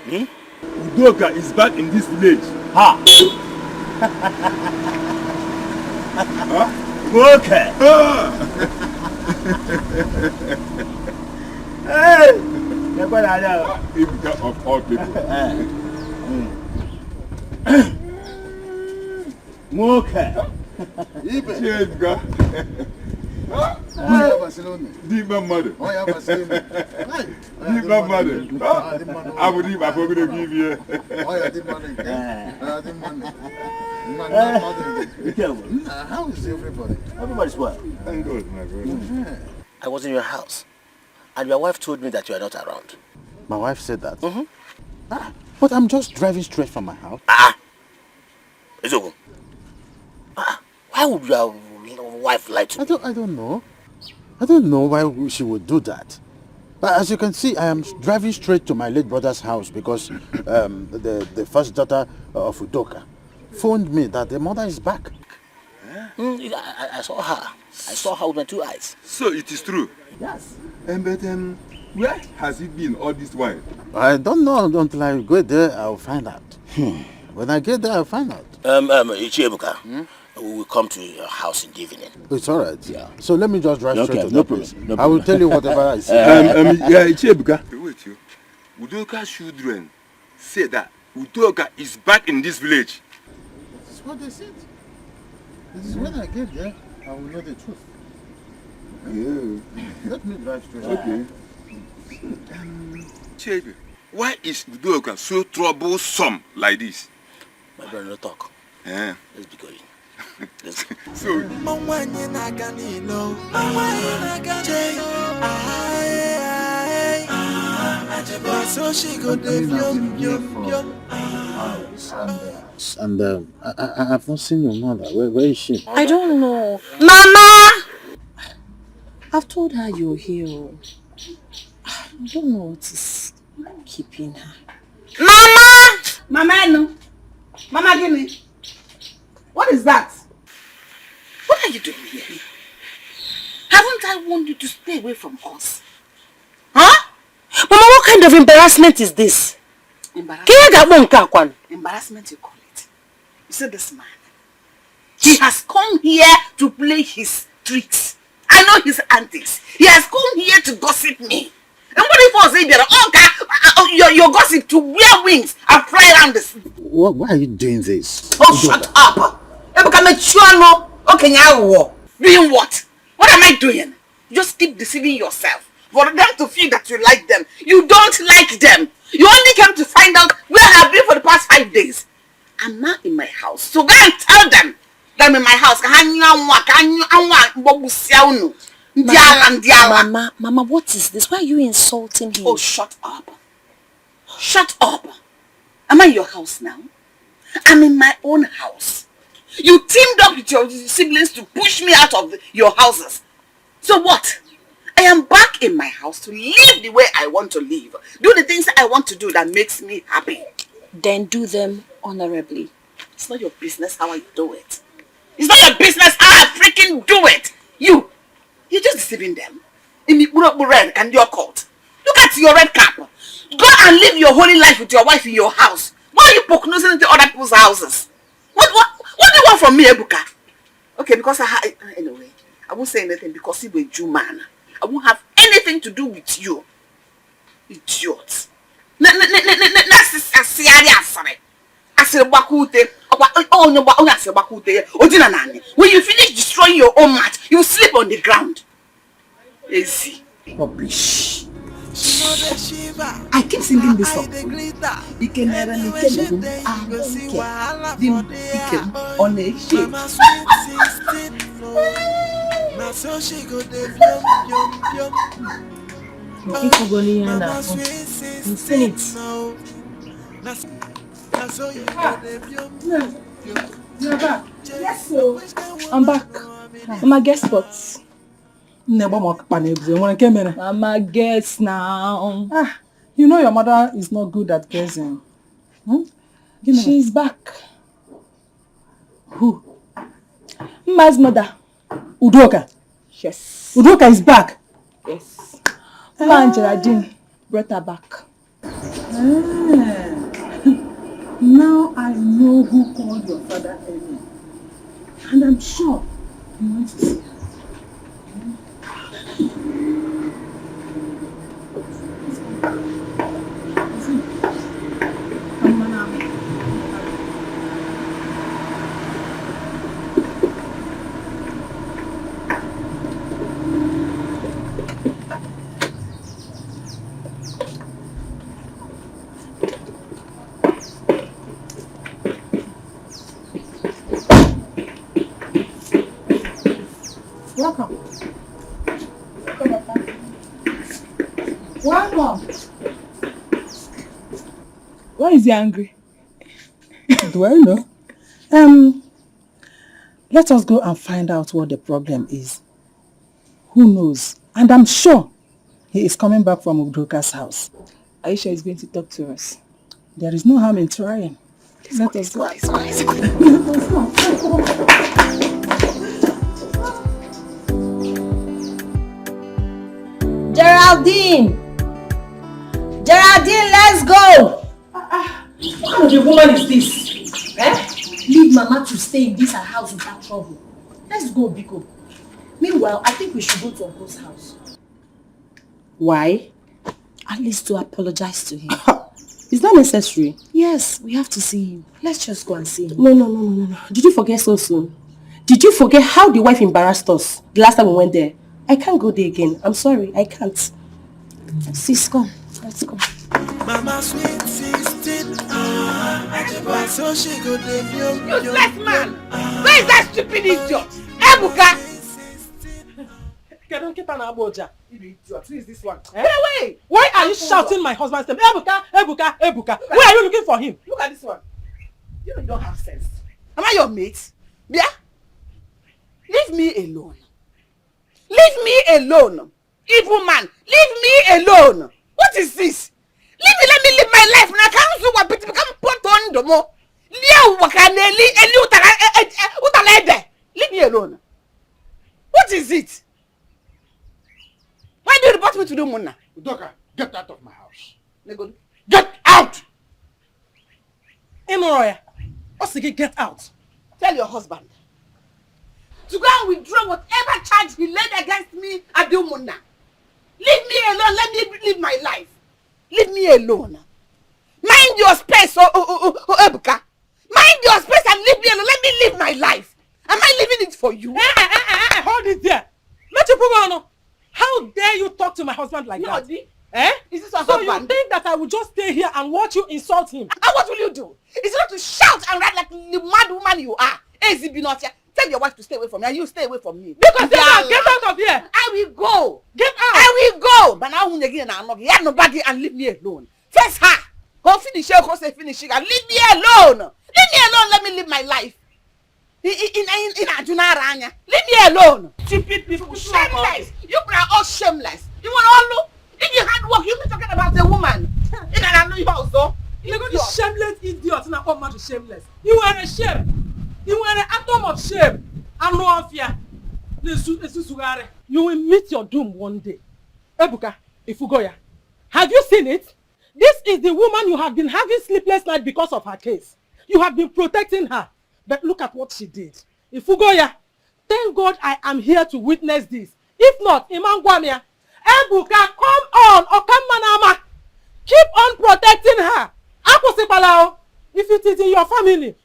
Udoka is back in this village. Okay. Hey! Ebuka of all people. Okay. Ebuka. Deeper mother. Deeper mother. I would leave. I'm going to give you. Be careful. How is everybody? Everybody's well. Thank God, my brother. I was in your house. And your wife told me that you are not around. My wife said that? But I'm just driving straight from my house. It's okay. Why would your wife lie to me? I don't know. I don't know why she would do that. But as you can see, I am driving straight to my late brother's house because the first daughter of Udoka phoned me that the mother is back. I saw her. I saw her with my 2 eyes. So it is true? Yes. But where has he been all this while? I don't know until I go there. I'll find out. When I get there, I'll find out. Ichiebuka, we will come to your house in the evening. It's all right. Yeah. So let me just drive straight to no that problem. place. No I will problem. tell you whatever I see. Ichiebuka. Wait, you. Udoka's children say that Udoka is back in this village. That's what they said. This is when I get there, I will know the truth. Let me drive straight. Okay. Chebe, why is Udoka so troublesome like this? My brother, no talk. Yeah. Let's be going. So, so she go there, And I've not seen your mother. Where is she? I don't know. Mama! I've told her you're here. I don't know what is keeping her. Mama! Mama, no. Mama, give me. What is that? What are you doing here? Haven't I warned you to stay away from us? Huh? Mama, what kind of embarrassment is this? Embarrassment, you call it. You see this man? He has come here to play his tricks. I know his antics. He has come here to gossip me. And what if I say that your gossip to wear wings and fly around this? Why are you doing this? Oh, shut up! Doing what? What am I doing? You just keep deceiving yourself. For them to feel that you like them. You don't like them. You only came to find out where I have been for the past 5 days. I'm not in my house. So go and tell them that I'm in my house. Mama, what is this? Why are you insulting him? Oh, shut up. Shut up. Am I in your house now? I'm in my own house. You teamed up with your siblings to push me out of your houses. So what? I am back in my house to live the way I want to live. Do the things I want to do that makes me happy. Then do them honorably. It's not your business how I do it. It's not your business how I freaking do it. You're just deceiving them. In the red and your coat. Look at your red cap. Go and live your holy life with your wife in your house. Why are you poke-nosing into other people's houses? What do you want from me, Ebuka? Okay, because anyway, I won't say anything because you're a Jew man. I won't have anything to do with you. Idiot. When you finish destroying your own mat, you sleep on the ground. Easy. Rubbish. I keep singing this song. You can never on a ship. Yes, so I'm back. Mama, guess what? Mama, guess now. You know your mother is not good at guessing. She's back. Who? Mma's mother. Udoka? Yes. Udoka is back? Yes. Mama and Geraldine brought her back. Now I know who called your father earlier. And I'm sure you want to see her. Welcome. Welcome. Why is he angry? Do I know? Let us go and find out what the problem is. Who knows? And I'm sure he is coming back from Udoka's house. Are you sure he's going to talk to us? There is no harm in trying. Let us go. Geraldine! Geraldine, let's go! What kind of a woman is this? Leave Mama to stay in this house without trouble. Let's go, Biko. Meanwhile, I think we should go to Uncle's house. Why? At least to apologize to him. Is that necessary? Yes, we have to see him. Let's just go and see him. No. Did you forget so soon? Did you forget how the wife embarrassed us the last time we went there? I can't go there again. I'm sorry, I can't. Sis, come. Let's go. Mama sweet 16. insisting. So she go dey useless man! Where is that stupid idiot? Ebuka! Don't get an aboja. Idiot. Who is this one? Get away! Why are you shouting my husband's name? Ebuka! Ebuka! Ebuka! Where are you looking for him? Look at this one. You don't have sense. Am I your mate? Yeah? Leave me alone. Leave me alone. Evil man, leave me alone. What is this? Leave me, let me live my life. Now can't do what become put on the more. Leave me alone. What is it? Why do you report me to the Mona? Udoka, get out of my house. Get out! Emoroya, Osiki, get out. Tell your husband to go and withdraw whatever charge he laid against me at the Mona. Leave me alone. Let me live my life. Leave me alone. Mind your space, Ebuka. Mind your space and leave me alone. Let me live my life. Am I leaving it for you? Hold it there. How dare you talk to my husband like that? Eh? Is this your husband? So you think that I will just stay here and watch you insult him? And what will you do? Is it not to shout and ride like the mad woman you are? Tell your wife to stay away from me and you stay away from me. Because get out of here. I will go. Get out. I will go. But now when again I'm not here nobody and leave me alone. Face her. Go finish her, go say finish her and leave me alone. Leave me alone, let me live my life. In Ajunaranya. Leave me alone. Stupid people. Shameless. You are all shameless. You want all look. If you had work, you'll be talking about a woman. In an annoying house, though. You're going to shameless idiot and I'm not shameless. You are a shame. You are an atom of shame. I'm no fear. You will meet your doom one day. Ebuka, Ifugoya, have you seen it? This is the woman you have been having sleepless night because of her case. You have been protecting her. But look at what she did. Ifugoya, thank God I am here to witness this. If not, Imangwamia, Ebuka, come on, Okanmanama. Keep on protecting her. If it is in your family,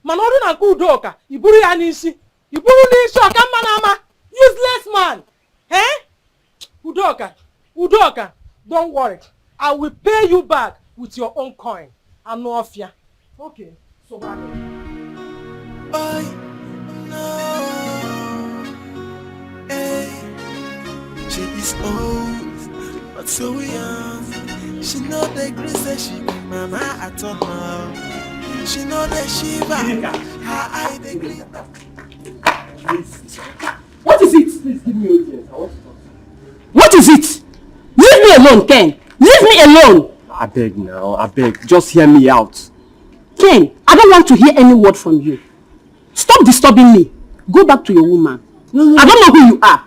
Manori na kudoka, Iburi Anishi, Iburu Nisho, Okanmanama, useless man. Eh? Udoka, don't worry. I will pay you back with your own coin. I'm no fear. Okay, so what? She is old, but so young. She know the grace that she be mama at all. She know the shiva. Her eye the glitter. What is it? Please give me audience. I want to talk. What is it? Leave me alone, Ken. Leave me alone. I beg now. I beg. Just hear me out. Ken, I don't want to hear any word from you. Stop disturbing me. Go back to your woman. I don't know who you are.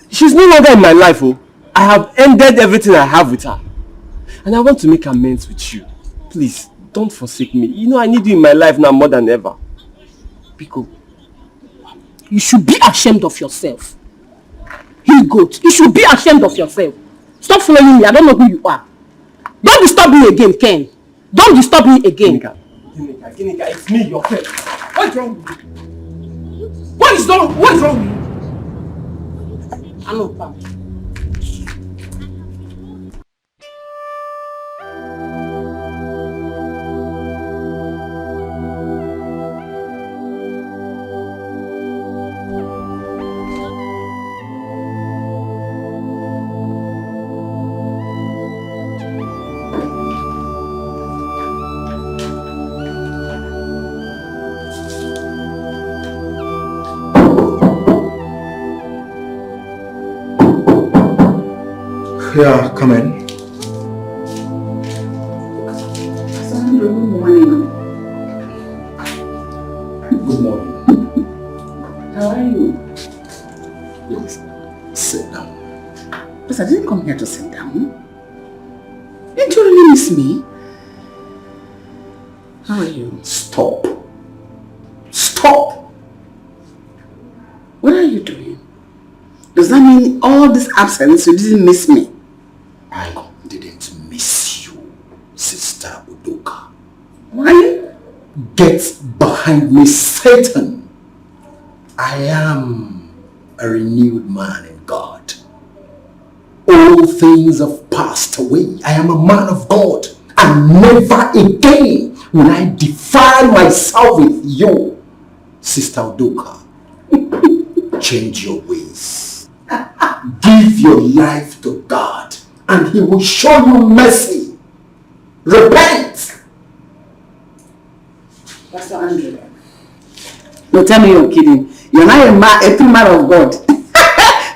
She's no longer in my life, oh. I have ended everything I have with her. And I want to make amends with you. Please, don't forsake me. You know I need you in my life now more than ever. Pico. You should be ashamed of yourself. He goat. You should be ashamed of yourself. Stop following me. I don't know who you are. Don't disturb me again, Ken. Don't disturb me again. Ginika, it's me, your friend. What's wrong with you? What is wrong with you? I know, Pam. Yeah, come in. Good morning. Good morning. How are you? Please, sit down. But I didn't come here to sit down. Didn't you really miss me? How are you? Stop. Stop! What are you doing? Does that mean all this absence you didn't miss me? I didn't miss you, Sister Udoka. Why? Get behind me, Satan. I am a renewed man in God. All things have passed away. I am a man of God. And never again will I defile myself with you, Sister Udoka. Change your ways. Give your life to God, and He will show you mercy. Repent. Pastor Andrew. No, tell me you're kidding. You're not a true man of God.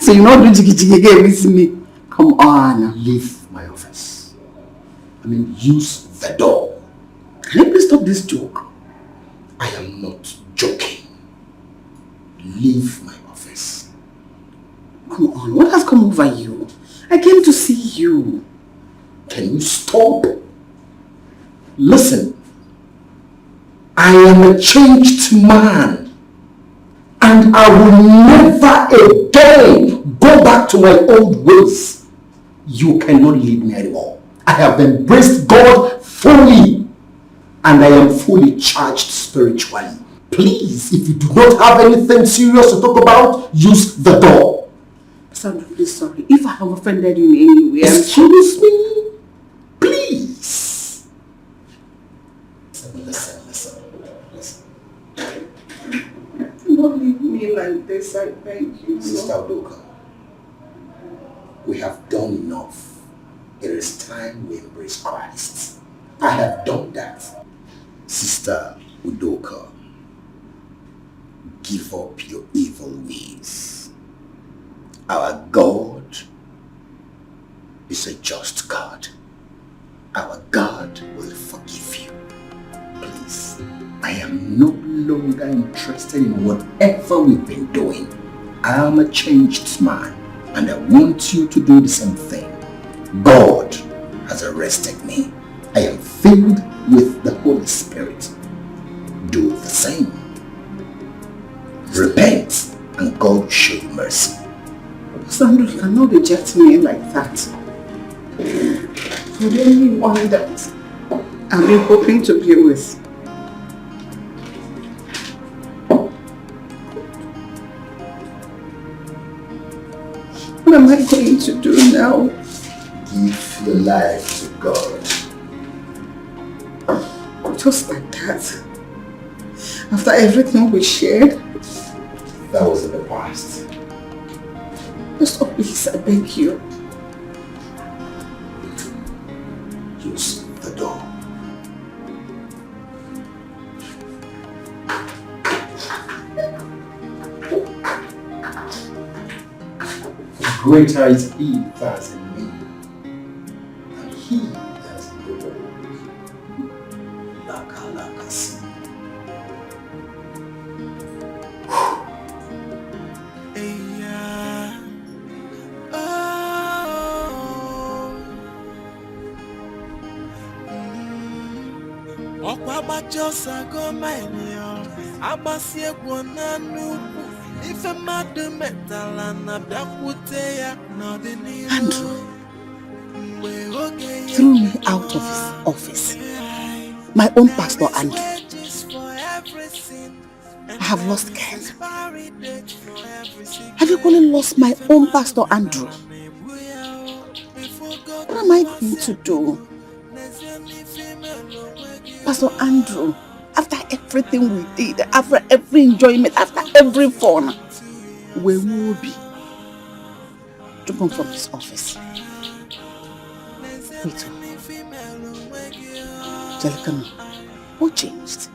So you not do jiggy again with me. Come on. Leave my office. Use the door. Can you please stop this joke? I am not joking. Leave my office. Come on, what has come over you? I came to see you. Can you stop? Listen. I am a changed man. And I will never again go back to my old ways. You cannot lead me anymore. I have embraced God fully. And I am fully charged spiritually. Please, if you do not have anything serious to talk about, use the door. I'm really sorry. If I have offended you in any way, excuse me. Please. Listen. Don't leave me like this, I beg you. Sister Udoka, we have done enough. It is time we embrace Christ. I have done that. Sister Udoka, give up your evil ways. Our God is a just God. Our God will forgive you. Please, I am no longer interested in whatever we've been doing. I am a changed man, and I want you to do the same thing. God has arrested me. I am filled with the Holy Spirit. Do the same. Repent, and God will show you mercy. Sandra, you cannot reject me like that. For the only one that I've been hoping to be with. What am I going to do now? Give your life to God. Just like that? After everything we shared? That was in the past. Just please, I beg you. Use the door. Greater is He that is in me than he that is in the world. Laka. Josago mainio abasi egwu na nnukwu ife mmadụ metala na bịakwute ya n'ọdịnihu. Threw me out of his office. My own pastor Andrew. I have lost Ken. Have you only lost my own pastor Andrew? What am I going to do? Pastor Andrew, after everything we did, after every enjoyment, after every fun, where will be? Driven from his office. Wait. Jelikano, what changed?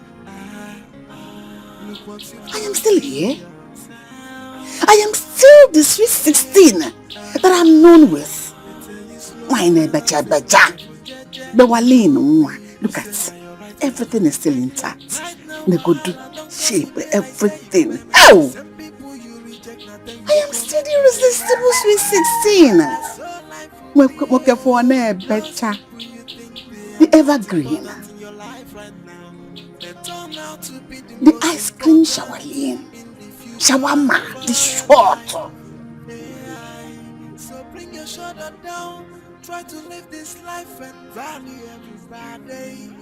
I am still here. I am still the sweet 16 that I'm known with. My neighbor, look at everything is still intact. The good shape, everything. Oh! I am still the irresistible sweet 16. The evergreen. The ice cream shawarma, the short. So bring your shoulder down, try to live this life and value everybody.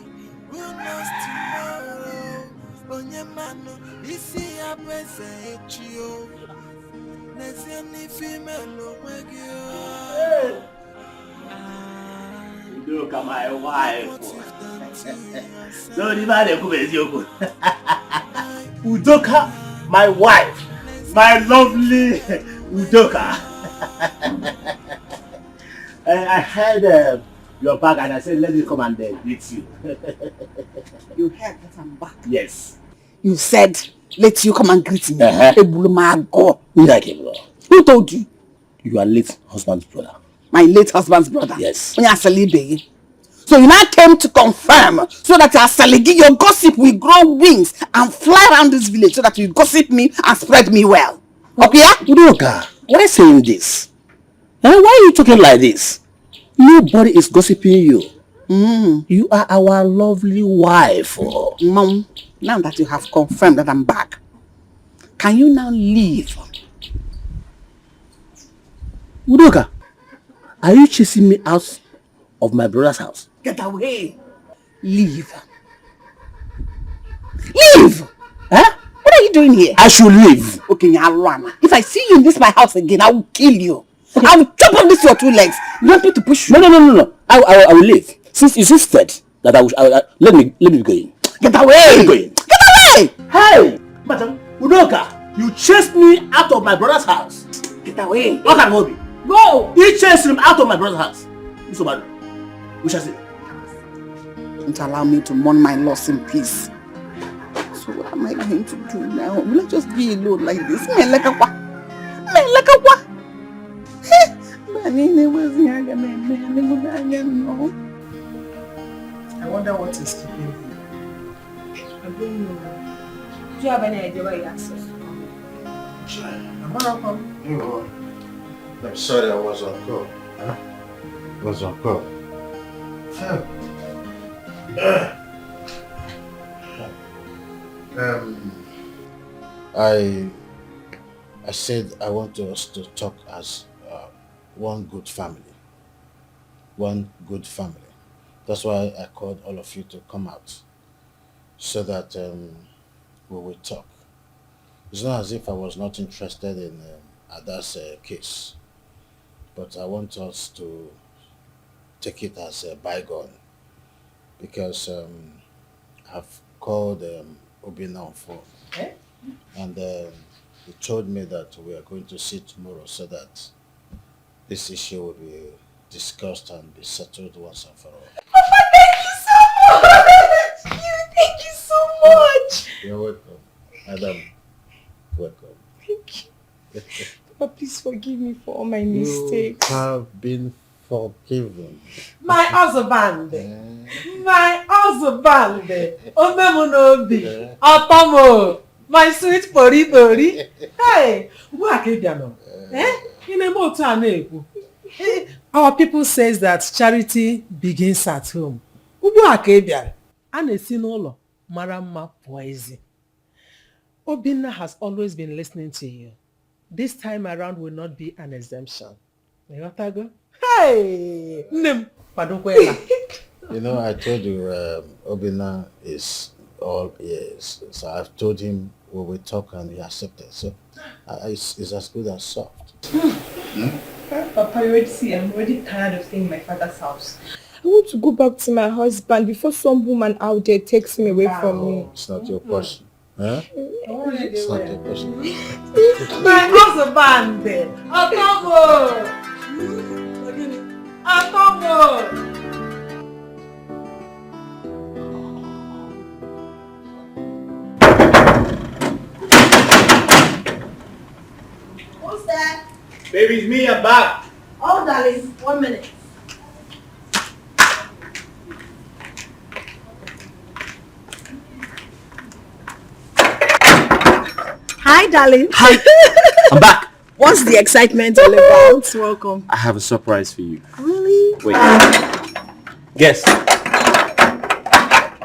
Who knows tomorrow? Onyemano, isi abese echio. Nesi ni female omegio. Look at my wife. So the man is Udoka, my wife, my lovely Udoka. I heard your back and I said, let me come and greet you. You heard that I'm back? Yes. You said, let you come and greet me. Who told you? Your late husband's brother. My late husband's brother? Yes. So you now came to confirm so that your gossip will grow wings and fly around this village so that you gossip me and spread me well. Okay? Udoka, why saying this? Why are you talking like this? Nobody is gossiping you. You are our lovely wife. Mom, now that you have confirmed that I'm back, can you now leave? Udoka, are you chasing me out of my brother's house? Get away. Leave. Leave! Huh? What are you doing here? I should leave. Okay, Nyarwana. If I see you in this my house again, I will kill you. Okay. I will chop off this your 2 legs. You want me to push you? No. I will leave. Since you insisted that I will let me go in. Get away! Let me go in. Get away! Hey! Madam, Udoka, you chased me out of my brother's house. Get away! What can hold me? Go! You chased him out of my brother's house. So bad. We shall see. Don't allow me to mourn my loss in peace. So what am I going to do now? Will I just be alone like this? I wonder what is keeping you. I don't know. Do you have any idea why you asked us to come? I'm sorry I was on call. Huh? I was on call. I said I want us to talk as one good family. One good family. That's why I called all of you to come out so that we will talk. It's not as if I was not interested in Ada's case, but I want us to take it as a bygone because I've called Obina on phone and he told me that we are going to see tomorrow so that this issue will be discussed and be settled once and for all. Papa, thank you so much! Thank you so much! You're welcome. Adam, welcome. Thank you. Papa, please forgive me for all my mistakes. You have been forgiven. My husband. My husband. Omemunobi. Otomo. My sweet pori. Hey, where can you Our people says that charity begins at home. Marama poison. Obinna has always been listening to you. This time around will not be an exemption. Hey! You know, I told you Obinna is all ears. So I've told him we will talk and he accepted. So it's as good as soft. Papa, you already see, I'm already tired of staying in my father's house. I want to go back to my husband before some woman out there takes me away from me. It's not your question. Huh? It's not your question. My husband! Okonwo! Okonwo! Who's that? Baby, it's me, I'm back. Oh, darling, 1 minute. Hi, darling. Hi. I'm back. What's the excitement all about? Welcome. I have a surprise for you. Really? Wait. Guess.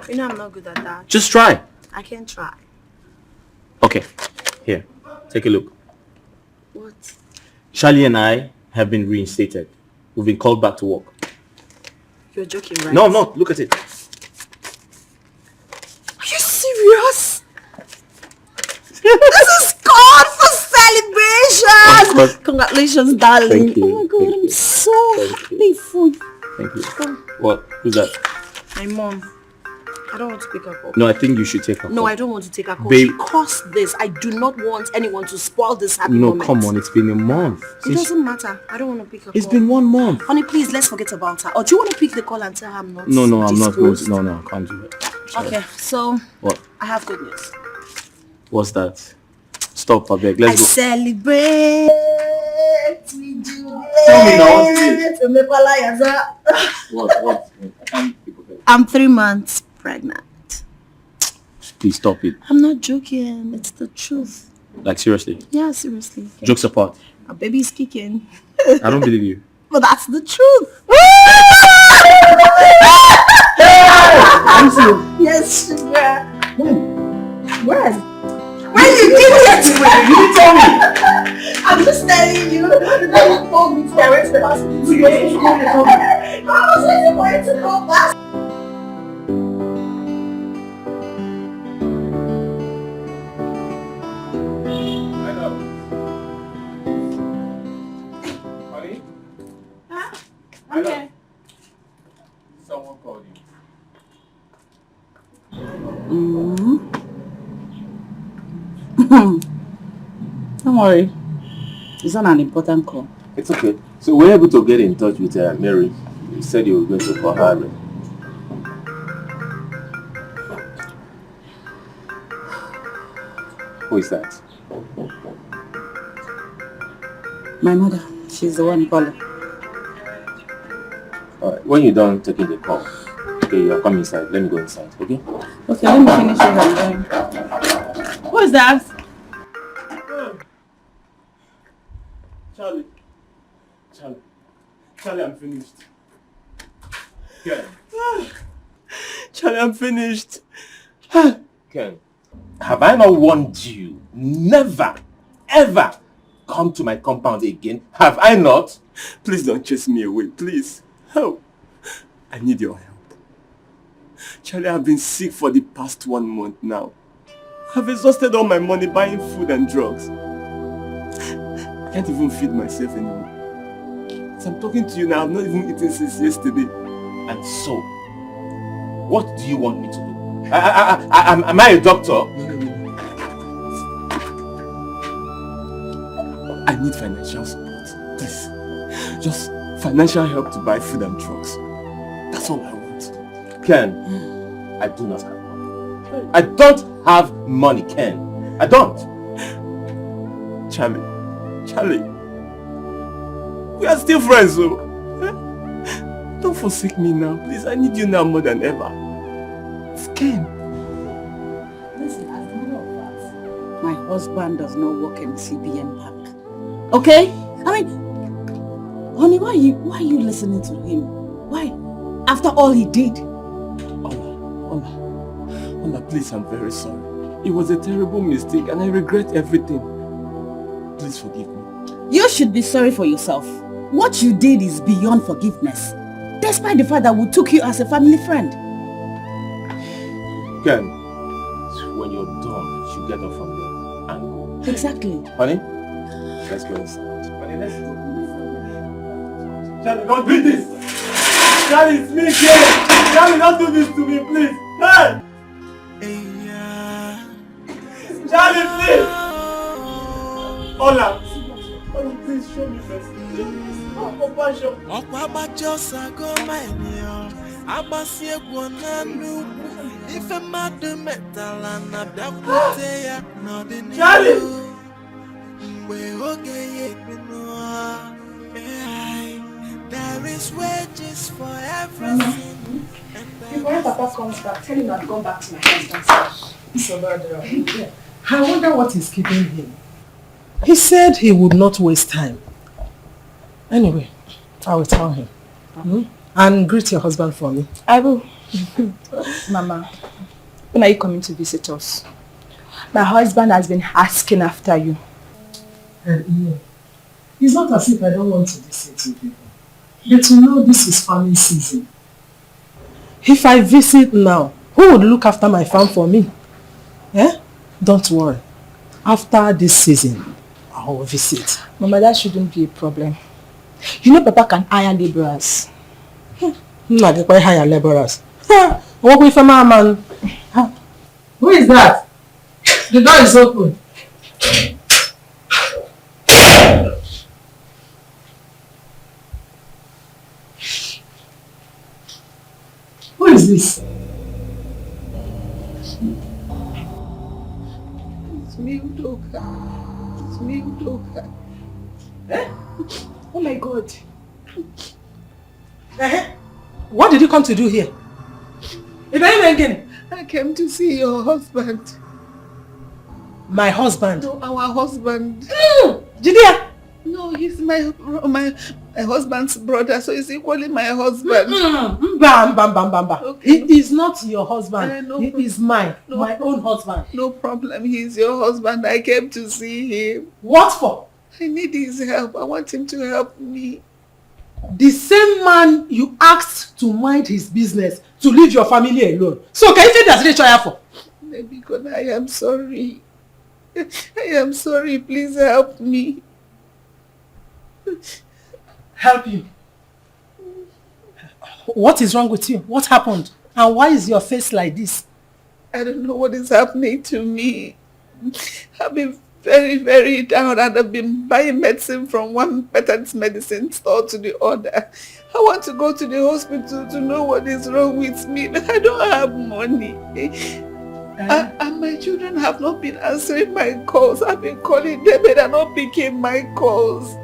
You know I'm not good at that. Just try. I can try. Okay. Here. Take a look. What? Charlie and I have been reinstated. We've been called back to work. You're joking, right? No, I'm not. Look at it. Are you serious? This is called for celebration! Of course. Congratulations, darling. Thank you. Oh my God, I'm so happy for you. Thank you. What? Who's that? My mom. I don't want to pick her call. No, I think you should take her No, call. I don't want to take her call. Babe. She caused this. I do not want anyone to spoil this happy No, moment. come on. It's been a month. It doesn't matter. I don't want to pick her It's call. been 1 month. Honey, please, let's forget about her. Or do you want to pick the call and tell her I'm not No, I'm not going disposed? to. No, I can't do it. Sorry. Okay, so What? I have good news. What's that? Stop, I beg. Let's I go. celebrate with you. Tell me now, what is it? What? I'm 3 months pregnant. Please stop it. I'm not joking. It's the truth. Like, seriously. Yeah, seriously. Jokes apart. My baby's kicking. I don't believe you. But that's the truth. Yes, sugar. Where? When you did it? You didn't tell me. I'm just telling you. Then you told me to direct the hospital. I was waiting for you to come back. Okay. Someone called you. Don't worry. It's not an important call. It's okay. So we're able to get in touch with Mary. You said you were going to call her. Who is that? My mother. She's the one calling. Alright, when you're done taking the call, okay, you'll come inside. Let me go inside, okay? Okay, let me finish it and then. Who is that? Charlie, I'm finished. Ken. Charlie, I'm finished. Ken, have I not warned you? Never, ever come to my compound again. Have I not? Please don't chase me away, please. Help. I need your help. Charlie, I've been sick for the past 1 month now. I've exhausted all my money buying food and drugs. I can't even feed myself anymore. As I'm talking to you now, I've not even eaten since yesterday. And so, what do you want me to do? Am I a doctor? I need financial support. Please. Just financial help to buy food and drugs. That's all I want. Ken, I do not have money. I don't have money, Ken. I don't. Charlie, we are still friends, so don't forsake me now. Please, I need you now more than ever. Ken. Listen, as a matter of fact, my husband does not work in CBN Bank. Okay? I mean, honey, why are you listening to him? Why? After all he did. Ola, please, I'm very sorry. It was a terrible mistake and I regret everything. Please forgive me. You should be sorry for yourself. What you did is beyond forgiveness. Despite the fact that we took you as a family friend. Ken, when you're done, you should get up from there and go. Exactly. Honey, let's go inside. Honey, let's go. Charlie, don't do this! Charlie, it's me, Ken! Charlie, don't do this to me, please! Hey! Charlie, please! Ola, please show me mercy. Compassion. Charlie! There is wages for everything. Before Papa comes back, tell him I've gone back to my husband's house. I wonder what is keeping him. He said he would not waste time. Anyway, I will tell him. And greet your husband for me. I will. Mama, when are you coming to visit us? My husband has been asking after you. It's not as if I don't want to visit you people. But you know this is farming season. If I visit now, who would look after my farm for me? Don't worry. After this season, I will visit. Mama, that shouldn't be a problem. You know Papa can hire laborers. Not the hire laborers. What with a man? Who is that? The door is open. Who is this? It's me, Udoka. It's me, Udoka. Eh? Oh my God. What did you come to do here? Again? I came to see your husband. My husband? No, our husband. Judea? No, he's my husband's brother, so he's equally my husband. Okay. He is not your husband. He is mine. My own husband. No problem. He's your husband. I came to see him. What for? I need his help. I want him to help me. The same man you asked to mind his business, to leave your family alone. So can you say that's what you're for? Maybe God, I am sorry. I am sorry. Please help me. Help you? What is wrong with you? What happened? And why is your face like this? I don't know what is happening to me. I've been very, very down, and I've been buying medicine from one patent medicine store to the other. I want to go to the hospital to know what is wrong with me, but I don't have money. And my children have not been answering my calls. I've been calling them, but they're not picking my calls.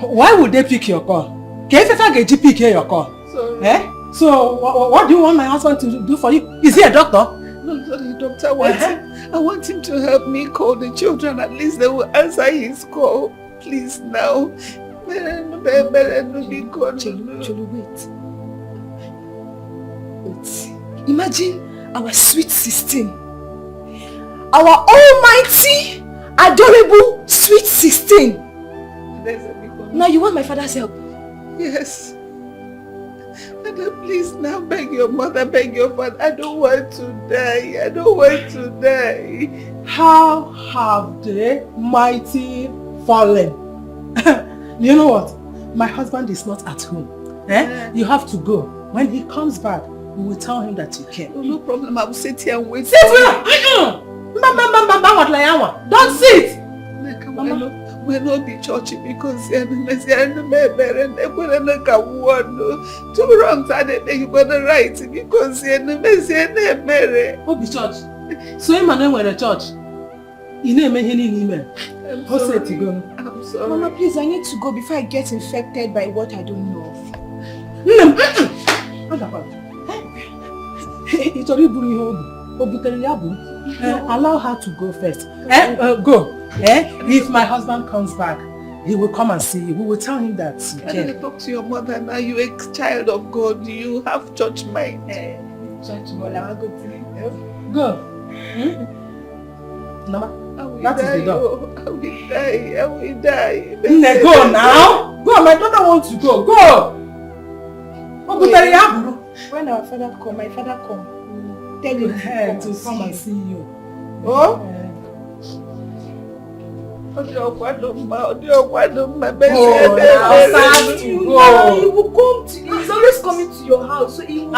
Why would they pick your call? Can you pick your call? Sorry. Eh? So what do you want my husband to do for you? Is he a doctor? No, sorry, doctor. I want him to help me call the children. At least they will answer his call. Please now. Cholu, wait. Imagine our sweet 16. Our almighty, adorable, sweet 16. Now you want my father's help? Yes. Mother, please now beg your mother, beg your father. I don't want to die. I don't want to die. How have the mighty fallen? You know what? My husband is not at home. You have to go. When he comes back, we will tell him that you came. Oh, no problem. I will sit here and wait. Sit where? Don't sit! Mama. We'll not be churchy because two wrongs are you gonna write because who be church? So him and were a church. You know I'm sorry. Mama, please, I need to go before I get infected by what I don't know of. Allow her to go first. Go. If my husband comes back, he will come and see you. We will tell him that you can. Talk to your mother now. You're a child of God. You have church mind. Church mind. I will go. Go. Mama, that is the door. I will die. I will die. Go now. Go. My daughter wants to go. Go. When our father come, my father come. Tell him to come and see you. Oh? He will come to you. He's always coming to your house. So he will go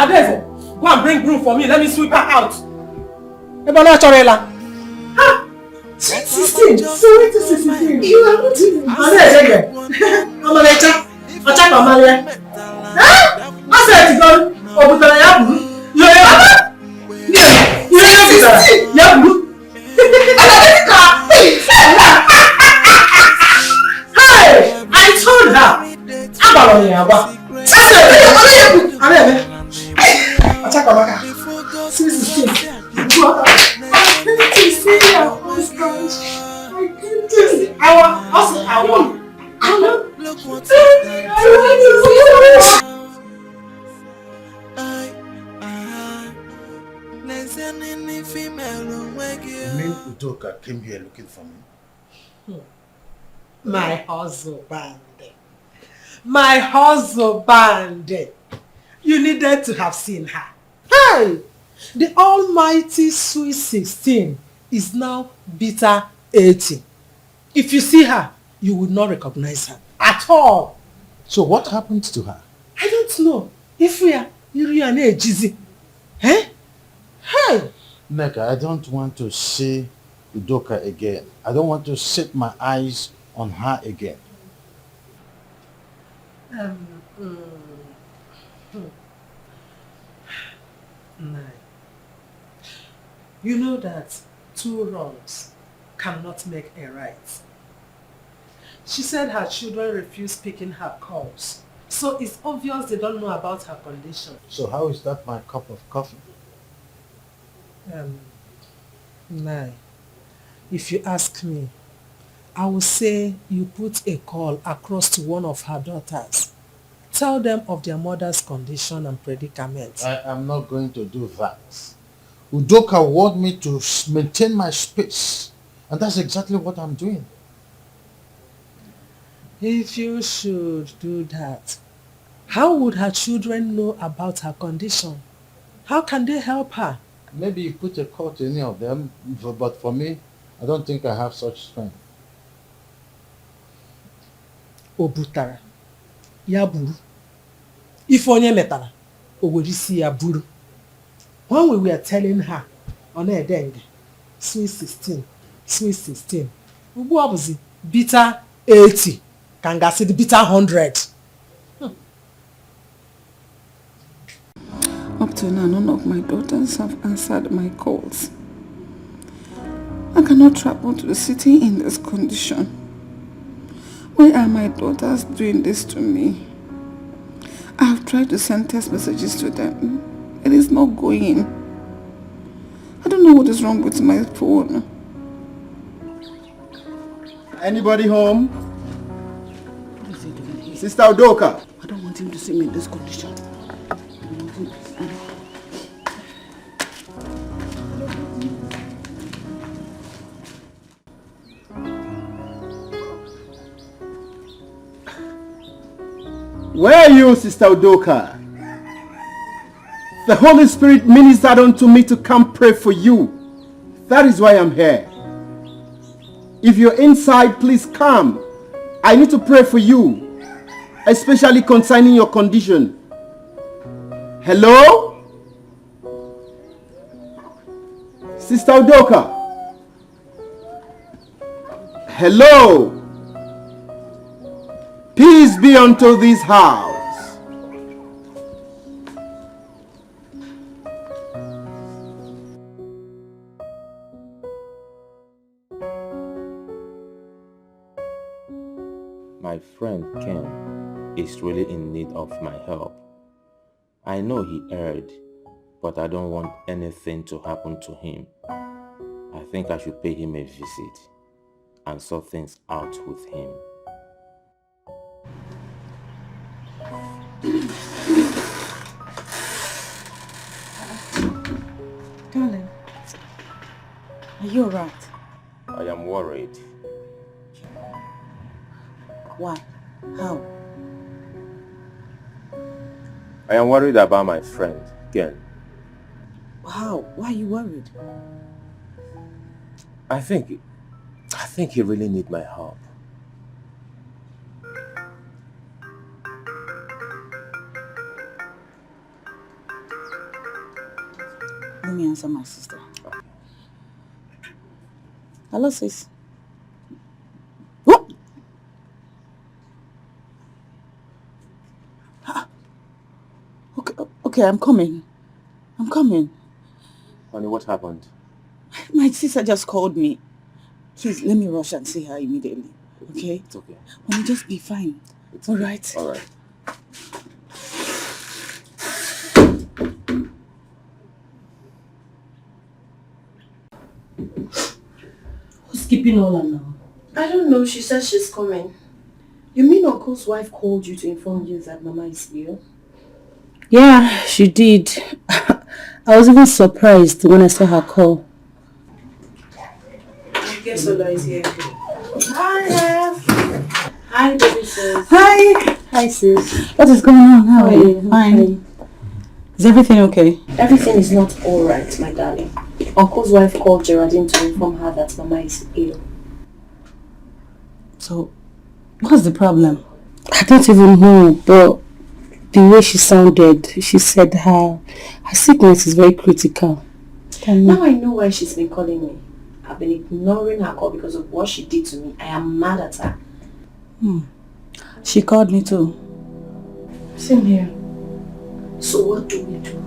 and bring broom for me. Let me sweep her out. Sweet 16. Sweet 16. You are not even. I told her. Udoka came here looking for me. My husband. My husband. You needed to have seen her. Hey! The almighty sweet 16 is now bitter 18. If you see her, you would not recognize her at all. So what happened to her? I don't know. If we are, you are not easy. Eh? Hey! Neka, I don't want to see Udoka again. I don't want to set my eyes on her again. No. You know that 2 wrongs cannot make a right. She said her children refuse picking her calls. So it's obvious they don't know about her condition. So how is that my cup of coffee? No. If you ask me, I will say you put a call across to one of her daughters. Tell them of their mother's condition and predicament. I am not going to do that. Udoka wants me to maintain my space. And that's exactly what I'm doing. If you should do that, how would her children know about her condition? How can they help her? Maybe you put a call to any of them, but for me, I don't think I have such strength. Obutara, ya buru. If onye metara, owerisi ya buru. When we were telling her on her dengue, sweet 16, sweet 16, Ubu abuzi bitter 80, kangasi the bitter 100. Up to now, none of my daughters have answered my calls. I cannot travel to the city in this condition. Why are my daughters doing this to me? I have tried to send text messages to them. It is not going. I don't know what is wrong with my phone. Anybody home? Sister Udoka. I don't want him to see me in this condition. Where are you, Sister Udoka? The Holy Spirit ministered unto me to come pray for you. That is why I'm here. If you're inside, please come. I need to pray for you, especially concerning your condition. Hello? Sister Udoka? Hello? Peace be unto this house. My friend Ken is really in need of my help. I know he erred, but I don't want anything to happen to him. I think I should pay him a visit and sort things out with him. Darling, are you alright? I am worried. Why? How? I am worried about my friend, Ken. How? Why are you worried? I think he really needs my help. Let me answer my sister. Hello, sis. What? Okay, I'm coming. Honey, what happened? My sister just called me. Please, let me rush and see her immediately. Okay? It's okay. Honey, just be fine. It's all okay. right? All right. Who's keeping all now? I don't know. She says she's coming. You mean Uncle's wife called you to inform you that Mama is ill? Yeah, she did. I was even surprised when I saw her call. I guess Ola is here. Hi, Ev. Hi, baby sis. Hi. Hi, sis. What is going on? How are you? Fine. Is everything okay? Everything is not alright, my darling. Uncle's wife called Geraldine to inform her that Mama is ill. So, what's the problem? I don't even know, but The way she sounded, she said her sickness is very critical. Now I know why she's been calling me. I've been ignoring her call because of what she did to me. I am mad at her. She called me too. Same here. So what do we do?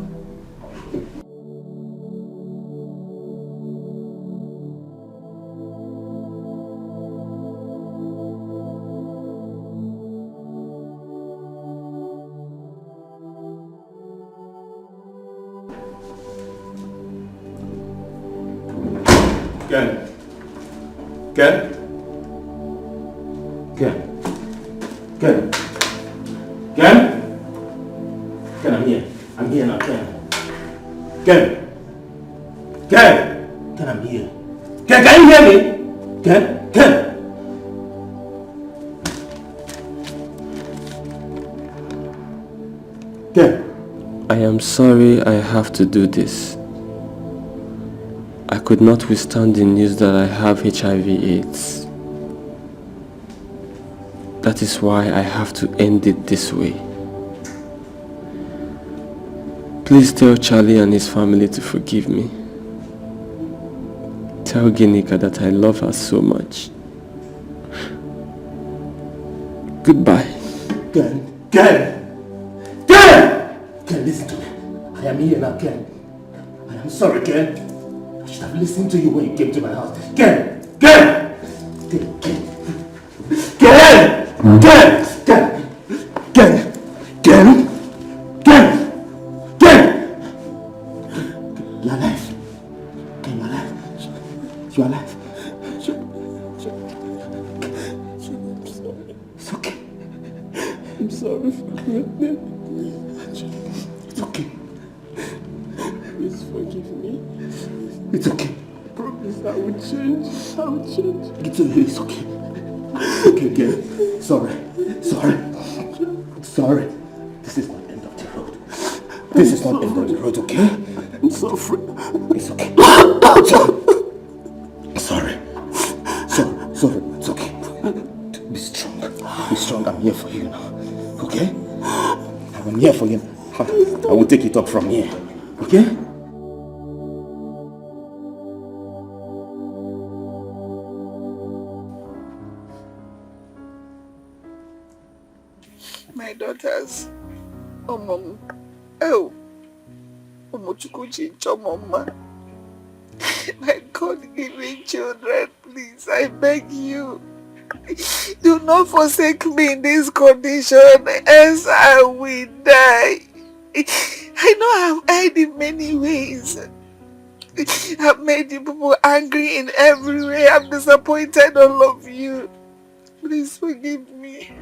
Ken. Ken. Ken. Ken. Ken. Ken, I'm here. I'm here now, Ken. Ken. Ken. Ken, I'm here. Ken, can you hear me? Ken. Ken. Ken. I am sorry I have to do this. I could not withstand the news that I have HIV/AIDS. That is why I have to end it this way. Please tell Charlie and his family to forgive me. Tell Ginika that I love her so much. Goodbye. Ken. Ken. Ken. Ken, listen to me. I am here now, Ken. I am sorry, Ken. I should have listened to you when you came to my house. Ken! Ken! Ken! Ken! Ken! Ken! Ken! Ken! Ken! Ken! You're alive. Ken, you're alive. You're alive. It's okay. I'm sorry for everything. It's okay. Please forgive me. It's okay. I promise I will change. I will change. It's okay. It's okay. Okay, Ken. Sorry. Sorry. Sorry. This is not the end of the road. This is not the end of the road, okay? I'm sorry. It's okay. Sorry. Sorry. It's okay. Be strong. Be strong. I'm here for you now. Okay? I'm here for you. I will take it up from here. Okay? My daughters. Mom. Mama. My God, give me children, please. I beg you. Do not forsake me in this condition, else I will die. I know I've erred in many ways. I've made you people angry in every way. I've disappointed all of you. Please forgive me.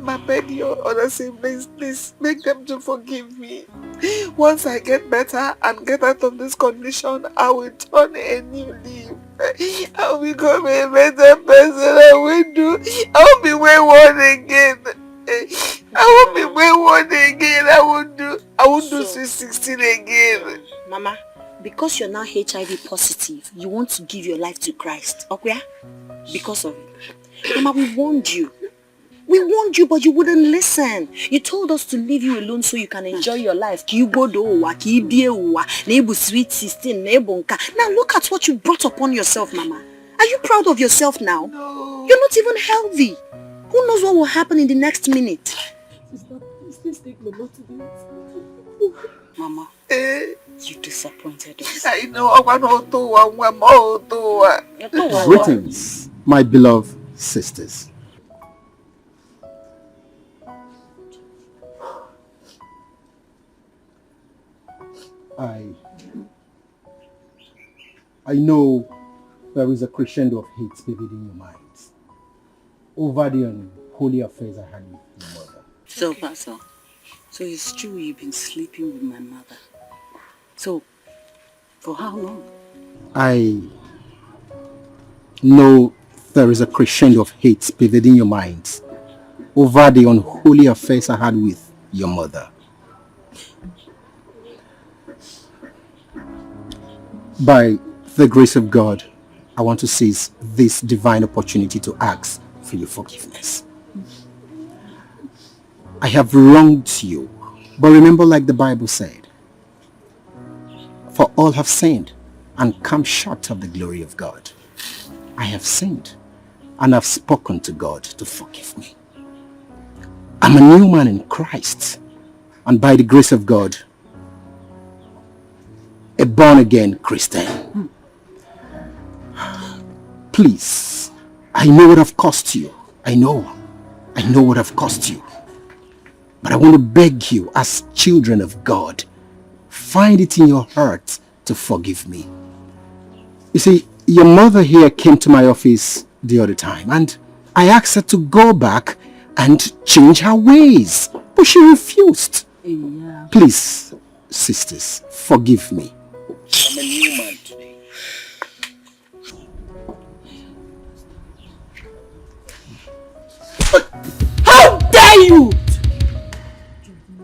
I beg your other siblings, please make them to forgive me. Once I get better and get out of this condition, I will turn a new leaf. I will become a better person. I will be wayward again. I won't be wayward again. I won't do Sweet 16 again. Mama, because you're now HIV positive, you want to give your life to Christ. Okay? Because of it. Mama, we warned you. We warned you, but you wouldn't listen. You told us to leave you alone so you can enjoy your life. Sweet 16. Now look at what you brought upon yourself, Mama. Are you proud of yourself now? No. You're not even healthy. Who knows what will happen in the next minute? Sister, please take Mama to this. Mama, you disappointed us. I know. Greetings, my beloved sisters. I know there is a crescendo of hate pervading your minds over the unholy affairs I had with your mother. So, Pastor, so it's true you've been sleeping with my mother. So, for how long? I know there is a crescendo of hate pervading your minds over the unholy affairs I had with your mother. By the grace of God, I want to seize this divine opportunity to ask for your forgiveness. I have wronged you. But remember, like the Bible said, for all have sinned and come short of the glory of God. I have sinned and have spoken to God to forgive me. I'm a new man in Christ, and by the grace of God, a born-again Christian. Please, I know what I've cost you. I know what I've cost you. But I want to beg you, as children of God, find it in your heart to forgive me. You see, your mother here came to my office the other time, and I asked her to go back and change her ways, but she refused. Yeah. Please, sisters, forgive me. I'm a new man today. How dare you!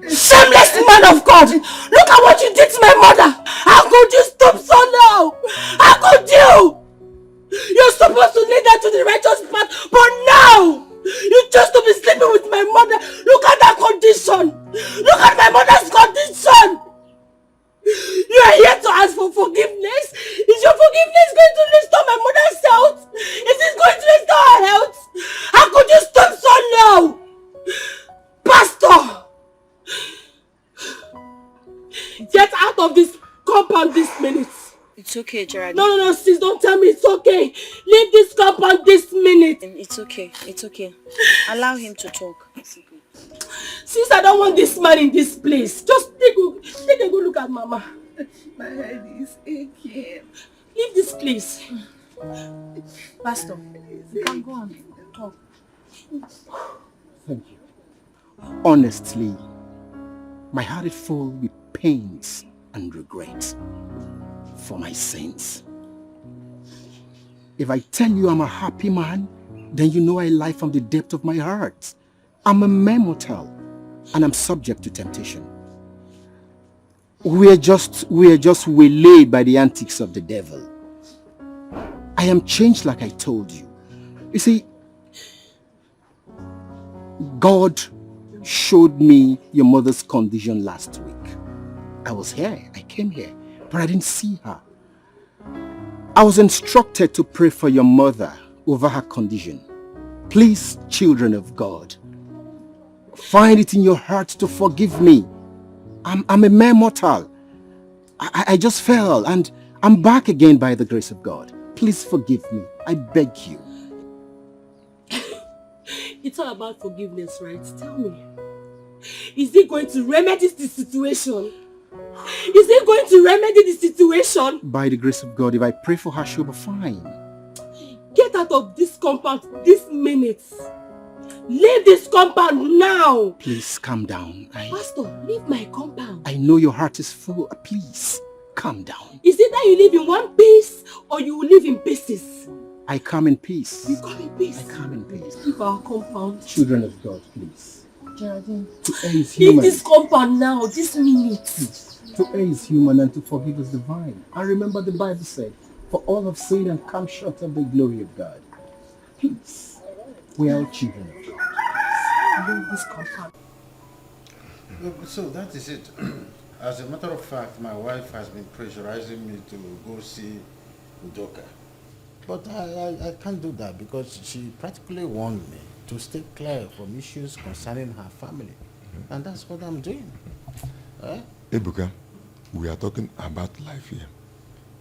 Shameless man of God! Look at what you did to my mother! How could you stop so now? How could you? You're supposed to lead her to the righteous path, but now you chose to be sleeping with my mother. Look at that condition! Look at my mother's condition! You are here to ask for forgiveness? Is your forgiveness going to restore my mother's health? Is it going to restore her health? How could you stop so now? Pastor! Get out of this compound this minute. It's okay, Geraldine. No, sis, don't tell me it's okay. Leave this compound this minute. It's okay. Allow him to talk. Sis, I don't want this man in this place. Just take a good look at Mama. My head is aching. Leave this place. Pastor, you can go on. Talk. Thank you. Honestly, my heart is full with pains and regret for my sins. If I tell you I'm a happy man, then you know I lie from the depth of my heart. I'm a mere mortal, and I'm subject to temptation. We are just waylaid by the antics of the devil. I am changed like I told you. You see, God showed me your mother's condition last week. I was here, I came here, but I didn't see her. I was instructed to pray for your mother over her condition. Please, children of God, find it in your heart to forgive me. I'm a mere mortal. I just fell, and I'm back again by the grace of God. Please forgive me. I beg you. It's all about forgiveness, right? Tell me. Is he going to remedy the situation? Is he going to remedy the situation? By the grace of God, if I pray for her, she'll be fine. Get out of this compound this minute. Leave this compound now. Please calm down. Pastor, leave my compound. I know your heart is full. Please calm down. Is it that you live in one piece or you live in pieces? I come in peace. You come in peace. I come in peace. Leave our compound. Children of God, please. Geraldine, to err is human. Leave this compound now, this minute. Please. To err is human and to forgive is divine. And remember the Bible said, for all have sinned and come short of the glory of God. Please. We are all children of God. Leave this compound. So that is it. As a matter of fact, my wife has been pressurizing me to go see Udoka. But I can't do that because she practically warned me to stay clear from issues concerning her family. And that's what I'm doing. Ebuka, we are talking about life here.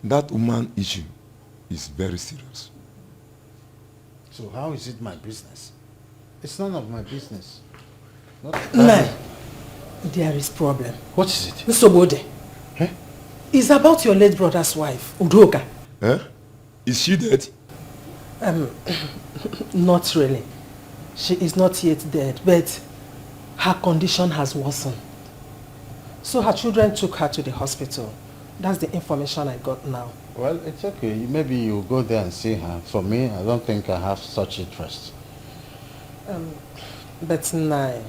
That woman issue is very serious. So how is it my business? It's none of my business. No, there is problem. What is it? Mr. Bode, it's about your late brother's wife, Udoka. Is she dead? Not really. She is not yet dead, but her condition has worsened. So her children took her to the hospital. That's the information I got now. Well, it's okay. Maybe you go there and see her. For me, I don't think I have such interest. But Nai,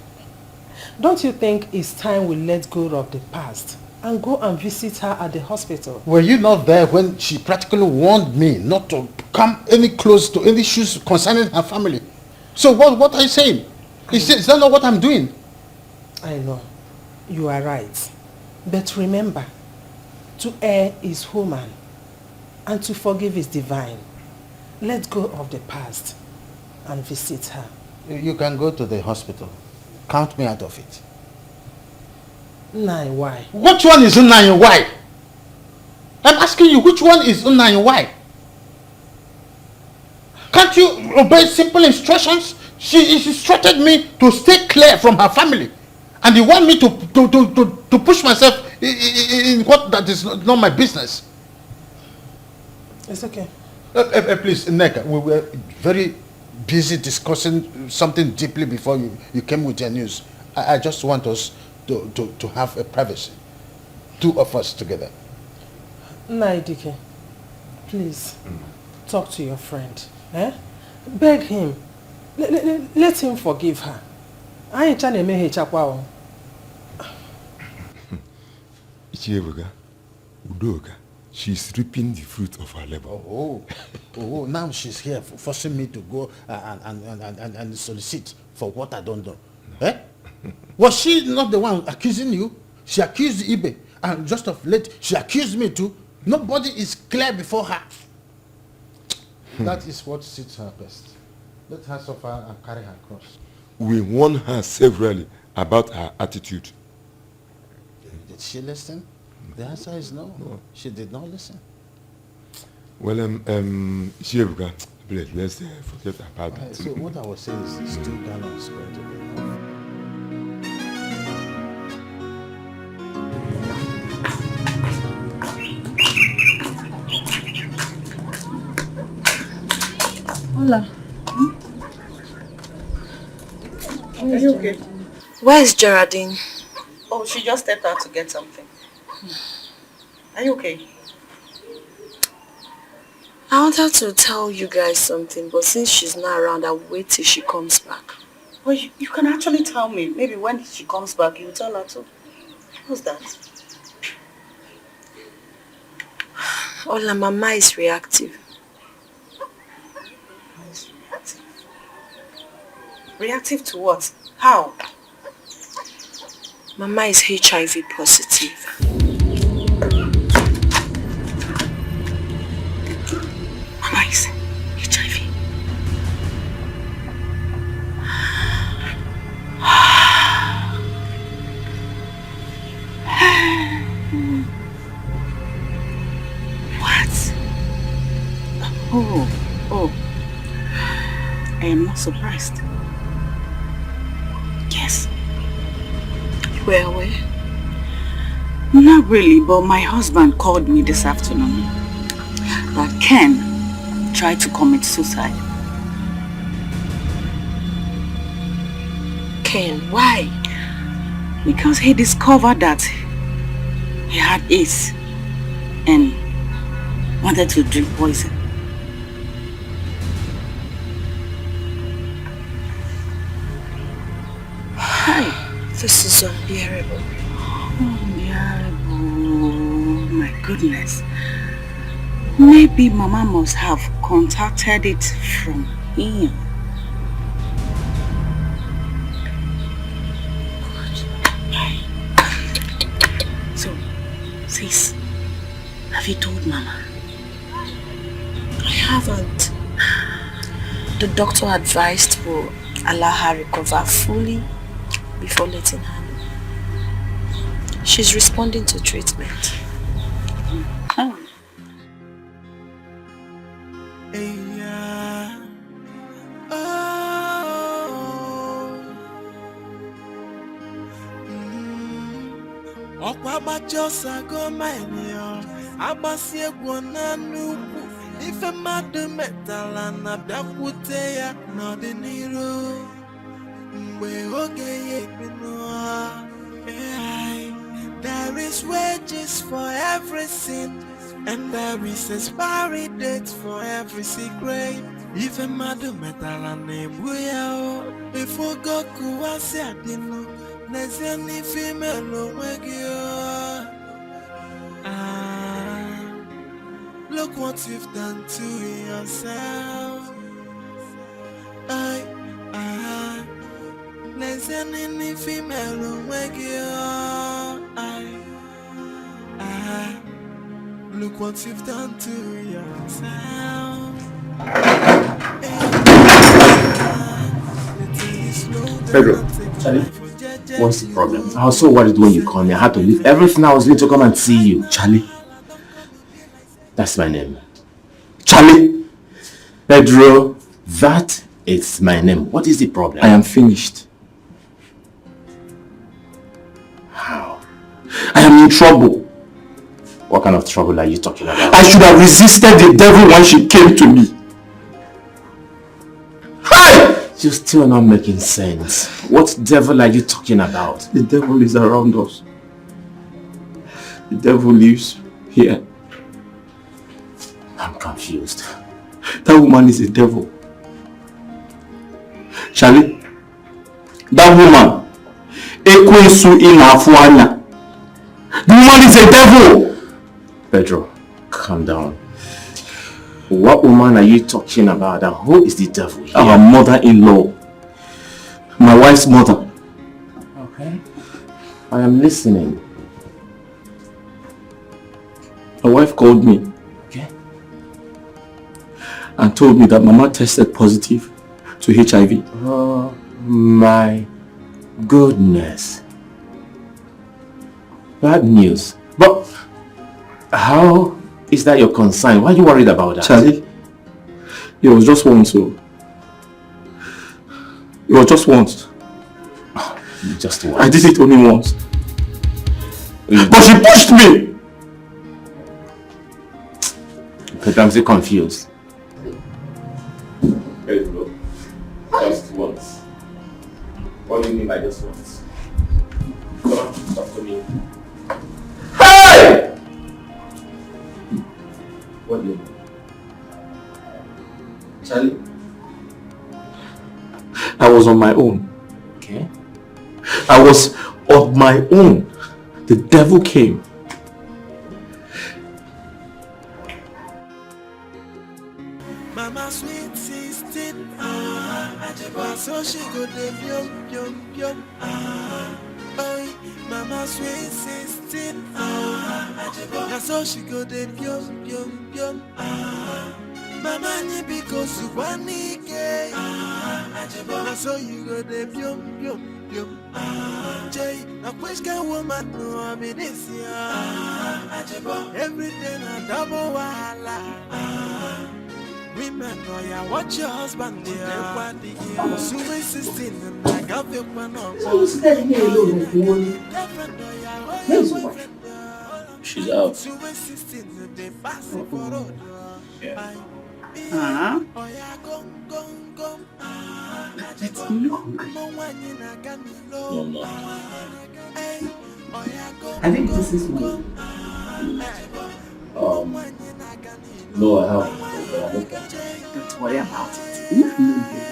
don't you think it's time we let go of the past and go and visit her at the hospital? Were you not there when she practically warned me not to come any close to any issues concerning her family? So what are you saying? Is that not what I'm doing? I know. You are right. But remember, to err is human, and to forgive is divine. Let go of the past and visit her. You can go to the hospital. Count me out of it. Nai, why? Which one is Unai? Why? I'm asking you, which one is Unai? Why? Can't you obey simple instructions? She instructed me to stay clear from her family. And you want me to push myself in what that is not my business. It's okay. Please, Neka, we were very busy discussing something deeply before you came with your news. I just want us to have a privacy. Two of us together. Naidike, please, talk to your friend. Beg him. Let him forgive her. I ain't trying to make her chakwa. Ichiebuga, Udoka, she's reaping the fruit of her labor. Oh, now she's here forcing me to go and solicit for what I don't know. Eh? Was she not the one accusing you? She accused Ibe, and just of late, she accused me too. Nobody is clear before her. That is what suits her best. Let her suffer and carry her cross. We warned her severally about her attitude. Did she listen? The answer is no. She did not listen. Well, Ichiebuga, let's forget about that. So what I was saying is 2 gallons going to be enough. Hola. Are you okay? Where is Geraldine? Oh, she just stepped out to get something. Are you okay? I wanted to tell you guys something, but since she's not around, I'll wait till she comes back. Well, you can actually tell me. Maybe when she comes back, you tell her too. Who's that? Ola, Mama is reactive. Reactive to what? How? Mama is HIV positive. Mama is HIV. What? Oh. I am not surprised. Yes. You were aware? Not really, but my husband called me this afternoon that Ken tried to commit suicide. Ken, why? Because he discovered that he had AIDS and wanted to drink poison. This is unbearable. Unbearable. My goodness. Maybe Mama must have contacted it from him. So, sis, have you told Mama? I haven't. The doctor advised we'll allow her recover fully before letting her know. She's responding to treatment. Ife mmadụ metala na bịakwute ya n'ọdịnihu mgbe oge ya ebinu ha. There is wages for every sin and there is expiry date for every secret. Ife mmadụ metala na-egbu ya o. Ife Goku asị adịnụ n'ezie n'ife imelu onwe gị o. Look what you've done to yourself. Let's any female wake you. Look what you've done to yourself. Pedro, Charlie, what's the problem? I was so worried when you called me. I had to leave everything I was doing to come and see you. Charlie. That's my name. Charlie. Pedro, that is my name. What is the problem? I am finished. How? I am in trouble. What kind of trouble are you talking about? I should have resisted the devil when she came to me. Hey! You're still not making sense. What devil are you talking about? The devil is around us. The devil lives here. I'm confused. That woman is a devil. Charlie, that woman, Ekwensu Inafuanya. The woman is a devil. Pedro, calm down. What woman are you talking about and who is the devil here? Our mother-in-law. My wife's mother. Okay. I am listening. My wife called me. Okay. And told me that Mama tested positive to HIV. Oh my goodness. Bad news. But how is that your concern? Why are you worried about that? Charlie, it was just once. So. It was just once. Just once? I did it only once. But she pushed me! But I'm still confused. Pedro, just once. What do you mean by just once? Come on, talk to me. Hey! What do you mean? Charlie, I was on my own. Okay. I was on my own. The devil came. Mama sweet 16, so she go dey yum yum yum. Oh, Mama sweet 16, so she go dey yum yum yum. Mama ni because you want ke, so you go dey yum yum yum. Jay, na which kind woman no I be this year? Everything a double wahala. Women know ya watch your husband there. Sweet 16 and I got the one on. So who's telling me alone this morning? Where's your wife? She's out. Yeah. Huh? Let's look hungry. No, I'm not. Have you eaten since morning? No, I haven't. Don't worry about it. Enough maybe.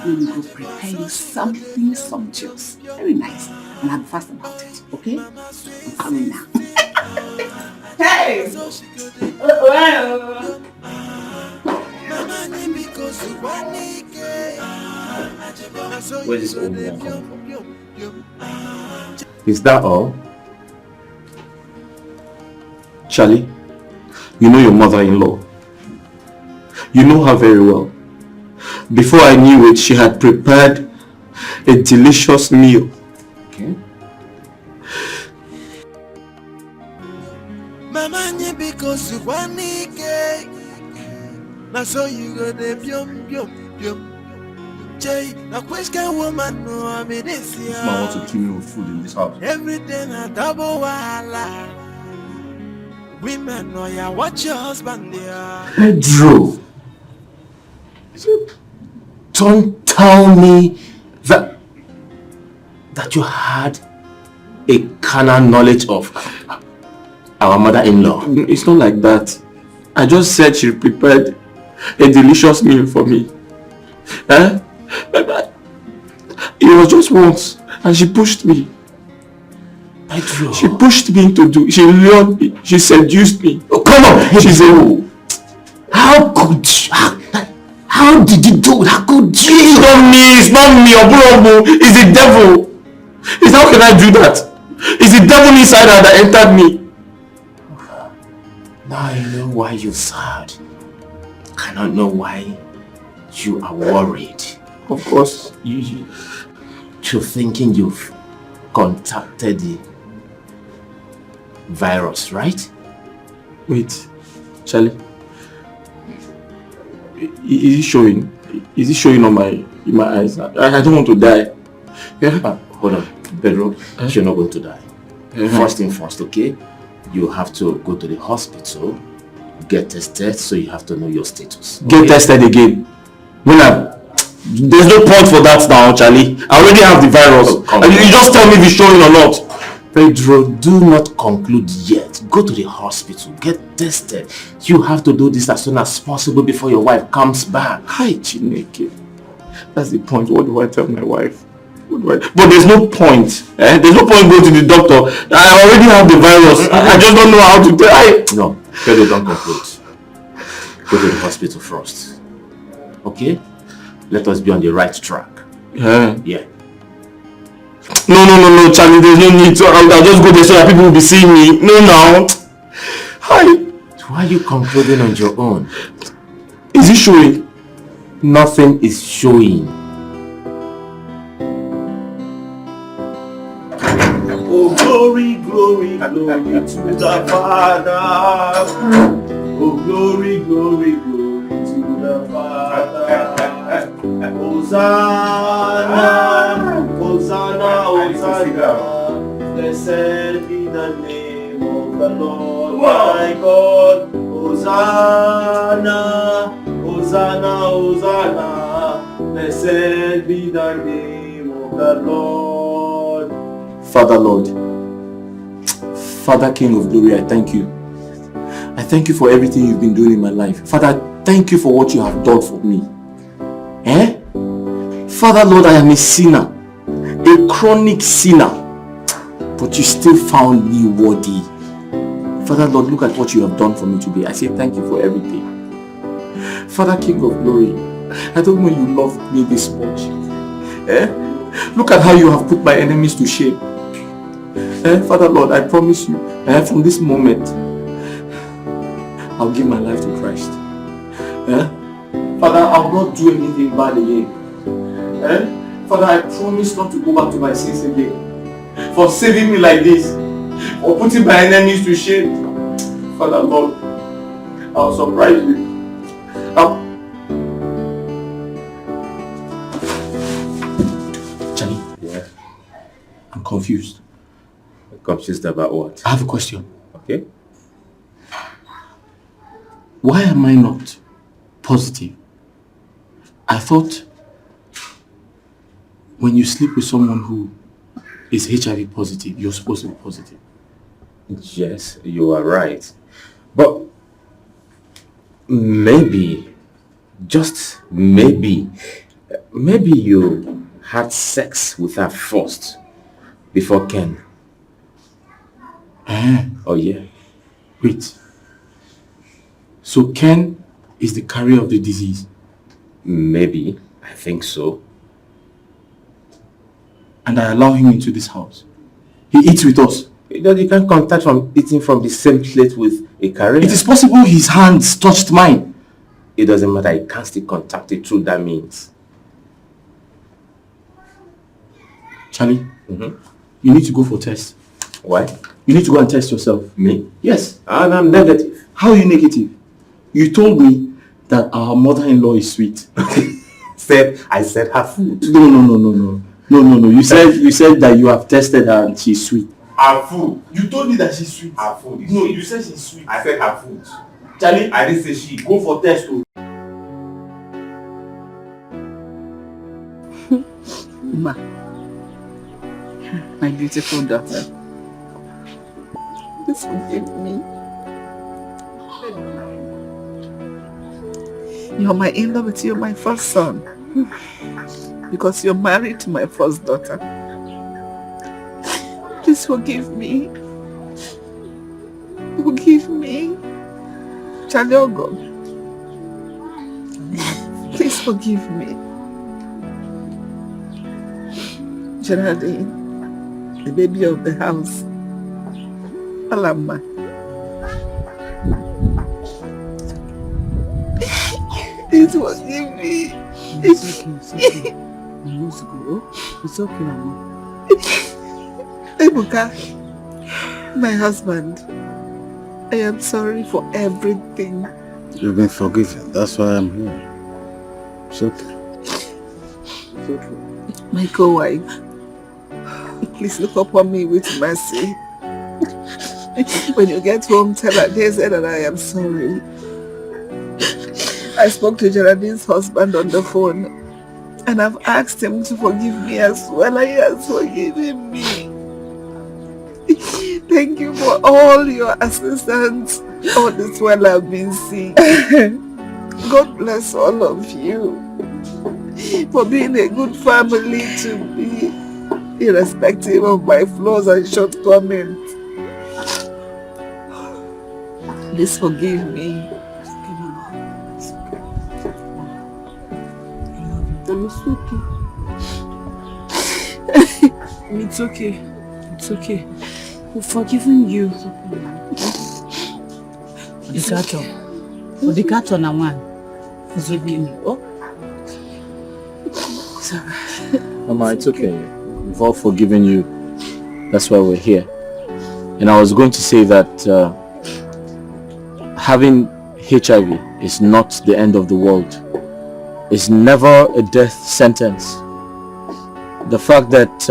We will go prepare you something sumptuous. Very nice. And I'm fast about it, okay? I'm coming now. Hey! Well. Where's this old woman coming from? Is that all? Charlie, you know your mother-in-law. You know her very well. Before I knew it, she had prepared a delicious meal. Okay. Mama ni because you want ke. Na so you go dey yum yum yum. Jay, na which kind woman no I be this year? This man wants to kill me with food in this house. Everything a double wahala. Women know ya watch your husband there. Pedro, don't tell me that you had a carnal knowledge of our mother-in-law. It's not like that. I just said she prepared a delicious meal for me. It was just once and she pushed me. Pedro. She pushed me to do. She lured me. She seduced me. Oh, come on, Pedro. She's a... How How did you do that? Good G. It's not me, Oburobu. It's the devil. How can I do that? It's the devil inside her that entered me. Now I know why you're sad. I don't know why you are worried. Of course. You're thinking you've contacted the virus, right? Wait, Charlie. Is it showing? Is it showing on in my eyes? I don't want to die. Yeah. Hold on, Pedro. You're not going to die. First thing first, okay? You have to go to the hospital, get tested, so you have to know your status. Get tested again. There's no point for that now, Charlie. I already have the virus. You just tell me if it's showing or not. Pedro, do not conclude yet. Go to the hospital, get tested. You have to do this as soon as possible before your wife comes back. Hi, Chineke. That's the point. What do I tell my wife? But there's no point. There's no point going to the doctor. I already have the virus. I just don't know how to tell. No, Pedro, don't conclude. Go to the hospital first. Okay? Let us be on the right track. Yeah. No, Charlie, there's no need to. I'll just go there so that people will be seeing me. No, now. Hi. Why are you concluding on your own? Is it showing? Nothing is showing. Oh, glory, glory, glory to the Father. Oh, glory, glory, glory to the Father. Hosanna, Hosanna, Hosanna. Blessed be the name of the Lord my God. Hosanna, Hosanna, Hosanna. Blessed be the name of the Lord. Father, Lord, Father, King of Glory, I thank you. I thank you for everything you've been doing in my life. Father, thank you for what you have done for me. Father, Lord, I am a sinner, a chronic sinner, but you still found me worthy. Father, Lord, look at what you have done for me today. I say thank you for everything. Father, King of Glory, I don't know you loved me this much. Look at how you have put my enemies to shame. Father, Lord, I promise you, from this moment, I'll give my life to Christ. Father, I will not do anything bad again. Father, I promise not to go back to my sins again. For saving me like this, for putting my enemies to shame. Father, Lord, I'll surprise you. Johnny. Yeah. I'm confused. Confused about what? I have a question. Okay. Why am I not positive? I thought when you sleep with someone who is HIV positive, you're supposed to be positive. Yes, you are right. But maybe, just maybe you had sex with her first before Ken. Oh yeah. Wait. So Ken is the carrier of the disease? Maybe. I think so. And I allow him into this house. He eats with us. You can't contact from eating from the same plate with a carrier. It is possible his hands touched mine. It doesn't matter. He can't still contact it through that means. Charlie, you need to go for tests. Why? You need to go and test yourself. Me? Yes. And I'm negative. How are you negative? You told me that our mother-in-law is sweet. I said her food. No. You said that you have tested her and she's sweet. Her food. You told me that she's sweet. Her food is No, sweet. you said she's sweet. I said her food. Charlie, I didn't say she. go for test. Ma, my beautiful daughter, please forgive me. You're my in-law, but you're my first son. Because you're married to my first daughter. Please forgive me. Forgive me. Charlie Ogo. Please Please forgive me. Geraldine, the baby of the house. Alama. Please forgive me. It's okay. You must go. It's okay, Mama. Ebuka, my husband, I am sorry for everything. You've been forgiven. That's why I'm here. It's okay. It's okay. My co-wife, please look upon me with mercy. When you get home, tell her that I am sorry. I spoke to Geraldine's husband on the phone and I've asked him to forgive me as well. He has forgiven me. Thank you for all your assistance. All this while I've been sick. God bless all of you for being a good family to me, irrespective of my flaws and shortcomings. Please forgive me. It's okay. It's okay. We've forgiven you. The cattle. For the cattle na one. Forgive me. Oh. Sorry. Mama, it's okay. We've all forgiven you. That's why we're here. And I was going to say that having HIV is not the end of the world. It's never a death sentence. The fact that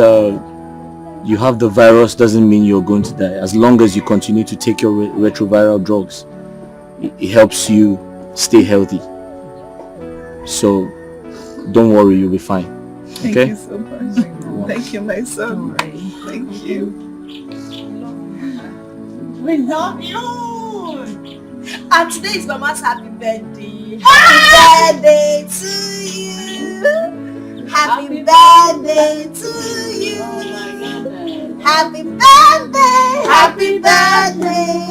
you have the virus doesn't mean you're going to die. As long as you continue to take your retroviral drugs, it helps you stay healthy. So don't worry, you'll be fine. Thank Okay? you so much. Thank you, my son. Thank you. We love you. And today is Mama's happy birthday. Happy birthday to you. Happy birthday to you. Happy birthday. Happy birthday.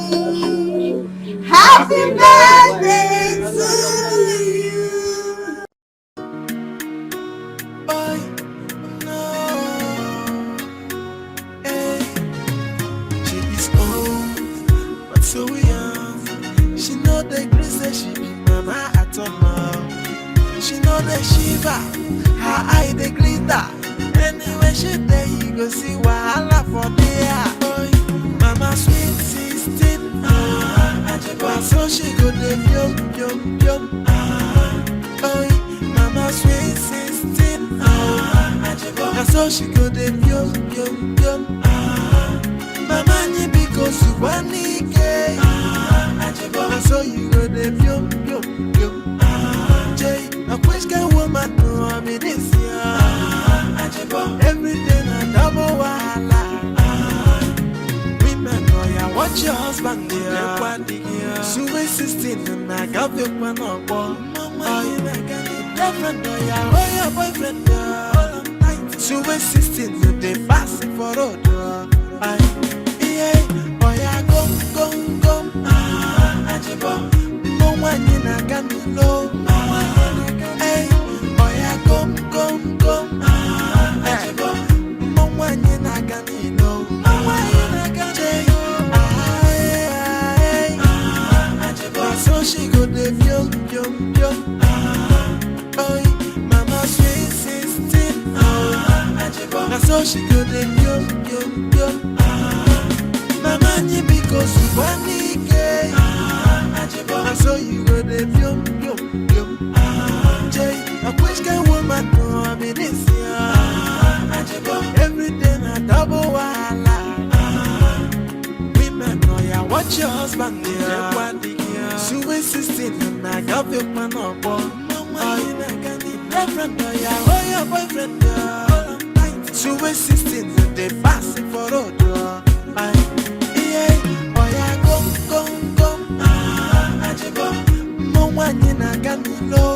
Happy birthday to you. Boy, no. Hey. She is old, but so young. She know the grace that she be mama at all. She know the shiva, her eye the glitter. Anyway she there, you go see wahala for there. Boy, mama sweet 16, so she go the yum yum yum. Boy, mama sweet 16, so she go the yum yum yum. Mama ni because you want it, so you go the yum yum yum. Jay, a question woman no I'm in this year. Every day na double wahala. Women know ya watch your husband there. So we 16 and I got the one on board. Mama, you make any boyfriend or your boyfriend there. So we 16 and they pass it for road. Yeah, boy, I go. No one in a can low. Hey, boy, I go. No one in a can low. So she go the yum yum yum. Boy, mama sweet 16. So she go the yum yum yum. Mama ni because you want it. So you go the yum yum yum. Jay, a question woman no I'm in this year. Every day na double wahala. Women know ya watch your husband there. So we 16 and I got the man on board. Mama, you make any boyfriend or your boyfriend there. So we 16 and they pass it for road. Yeah, boy, I go. No one in a can low.